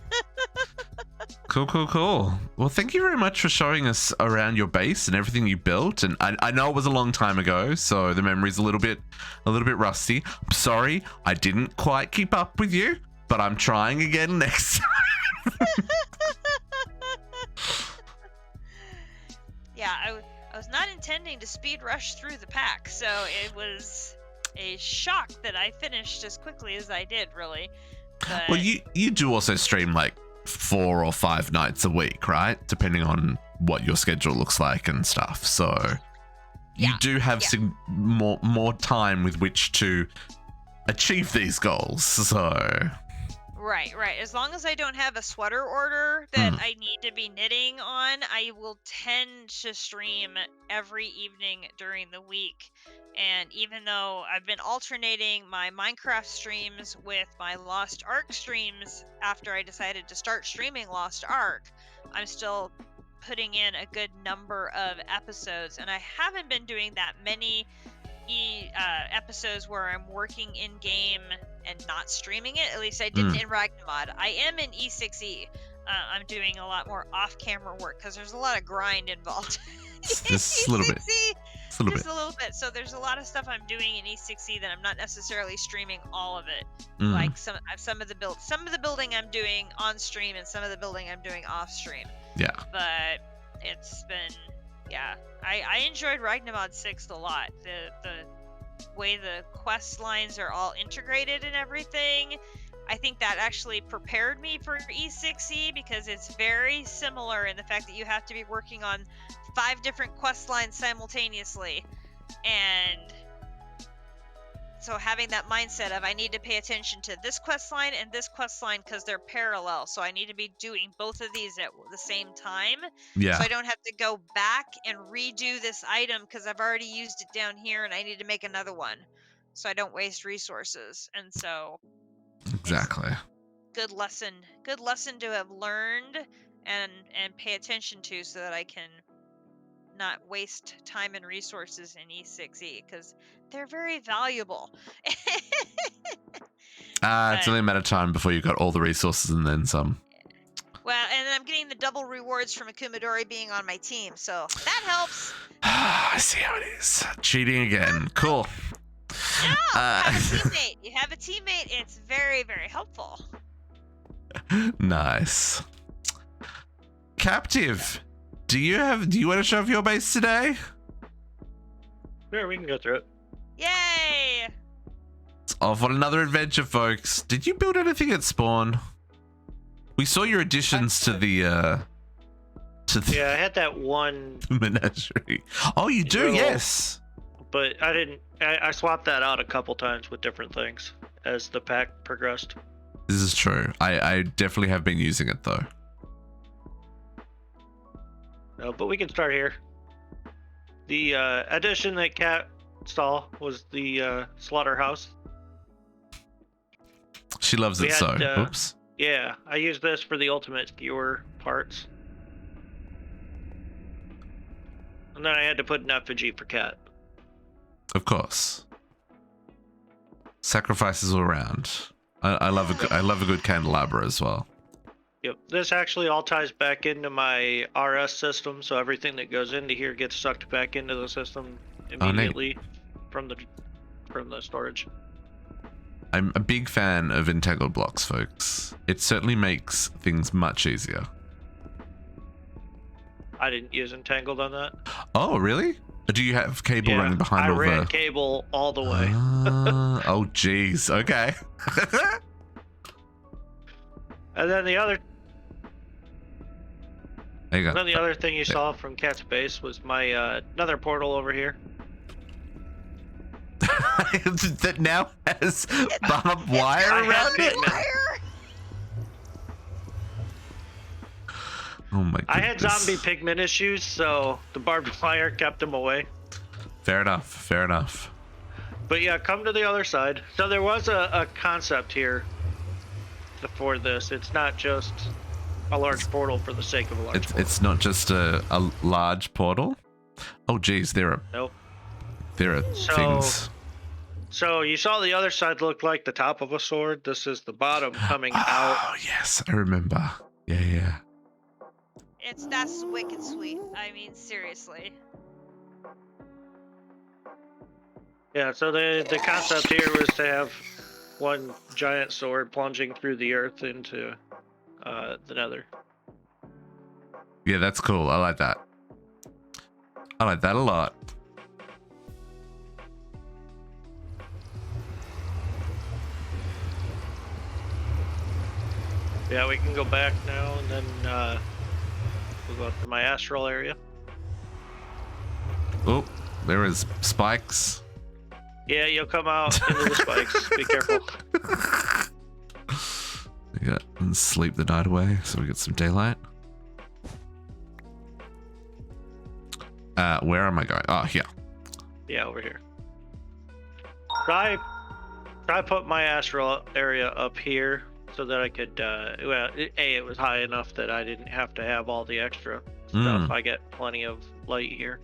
Cool. Well, thank you very much for showing us around your base and everything you built. And I know it was a long time ago, so the memory's a little bit rusty. I'm sorry I didn't quite keep up with you, but I'm trying again next time. Yeah, I was not intending to speed rush through the pack, so it was a shock that I finished as quickly as I did, really. But Well, you do also stream like 4 or 5 nights a week, right? Depending on what your schedule looks like and stuff. So you do have more time with which to achieve these goals. So Right. As long as I don't have a sweater order that I need to be knitting on, I will tend to stream every evening during the week. And even though I've been alternating my Minecraft streams with my Lost Ark streams after I decided to start streaming Lost Ark, I'm still putting in a good number of episodes. And I haven't been doing that many episodes where I'm working in game and not streaming it. At least I didn't in Ragnamod. I am in E6E. I'm doing a lot more off-camera work because there's a lot of grind involved. just a little bit. Just a little bit. So there's a lot of stuff I'm doing in E6E that I'm not necessarily streaming all of it. Like some of the building I'm doing on stream, and some of the building I'm doing off stream. Yeah. But it's been I enjoyed Ragnamod 6 a lot. The way the quest lines are all integrated and everything, I think that actually prepared me for E6E, because it's very similar in the fact that you have to be working on 5 different quest lines simultaneously. And so having that mindset of I need to pay attention to this quest line and this quest line because they're parallel, so I need to be doing both of these at the same time. Yeah. So I don't have to go back and redo this item because I've already used it down here and I need to make another one, so I don't waste resources. And so Exactly. good lesson to have learned and pay attention to, so that I can not waste time and resources in E6E, because they're very valuable. It's only a matter of time before you've got all the resources and then some. Well, and I'm getting the double rewards from Akumadori being on my team, so that helps. I see how it is. Cheating again. Cool. No, you have a teammate. You have a teammate. It's very, very helpful. Nice. Captive, do you want to show off your base today? Sure, we can go through it. Yay! It's off on another adventure, folks. Did you build anything at spawn? We saw your additions to the Yeah, I had that one, menagerie. Oh, you do? No. Yes. but I didn't. I swapped that out a couple times with different things as the pack progressed. This is true. I definitely have been using it though. But we can start here. The addition that Kat saw was the slaughterhouse. She loves We it had, so. Oops. Yeah, I used this for the ultimate skewer parts. And then I had to put an effigy for Kat. Of course. Sacrifices all around. I love a good candelabra as well. Yep. This actually all ties back into my RS system, so everything that goes into here gets sucked back into the system immediately from the storage. I'm a big fan of entangled blocks, folks. It certainly makes things much easier. I didn't use entangled on that. Oh, really? Do you have cable running behind all the... I ran cable all the way. Oh, jeez. Okay. And then the other There you go. then the other thing you saw from Cat's base was my another portal over here. That now has barbed wire I around had it? Wire? Oh my goodness. I had zombie pigment issues, so the barbed wire kept them away. Fair enough. Fair enough. But yeah, come to the other side. So there was a concept here for this. It's not just a large portal for the sake of a large portal. It's not just a large portal. Oh geez, there are Nope. things. So you saw the other side look like the top of a sword. This is the bottom coming out. Oh yes, I remember. Yeah. That's wicked sweet. I mean, seriously. Yeah, so the concept here was to have one giant sword plunging through the earth into the nether. Yeah, that's cool. I like that. I like that a lot. Yeah, we can go back now, and then we'll go to my astral area. Oh, there is spikes. Yeah, you'll come out into the spikes. Be careful. Yeah, and sleep the night away so we get some daylight. Where am I going? Oh, here. Yeah, over here. Try put my astral area up here so that I could, well, it was high enough that I didn't have to have all the extra stuff. I get plenty of light here.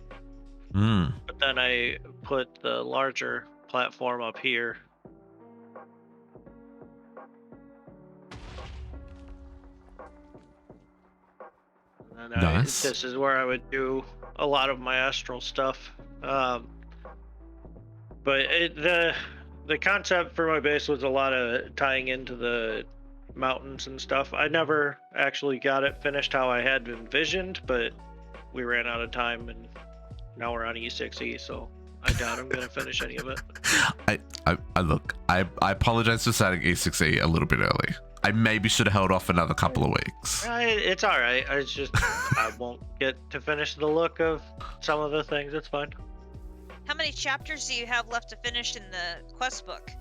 But then I put the larger platform up here. And then Nice. this is where I would do a lot of my astral stuff. But the concept for my base was a lot of tying into the mountains and stuff. I never actually got it finished how I had envisioned, but we ran out of time and now we're on E6E, so I doubt I'm gonna finish any of it. I apologize for starting E6E a little bit early. I maybe should have held off another couple of weeks. It's all right. It's just I won't get to finish the look of some of the things. It's fine. How many chapters do you have left to finish in the quest book?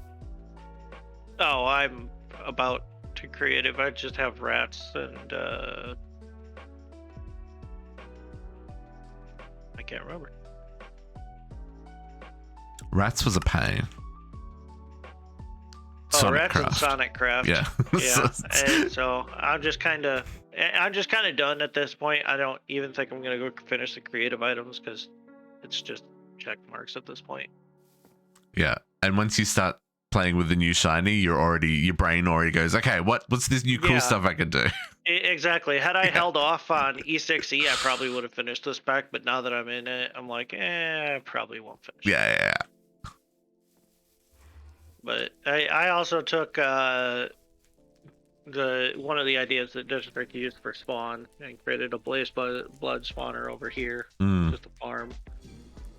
Oh, I'm about to creative. I just have rats and I can't remember. Rats was a pain. Oh, Sonic Rats Craft. and Sonic Craft. Yeah. Yeah. And so I'm just kind of done at this point. I don't even think I'm gonna go finish the creative items because it's just check marks at this point. Yeah. And once you start playing with the new shiny, your brain already goes, okay, what's this new cool stuff I can do? Exactly. Had I held off on E6E, I probably would have finished this pack. But now that I'm in it, I'm like, I probably won't finish. Yeah. But I also took one of the ideas that District used for spawn and created a blaze blood spawner over here, just a farm.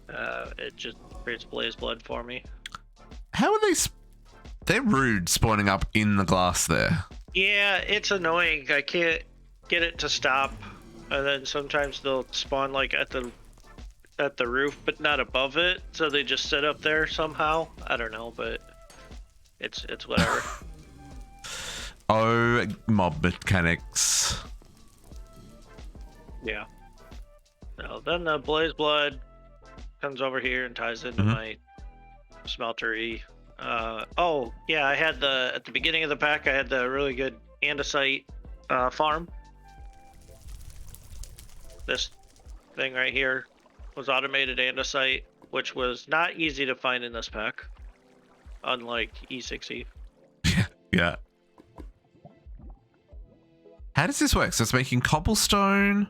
It just creates blaze blood for me. How are they're rude spawning up in the glass there. Yeah, it's annoying. I can't get it to stop, and then sometimes they'll spawn like at the roof, but not above it. So they just sit up there somehow. I don't know, but it's whatever. Oh, mob mechanics. Yeah. So then the blaze blood comes over here and ties into my smeltery. Oh yeah, I had at the beginning of the pack I had the really good andesite farm. This thing right here was automated andesite, which was not easy to find in this pack, unlike E6E. Yeah. How does this work? So it's making cobblestone,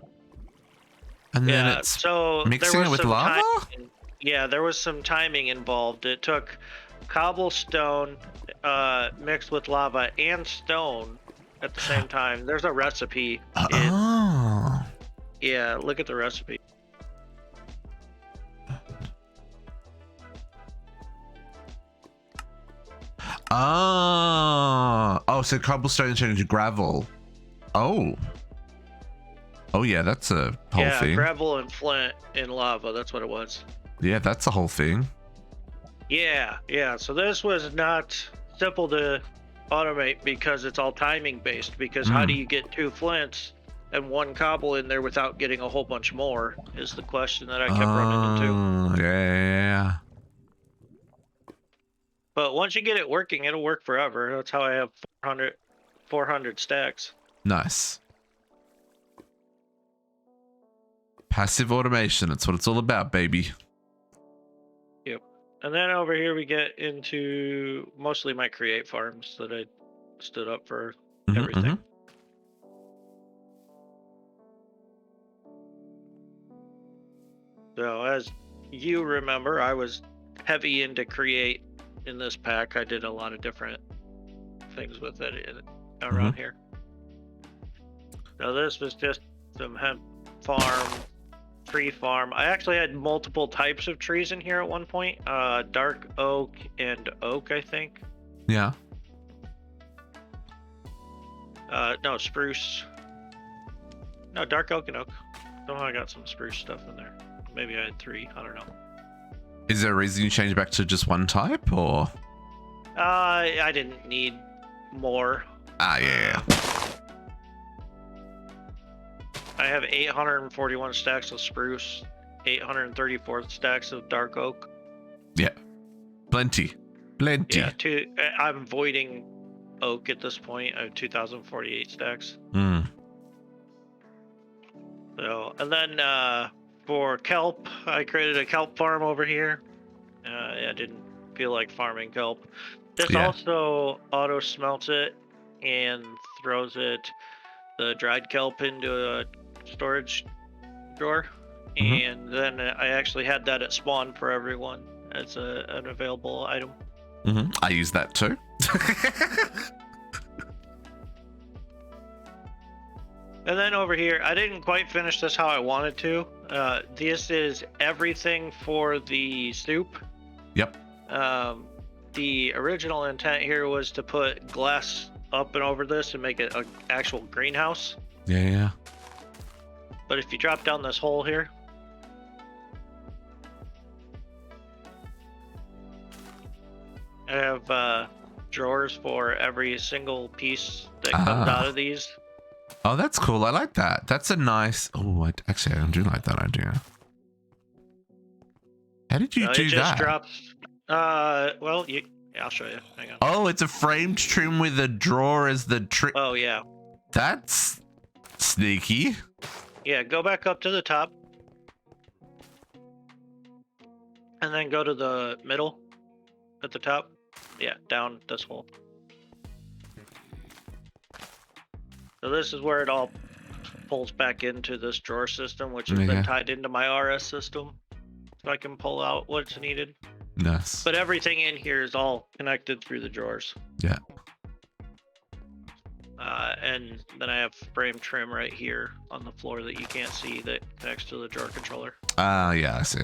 and then Yeah, it's so mixing there was it with some lava? Yeah, there was some timing involved. It took cobblestone mixed with lava and stone at the same time. There's a recipe. Oh. Yeah, look at the recipe. Oh, so cobblestone turned into gravel. Oh. Oh yeah, that's a whole Yeah, thing. gravel and flint in lava. That's what it was. Yeah, that's a whole thing. Yeah, yeah. So this was not simple to automate because it's all timing based. Because how do you get 2 flints and 1 cobble in there without getting a whole bunch more? Is the question that I kept running into. Yeah. But once you get it working, it'll work forever. That's how I have 400 stacks. Nice. Passive automation. That's what it's all about, baby. Yep. And then over here we get into mostly my create farms that I stood up for everything. So as you remember, I was heavy into create in this pack. I did a lot of different things with it around here. So this was just some hemp farm, tree farm. I actually had multiple types of trees in here at one point. Dark oak and oak, I think. Yeah. No, spruce. No, dark oak and oak. Somehow I got some spruce stuff in there. Maybe I had 3. I don't know. Is there a reason you changed back to just one type, or? I didn't need more. Yeah. I have 841 stacks of spruce, 834 stacks of dark oak. Yeah. Plenty. Yeah, I'm voiding oak at this point. I have 2,048 stacks. So, and then for kelp, I created a kelp farm over here. I didn't feel like farming kelp. This also auto smelts it and throws it, the dried kelp, into a storage drawer. And then I actually had that at spawn for everyone as an available item. I use that too. And then over here, I didn't quite finish this how I wanted to. This is everything for the soup. Yep. The original intent here was to put glass up and over this and make it an actual greenhouse. Yeah. But if you drop down this hole here, I have drawers for every single piece that comes out of these. Oh, that's cool. I like that. That's a nice. Oh, actually, I do like that idea. How did you do it just that? Drops. Well, I'll show you. Hang on. Oh, it's a framed trim with a drawer as the trim. Oh yeah. That's sneaky. Yeah, go back up to the top, and then go to the middle at the top. Yeah, down this hole. So this is where it all pulls back into this drawer system, which has been tied into my RS system, so I can pull out what's needed. Nice. But everything in here is all connected through the drawers. Yeah. And then I have frame trim right here on the floor that you can't see that connects to the drawer controller. Yeah, I see.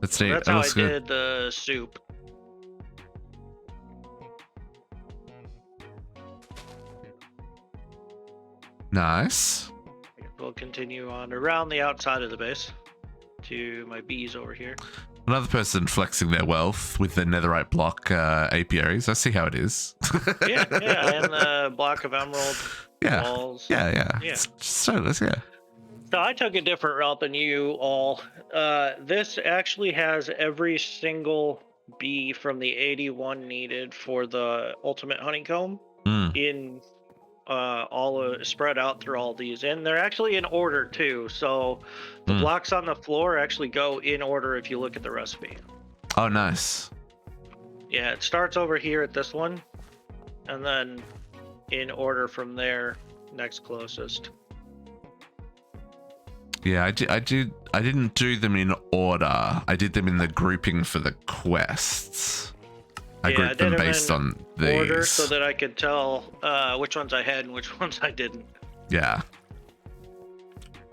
That's neat. That's how I did the soup. Nice. We'll continue on around the outside of the base to my bees over here. Another person flexing their wealth with the netherite block apiaries. I see how it is. yeah, and the block of emerald walls. Yeah. So I took a different route than you all. This actually has every single bee from the 81 needed for the ultimate honeycomb in all spread out through all these, and they're actually in order too. So the blocks on the floor actually go in order if you look at the recipe. Oh, nice. Yeah, it starts over here at this one, and then in order from there, next closest. Yeah, I didn't do them in order. I did them in the grouping for the quests. I grouped them based on these. Order so that I could tell which ones I had and which ones I didn't. Yeah.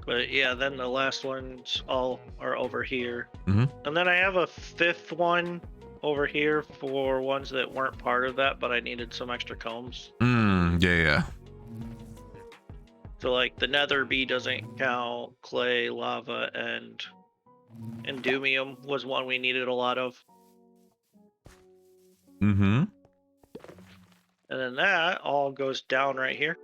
But yeah, then the last ones all are over here. Mm-hmm. And then I have a 5th one over here for ones that weren't part of that, but I needed some extra combs. Yeah. So like the nether bee doesn't count, clay, lava, and endumium was one we needed a lot of. Mm-hmm. And then that all goes down right here.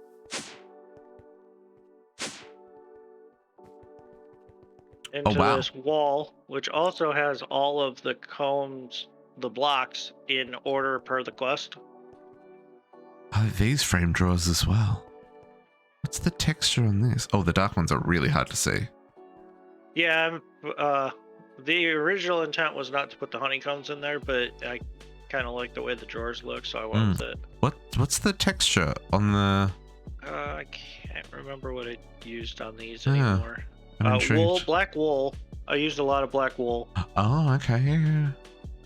Into this wall, which also has all of the combs, the blocks in order per the quest. Oh, these frame drawers as well. What's the texture on this? Oh, the dark ones are really hard to see. Yeah, the original intent was not to put the honeycombs in there, but I kind of like the way the drawers look, so I went with it. What's the texture on the... I can't remember what I used on these anymore. Wool, black wool. I used a lot of black wool. Oh, okay, yeah.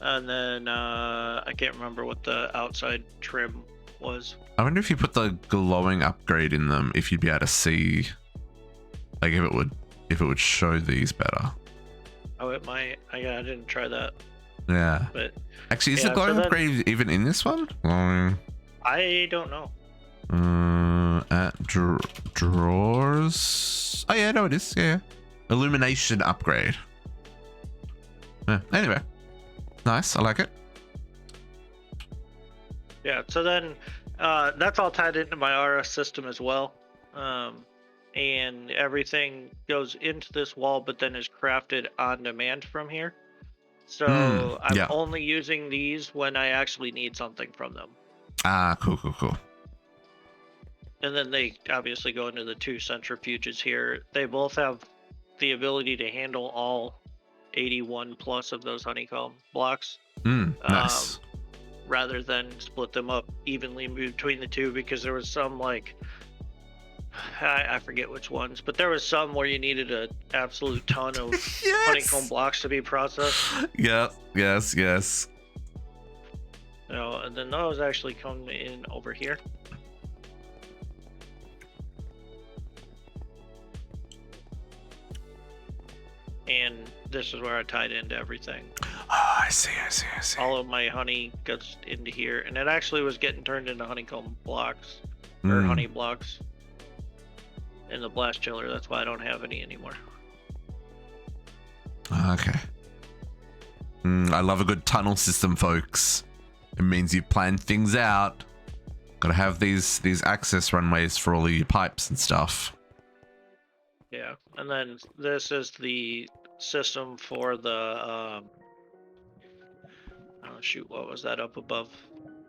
And then I can't remember what the outside trim was. I wonder if you put the glowing upgrade in them, if you'd be able to see, like if it would show these better. Oh, it might. I didn't try that. Yeah. But actually, is the glowing upgrade even in this one? Glowing. I don't know. At drawers. Oh yeah, no, it is. Yeah. Illumination upgrade. Yeah. Anyway, nice. I like it. Yeah. So then, that's all tied into my RS system as well, and everything goes into this wall, but then is crafted on demand from here. So I'm only using these when I actually need something from them. Ah, cool. And then they obviously go into the 2 centrifuges here. They both have the ability to handle all 81 plus of those honeycomb blocks. Nice. Rather than split them up evenly between the two, because there was some like I forget which ones, but there was some where you needed an absolute ton of honeycomb blocks to be processed. Yeah, yes. You know, and then those actually come in over here. And this is where I tied into everything. Oh, I see. All of my honey goes into here, and it actually was getting turned into honeycomb blocks, or honey blocks, in the blast chiller. That's why I don't have any anymore. Okay. I love a good tunnel system, folks. It means you plan things out. Gotta have these access runways for all of your pipes and stuff. Yeah, and then this is the system for the oh shoot, what was that up above?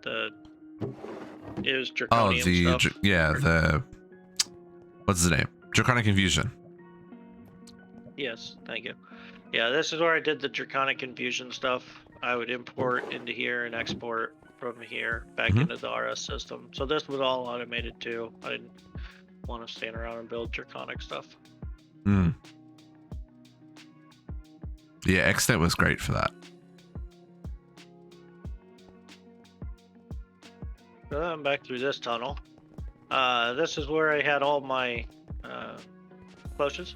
It was draconium stuff. The what's the name? Draconic Infusion. Yes, thank you. Yeah, this is where I did the Draconic Infusion stuff. I would import into here and export from here back into the RS system. So this was all automated too. I didn't want to stand around and build Draconic stuff. Yeah, Xnet was great for that. So I'm back through this tunnel. This is where I had all my potions.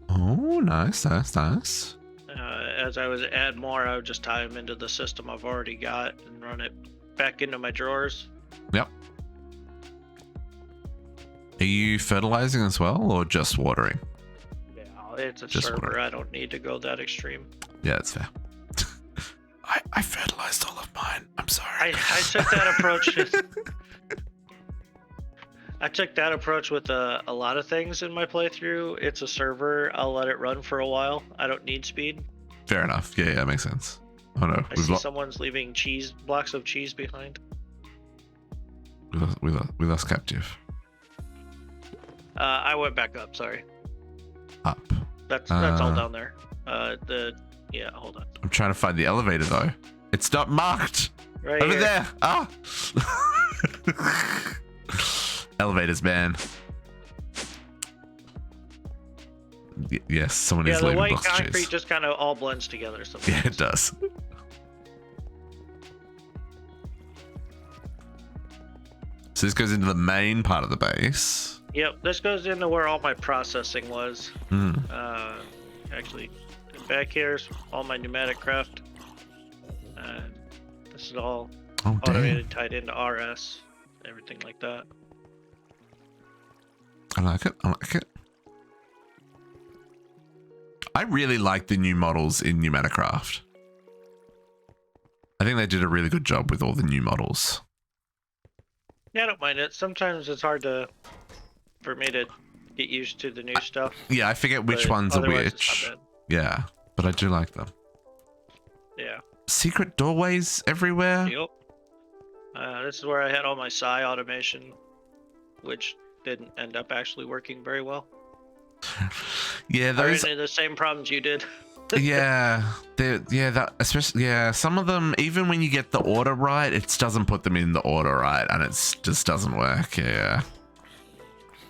Oh, nice. As I would add more, I would just tie them into the system I've already got and run it back into my drawers. Yep. Are you fertilizing as well, or just watering? Yeah, it's a just server. Watering. I don't need to go that extreme. Yeah, that's fair. I fertilized all of mine. I'm sorry. I took that approach. I took that approach with a lot of things in my playthrough. It's a server. I'll let it run for a while. I don't need speed. Fair enough. Yeah, that makes sense. Oh no, I see someone's leaving blocks of cheese behind. We lost captive. I went back up. Sorry. Up. That's all down there. Yeah, hold on. I'm trying to find the elevator though. It's not marked. Right over here. there. Ah. Elevators, man. Yes, someone Yeah, is the loading white blocks of concrete cheese. just kind of all blends together sometimes. Yeah, it does. So this goes into the main part of the base. Yep, this goes into where all my processing was. Hmm. Actually, back here's all my pneumatic craft. This is all Oh, damn. automated, tied into RS, everything like that. I like it. I like it. I really like the new models in Pneumaticraft. I think they did a really good job with all the new models. Yeah, I don't mind it. Sometimes it's hard for me to get used to the new stuff. Yeah, I forget which but ones are otherwise it's which. not bad. Yeah, but I do like them. Yeah. Secret doorways everywhere. Yep. This is where I had all my psi automation, which didn't end up actually working very well. Yeah, I those. ran into the same problems you did. Yeah, that especially. Yeah, some of them, even when you get the order right, it doesn't put them in the order right, and it just doesn't work. Yeah.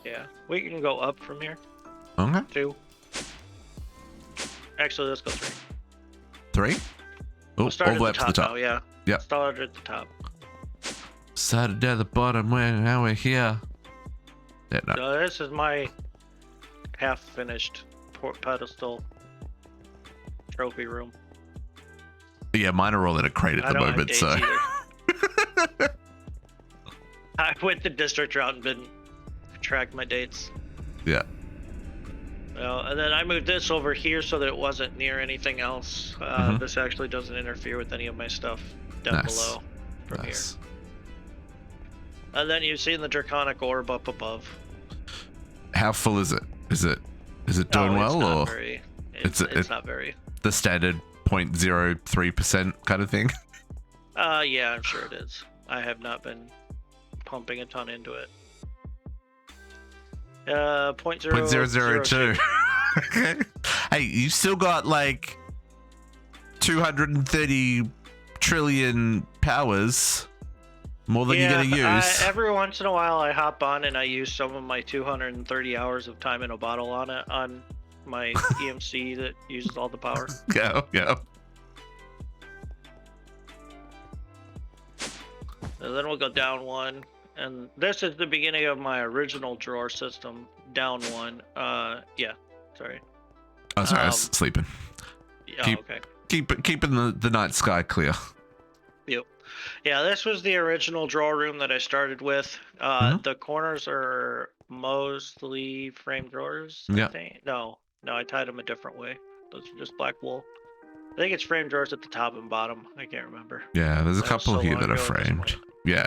Yeah. We can go up from here. Okay. 2. Actually, let's go 3. 3. Oh, We'll start all the way at up to the top. now, yeah. Yep. Started at the top. Started at the bottom. Now we're here. Yeah, no. So this is my half-finished pedestal trophy room. Yeah, mine are all in a crate at I the don't have moment, dates so. either. I went the district route and didn't track my dates. Yeah. Well, and then I moved this over here so that it wasn't near anything else. This actually doesn't interfere with any of my stuff down Nice. below from Nice. here. And then you've seen the draconic orb up above. How full is it? Is it doing well, or It's not very. the standard 0.03% kind of thing? Yeah, I'm sure it is. I have not been pumping a ton into it. 0.002. Okay. Hey, you still got like 230 trillion powers. More than you're gonna use. Every once in a while I hop on and I use some of my 230 hours of time in a bottle on my EMC that uses all the power. Yeah. And then we'll go down 1. And this is the beginning of my original drawer system. Down 1. Yeah. Sorry. Oh, sorry, I was sleeping. Yeah, okay. Keeping the night sky clear. Yep. Yeah, this was the original drawer room that I started with. The corners are mostly frame drawers. Yeah. I think. No, I tied them a different way. Those are just black wool. I think it's frame drawers at the top and bottom. I can't remember. Yeah, there's a That was couple so here long that are ago at this framed. point. Yeah.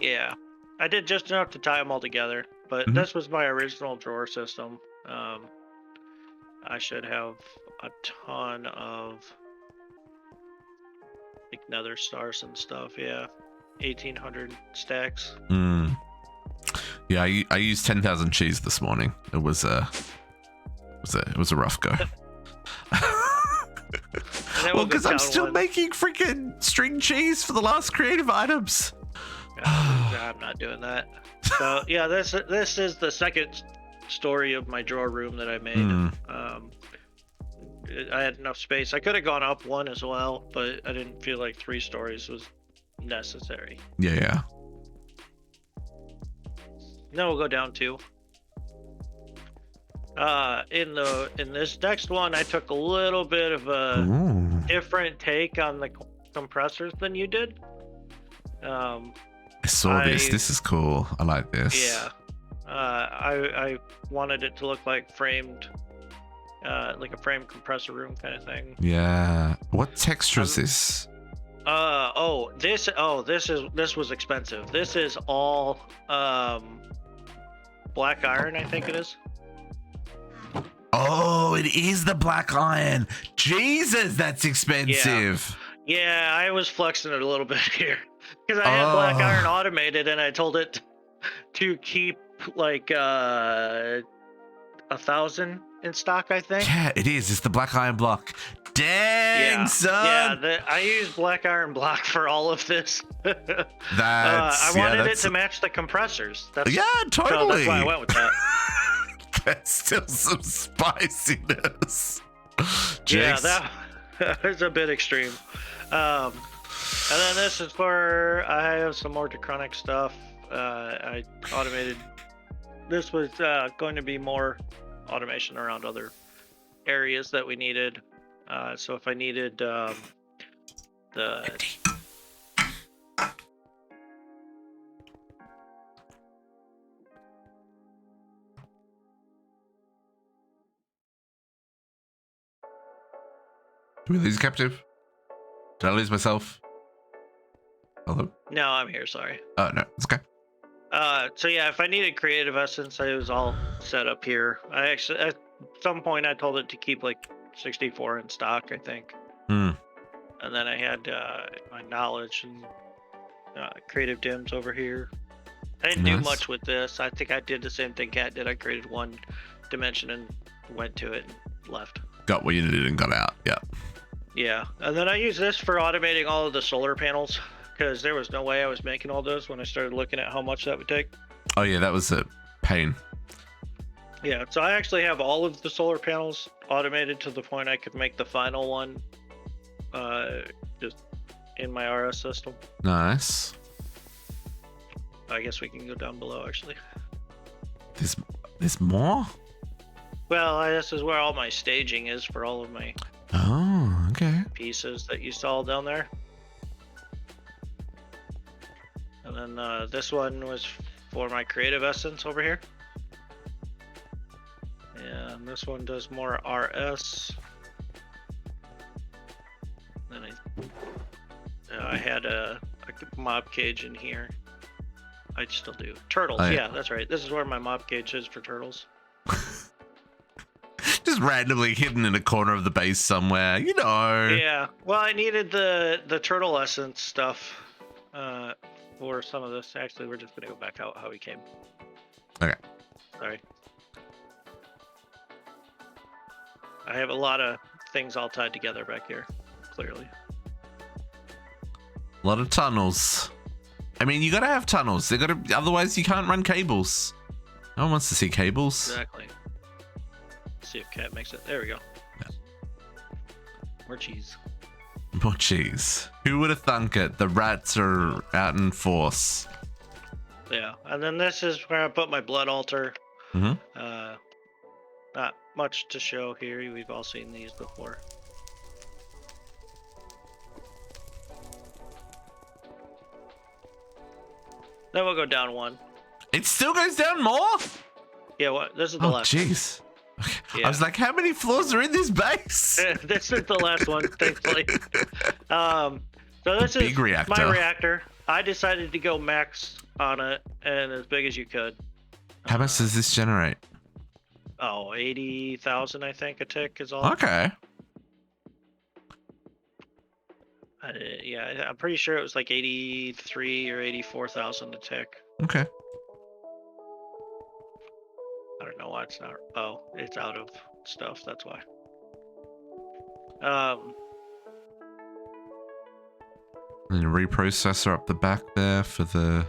Yeah. I did just enough to tie them all together, but this was my original drawer system. I should have a ton of like nether stars and stuff. Yeah, 1,800 stacks. Yeah, I used 10,000 cheese this morning. It was a rough go. Well, because I'm still making freaking string cheese for the last creative items. I'm not doing that. So yeah, this is the second story of my drawer room that I made. I had enough space. I could have gone up 1 as well, but I didn't feel like 3 stories was necessary. Yeah. Now we'll go down 2. In this next one, I took a little bit of a different take on the compressors than you did. I saw this. This is cool. I like this. Yeah. I wanted it to look like framed, like a framed compressor room kind of thing. Yeah. What texture is this? This was expensive. This is all black iron, I think it is. Oh, it is the black iron. Jesus, that's expensive. Yeah, I was flexing it a little bit here because I had black iron automated, and I told it to keep like 1,000 in stock, I think. Yeah, it is. It's the black iron block. Dang, son. I used black iron block for all of this. That's I wanted it to match the compressors. totally. So that's why I went with that. That's still some spiciness. Yeah, Jeez. that was a bit extreme. And then this is where I have some more Draconic stuff. I automated. This was going to be more automation around other areas that we needed. So if I needed the Did we lose Captive? Did I lose myself? Hello? No, I'm here. Sorry. Oh, no. It's okay. So yeah, if I needed creative essence, I was all set up here. I actually, at some point, I told it to keep like 64 in stock, I think. Hmm. And then I had my knowledge and creative dims over here. I didn't do Nice. much with this. I think I did the same thing Kat did. I created one dimension and went to it and left. Got what you needed and got out. Yeah. Yeah, and then I use this for automating all of the solar panels because there was no way I was making all those when I started looking at how much that would take. Oh, yeah. That was a pain. Yeah, so I actually have all of the solar panels automated to the point I could make the final one just in my RS system. Nice. I guess we can go down below actually. There's more? Well, this is where all my staging is for all of my Oh, okay. pieces that you saw down there. And then this one was for my creative essence over here. And this one does more RS. Then I had a mob cage in here. I still do. Turtles, Oh, yeah. yeah, that's right. This is where my mob cage is for turtles. Just randomly hidden in a corner of the base somewhere, you know. Yeah, well, I needed the turtle essence stuff for some of this. Actually, we're just gonna go back out how we came. Okay. Sorry. I have a lot of things all tied together back here, clearly. A lot of tunnels. I mean, you gotta have tunnels. They gotta, otherwise you can't run cables. No one wants to see cables. Exactly. See if Cat makes it. There we go. Yeah. More cheese. More cheese. Who would have thunk it? The rats are out in force. Yeah, and then this is where I put my blood altar. Mm-hmm. Not much to show here. We've all seen these before. Then we'll go down one. It still goes down more? Yeah, what? This is the Oh, last. jeez. Okay. Yeah. I was like, how many floors are in this base? This is the last one, thankfully. So this is Big reactor. my reactor. I decided to go max on it and as big as you could. How much does this generate? Oh, 80,000, I think, a tick is all. Okay. Yeah, I'm pretty sure it was like 83 or 84,000 a tick. Okay. I don't know why it's not. Oh, it's out of stuff. That's why. And a reprocessor up the back there for the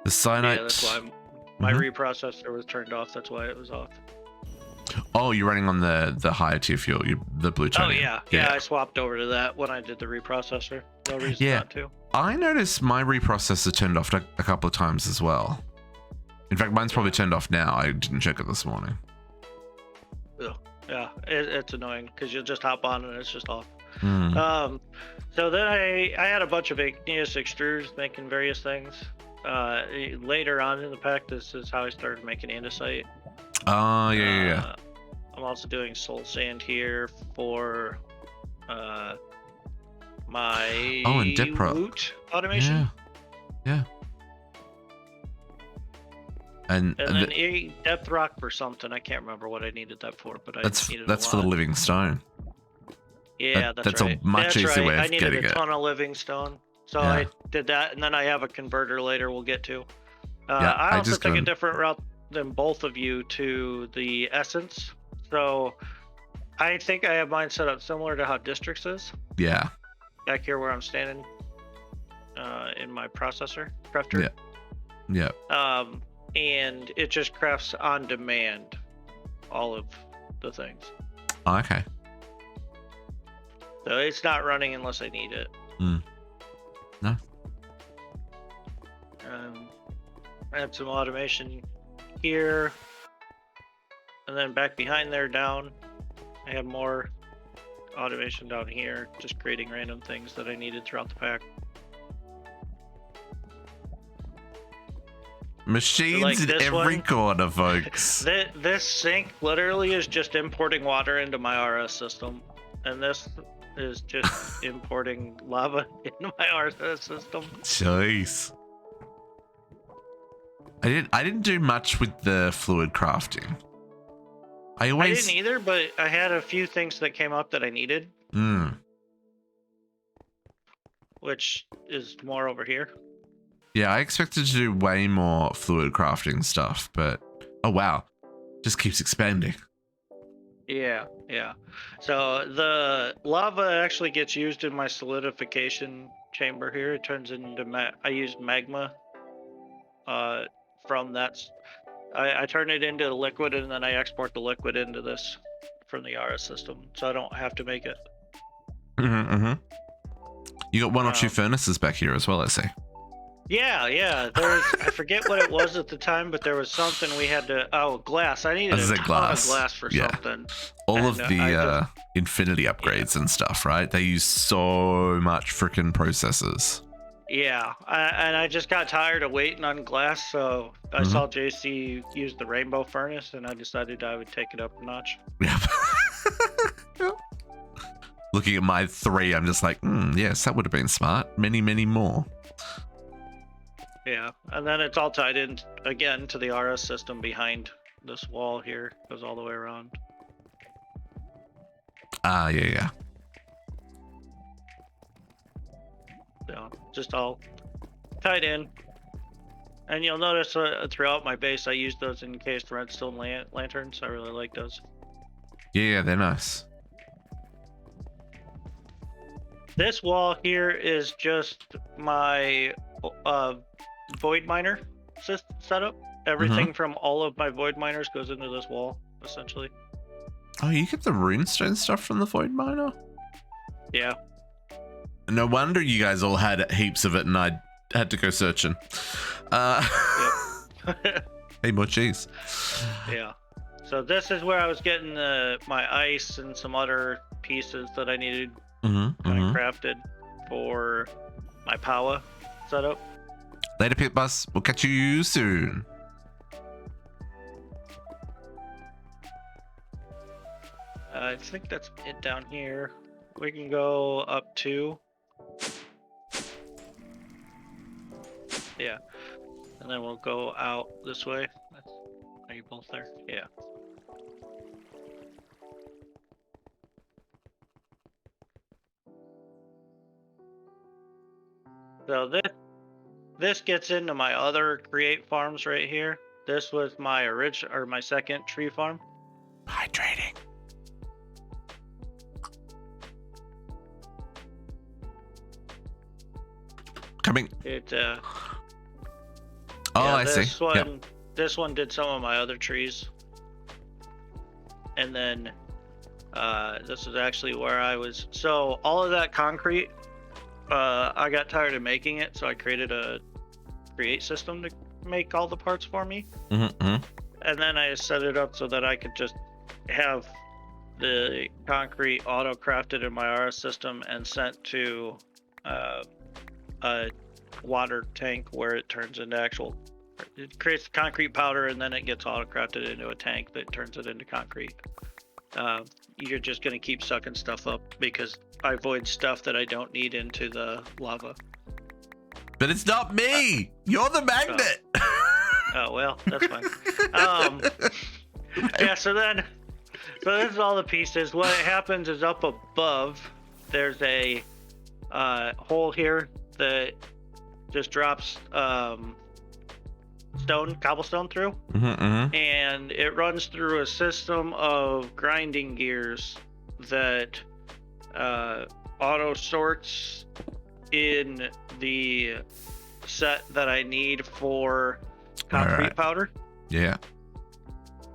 cyanide. Yeah, that's why my Mhm. reprocessor was turned off. That's why it was off. Oh, you're running on the higher tier fuel, the blue Oh tonium. yeah, I swapped over to that when I did the reprocessor. No reason Yeah. not to. I noticed my reprocessor turned off a couple of times as well. In fact, mine's probably turned off now. I didn't check it this morning. Ugh. Yeah, it's annoying because you'll just hop on and it's just off. Hmm. So then I had a bunch of igneous extruders making various things. Later on in the pack, this is how I started making andesite. Oh, yeah. I'm also doing soul sand here for my Oh, and dip prop. loot automation. Yeah. And then a depth rock for something. I can't remember what I needed that for, but I needed that's a for the lot. living stone. Yeah, that's right. a much That's easier right. way I of needed getting a it. ton of living stone, so Yeah. I did that, and then I have a converter later. We'll get to. Yeah, I I also just took a got- different route than both of you to the essence. So I think I have mine set up similar to how Districts is. Yeah. Back here where I'm standing, in my processor, crafter. Yeah. And it just crafts on demand all of the things. Oh, okay. So it's not running unless I need it. No. I have some automation here, and then back behind there down, I have more automation down here, just creating random things that I needed throughout the pack. Machines Like in this every one. corner, folks. This sink literally is just importing water into my RS system, and this is just importing lava into my RS system. Jeez. I didn't do much with the fluid crafting. I I didn't either, but I had a few things that came up that I needed, which is more over here. Yeah, I expected to do way more fluid crafting stuff, but oh wow, just keeps expanding. Yeah. So the lava actually gets used in my solidification chamber here. It turns into I use magma. From that, I turn it into liquid, and then I export the liquid into this from the RS system, so I don't have to make it. You got one or two furnaces back here as well, I see. Yeah. There's I forget what it was at the time, but there was something we had to. Oh, glass. I needed a ton of glass for something. All of the infinity upgrades and stuff, right? They use so much freaking processors. Yeah, and I just got tired of waiting on glass, so I saw JC use the rainbow furnace, and I decided I would take it up a notch. Yeah. Looking at my 3, I'm just like, yes, that would have been smart. Many, many more. Yeah, and then it's all tied in again to the RS system behind this wall here. Goes all the way around. Yeah. So just all tied in. And you'll notice throughout my base, I use those encased redstone lanterns. I really like those. Yeah, they're nice. This wall here is just my void miner setup. Everything from all of my void miners goes into this wall, essentially. Oh, you get the runestone stuff from the void miner? Yeah. No wonder you guys all had heaps of it, and I had to go searching. Hey, more cheese. Yeah. So this is where I was getting my ice and some other pieces that I needed crafted for my power setup. Later, Pit Bus. We'll catch you soon. I think that's it down here. We can go up to... Yeah. And then we'll go out this way. Are you both there? Yeah. So this gets into my other create farms right here. This was my my second tree farm. Hydrating. Coming. I see. This one did some of my other trees. And then this is actually where I was. So all of that concrete, I got tired of making it, so I created a create system to make all the parts for me. And then I set it up so that I could just have the concrete auto crafted in my RS system and sent to a water tank where it turns into it creates concrete powder, and then it gets auto crafted into a tank that turns it into concrete. You're just going to keep sucking stuff up because I void stuff that I don't need into the lava. But it's not me. You're the magnet. Oh well, that's fine. Yeah, so this is all the pieces. What happens is up above, there's a hole here that just drops cobblestone through, and it runs through a system of grinding gears that auto sorts in the set that I need for concrete Alright. powder. Yeah.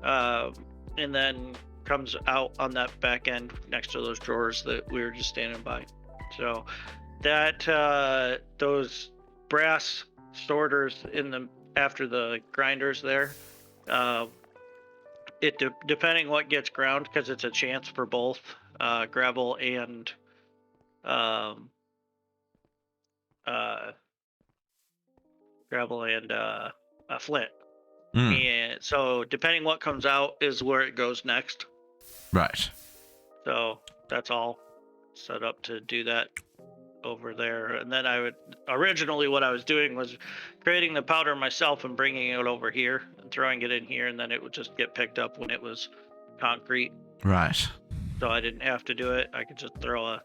And then comes out on that back end next to those drawers that we were just standing by. So that those brass sorters in the after the grinders there, depending what gets ground, because it's a chance for both gravel and flint. And so depending what comes out is where it goes next. Right. So that's all set up to do that over there. And then I would originally what I was doing was creating the powder myself and bringing it over here and throwing it in here, and then it would just get picked up when it was concrete. Right. So I didn't have to do it. I could just throw a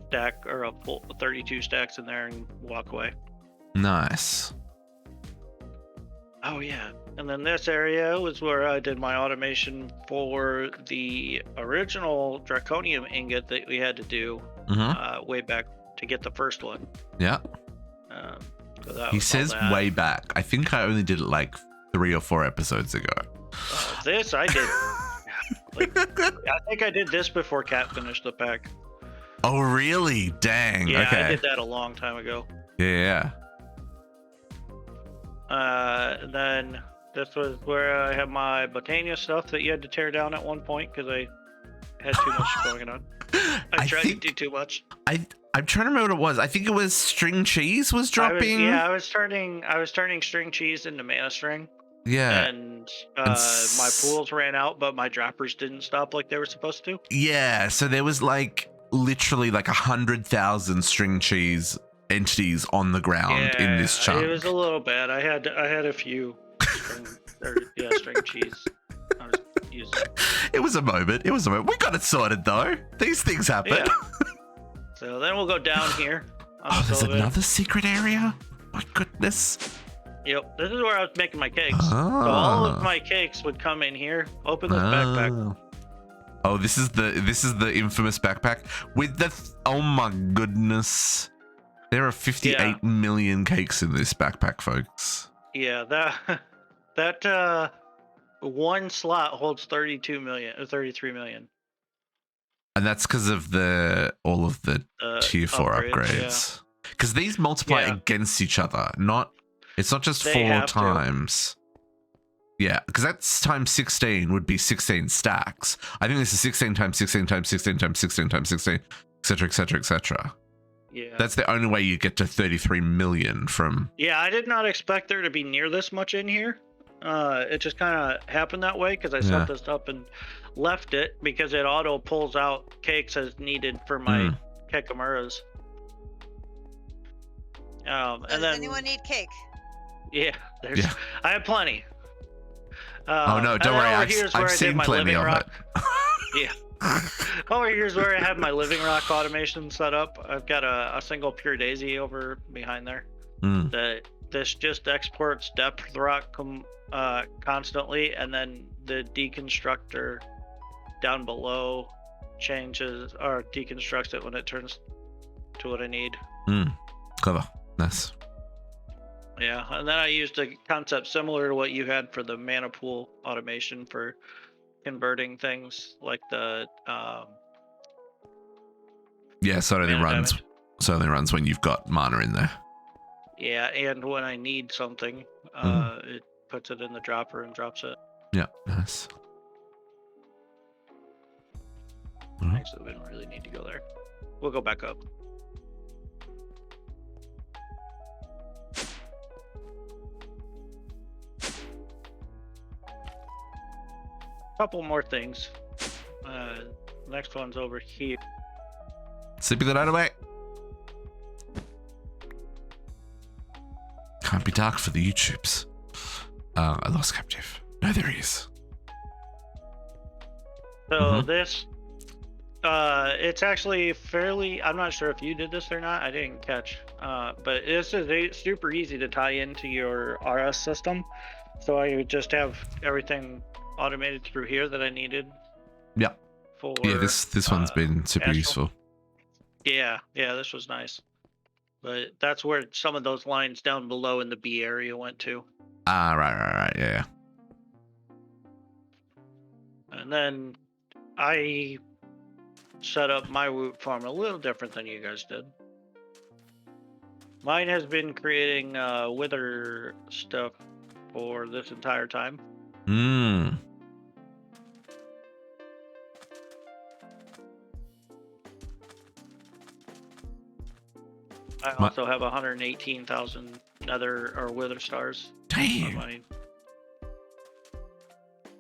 stack or a full 32 stacks in there and walk away. Nice. Oh yeah. And then this area was where I did my automation for the original draconium ingot that we had to do way back to get the first one. Yeah. So that He was all says that. way back. I think I only did it like 3 or 4 episodes ago. This I did. I think I did this before Kat finished the pack. Oh, really? Dang. Yeah, Okay. I did that a long time ago. Yeah. Then this was where I had my Botania stuff that you had to tear down at one point because I had too much going on. I tried to do too much. I'm trying to remember what it was. I think it was string cheese was dropping. I was turning string cheese into mana string. Yeah. And my pools ran out, but my droppers didn't stop like they were supposed to. Yeah. So there was like literally like 100,000 string cheese entities on the ground in this chunk. It was a little bad. I had a few string cheese. I was using. It was a moment. We got it sorted though. These things happen. Yeah. So then we'll go down here. Oh, there's another secret area? My goodness. Yep, this is where I was making my cakes. So all of my cakes would come in here. Open this backpack. Oh, this is the infamous backpack with the. Oh my goodness. There are 58 million cakes in this backpack, folks. Yeah, that one slot holds 33 million. And that's because of all of the tier 4 upgrades. Because these multiply against each other, it's not just 4 times. Yeah, because that's times 16 would be 16 stacks. I think this is 16 times 16 times 16 times 16 times 16, etc., etc., etc. Yeah. That's the only way you get to 33 million from. Yeah, I did not expect there to be near this much in here. It just kind of happened that way because I set this up and left it because it auto pulls out cakes as needed for my Kekimuras. Does anyone need cake? Yeah, I have plenty. Oh no, don't worry, I've seen plenty of it. Yeah. Over here's where I have my living rock automation set up. I've got a single pure daisy over behind there. This just exports depth rock constantly, and then the deconstructor down below changes or deconstructs it when it turns to what I need. Clever. Nice. Yeah, and then I used a concept similar to what you had for the mana pool automation for converting things like the so it only runs when you've got mana in there. Yeah, and when I need something, it puts it in the dropper and drops it. Yeah, nice. Actually, we don't really need to go there. We'll go back up. Couple more things. Next one's over here. Sleepy the night away. Can't be dark for the YouTubes. I lost Captive. No, there he is. So this, it's actually fairly, I'm not sure if you did this or not, I didn't catch, but this is super easy to tie into your RS system. So I would just have everything automated through here that I needed. Yeah. for. Yeah, this one's been super astral. useful. Yeah, this was nice. But that's where some of those lines down below in the B area went to. Ah, right, yeah. And then I set up my woot farm a little different than you guys did. Mine has been creating wither stuff for this entire time. I also have 118,000 nether or wither stars. Damn. On mine.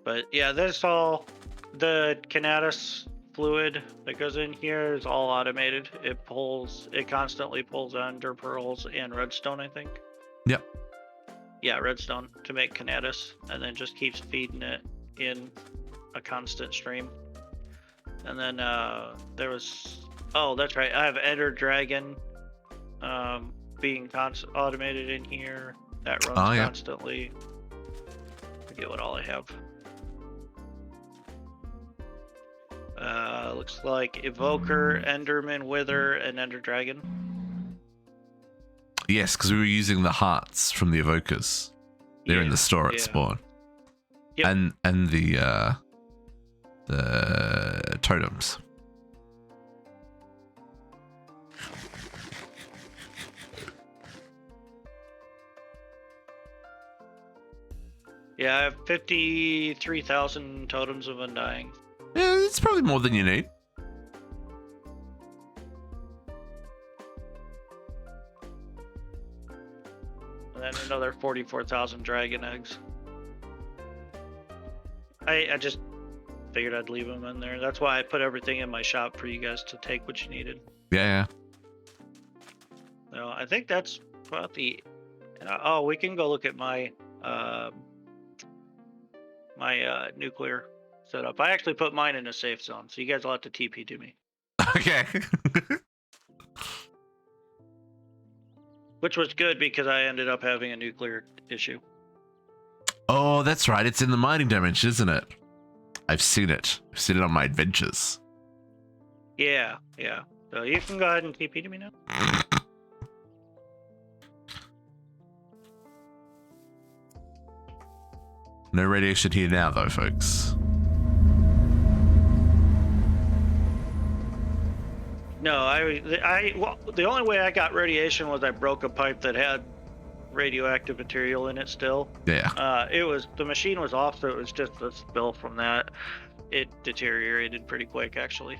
But yeah, this all the Canatus fluid that goes in here is all automated. It constantly pulls ender pearls and redstone, I think. Yep. Yeah, redstone to make Canatus, and then just keeps feeding it in a constant stream. And then there was, oh, that's right, I have Ender Dragon being automated in here. That runs constantly. I forget what all I have. Looks like Evoker, Enderman, Wither, and Ender Dragon. Yes, because we were using the hearts from the evokers. They're in the store at spawn. Yep. And the totems. Yeah, I have 53,000 totems of Undying. Yeah, it's probably more than you need. And then another 44,000 dragon eggs. I just figured I'd leave them in there. That's why I put everything in my shop for you guys to take what you needed. Yeah. No, I think that's about the... oh, we can go look at my nuclear setup. I actually put mine in a safe zone, so you guys will have to TP to me. Okay. Which was good because I ended up having a nuclear issue. Oh, that's right. It's in the mining dimension, isn't it? I've seen it. I've seen it on my adventures. Yeah. So you can go ahead and TP to me now. No radiation here now, though, folks. No, well, the only way I got radiation was I broke a pipe that had radioactive material in it still. Yeah. The machine was off, so it was just a spill from that. It deteriorated pretty quick, actually.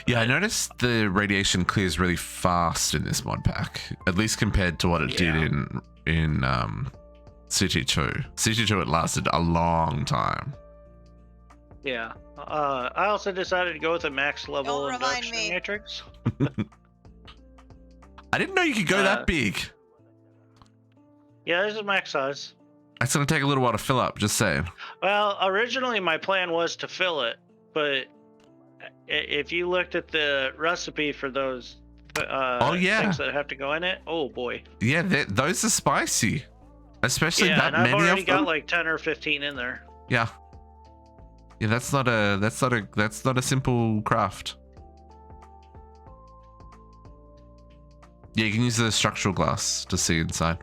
Yeah, I noticed the radiation clears really fast in this mod pack, at least compared to what it did in CT2. CT2 it lasted a long time. Yeah. I also decided to go with a max level induction matrix. I didn't know you could go that big. Yeah, this is max size. It's gonna take a little while to fill up, just saying. Well, originally my plan was to fill it, but if you looked at the recipe for those things that have to go in it, oh boy. Yeah, those are spicy. Especially that and many of them. I've already got like 10 or 15 in there. Yeah. Yeah, that's not a simple craft. Yeah, you can use the structural glass to see inside.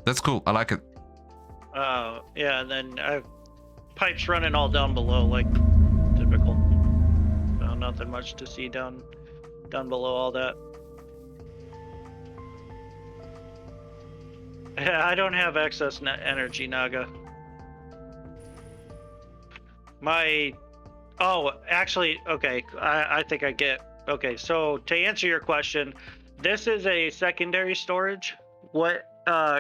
That's cool. I like it. Yeah, and then I have pipes running all down below, like typical. So nothing much to see down below all that. I don't have excess energy, Naga. Actually, okay, I think I get... Okay, so to answer your question, this is a secondary storage. What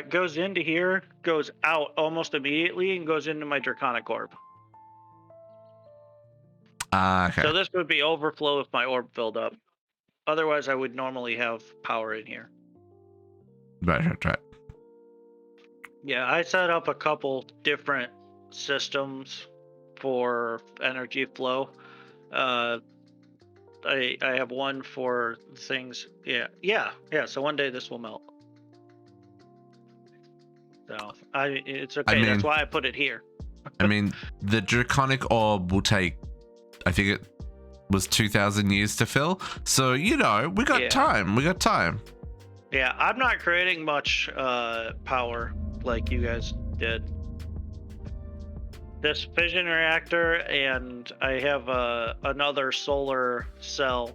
goes into here goes out almost immediately and goes into my Draconic Orb. Okay. So this would be overflow if my orb filled up. Otherwise, I would normally have power in here. Right. Yeah, I set up a couple different systems for energy flow. I have one for things. Yeah. So one day this will melt. So it's okay. That's why I put it here. I mean, the draconic orb will take, I think it was 2,000 years to fill. So, you know, we got time. We got time. Yeah, I'm not creating much power like you guys did. This fission reactor and I have another solar cell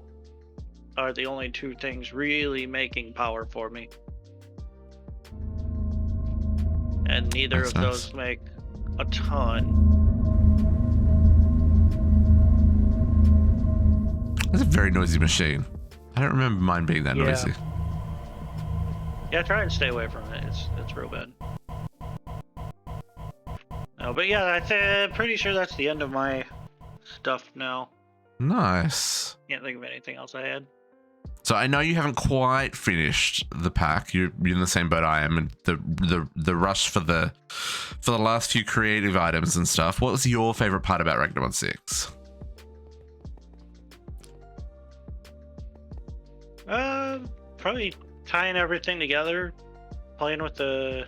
are the only two things really making power for me. And neither of those make a ton. That's a very noisy machine. I don't remember mine being that noisy. Yeah, try and stay away from it. It's real bad. No, but yeah, I'm pretty sure that's the end of my stuff now. Nice. Can't think of anything else I had. So I know you haven't quite finished the pack. You're in the same boat I am, and the rush for the last few creative items and stuff. What was your favorite part about Ragnamod VI? Probably tying everything together, playing with the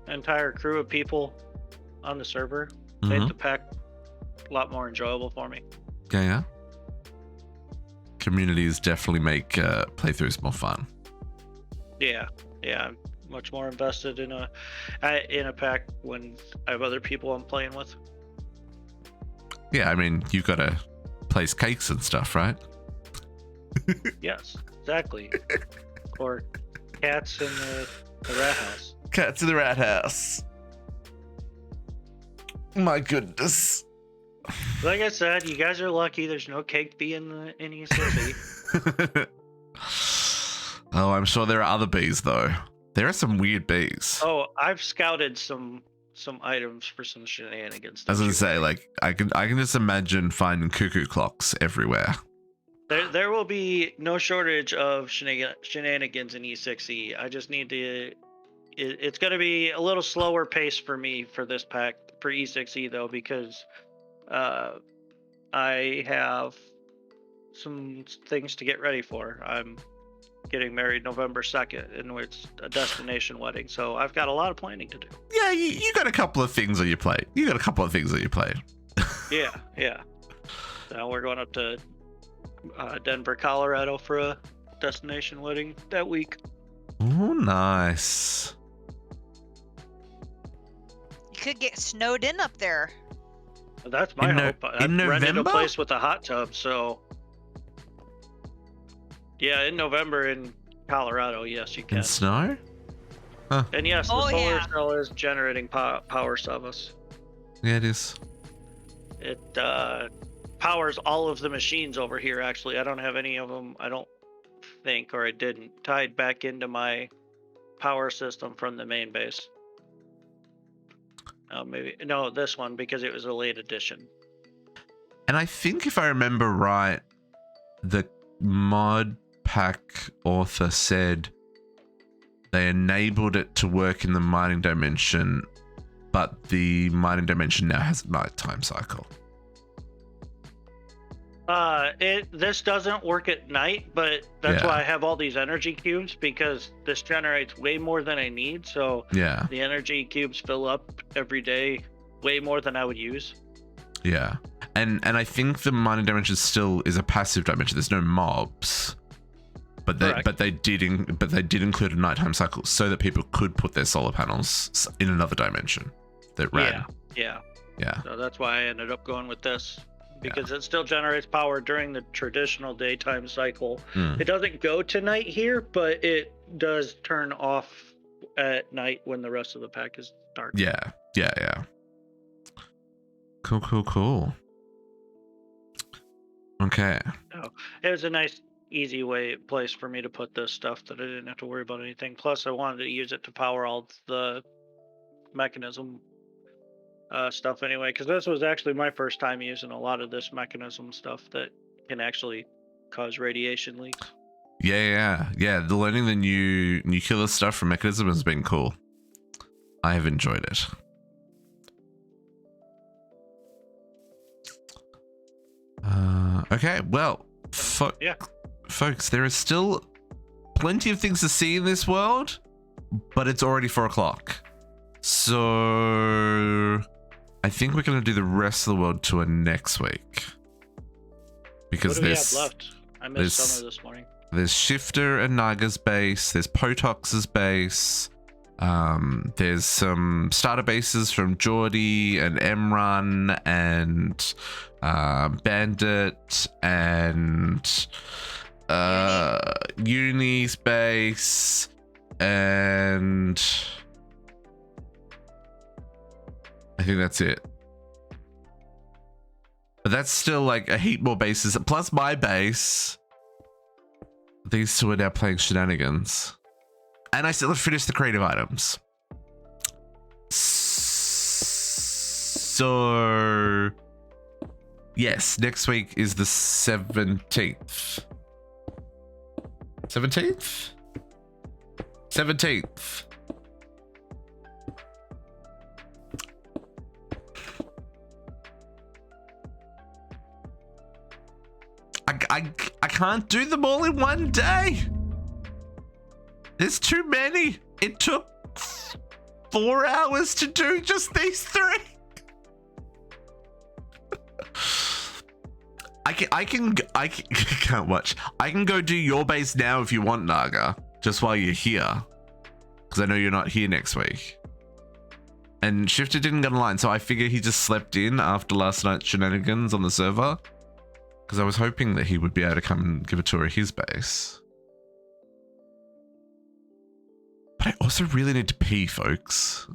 entire crew of people on the server. Made the pack a lot more enjoyable for me. Yeah. Communities definitely make playthroughs more fun. Yeah, I'm much more invested in a pack when I have other people I'm playing with. Yeah, I mean, you've got to place cakes and stuff, right? Yes, exactly. Or cats in the rat house. Cats in the rat house. My goodness. Like I said, you guys are lucky there's no cake bee in ECC. Oh, I'm sure there are other bees though. There are some weird bees. Oh, I've scouted some items for some shenanigans. I was gonna say, like, I can just imagine finding cuckoo clocks everywhere. There will be no shortage of shenanigans in E6E. I just need to. It's going to be a little slower pace for me for this pack for E6E though, because I have some things to get ready for. I'm getting married November 2nd, and it's a destination wedding, so I've got a lot of planning to do. Yeah, you got a couple of things on your plate. Yeah. Now we're going up to Denver, Colorado for a destination wedding that week. Oh, nice. You could get snowed in up there. That's my hope. In I've rented a November? place with a hot tub, so yeah, in November in Colorado, yes, you can. In snow? And yes, the solar cell is generating power service. Yeah, it is. It powers all of the machines over here, actually. I don't have any of them, I don't think, or I didn't, tied back into my power system from the main base. No, this one, because it was a late edition. And I think if I remember right, the mod pack author said they enabled it to work in the mining dimension, but the mining dimension now has a nighttime cycle. This doesn't work at night, but that's why I have all these energy cubes, because this generates way more than I need. So yeah, the energy cubes fill up every day way more than I would use. Yeah, and I think the mining dimension still is a passive dimension. There's no mobs, but they did include a nighttime cycle so that people could put their solar panels in another dimension that ran. Yeah. So that's why I ended up going with this, because it still generates power during the traditional daytime cycle. It doesn't go to night here, but it does turn off at night when the rest of the pack is dark. Yeah. Cool. Okay. So it was a nice, easy place for me to put this stuff that I didn't have to worry about anything. Plus, I wanted to use it to power all the mechanism stuff anyway, because this was actually my first time using a lot of this mechanism stuff that can actually cause radiation leaks. Yeah. The learning the new nuclear stuff from mechanism has been cool. I have enjoyed it. Okay, well, folks, there is still plenty of things to see in this world, but it's already 4 o'clock. So I think we're going to do the rest of the world tour next week. Because What do we have left? I missed Summer this morning. There's Shifter and Naga's base. There's Potox's base. There's some starter bases from Geordie and Emrun and Bandit and Uni's base and I think that's it. But that's still like a heap more bases plus my base. These two are now playing shenanigans. And I still have finished the creative items. So, yes, next week is the 17th. 17th? 17th. I can't do them all in one day. There's too many. It took 4 hours to do just these 3. I can't watch. I can go do your base now if you want, Naga, just while you're here, because I know you're not here next week. And Shifter didn't get online, so I figure he just slept in after last night's shenanigans on the server, because I was hoping that he would be able to come and give a tour of his base. But I also really need to pee, folks.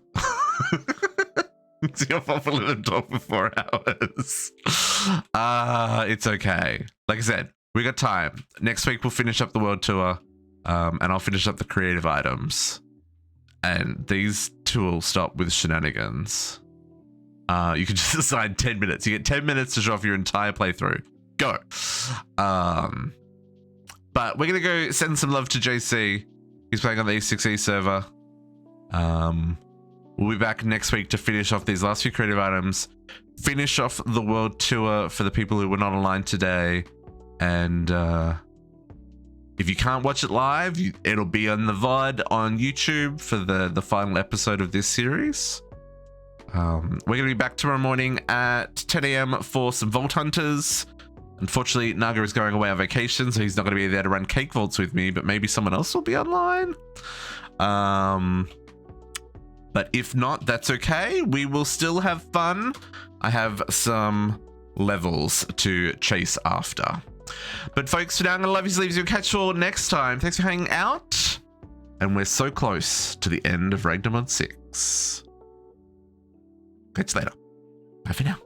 See how far we'll let him talk for 4 hours. It's okay. Like I said, we got time. Next week we'll finish up the world tour, and I'll finish up the creative items. And these two will stop with shenanigans. You can just assign 10 minutes. You get 10 minutes to show off your entire playthrough. Go. But we're gonna go send some love to JC. He's playing on the E6E server. We'll be back next week to finish off these last few creative items, finish off the world tour for the people who were not online today, and if you can't watch it live, it'll be on the VOD on YouTube for the final episode of this series. We're going to be back tomorrow morning at 10 a.m. for some Vault Hunters. Unfortunately, Naga is going away on vacation, so he's not going to be there to run cake vaults with me, but maybe someone else will be online. But if not, that's okay. We will still have fun. I have some levels to chase after. But folks, for now, I'm going to love you, leaves you. Catch you all next time. Thanks for hanging out. And we're so close to the end of Ragnamod VI. Catch you later. Bye for now.